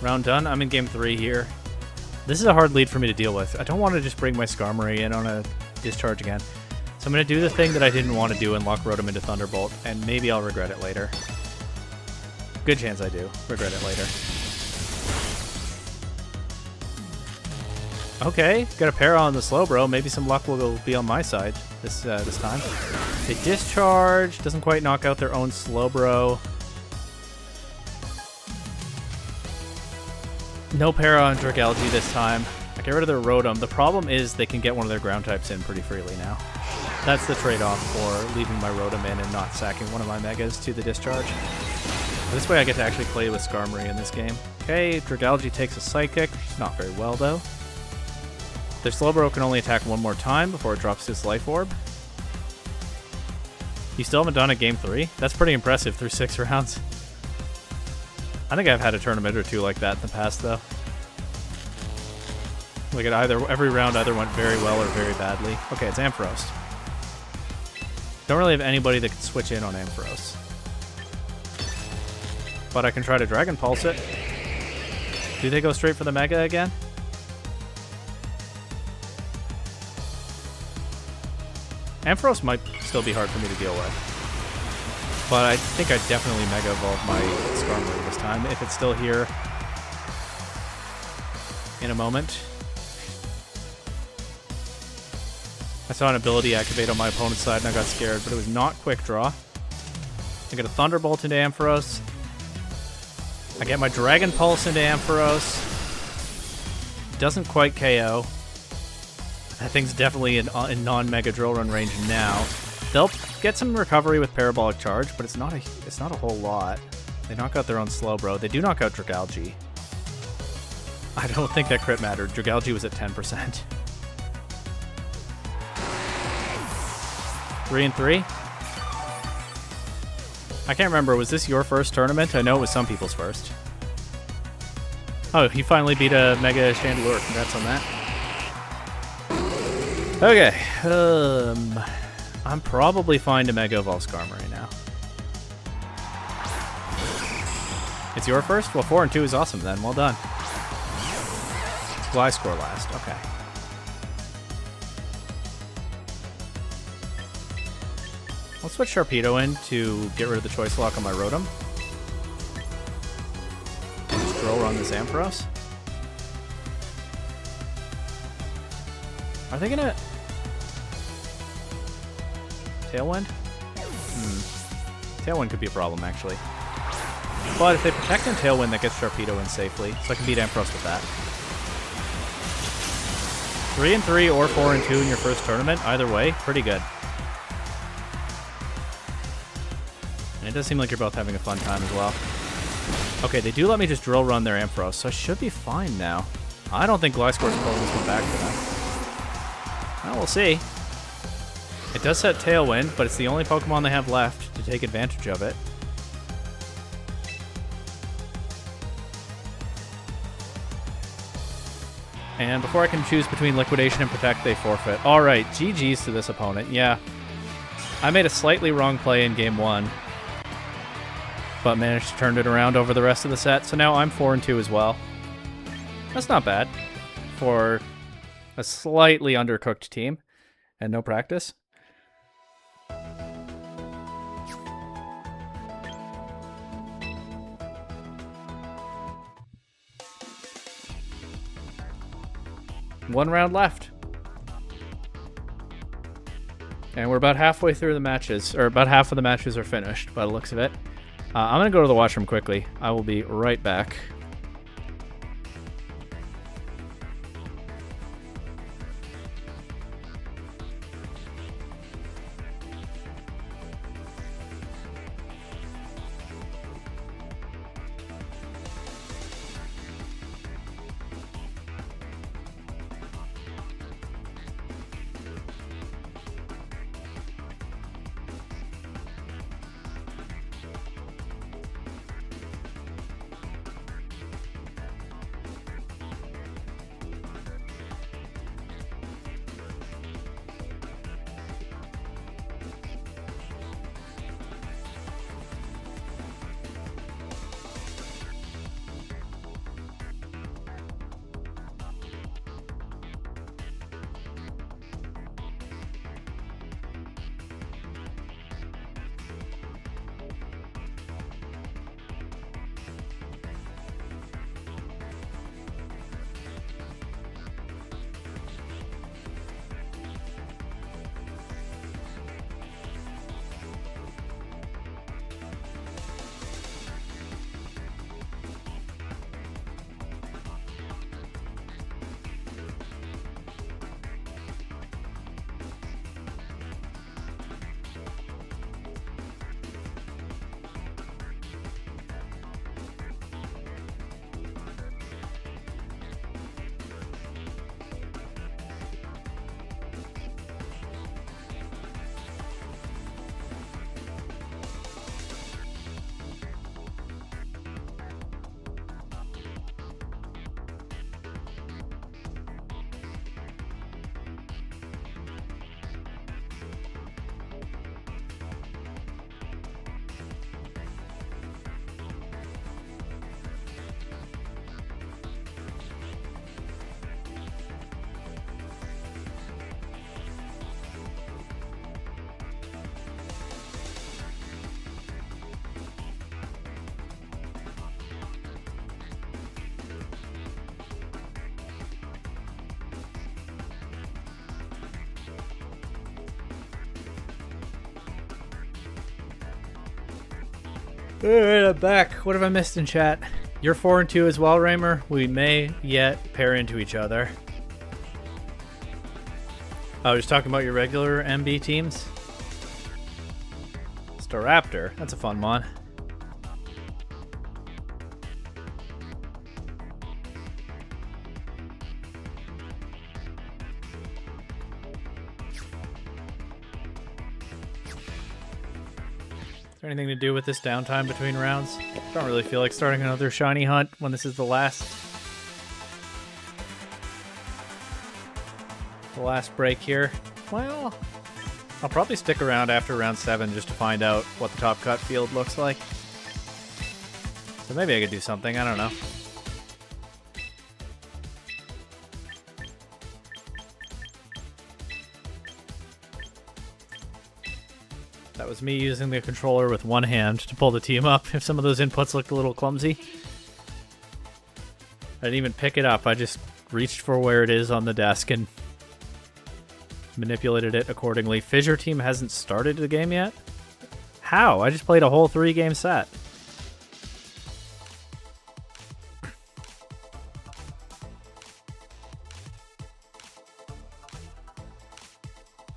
Round done. I'm in game 3 here. This is a hard lead for me to deal with. I don't want to just bring my Skarmory in on a discharge again. So I'm going to do the thing that I didn't want to do and lock Rotom into Thunderbolt, and maybe I'll regret it later. Good chance I do regret it later. Okay, got a Para on the Slowbro. Maybe some luck will be on my side this time. They discharge. Doesn't quite knock out their own Slowbro. No Para on Dragalge this time. I get rid of their Rotom. The problem is they can get one of their ground types in pretty freely now. That's the trade-off for leaving my Rotom in and not sacking one of my Megas to the discharge. This way I get to actually play with Skarmory in this game. Okay, Dragalge takes a Psychic. Not very well, though. Their Slowbro can only attack one more time before it drops his Life Orb. You still haven't done it Game 3? That's pretty impressive through 6 rounds. I think I've had a tournament or two like that in the past, though. Like every round either went very well or very badly. Okay, it's Ampharos. Don't really have anybody that can switch in on Ampharos. But I can try to Dragon Pulse it. Do they go straight for the Mega again? Ampharos might still be hard for me to deal with. But I think I definitely Mega Evolve my Skarmory this time, if it's still here in a moment. I saw an ability activate on my opponent's side and I got scared, but it was not Quick Draw. I get a Thunderbolt into Ampharos. I get my Dragon Pulse into Ampharos. Doesn't quite KO. That thing's definitely in non-Mega Drill Run range now. They'll get some recovery with Parabolic Charge, but it's not a whole lot. They knock out their own Slowbro. They do knock out Dragalge. I don't think that crit mattered. Dragalge was at 10%. 3-3? I can't remember. Was this your first tournament? I know it was some people's first. Oh, he finally beat a Mega Chandelure. Congrats on that. Okay. I'm probably fine to Mega Evolve Skarmory now. It's your first? Well, 4 and 2 is awesome then. Well done. Gliscor last. Okay. I'll switch Sharpedo in to get rid of the Choice Lock on my Rotom. And just Drill Run this Ampharos. Are they gonna... Tailwind? Tailwind could be a problem, actually. But if they protect and Tailwind, that gets Sharpedo in safely, so I can beat Ampharos with that. 3-3 or 4-2 in your first tournament, either way, pretty good. And it does seem like you're both having a fun time as well. Okay, they do let me just Drill Run their Ampharos, so I should be fine now. I don't think Gliscor's pulling this one back for them. Well, we'll see. It does set Tailwind, but it's the only Pokemon they have left to take advantage of it. And before I can choose between Liquidation and Protect, they forfeit. Alright, GG's to this opponent. Yeah. I made a slightly wrong play in Game 1, but managed to turn it around over the rest of the set, so now I'm 4-2 as well. That's not bad for a slightly undercooked team and no practice. One round left. And we're about halfway through the matches, or about half of the matches are finished by the looks of it. I'm going to go to the washroom quickly. I will be right back. Alright, I'm back. What have I missed in chat? You're 4-2 as well, Raymer. We may yet pair into each other. I was talking about your regular MB teams. Staraptor. That's a fun one. Is there anything to do with this downtime between rounds? Don't really feel like starting another shiny hunt when this is the last break here. Well, I'll probably stick around after round 7 just to find out what the top cut field looks like. So maybe I could do something, I don't know. That was me using the controller with one hand to pull the team up if some of those inputs looked a little clumsy. I didn't even pick it up, I just reached for where it is on the desk and manipulated it accordingly. Fissure team hasn't started the game yet? How? I just played a whole 3-game set.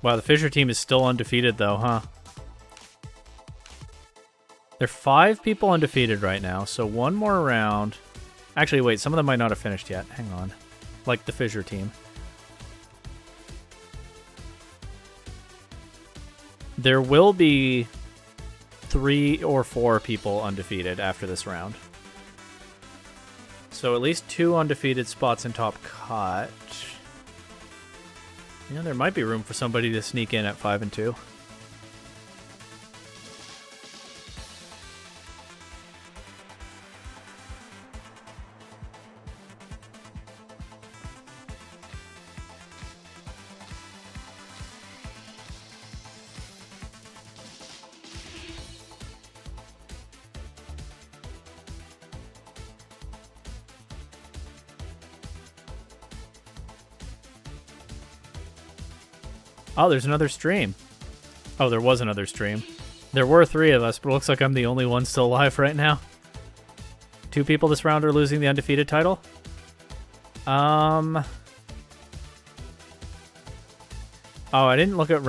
Wow, the Fissure team is still undefeated though, huh? There are 5 people undefeated right now, so one more round. Actually, wait, some of them might not have finished yet. Hang on. Like the Fissure team. There will be 3 or 4 people undefeated after this round. So at least 2 undefeated spots in top cut. Yeah, there might be room for somebody to sneak in at 5-2. Oh, there's another stream. Oh, there was another stream. There were 3 of us, but it looks like I'm the only one still alive right now. 2 people this round are losing the undefeated title. Oh, I didn't look at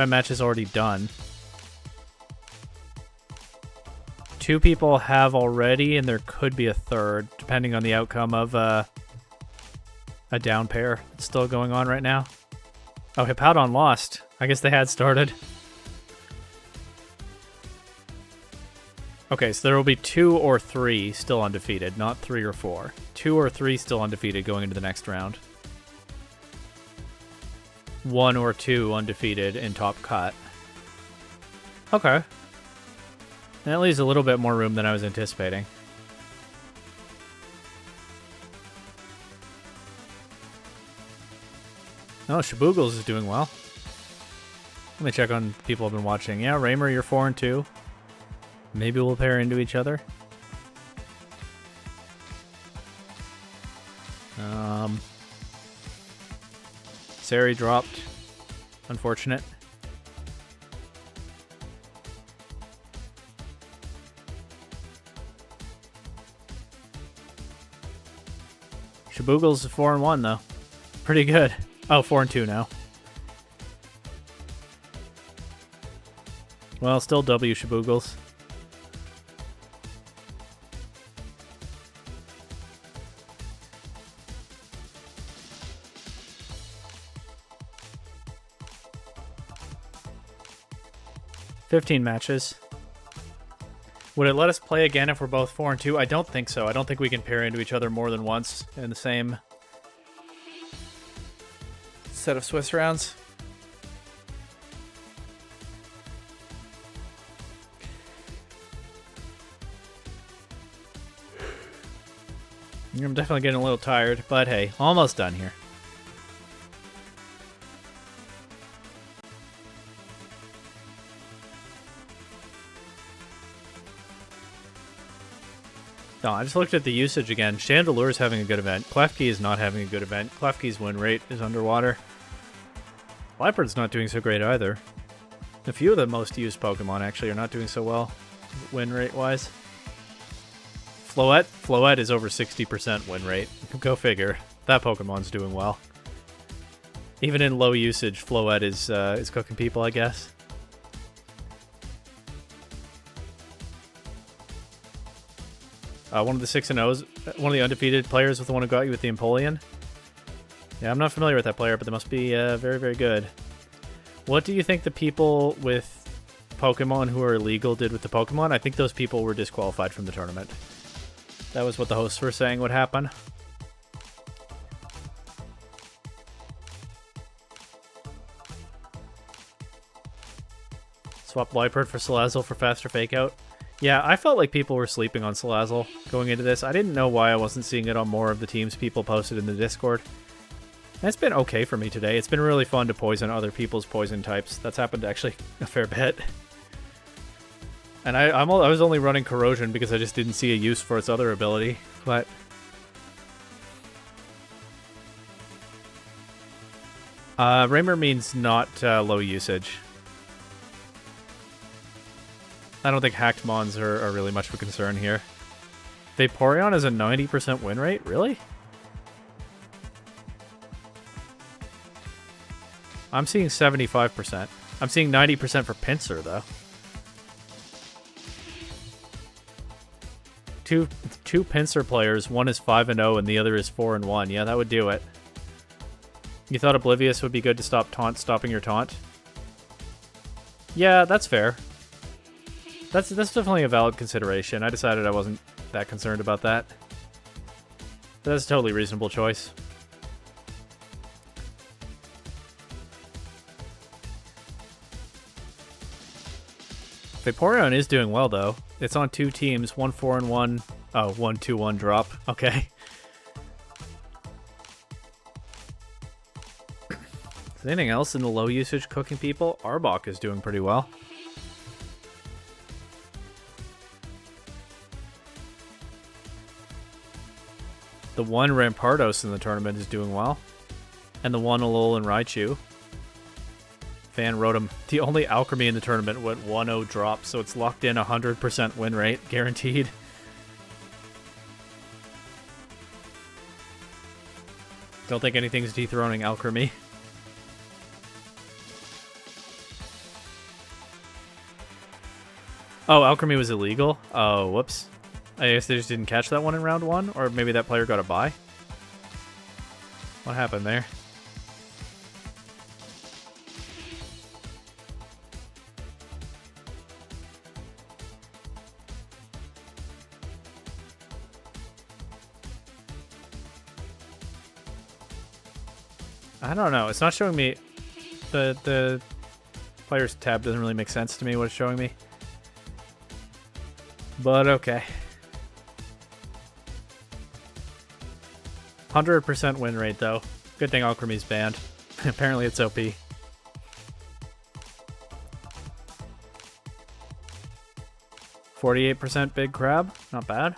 matches already done. 2 people have already, and there could be a third, depending on the outcome of a down pair. It's still going on right now. Oh, Hippowdon lost. I guess they had started. Okay, so there will be 2 or 3 still undefeated, not 3 or 4. 2 or 3 still undefeated going into the next round. 1 or 2 undefeated in top cut. Okay. And that leaves a little bit more room than I was anticipating. Oh, Shaboogles is doing well. Let me check on people who've been watching. Yeah, Raymer, you're 4-2. Maybe we'll pair into each other. Sari dropped. Unfortunate. Shaboogles is 4-1 though. Pretty good. Oh, 4-2 now. Well, still W Shaboogles. $15 matches. Would it let us play again if we're both 4-2? I don't think so. I don't think we can pair into each other more than once in the same set of Swiss rounds. I'm definitely getting a little tired, but hey, almost done here. No, I just looked at the usage again. Chandelure's having a good event. Klefki is not having a good event. Klefki's win rate is underwater. Leopard's not doing so great either. A few of the most used Pokemon actually are not doing so well. win rate wise. Floette is over 60% win rate. Go figure. That Pokemon's doing well. Even in low usage, Floette is cooking people, I guess. One of the 6-0s, one of the undefeated players was the one who got you with the Empoleon. Yeah, I'm not familiar with that player, but they must be very, very good. What do you think the people with Pokemon who are illegal did with the Pokemon? I think those people were disqualified from the tournament. That was what the hosts were saying would happen. Swap Liepard for Salazzle for faster fake out. Yeah, I felt like people were sleeping on Salazzle going into this. I didn't know why I wasn't seeing it on more of the teams people posted in the Discord. And it's been okay for me today. It's been really fun to poison other people's poison types. That's happened actually a fair bit. And I was only running Corrosion because I just didn't see a use for its other ability. But Raymer means not low usage. I don't think hacked mons are really much of a concern here. Vaporeon is a 90% win rate? Really? I'm seeing 75%. I'm seeing 90% for Pinsir, though. Two Pinsir players, one is 5-0 and the other is 4-1. Yeah, that would do it. You thought Oblivious would be good to stop stopping your taunt? Yeah, that's fair. That's definitely a valid consideration. I decided I wasn't that concerned about that. That's a totally reasonable choice. Vaporeon is doing well, though. It's on two teams, 1 4-1. Oh, 1-2-1 drop. Okay. Is there anything else in the low usage cooking people? Arbok is doing pretty well. The one Rampardos in the tournament is doing well. And the one Alolan and Raichu. Fan wrote him. The only Alchemy in the tournament went 1-0 drop, so it's locked in 100% win rate, guaranteed. Don't think anything's dethroning Alchemy. Oh, Alchemy was illegal? Oh, whoops. I guess they just didn't catch that one in round 1, or maybe that player got a bye. What happened there? I don't know. It's not showing me. The players tab doesn't really make sense to me what it's showing me. But okay. 100% win rate though. Good thing Alchemy's banned. Apparently it's OP. 48% big crab. Not bad.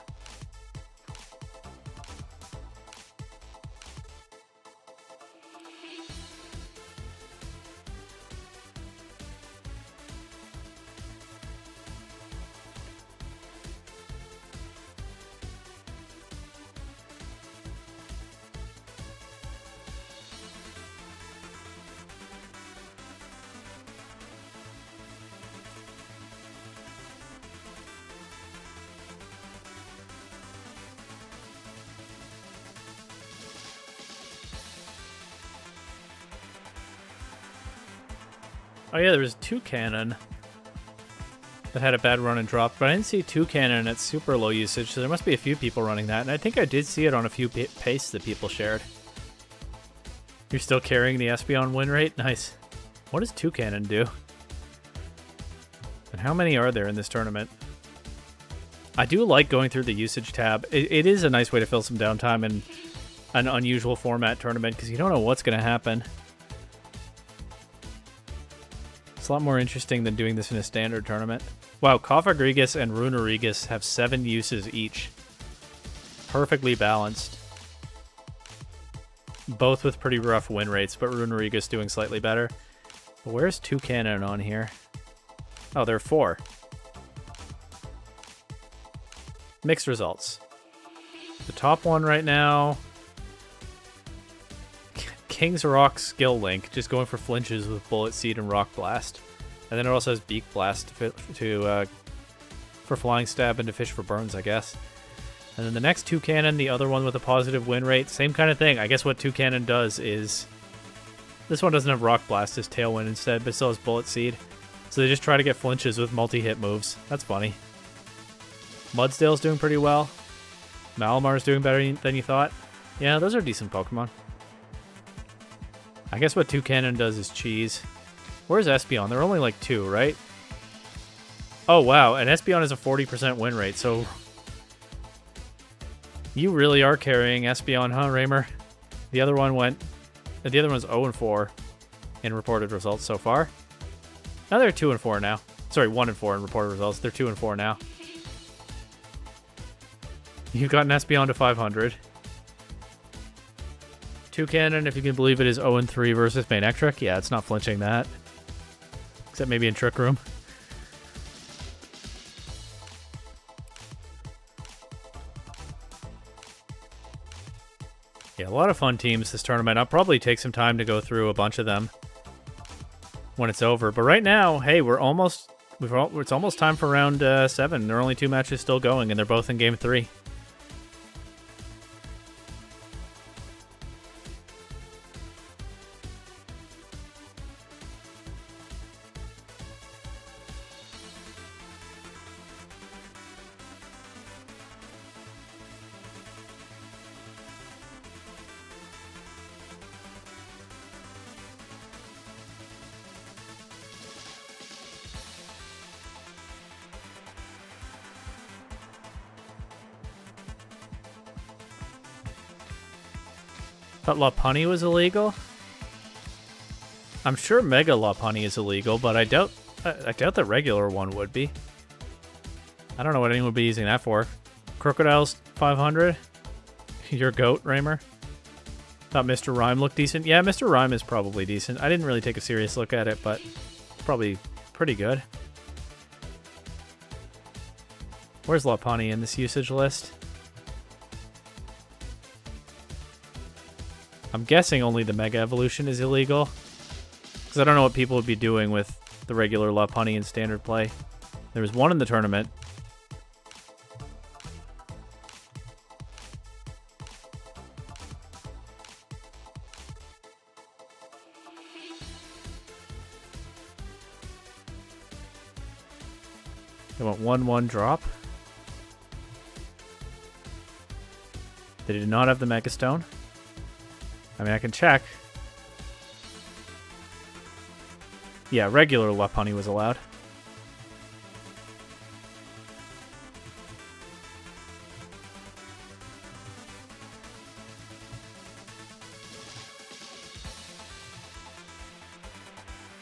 Oh yeah, there was Toucannon that had a bad run and dropped, but I didn't see Toucannon at super low usage, so there must be a few people running that, and I think I did see it on a few pastes that people shared. You're still carrying the Espeon win rate? Nice. What does Toucannon do? And how many are there in this tournament? I do like going through the usage tab. It is a nice way to fill some downtime in an unusual format tournament, because you don't know what's going to happen. It's a lot more interesting than doing this in a standard tournament. Wow, Cofagrigus and Runerigus have 7 uses each. Perfectly balanced. Both with pretty rough win rates, but Runerigus doing slightly better. But where's Toucannon on here? Oh, there are 4. Mixed results. The top one right now, King's Rock Skill Link, just going for flinches with Bullet Seed and Rock Blast. And then it also has Beak Blast for Flying Stab and to Fish for Burns, I guess. And then the next Toucanon, the other one with a positive win rate, same kind of thing. I guess what Toucanon does is, this one doesn't have Rock Blast, it's Tailwind instead, but still has Bullet Seed. So they just try to get flinches with multi-hit moves. That's funny. Mudsdale's doing pretty well. Malamar's doing better than you thought. Yeah, those are decent Pokemon. I guess what Toucanon does is cheese. Where's Espeon? They're only like 2, right? Oh, wow. And Espeon has a 40% win rate, so... You really are carrying Espeon, huh, Raymer? The other one went... The other one's 0-4 in reported results so far. Now they're 2-4 now. Sorry, 1-4 in reported results. They're 2-4 now. You've gotten Espeon to 500. Toucanon, if you can believe it, is 0-3 versus Manectric. Yeah, it's not flinching that. Except maybe in Trick Room. Yeah, a lot of fun teams this tournament. I'll probably take some time to go through a bunch of them when it's over. But right now, hey, it's almost time for round 7. There are only 2 matches still going, and they're both in Game 3. Thought Lopunny was illegal? I'm sure Mega Lopunny is illegal, but I doubt the regular one would be. I don't know what anyone would be using that for. Crocodile's 500? Your goat, Raymer? Thought Mr. Rhyme looked decent. Yeah, Mr. Rhyme is probably decent. I didn't really take a serious look at it, but it's probably pretty good. Where's Lopunny in this usage list? I'm guessing only the Mega Evolution is illegal. Because I don't know what people would be doing with the regular Lopunny in standard play. There was one in the tournament. They went 1-1 drop. They did not have the Mega Stone. I mean, I can check. Yeah, regular Lopunny was allowed.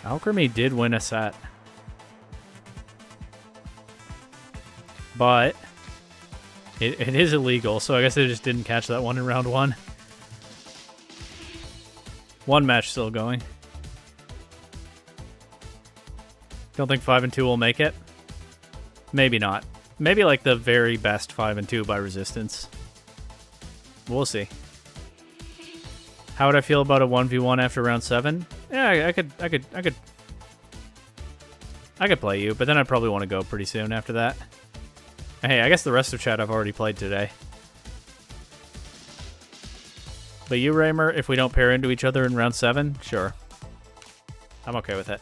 Alchemy did win a set. But it is illegal, so I guess they just didn't catch that one in round 1. One match still going. Don't think 5 and 2 will make it? Maybe not. Maybe like the very best 5 and 2 by Resistance. We'll see. How would I feel about a 1v1 after round 7? Yeah, I could play you, but then I'd probably want to go pretty soon after that. Hey, I guess the rest of chat I've already played today. But you, Raymer, if we don't pair into each other in round 7, sure. I'm okay with it.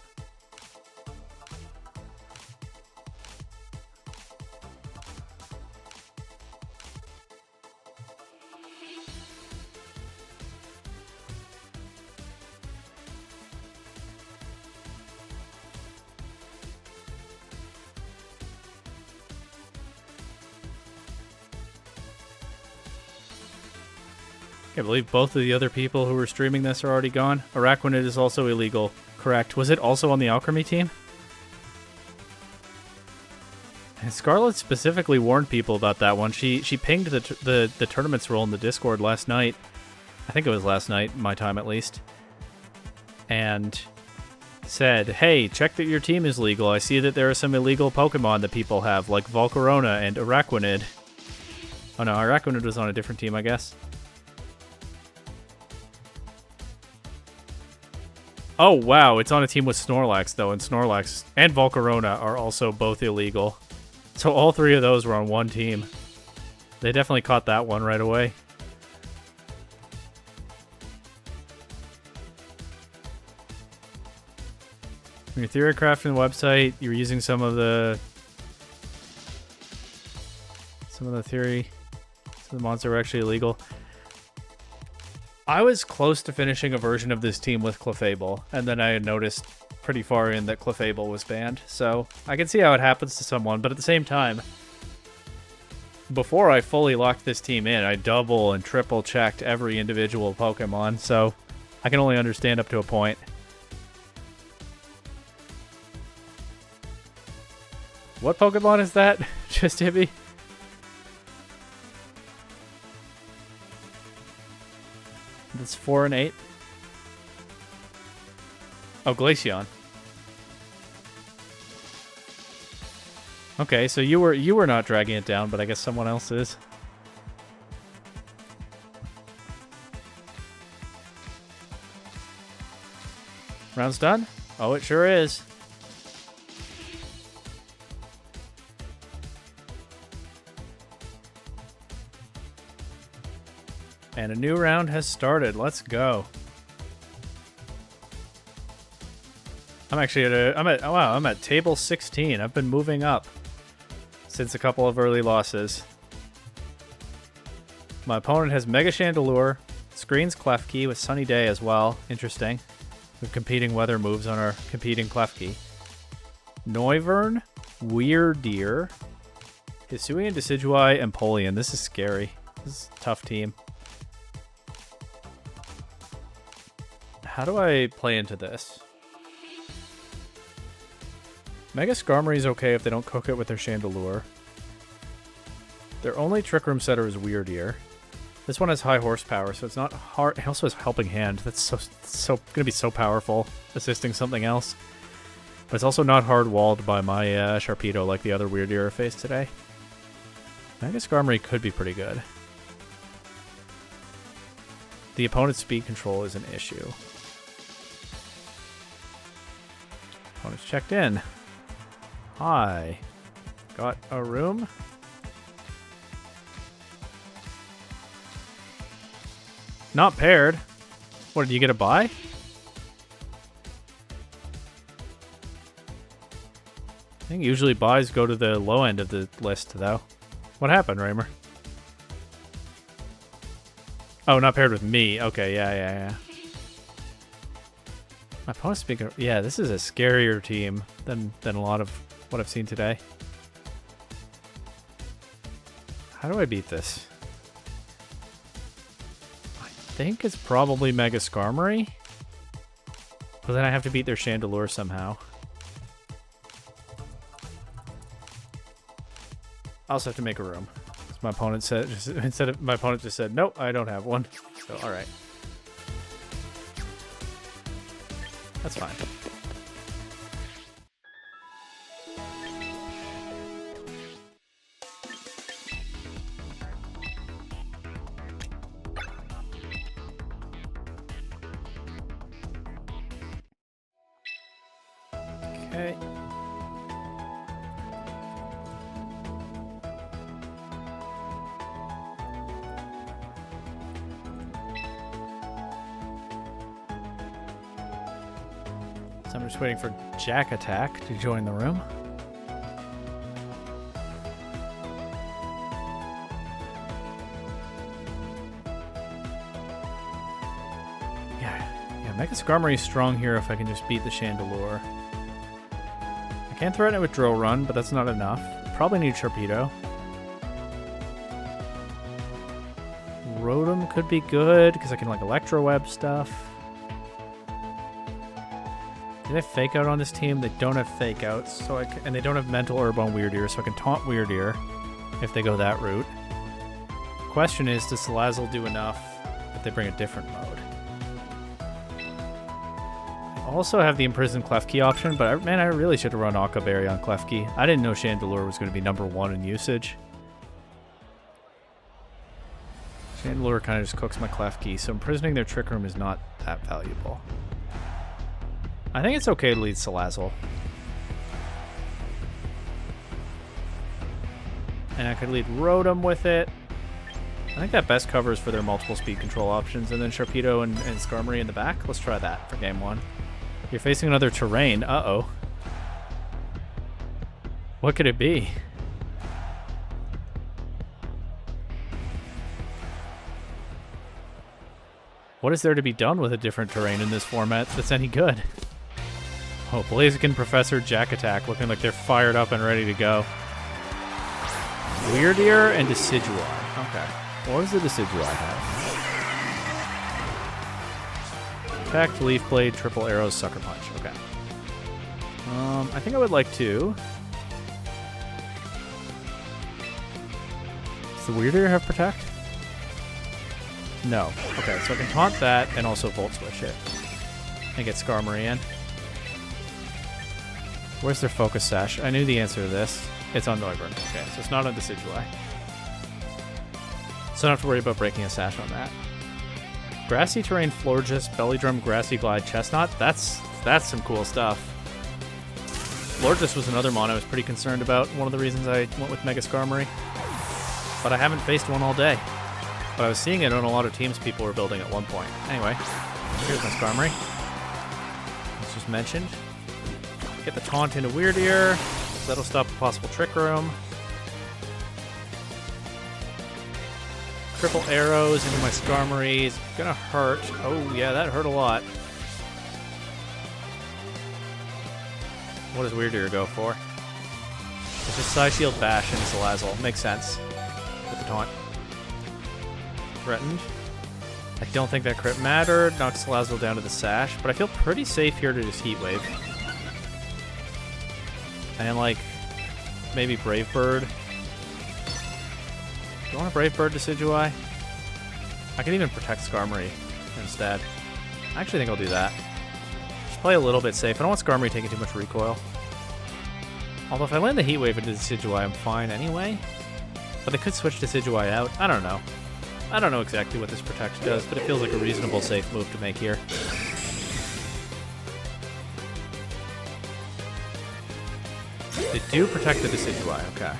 I believe both of the other people who were streaming this are already gone. Araquanid is also illegal. Correct. Was it also on the Alchemy team? And Scarlet specifically warned people about that one. She pinged the tournament's role in the Discord last night. I think it was last night, my time at least. And said, hey, check that your team is legal. I see that there are some illegal Pokemon that people have, like Volcarona and Araquanid. Oh no, Araquanid was on a different team, I guess. Oh wow, it's on a team with Snorlax though, and Snorlax and Volcarona are also both illegal. So all three of those were on one team. They definitely caught that one right away. From your theory crafting website, you're using some of the theory. Some of the mods are actually illegal. I was close to finishing a version of this team with Clefable, and then I had noticed pretty far in that Clefable was banned. So I can see how it happens to someone, but at the same time, before I fully locked this team in, I double and triple checked every individual Pokemon, so I can only understand up to a point. What Pokemon is that? Just Hibby? That's 4 and 8. Oh, Glaceon. Okay, so you were not dragging it down, but I guess someone else is. Round's done? Oh, it sure is. And a new round has started. Let's go. I'm actually I'm at table 16. I've been moving up since a couple of early losses. My opponent has Mega Chandelure, screens Klefki with Sunny Day as well. Interesting. With competing weather moves on our competing Klefki. Noivern, Weirdeer, Hisuian, Decidueye, and Empoleon. This is scary. This is a tough team. How do I play into this? Mega Skarmory is okay if they don't cook it with their Chandelure. Their only Trick Room setter is Weirdeer. This one has high horsepower, so it's not hard. It also has Helping Hand. That's so gonna be so powerful, assisting something else. But it's also not hard walled by my Sharpedo like the other Weirdeer I faced today. Mega Skarmory could be pretty good. The opponent's speed control is an issue. Opponent's checked in. Hi. Got a room? Not paired. What, did you get a buy? I think usually buys go to the low end of the list, though. What happened, Raymer? Oh, not paired with me. Okay, yeah. My opponent's speaking. Yeah, this is a scarier team than a lot of what I've seen today. How do I beat this? I think it's probably Mega Skarmory. But then I have to beat their Chandelure somehow. I also have to make a room. My opponent said, my opponent just said, nope, I don't have one. So, all right. That's fine. Okay. So I'm just waiting for Jack Attack to join the room. Yeah, Mega Skarmory is strong here if I can just beat the Chandelure. I can threaten it with Drill Run, but that's not enough. Probably need Sharpedo. Rotom could be good because I can like Electro Web stuff. Did I fake out on this team? They don't have fake outs, so and they don't have mental herb on Weirdeer, so I can taunt Weirdeer if they go that route. Question is, does Salazzle do enough if they bring a different mode? I also have the Imprisoned Klefki option, but man, I really should have run Aqua Berry on Klefki. I didn't know Chandelure was going to be #1 in usage. Chandelure kind of just cooks my Klefki, so imprisoning their Trick Room is not that valuable. I think it's okay to lead Salazzle. And I could lead Rotom with it. I think that best covers for their multiple speed control options, and then Sharpedo and Skarmory in the back. Let's try that for game 1. You're facing another terrain. Uh-oh. What could it be? What is there to be done with a different terrain in this format that's any good? Oh, Blaziken, Professor, Jack Attack looking like they're fired up and ready to go. Weirdier and Decidueye. Okay. What does the Decidueye have? Attack, Leaf Blade, Triple Arrows, Sucker Punch. Okay. I think I would like to... Does the Weirdier have Protect? No. Okay, so I can taunt that and also Volt Switch it. And get Skarmory in. Where's their Focus Sash? I knew the answer to this. It's on Noivern. Okay, so it's not on Decidueye. So I don't have to worry about breaking a Sash on that. Grassy Terrain, Florges, Belly Drum, Grassy Glide, Chestnut. That's some cool stuff. Florges was another mon I was pretty concerned about. One of the reasons I went with Mega Skarmory. But I haven't faced one all day. But I was seeing it on a lot of teams people were building at one point. Anyway, here's my Skarmory. As just mentioned. Get the taunt into Weirdier. So that'll stop a possible Trick Room. Triple arrows into my Skarmory. It's gonna hurt. Oh yeah, that hurt a lot. What does Weirdier go for? It's just Psy Shield Bash into Salazzle. Makes sense. With the taunt. Threatened. I don't think that crit mattered. Knocks Salazzle down to the Sash, but I feel pretty safe here to just Heat Wave. And like, maybe Brave Bird. Do you want a Brave Bird Decidueye? I can even protect Skarmory instead. I actually think I'll do that. Just play a little bit safe. I don't want Skarmory taking too much recoil. Although if I land the Heat Wave into Decidueye, I'm fine anyway. But they could switch Decidueye out. I don't know. I don't know exactly what this Protect does, but it feels like a reasonable safe move to make here. They do protect the Decidueye, okay.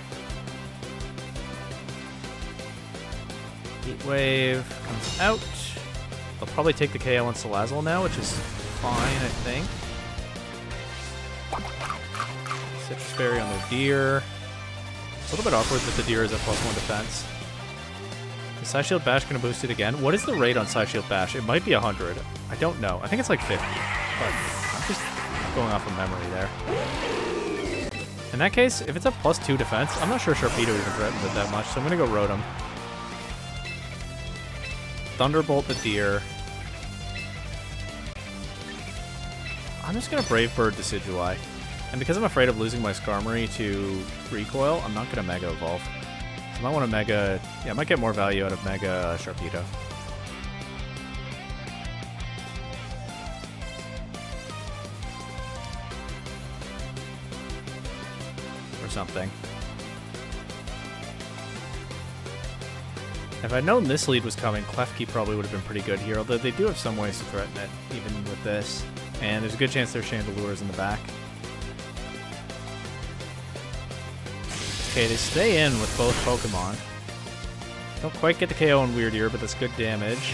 Heat Wave comes out. They'll probably take the KO on Salazzle now, which is fine, I think. Citrus Berry on their Deer. It's a little bit awkward that the Deer is at +1 defense. Is Psy Shield Bash going to boost it again? What is the rate on Psy Shield Bash? It might be 100. I don't know. I think it's like 50. But I'm just going off of memory there. In that case, if it's a +2 defense, I'm not sure Sharpedo even threatens it that much, so I'm going to go Rotom. Thunderbolt the Deer. I'm just going to Brave Bird Decidueye. And because I'm afraid of losing my Skarmory to Recoil, I'm not going to Mega Evolve. So I might want to Mega... Yeah, I might get more value out of Mega Sharpedo. Or something. If I'd known this lead was coming, Klefki probably would have been pretty good here, although they do have some ways to threaten it, even with this. And there's a good chance there's Chandelure's in the back. Okay, they stay in with both Pokemon. Don't quite get the KO on Weirdier, but that's good damage.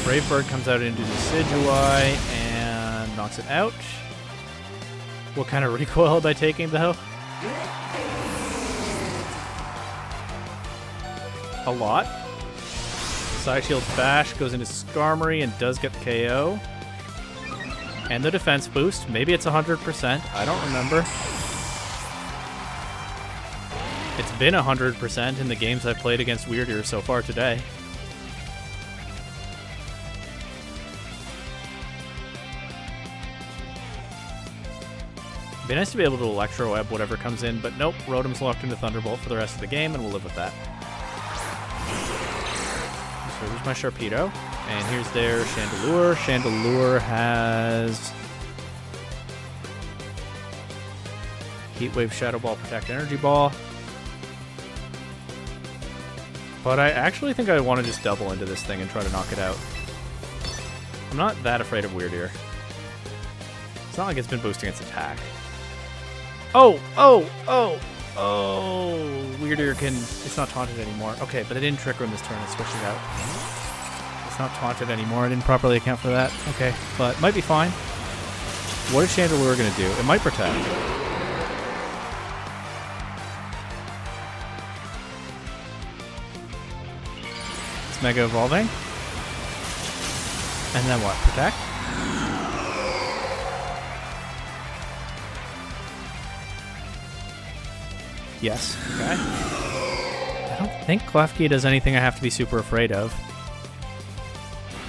Brave Bird comes out into Decidueye and knocks it out. What kind of recoil am I taking, though? A lot. Psy Shield Bash goes into Skarmory and does get the KO. And the defense boost. Maybe it's 100%. I don't remember. It's been 100% in the games I've played against Weirdier so far today. It'd be nice to be able to Electro Web whatever comes in, but nope, Rotom's locked into Thunderbolt for the rest of the game, and we'll live with that. So here's my Sharpedo, and here's their Chandelure. Chandelure has Heat Wave, Shadow Ball, Protect, Energy Ball. But I actually think I want to just double into this thing and try to knock it out. I'm not that afraid of Weird Ear. It's not like it's been boosting its attack. Oh! Weird Ear can... It's not taunted anymore. Okay, but it didn't Trick Room this turn. It switched it out. It's not taunted anymore. I didn't properly account for that. Okay, but might be fine. What is Chandelure going to do? It might protect. It's Mega Evolving. And then what? Protect? Yes. Okay. I don't think Klefki does anything I have to be super afraid of.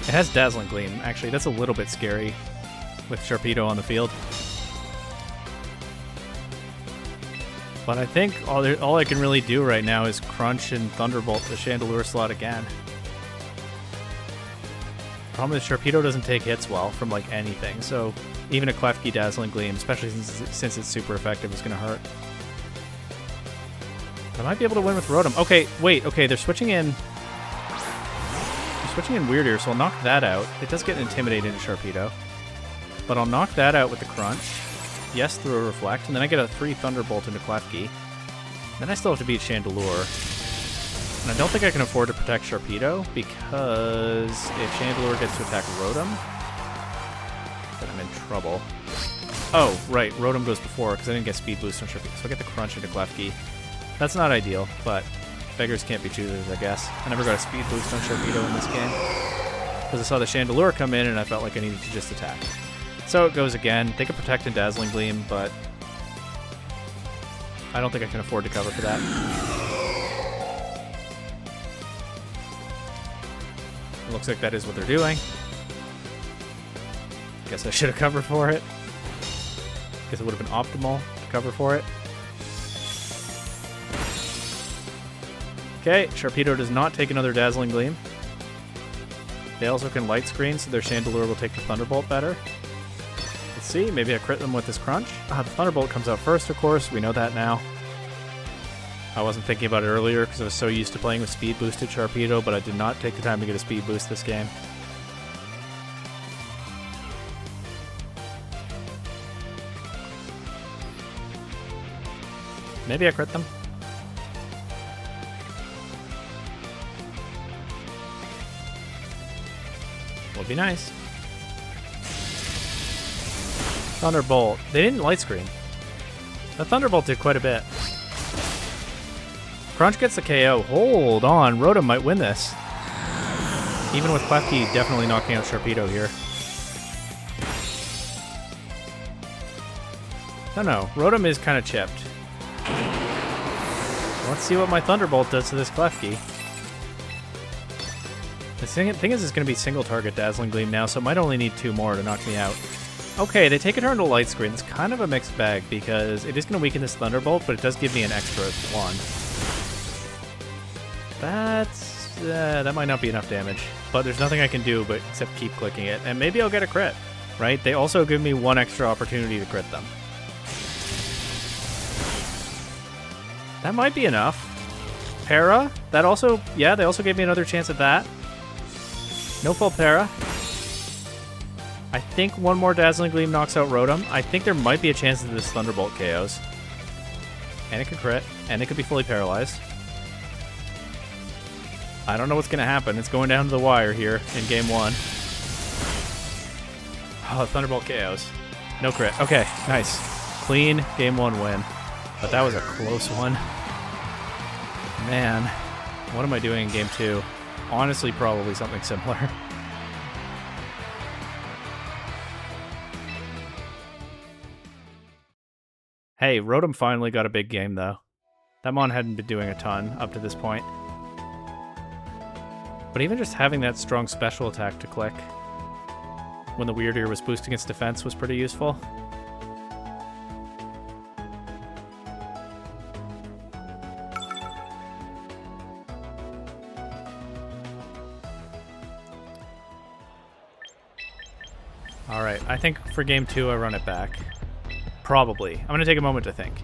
It has Dazzling Gleam. Actually, that's a little bit scary with Sharpedo on the field. But I think all I can really do right now is Crunch and Thunderbolt the Chandelure slot again. Problem is Sharpedo doesn't take hits well from like anything, so even a Klefki Dazzling Gleam, especially since it's super effective, is going to hurt. But I might be able to win with Rotom. Okay, wait, okay, they're switching in Weird Ear, so I'll knock that out. It does get intimidated into Sharpedo. But I'll knock that out with the Crunch. Yes, through a Reflect, and then I get a free Thunderbolt into Klefki. Then I still have to beat Chandelure. And I don't think I can afford to protect Sharpedo, because if Chandelure gets to attack Rotom, then I'm in trouble. Oh, right, Rotom goes before, because I didn't get Speed Boost on Sharpedo, so I get the Crunch into Klefki. That's not ideal, but beggars can't be choosers, I guess. I never got a Speed Boost on Sharpedo in this game, because I saw the Chandelure come in, and I felt like I needed to just attack. So it goes again. They can Protect and Dazzling Gleam, but I don't think I can afford to cover for that. It looks like that is what they're doing. Guess I should have covered for it. Guess it would have been optimal to cover for it. Okay, Sharpedo does not take another Dazzling Gleam. They also can Light Screen, so their Chandelure will take the Thunderbolt better. Let's see, maybe I crit them with this Crunch. The Thunderbolt comes out first, of course. We know that now. I wasn't thinking about it earlier because I was so used to playing with Speed Boosted Sharpedo, but I did not take the time to get a Speed Boost this game. Maybe I crit them. Would be nice. Thunderbolt. They didn't Light Screen. The Thunderbolt did quite a bit. Crunch gets the KO. Hold on. Rotom might win this. Even with Klefki definitely knocking out Sharpedo here. No. Rotom is kind of chipped. Let's see what my Thunderbolt does to this Klefki. The thing is, it's going to be single target Dazzling Gleam now, so it might only need 2 more to knock me out. Okay, they take a turn to Light Screen. It's kind of a mixed bag because it is going to weaken this Thunderbolt, but it does give me an extra 1. That might not be enough damage, but there's nothing I can do but except keep clicking it, and maybe I'll get a crit, right? They also give me 1 extra opportunity to crit them. That might be enough. Para, that also, yeah, they also gave me another chance at that. No full Para. I think 1 more Dazzling Gleam knocks out Rotom. I think there might be a chance that this Thunderbolt KOs. And it could crit, and it could be fully paralyzed. I don't know what's going to happen. It's going down to the wire here in game 1. Oh, Thunderbolt KOs. No crit. Okay, nice. Clean game 1 win. But that was a close one. Man, what am I doing in game 2? Honestly, probably something similar. Hey, Rotom finally got a big game, though. That Mon hadn't been doing a ton up to this point. But even just having that strong special attack to click when the Weird Ear was boosting its defense was pretty useful. Alright, I think for game 2 I run it back. Probably. I'm going to take a moment to think.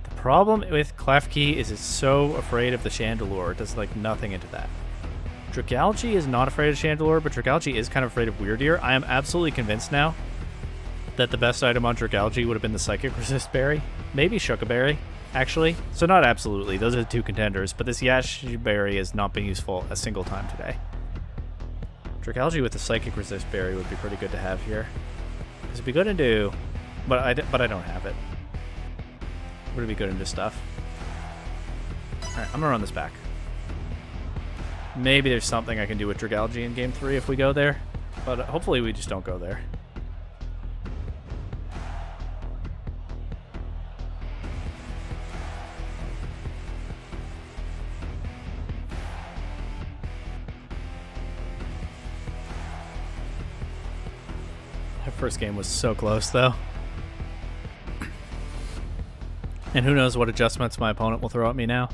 The problem with Klefki is it's so afraid of the Chandelure. It does like nothing into that. Dragalge is not afraid of Chandelure, but Dragalge is kind of afraid of Weirdeer. I am absolutely convinced now that the best item on Dragalge would have been the Psychic Resist Berry. Maybe Shuckaberry, actually. So not absolutely. Those are the two contenders, but this Yash Berry has not been useful a single time today. Dragalge with the Psychic Resist Berry would be pretty good to have here. It'd be good into... But I don't have it. Would it be good into stuff? Alright, I'm gonna run this back. Maybe there's something I can do with Dragalge in Game 3 if we go there. But hopefully we just don't go there. That first game was so close, though. And who knows what adjustments my opponent will throw at me now.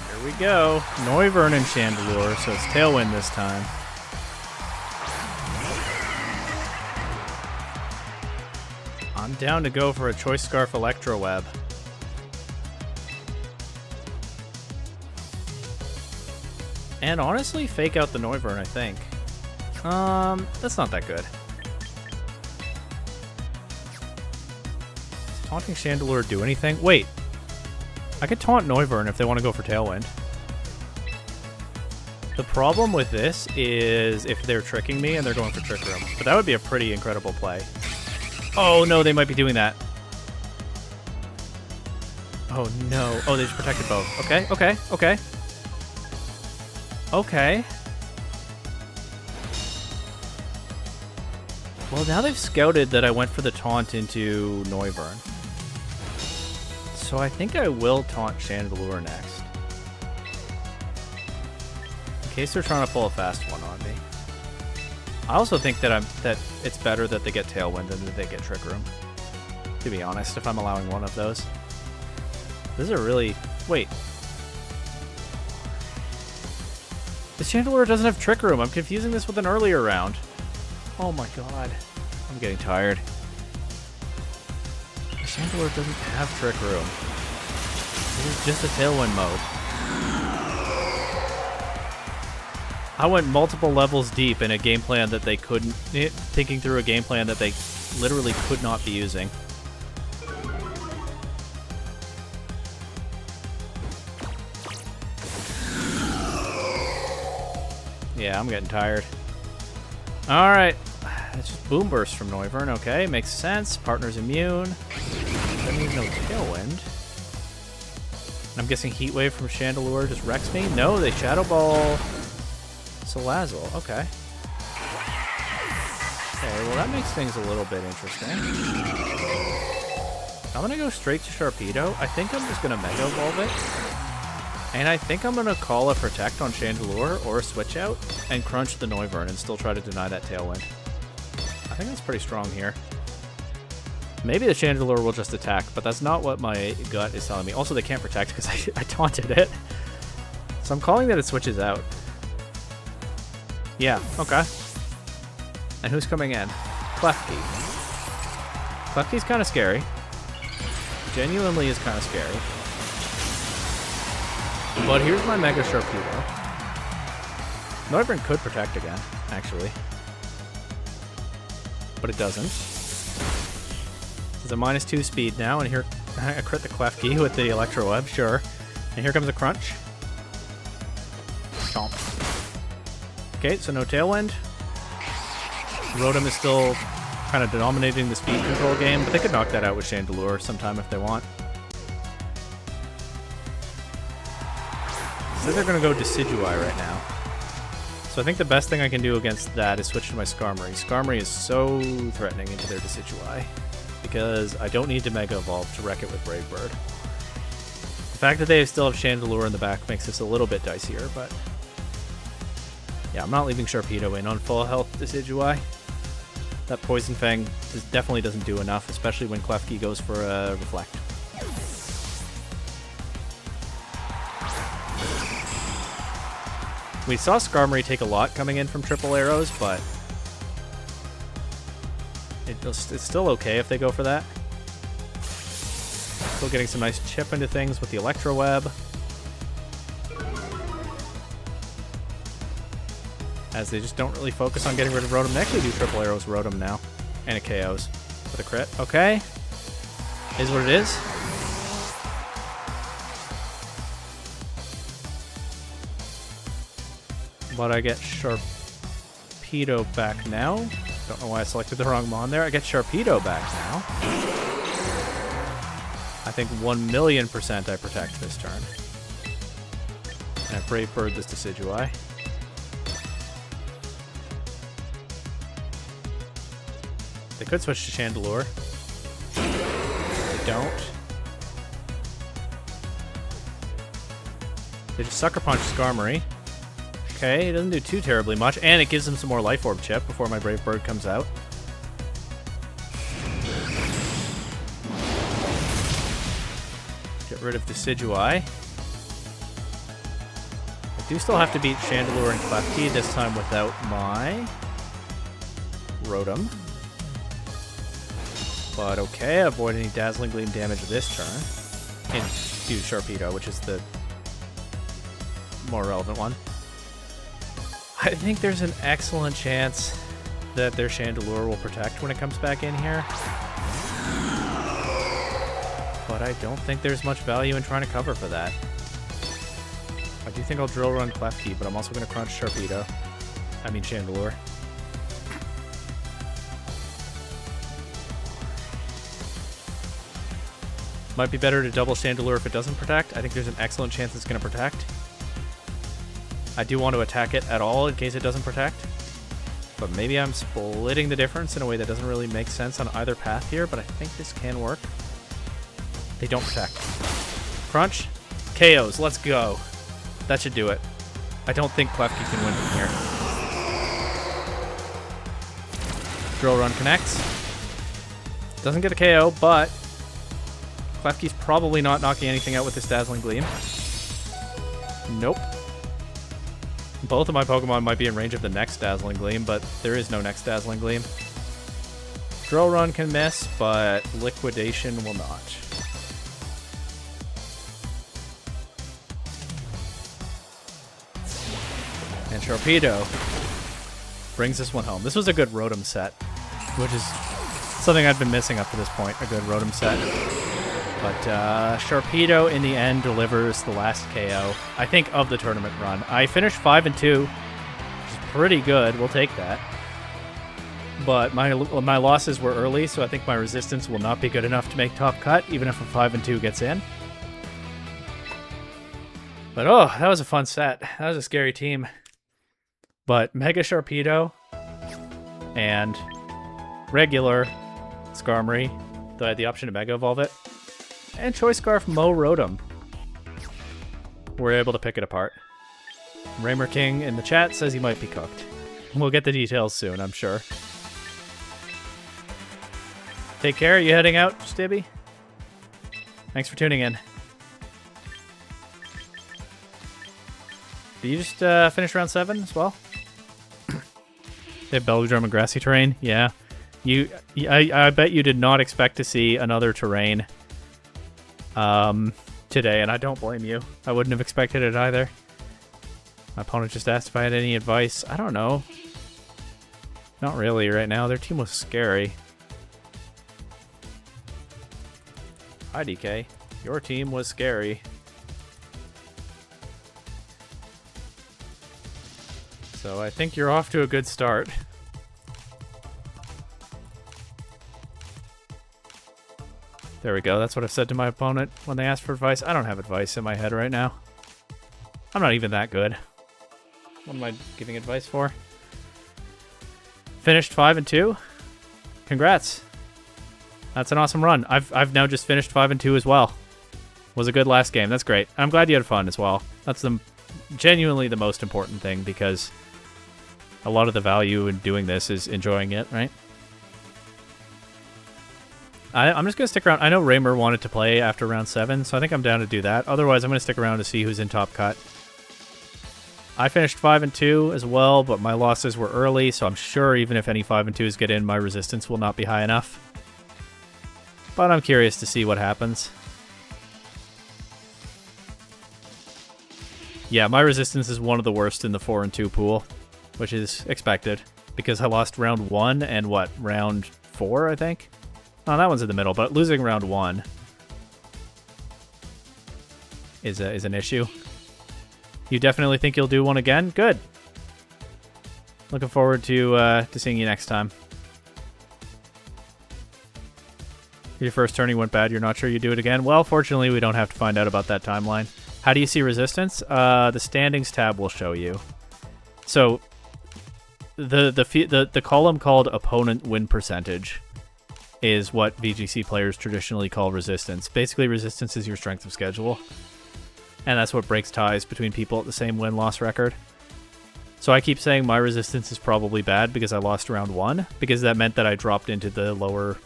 Here we go. Noivern and Chandelure, so it's Tailwind this time. I'm down to go for a Choice Scarf Electro Web. And honestly, fake out the Noivern, I think. That's not that good. Does Taunting Chandelure do anything? Wait. I could taunt Noivern if they want to go for Tailwind. The problem with this is if they're tricking me and they're going for Trick Room. But that would be a pretty incredible play. Oh no, they might be doing that. Oh no. Oh, they just protected both. Okay, okay, okay. Okay. Well, now they've scouted that I went for the taunt into Noivern. So I think I will taunt Chandelure next. In case they're trying to pull a fast one on me. I also think that it's better that they get Tailwind than that they get Trick Room. To be honest, if I'm allowing one of those. This is a really... Wait. The Chandelure doesn't have Trick Room. I'm confusing this with an earlier round. Oh my god. I'm getting tired. The Chandelure doesn't have Trick Room. It is just a Tailwind mode. I went multiple levels deep in a game plan that they couldn't... Thinking through a game plan that they literally could not be using. Yeah, I'm getting tired. Alright. It's just Boom Burst from Noivern. Okay, makes sense. Partner's immune. That means no Tailwind. And I'm guessing Heat Wave from Chandelure just wrecks me? No, they Shadow Ball... Salazzle, okay. Okay, well that makes things a little bit interesting. I'm gonna go straight to Sharpedo. I think I'm just gonna Mega Evolve it. And I think I'm gonna call a Protect on Chandelure or a Switch Out and crunch the Noivern and still try to deny that Tailwind. I think that's pretty strong here. Maybe the Chandelure will just attack, but that's not what my gut is telling me. Also, they can't Protect because I taunted it. So I'm calling that it switches out. Yeah, okay. And who's coming in? Klefki. Klefki's kind of scary. Genuinely is kind of scary. But here's my Mega Sharpedo. Noivern could Protect again, actually. But it doesn't. It's a -2 speed now, and here I crit the Klefki with the Electro Web, sure. And here comes a Crunch. Chomp. Okay, so no Tailwind. Rotom is still kind of dominating the speed control game, but they could knock that out with Chandelure sometime if they want. So they're going to go Decidueye right now. So I think the best thing I can do against that is switch to my Skarmory. Skarmory is so threatening into their Decidueye, because I don't need to Mega Evolve to wreck it with Brave Bird. The fact that they still have Chandelure in the back makes this a little bit dicier, but... Yeah, I'm not leaving Sharpedo in on full health Decidueye. That Poison Fang definitely doesn't do enough, especially when Klefki goes for a Reflect. We saw Skarmory take a lot coming in from triple arrows, but it's still okay if they go for that. Still getting some nice chip into things with the Electro Web. As they just don't really focus on getting rid of Rotom. They actually do triple arrows Rotom now. And it KOs. With a crit. Okay. Is what it is. But I get Sharpedo back now. Don't know why I selected the wrong Mon there. I get Sharpedo back now. I think 1,000,000% I protect this turn. And I Brave Bird this Decidueye. They could switch to Chandelure. They don't. They just Sucker Punch Skarmory. Okay, it doesn't do too terribly much, and it gives them some more Life Orb chip before my Brave Bird comes out. Get rid of Decidueye. I do still have to beat Chandelure and Klefki, this time without my Rotom. But okay, avoid any Dazzling Gleam damage this turn. And do Sharpedo, which is the more relevant one. I think there's an excellent chance that their Chandelure will protect when it comes back in here. But I don't think there's much value in trying to cover for that. I do think I'll Drill Run Klefki, but I'm also going to crunch Sharpedo. I mean Chandelure. Might be better to double Chandelure if it doesn't protect. I think there's an excellent chance it's going to protect. I do want to attack it at all in case it doesn't protect. But maybe I'm splitting the difference in a way that doesn't really make sense on either path here, but I think this can work. They don't protect. Crunch. KOs. Let's go. That should do it. I don't think Klefki can win from here. Drill Run connects. Doesn't get a KO, but Klefki's probably not knocking anything out with this Dazzling Gleam. Nope. Both of my Pokemon might be in range of the next Dazzling Gleam, but there is no next Dazzling Gleam. Drill Run can miss, but Liquidation will not. And Sharpedo brings this one home. This was a good Rotom set, which is something I've been missing up to this point, a good Rotom set. But Sharpedo, in the end, delivers the last KO, I think, of the tournament run. I finished 5-2, which is pretty good. We'll take that. But my losses were early, so I think my resistance will not be good enough to make top cut, even if a 5-2 gets in. But, oh, that was a fun set. That was a scary team. But Mega Sharpedo and regular Skarmory, though I had the option to Mega Evolve it, and Choice Scarf Mo Rotom, we're able to pick it apart. Raymer King in the chat says he might be cooked. We'll get the details soon, I'm sure. Take care. Are you heading out, Stibby? Thanks for tuning in. Did you just finish round 7 as well? They have Beludrum and Grassy Terrain? Yeah. I bet you did not expect to see another terrain today, and I don't blame you. I wouldn't have expected it either. My opponent just asked if I had any advice. I don't know. Not really right now. Their team was scary. Hi, DK. Your team was scary. So I think you're off to a good start. There we go. That's what I've said to my opponent when they ask for advice. I don't have advice in my head right now. I'm not even that good. What am I giving advice for? Finished 5-2. Congrats. That's an awesome run. I've now just finished 5-2 as well. Was a good last game. That's great. I'm glad you had fun as well. That's genuinely the most important thing, because a lot of the value in doing this is enjoying it, right? I'm just going to stick around. I know Raymer wanted to play after round 7, so I think I'm down to do that. Otherwise, I'm going to stick around to see who's in top cut. I finished 5-2 as well, but my losses were early, so I'm sure even if any 5-2s get in, my resistance will not be high enough. But I'm curious to see what happens. Yeah, my resistance is one of the worst in the 4-2 pool, which is expected, because I lost round 1 and what, round 4, I think? Oh, that one's in the middle, but losing round 1 is an issue. You definitely think you'll do one again? Good. Looking forward to seeing you next time. Your first turning went bad, you're not sure you do it again? Well, fortunately, we don't have to find out about that timeline. How do you see resistance? The standings tab will show you. So, the column called opponent win percentage is what VGC players traditionally call resistance. Basically, resistance is your strength of schedule. And that's what breaks ties between people at the same win-loss record. So I keep saying my resistance is probably bad because I lost round 1, because that meant that I dropped into the lower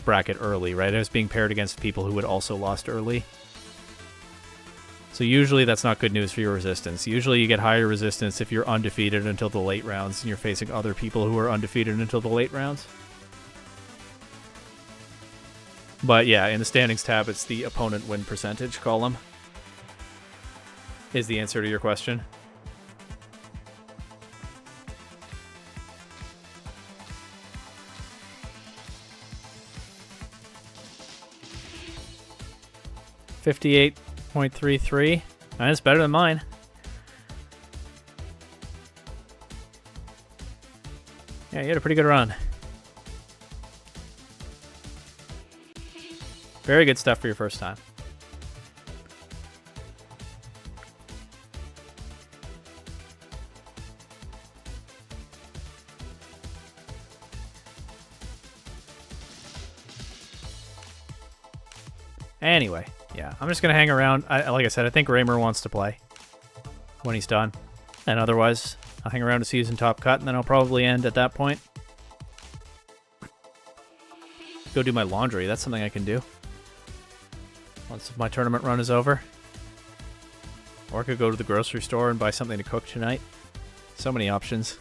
bracket early, right? I was being paired against people who had also lost early. So usually that's not good news for your resistance. Usually you get higher resistance if you're undefeated until the late rounds and you're facing other people who are undefeated until the late rounds. But yeah, in the standings tab, it's the opponent win percentage column is the answer to your question. .33. That's better than mine. Yeah, you had a pretty good run. Very good stuff for your first time. Anyway, yeah, I'm just going to hang around. Like I said, I think Raymer wants to play when he's done. And otherwise, I'll hang around to see who's in top cut, and then I'll probably end at that point. Go do my laundry. That's something I can do once my tournament run is over. Or I could go to the grocery store and buy something to cook tonight. So many options.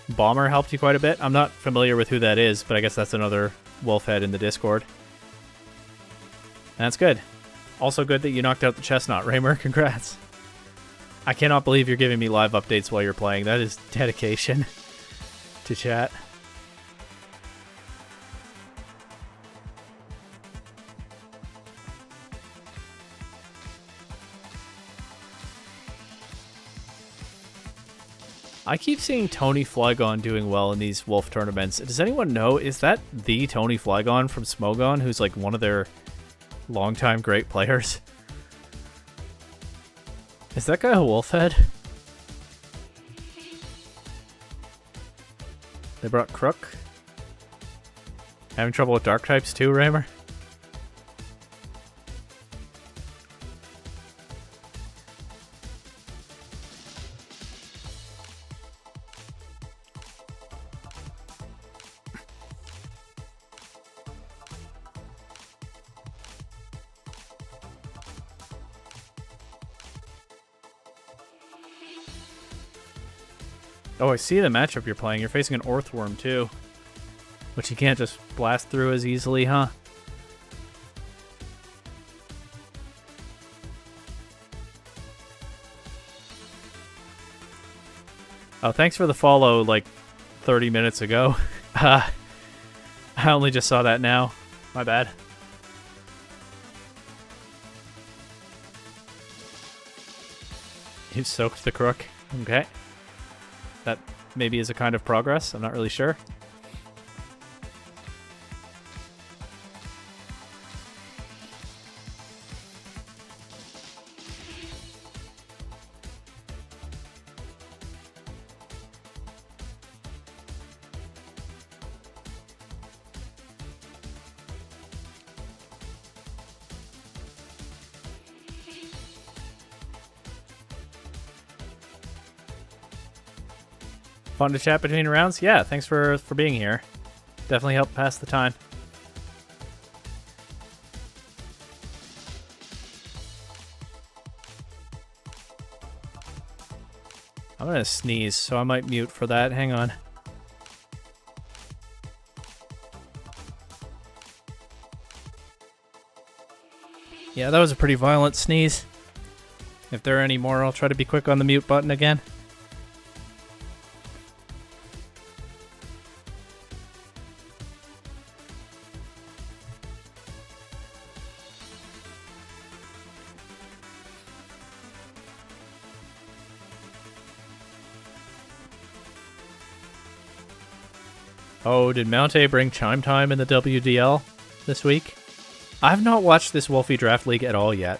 Bomber helped you quite a bit. I'm not familiar with who that is, but I guess that's another wolf head in the Discord. That's good. Also good that you knocked out the chestnut, Raymer. Congrats. I cannot believe you're giving me live updates while you're playing. That is dedication to chat. I keep seeing Tony Flygon doing well in these wolf tournaments. Does anyone know, is that the Tony Flygon from Smogon, who's like one of their longtime great players? Is that guy a wolf head? They brought Crook. Having trouble with dark types too, Raymer? Oh, I see the matchup you're playing. You're facing an Orthworm, too. Which you can't just blast through as easily, huh? Oh, thanks for the follow, like, 30 minutes ago. I only just saw that now. My bad. You soaked the Crook. Okay. That maybe is a kind of progress. I'm not really sure. Fun to chat between rounds? Yeah, thanks for being here. Definitely helped pass the time. I'm gonna sneeze, so I might mute for that. Hang on. Yeah, that was a pretty violent sneeze. If there are any more, I'll try to be quick on the mute button again. Oh, did Mount A bring Chime Time in the WDL this week? I've not watched this Wolfey Draft League at all yet.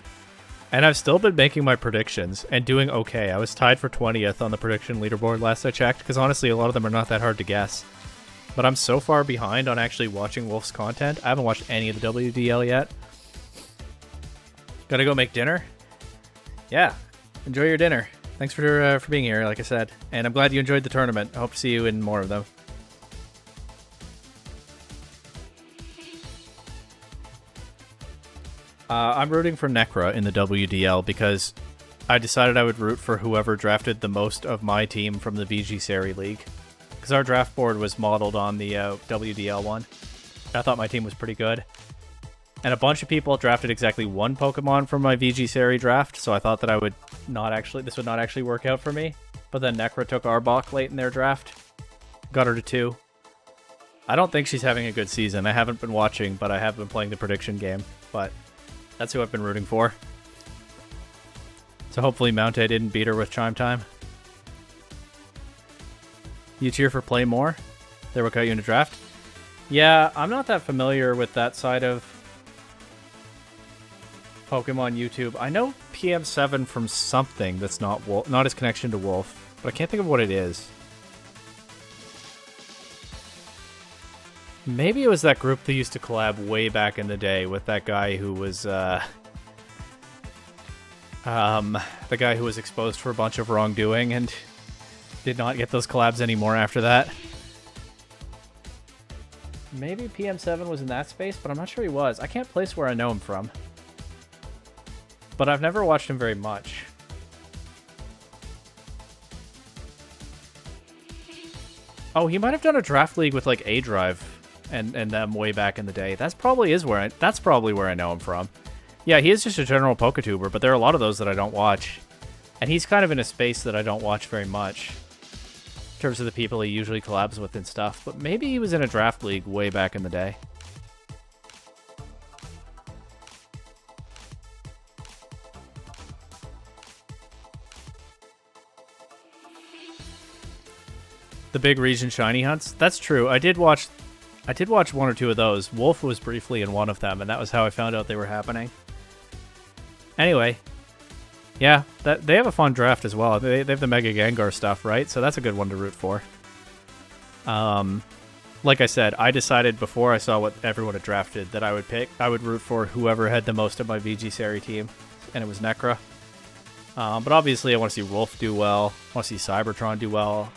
And I've still been making my predictions and doing okay. I was tied for 20th on the prediction leaderboard last I checked, because honestly, a lot of them are not that hard to guess. But I'm so far behind on actually watching Wolf's content. I haven't watched any of the WDL yet. Gotta go make dinner? Yeah, enjoy your dinner. Thanks for being here, like I said. And I'm glad you enjoyed the tournament. I hope to see you in more of them. I'm rooting for Necra in the WDL because I decided I would root for whoever drafted the most of my team from the VGC League. Because our draft board was modeled on the WDL one. I thought my team was pretty good. And a bunch of people drafted exactly one Pokemon from my VGC draft, so I thought that this would not actually work out for me. But then Necra took Arbok late in their draft. Got her to 2. I don't think she's having a good season. I haven't been watching, but I have been playing the prediction game. But that's who I've been rooting for. So hopefully Mount A didn't beat her with Chime Time. You cheer for Play More? They work out you in a draft? Yeah, I'm not that familiar with that side of Pokemon YouTube. I know PM7 from something that's not his connection to Wolf, but I can't think of what it is. Maybe it was that group that used to collab way back in the day with that guy who was, the guy who was exposed for a bunch of wrongdoing and did not get those collabs anymore after that. Maybe PM7 was in that space, but I'm not sure he was. I can't place where I know him from. But I've never watched him very much. Oh, he might have done a draft league with like A-Drive and them way back in the day. That's probably where I know him from. Yeah, he is just a general Poketuber, but there are a lot of those that I don't watch. And he's kind of in a space that I don't watch very much in terms of the people he usually collabs with and stuff. But maybe he was in a draft league way back in the day. The big region shiny hunts? That's true. I did watch one or two of those. Wolf was briefly in one of them, and that was how I found out they were happening. Anyway, yeah, they have a fun draft as well. They have the Mega Gengar stuff, right? So that's a good one to root for. Like I said, I decided before I saw what everyone had drafted that I would root for whoever had the most of my VGC team, and it was Necra. But obviously I want to see Wolf do well. I want to see Cybertron do well.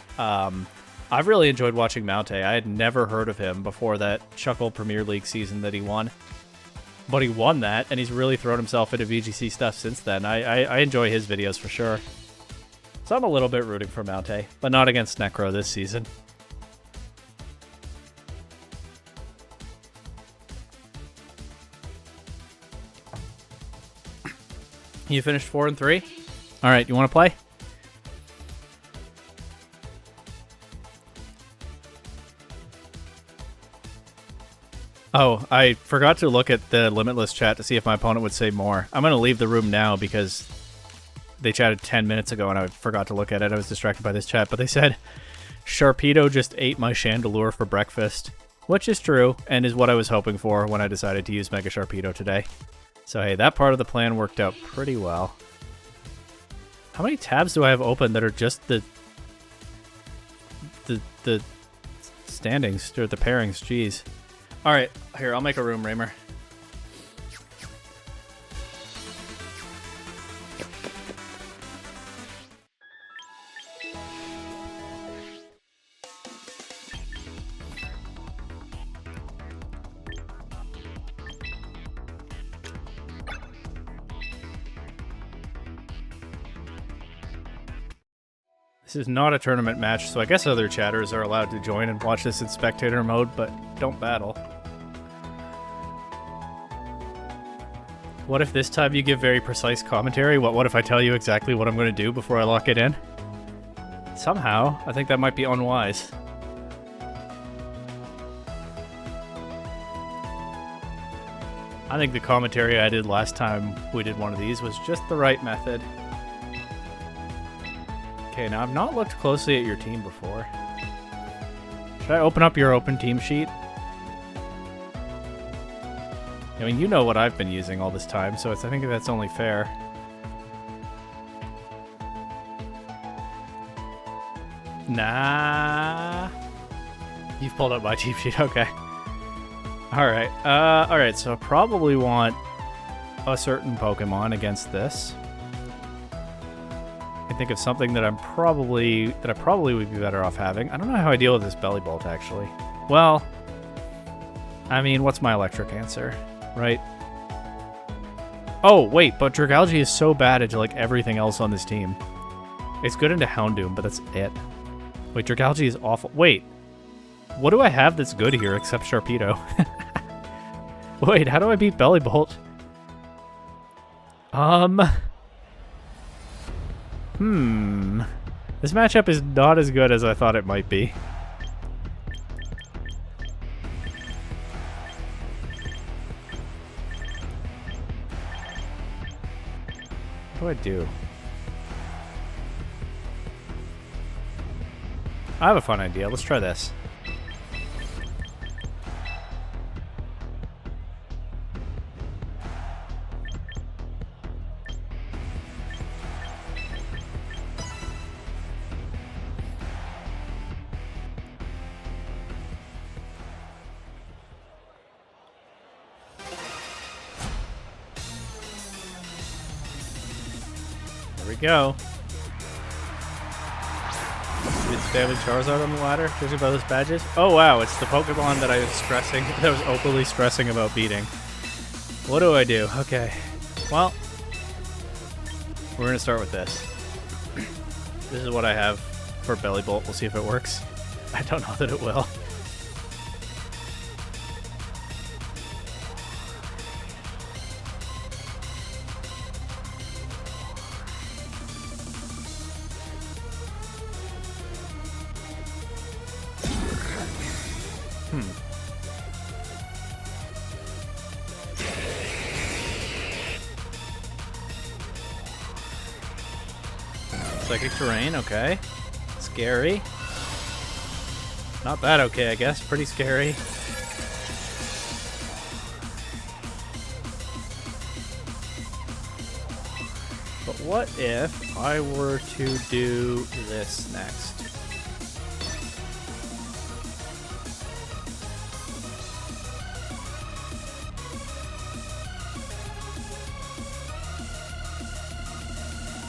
I've really enjoyed watching Mount A. I had never heard of him before that Chuckle Premier League season that he won. But he won that, and he's really thrown himself into VGC stuff since then. I enjoy his videos for sure. So I'm a little bit rooting for Mount A, but not against Necro this season. You finished 4 and 3? All right, you want to play? Oh, I forgot to look at the Limitless chat to see if my opponent would say more. I'm going to leave the room now because they chatted 10 minutes ago and I forgot to look at it. I was distracted by this chat, but they said, Sharpedo just ate my Chandelure for breakfast, which is true and is what I was hoping for when I decided to use Mega Sharpedo today. So hey, that part of the plan worked out pretty well. How many tabs do I have open that are just the standings or the pairings? Jeez. All right, here, I'll make a room, Raymer. This is not a tournament match, so I guess other chatters are allowed to join and watch this in spectator mode, but don't battle. What if this time you give very precise commentary? What if I tell you exactly what I'm going to do before I lock it in? Somehow, I think that might be unwise. I think the commentary I did last time we did one of these was just the right method. Okay, now I've not looked closely at your team before. Should I open up your open team sheet? I mean, you know what I've been using all this time, so I think that's only fair. Nah. You've pulled up my team sheet, okay. Alright, so I probably want a certain Pokemon against this. I think of something that I probably would be better off having. I don't know how I deal with this Belly Bolt, actually. Well, I mean, what's my electric answer, right? Oh, wait, but Dragalge is so bad into, like, everything else on this team. It's good into Houndoom, but that's it. Wait, Dragalge is awful. Wait, what do I have that's good here except Sharpedo? Wait, how do I beat Belly Bolt? This matchup is not as good as I thought it might be. What do I do? I have a fun idea. Let's try this. There we go. It's spamming Charizard on the ladder. Judging by those badges. Oh wow, it's the Pokemon that I was stressing, that I was openly stressing about beating. What do I do? Okay. Well, we're gonna start with this. This is what I have for Belly Bolt. We'll see if it works. I don't know that it will. Psychic Terrain, okay. Scary. Not that okay, I guess. Pretty scary. But what if I were to do this next?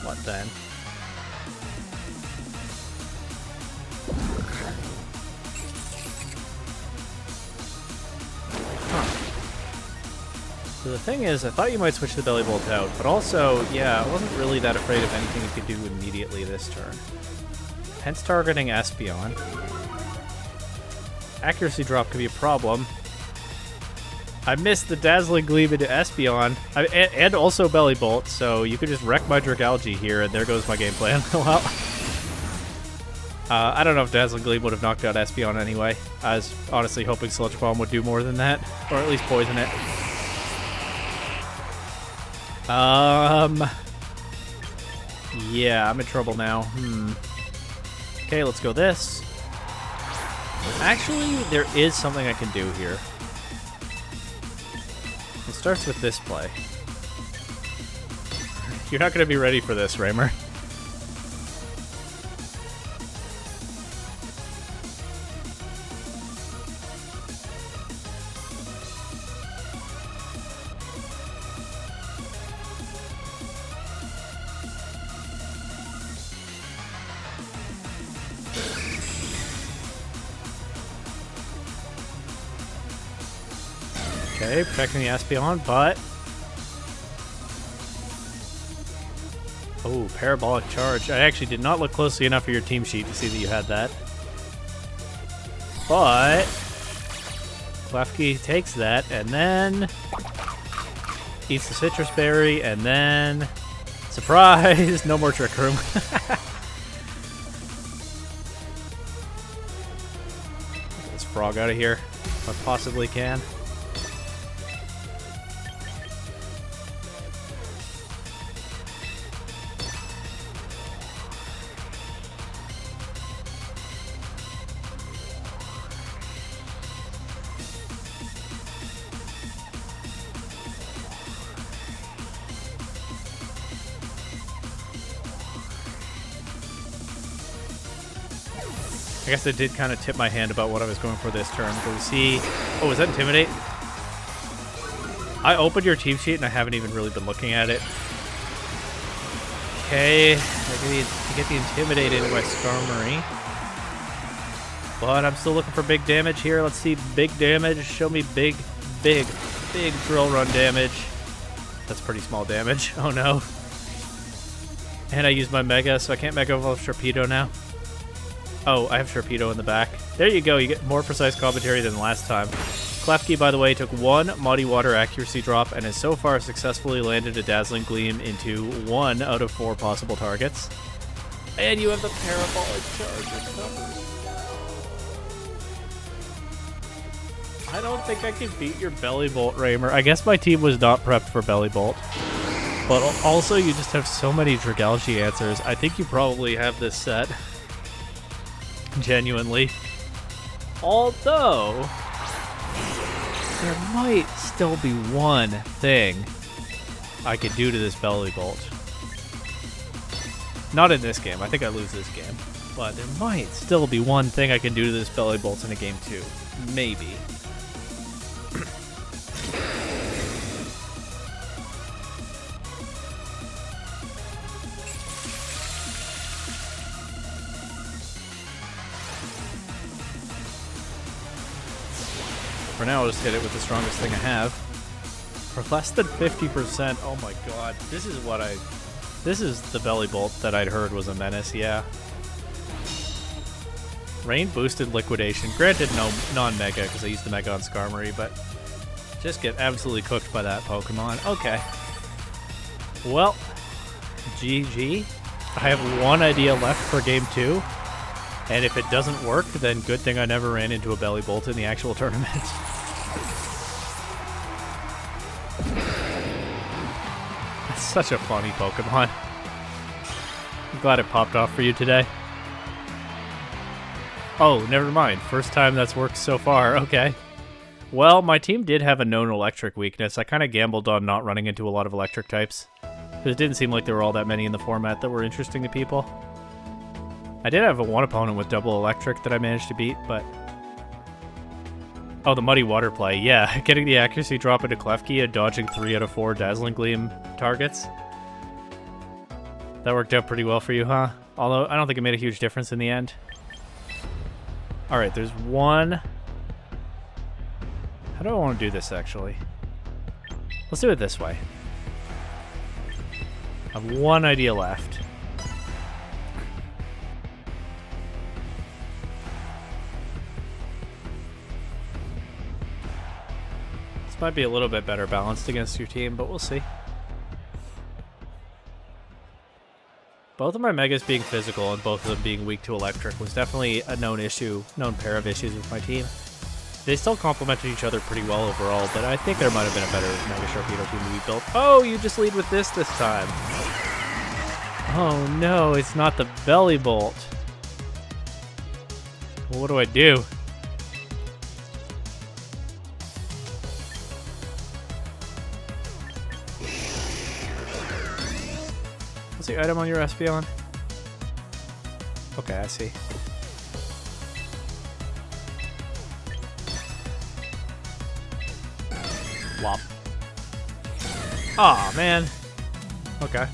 What then? So the thing is, I thought you might switch the Belly Bolt out, but also, yeah, I wasn't really that afraid of anything you could do immediately this turn. Hence targeting Espeon. Accuracy drop could be a problem. I missed the Dazzling Gleam into Espeon, and also Belly Bolt, so you could just wreck my Dragalge here, and there goes my game plan. Well, I don't know if Dazzling Gleam would have knocked out Espeon anyway. I was honestly hoping Sludge Bomb would do more than that, or at least poison it. Yeah, I'm in trouble now. Okay, let's go this. Actually, there is something I can do here. It starts with this play. You're not going to be ready for this, Raymer. Okay, protecting the Espeon, but... Oh, parabolic charge. I actually did not look closely enough at your team sheet to see that you had that. But Klefki takes that and then eats the citrus berry and then surprise! No more trick room. Get this frog out of here if I possibly can. I guess it did kind of tip my hand about what I was going for this turn. Because see, oh, was that Intimidate? I opened your team sheet and I haven't even really been looking at it. Okay, I get the Intimidate into my Skarmory. But I'm still looking for big damage here. Let's see, big damage. Show me big drill run damage. That's pretty small damage. Oh no. And I used my Mega, so I can't Mega Evolve Sharpedo now. Oh, I have Sharpedo in the back. There you go, you get more precise commentary than last time. Klefki, by the way, took one Muddy Water accuracy drop and has so far successfully landed a Dazzling Gleam into 1 out of 4 possible targets. And you have the Parabolic Charge recovery. I don't think I can beat your Belly Bolt, Raymer. I guess my team was not prepped for Belly Bolt. But also, you just have so many Dragalge answers. I think you probably have this set. Genuinely. Although, there might still be one thing I could do to this Belly Bolt. Not in this game. I think I lose this game. But there might still be one thing I can do to this Belly Bolt in a game 2. Maybe. For now, I'll just hit it with the strongest thing I have. For less than 50%, oh my god. This is the Belly Bolt that I'd heard was a menace, yeah. Rain boosted Liquidation. Granted, no non-Mega, because I used the Mega on Skarmory, but just get absolutely cooked by that Pokemon. Okay. Well, GG. I have one idea left for Game 2. And if it doesn't work, then good thing I never ran into a Belly Bolt in the actual tournament. That's such a funny Pokemon. I'm glad it popped off for you today. Oh, never mind. First time that's worked so far. Okay. Well, my team did have a known electric weakness. I kind of gambled on not running into a lot of electric types. Because it didn't seem like there were all that many in the format that were interesting to people. I did have one opponent with double electric that I managed to beat, but... Oh, the Muddy Water play. Yeah, getting the accuracy drop into Klefki and dodging 3 out of 4 Dazzling Gleam targets. That worked out pretty well for you, huh? Although, I don't think it made a huge difference in the end. Alright, there's one... How do I want to do this, actually? Let's do it this way. I have one idea left. Might be a little bit better balanced against your team, but we'll see. Both of my Megas being physical and both of them being weak to electric was definitely a known pair of issues with my team. They still complemented each other pretty well overall, but I think there might have been a better Mega Sharpedo team to be built. Oh, you just lead with this time. Oh no, it's not the Belly Bolt. Well, what do I do? What's the item on your Espeon? Okay, I see. Wop. Aw, man. Okay.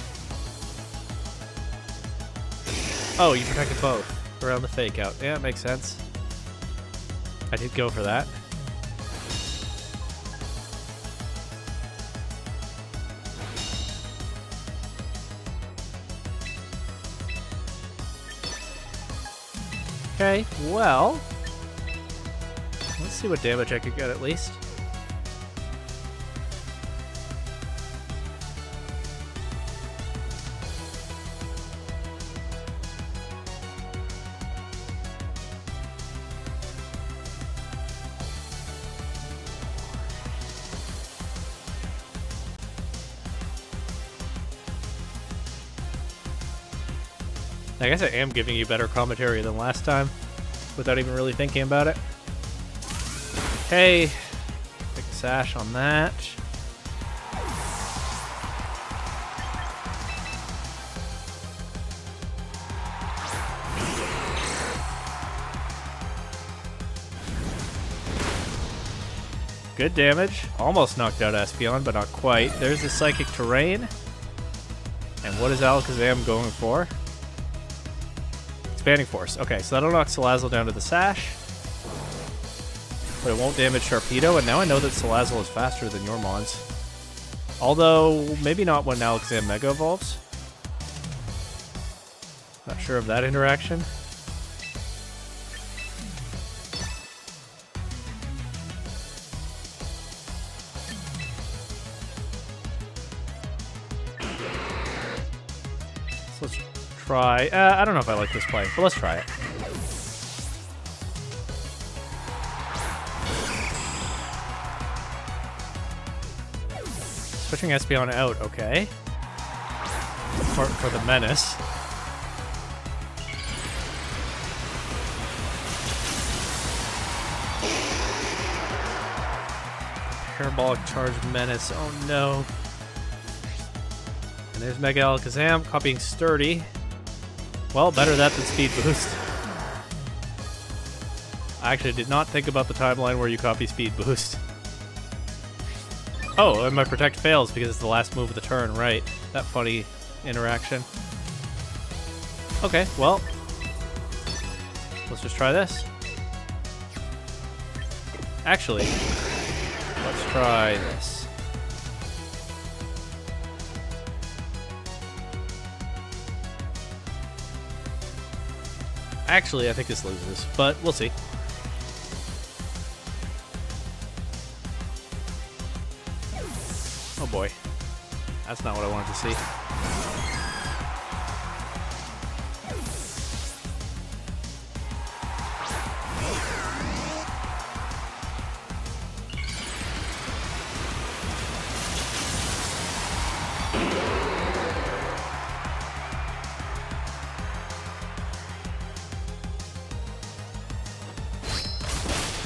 Oh, you protected both around the fake out. Yeah, it makes sense. I did go for that. Okay, well, let's see what damage I could get at least. I guess I am giving you better commentary than last time, without even really thinking about it. Okay, take a sash on that. Good damage. Almost knocked out Espeon, but not quite. There's the Psychic Terrain. And what is Alakazam going for? Expanding Force. Okay, so that'll knock Salazzle down to the sash. But it won't damage Sharpedo, and now I know that Salazzle is faster than your Mons. Although, maybe not when Alakazam Mega Evolves. Not sure of that interaction. So let's try... I don't know if I like this play, but let's try it. Switching Espeon out, okay. For the Menace. Parabolic Charge Menace, oh no. And there's Mega Alakazam, copying Sturdy. Well, better that than Speed Boost. I actually did not think about the timeline where you copy Speed Boost. Oh, and my Protect fails because it's the last move of the turn, right. That funny interaction. Okay, well. Let's just try this. Actually, let's try this. Actually, I think this loses, but we'll see. Oh boy. That's not what I wanted to see.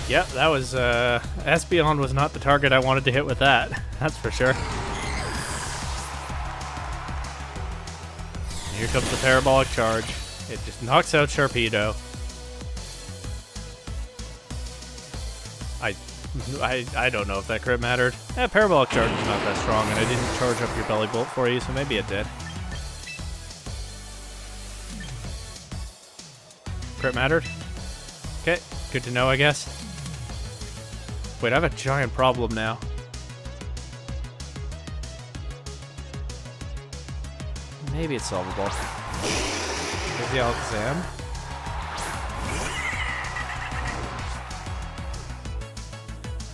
Yep, that was, Espeon was not the target I wanted to hit with that. That's for sure. Here comes the Parabolic Charge. It just knocks out Sharpedo. I don't know if that crit mattered. Parabolic Charge is not that strong, and I didn't charge up your Belly Bolt for you, so maybe it did. Crit mattered? Okay, good to know, I guess. Wait, I have a giant problem now. Maybe it's solvable. Here's the Alakazam.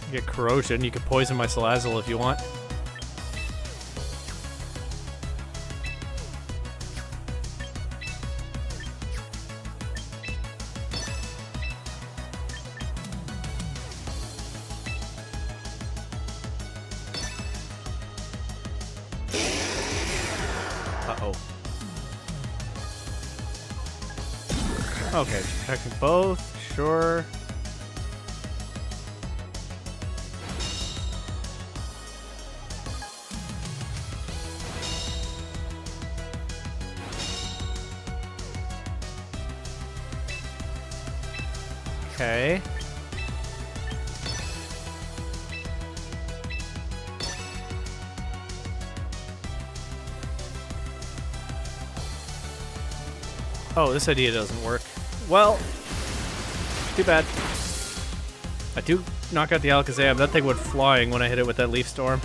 You get Corrosion. You can poison my Salazzle if you want. Uh-oh. Okay, protecting both, sure. Okay. Oh, this idea doesn't work. Well, too bad. I do knock out the Alakazam. That thing went flying when I hit it with that Leaf Storm.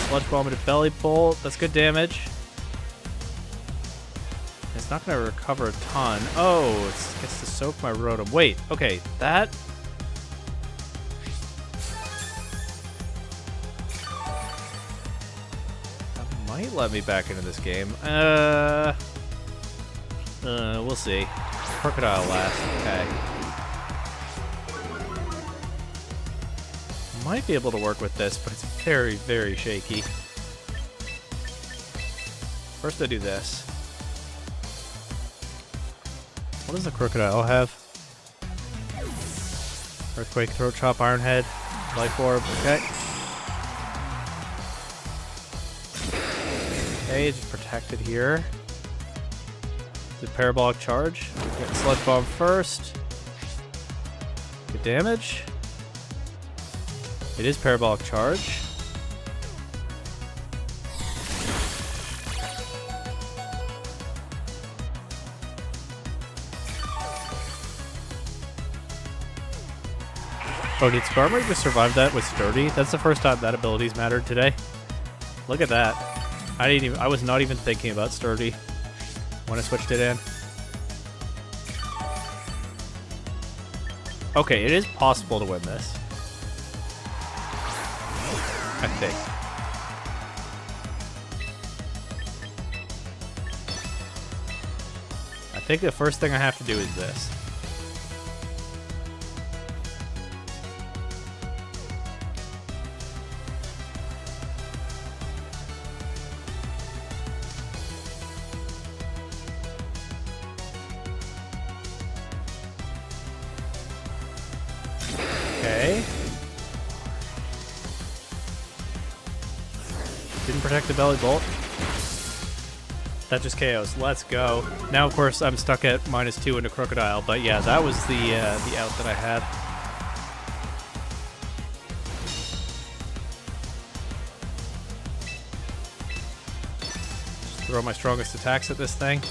Sludge Bomb into Belly Bolt. That's good damage. It's not going to recover a ton. Oh, it gets to soak my Rotom. Wait, okay, that... that might let me back into this game. We'll see. Crocodile last, okay. Might be able to work with this, but it's very, very shaky. First I do this. What does the Crocodile have? Earthquake, Throat Chop, Iron Head, Life Orb, okay. Okay, just protected here. The Parabolic Charge. Get Sludge Bomb first. Good damage. It is Parabolic Charge. Oh, did Skarmory just survive that with Sturdy? That's the first time that ability's mattered today. Look at that. I was not even thinking about Sturdy when I switched it in. Okay, it is possible to win this. I think. I think the first thing I have to do is this. Okay. Didn't protect the Belly Bolt. That just KOs. Let's go. Now, of course, I'm stuck at -2 into Crocodile, but yeah, that was the out that I had. Just throw my strongest attacks at this thing.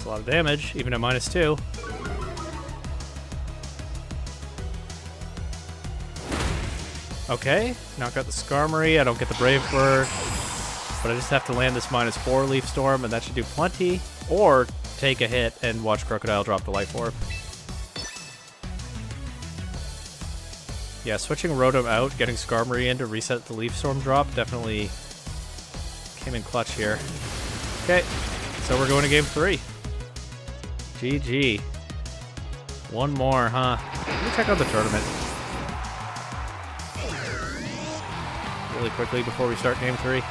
A lot of damage, even at -2. Okay, knock out the Skarmory. I don't get the Brave Bird, but I just have to land this -4 Leaf Storm, and that should do plenty. Or take a hit and watch Crocodile drop the Life Orb. Yeah, switching Rotom out, getting Skarmory in to reset the Leaf Storm drop definitely came in clutch here. Okay, so we're going to game 3. GG. One more, huh? Let me check out the tournament really quickly before we start game 3.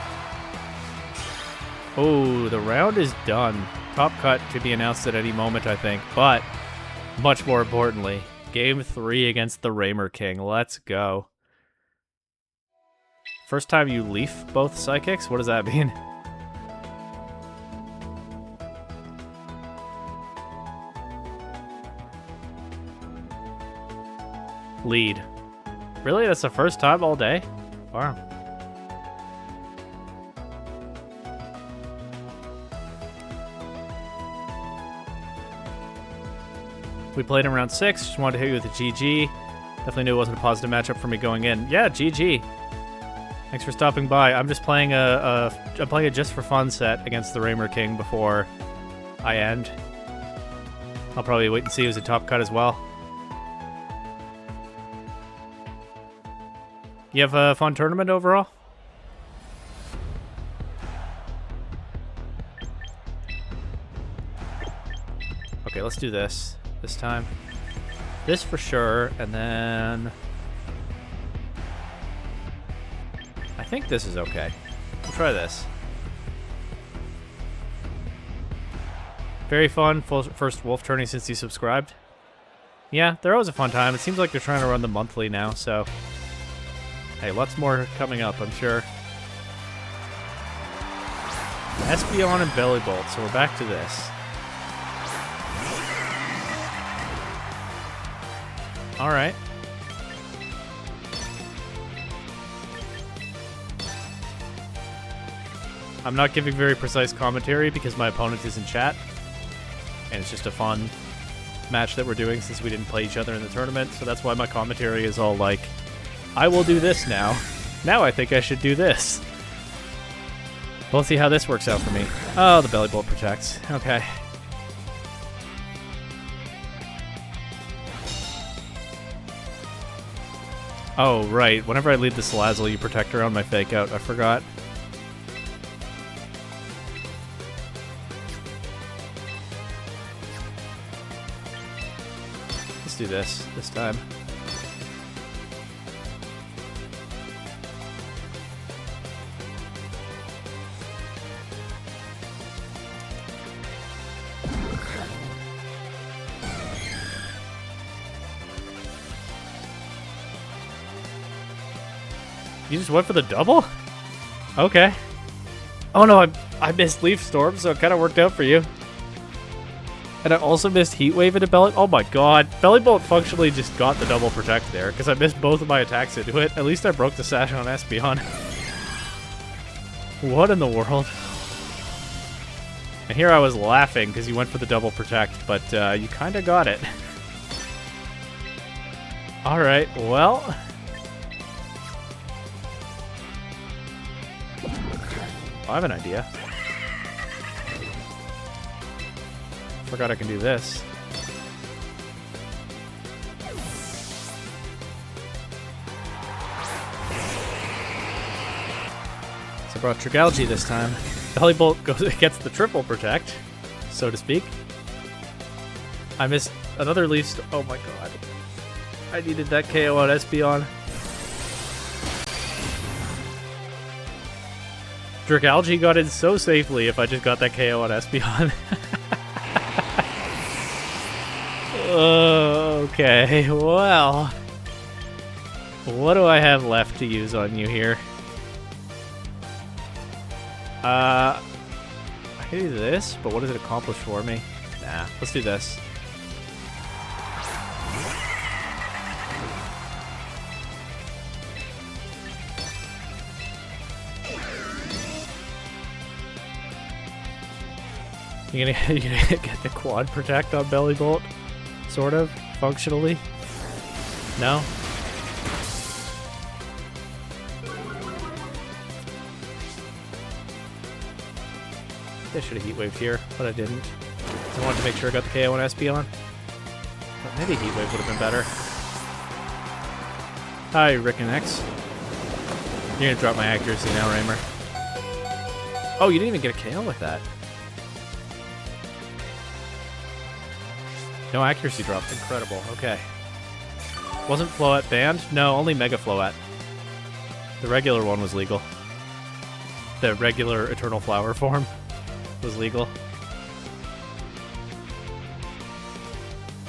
Oh, the round is done. Top cut to be announced at any moment, I think. But, much more importantly, game 3 against the Raymer King. Let's go. First time you leaf both Psychics? What does that mean? Lead. Really? That's the first time all day? Wow. We played in round 6. Just wanted to hit you with a GG. Definitely knew it wasn't a positive matchup for me going in. Yeah, GG. Thanks for stopping by. I'm just playing I'm playing a just for fun set against the Raymer King before I end. I'll probably wait and see who's a top cut as well. You have a fun tournament overall? Okay, let's do this time. This for sure, and then I think this is okay. We'll try this. Very fun. First Wolf tourney since you subscribed. Yeah, they're always a fun time. It seems like they're trying to run them monthly now, so hey, lots more coming up, I'm sure. Espeon and Belly Bolt, so we're back to this. Alright. I'm not giving very precise commentary because my opponent is in chat. And it's just a fun match that we're doing since we didn't play each other in the tournament, so that's why my commentary is all like, I will do this now. Now I think I should do this. But let's see how this works out for me. Oh, the belly bolt protects. Okay. Oh, right. Whenever I lead the Salazzle, you protect around my fake out. I forgot. Let's do this time. You just went for the double? Okay. Oh no, I missed Leaf Storm, so it kind of worked out for you. And I also missed Heat Wave into Belly. Oh my god. Belly Bolt functionally just got the double protect there, because I missed both of my attacks into it. At least I broke the sash on Espeon. What in the world? And here I was laughing because you went for the double protect, but you kind of got it. Alright, well... I have an idea. Forgot I can do this. So I brought Trigalgy this time. Belly Bolt gets the triple protect, so to speak. I missed another Leaf Oh my god. I needed that KO on Espeon. Dragalge got in so safely if I just got that KO on Espeon. Okay, well... What do I have left to use on you here? I can do this, but what does it accomplish for me? Nah, let's do this. You gonna get the quad protect on Belly Bolt? Sort of, functionally. No? I should have heat waved here, but I didn't. I wanted to make sure I got the KO on Espeon. But maybe heat wave would have been better. Hi, Rick and X. You're gonna drop my accuracy now, Raymer. Oh, you didn't even get a KO with that. No accuracy drop. Incredible. Okay. Wasn't Floette banned? No, only Mega Floette. The regular one was legal. The regular Eternal Flower form was legal.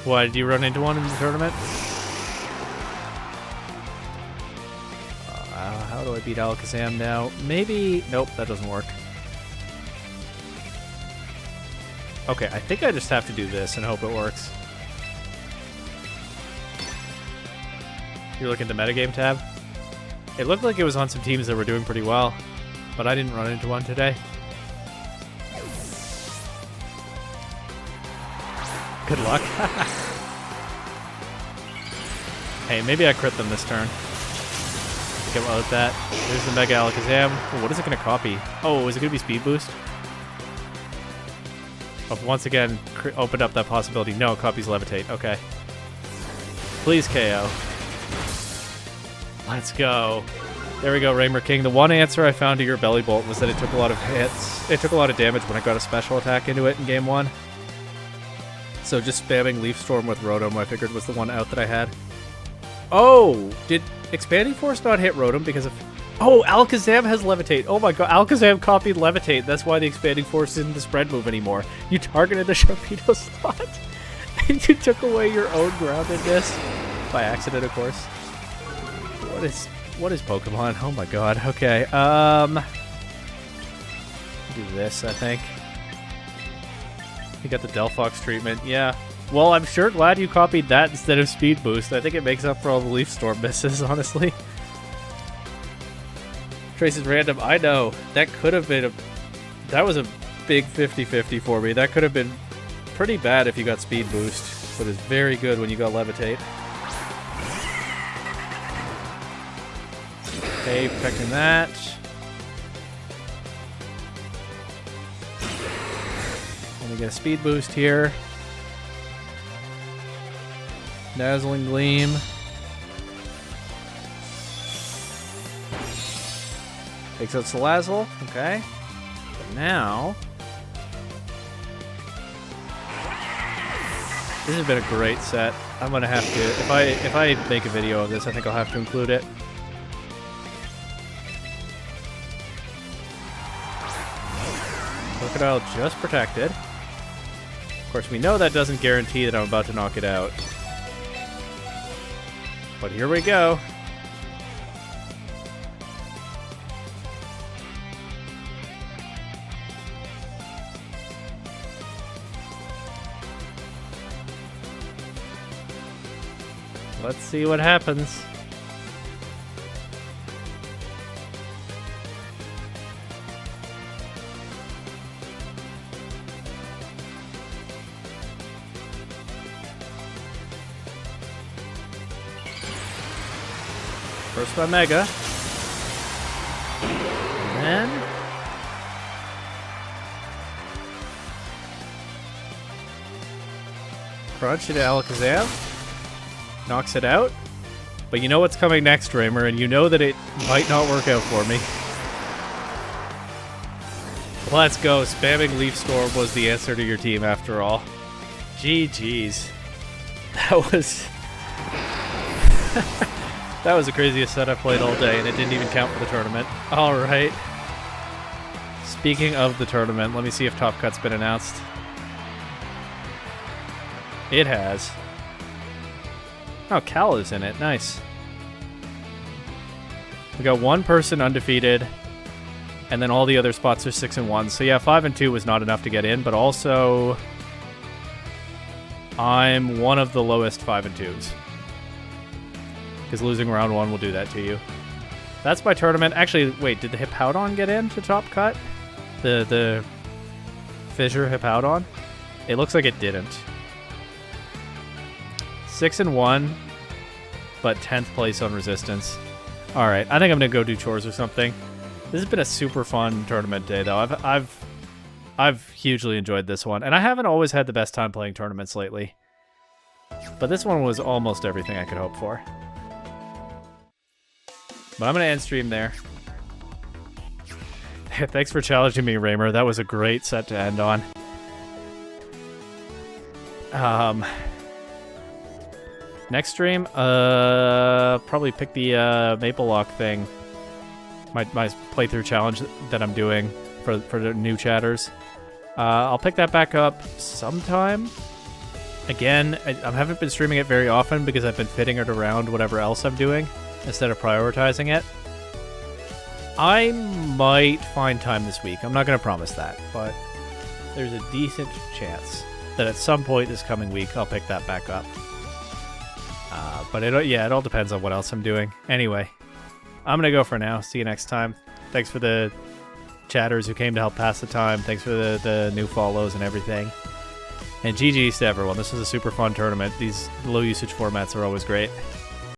Why, did you run into one in the tournament? How do I beat Alakazam now? Maybe... Nope, that doesn't work. Okay, I think I just have to do this and hope it works. You're looking at the metagame tab? It looked like it was on some teams that were doing pretty well, but I didn't run into one today. Good luck. Hey, maybe I crit them this turn. Get well with that. There's the Mega Alakazam. Oh, what is it going to copy? Oh, is it going to be Speed Boost? Oh, once again, opened up that possibility. No, it copies Levitate. Okay. Please KO. Let's go. There we go, Raymer King. The one answer I found to your Belly Bolt was that it took a lot of hits. It took a lot of damage when I got a special attack into it in game 1. So just spamming Leaf Storm with Rotom I figured was the one out that I had. Oh! Did Expanding Force not hit Rotom because of... Oh, Alakazam has Levitate. Oh my god, Alakazam copied Levitate. That's why the Expanding Force isn't the spread move anymore. You targeted the Sharpedo slot. And you took away your own groundedness. By accident, of course. What is Pokemon? Oh my god. Okay, do this, I think. You got the Delphox treatment, yeah. Well, I'm sure glad you copied that instead of Speed Boost. I think it makes up for all the Leaf Storm misses, honestly. Trace is random. I know. That could have been that was a big 50-50 for me. That could have been pretty bad if you got Speed Boost. but is very good when you go levitate. Okay, protecting that. Let me get a speed boost here. Dazzling Gleam. Takes out Salazzle. Okay. But now... this has been a great set. I'm gonna have to... if I make a video of this, I think I'll have to include it. Crocodile just protected. Of course, we know that doesn't guarantee that I'm about to knock it out. But here we go. Let's see what happens. First by Mega. And then... crunch into Alakazam. Knocks it out. But you know what's coming next, Raymer, and you know that it might not work out for me. Let's go. Spamming Leaf Storm was the answer to your team after all. GG's. That was... that was the craziest set I've played all day, and it didn't even count for the tournament. Alright. Speaking of the tournament, let me see if Top Cut's been announced. It has. Oh, Cal is in it. Nice. We got one person undefeated, and then all the other spots are 6-1. So yeah, 5-2 was not enough to get in, but also I'm one of the lowest 5-2s. Because losing round 1 will do that to you. That's my tournament. Actually, wait, did the Hippowdon get in to Top Cut? The Fissure Hippowdon? It looks like it didn't. 6-1, but 10th place on Resistance. Alright, I think I'm gonna go do chores or something. This has been a super fun tournament day, though. I've hugely enjoyed this one, and I haven't always had the best time playing tournaments lately. But this one was almost everything I could hope for. But I'm gonna end stream there. Thanks for challenging me, Raymer. That was a great set to end on. Next stream, probably pick the Maple Lock thing. My playthrough challenge that I'm doing for the new chatters. I'll pick that back up sometime. Again, I haven't been streaming it very often because I've been fitting it around whatever else I'm doing instead of prioritizing it. I might find time this week. I'm not going to promise that, but there's a decent chance that at some point this coming week I'll pick that back up. But it all depends on what else I'm doing. Anyway, I'm going to go for now. See you next time. Thanks for the chatters who came to help pass the time. Thanks for the new follows and everything. And GG's to everyone. This was a super fun tournament. These low usage formats are always great.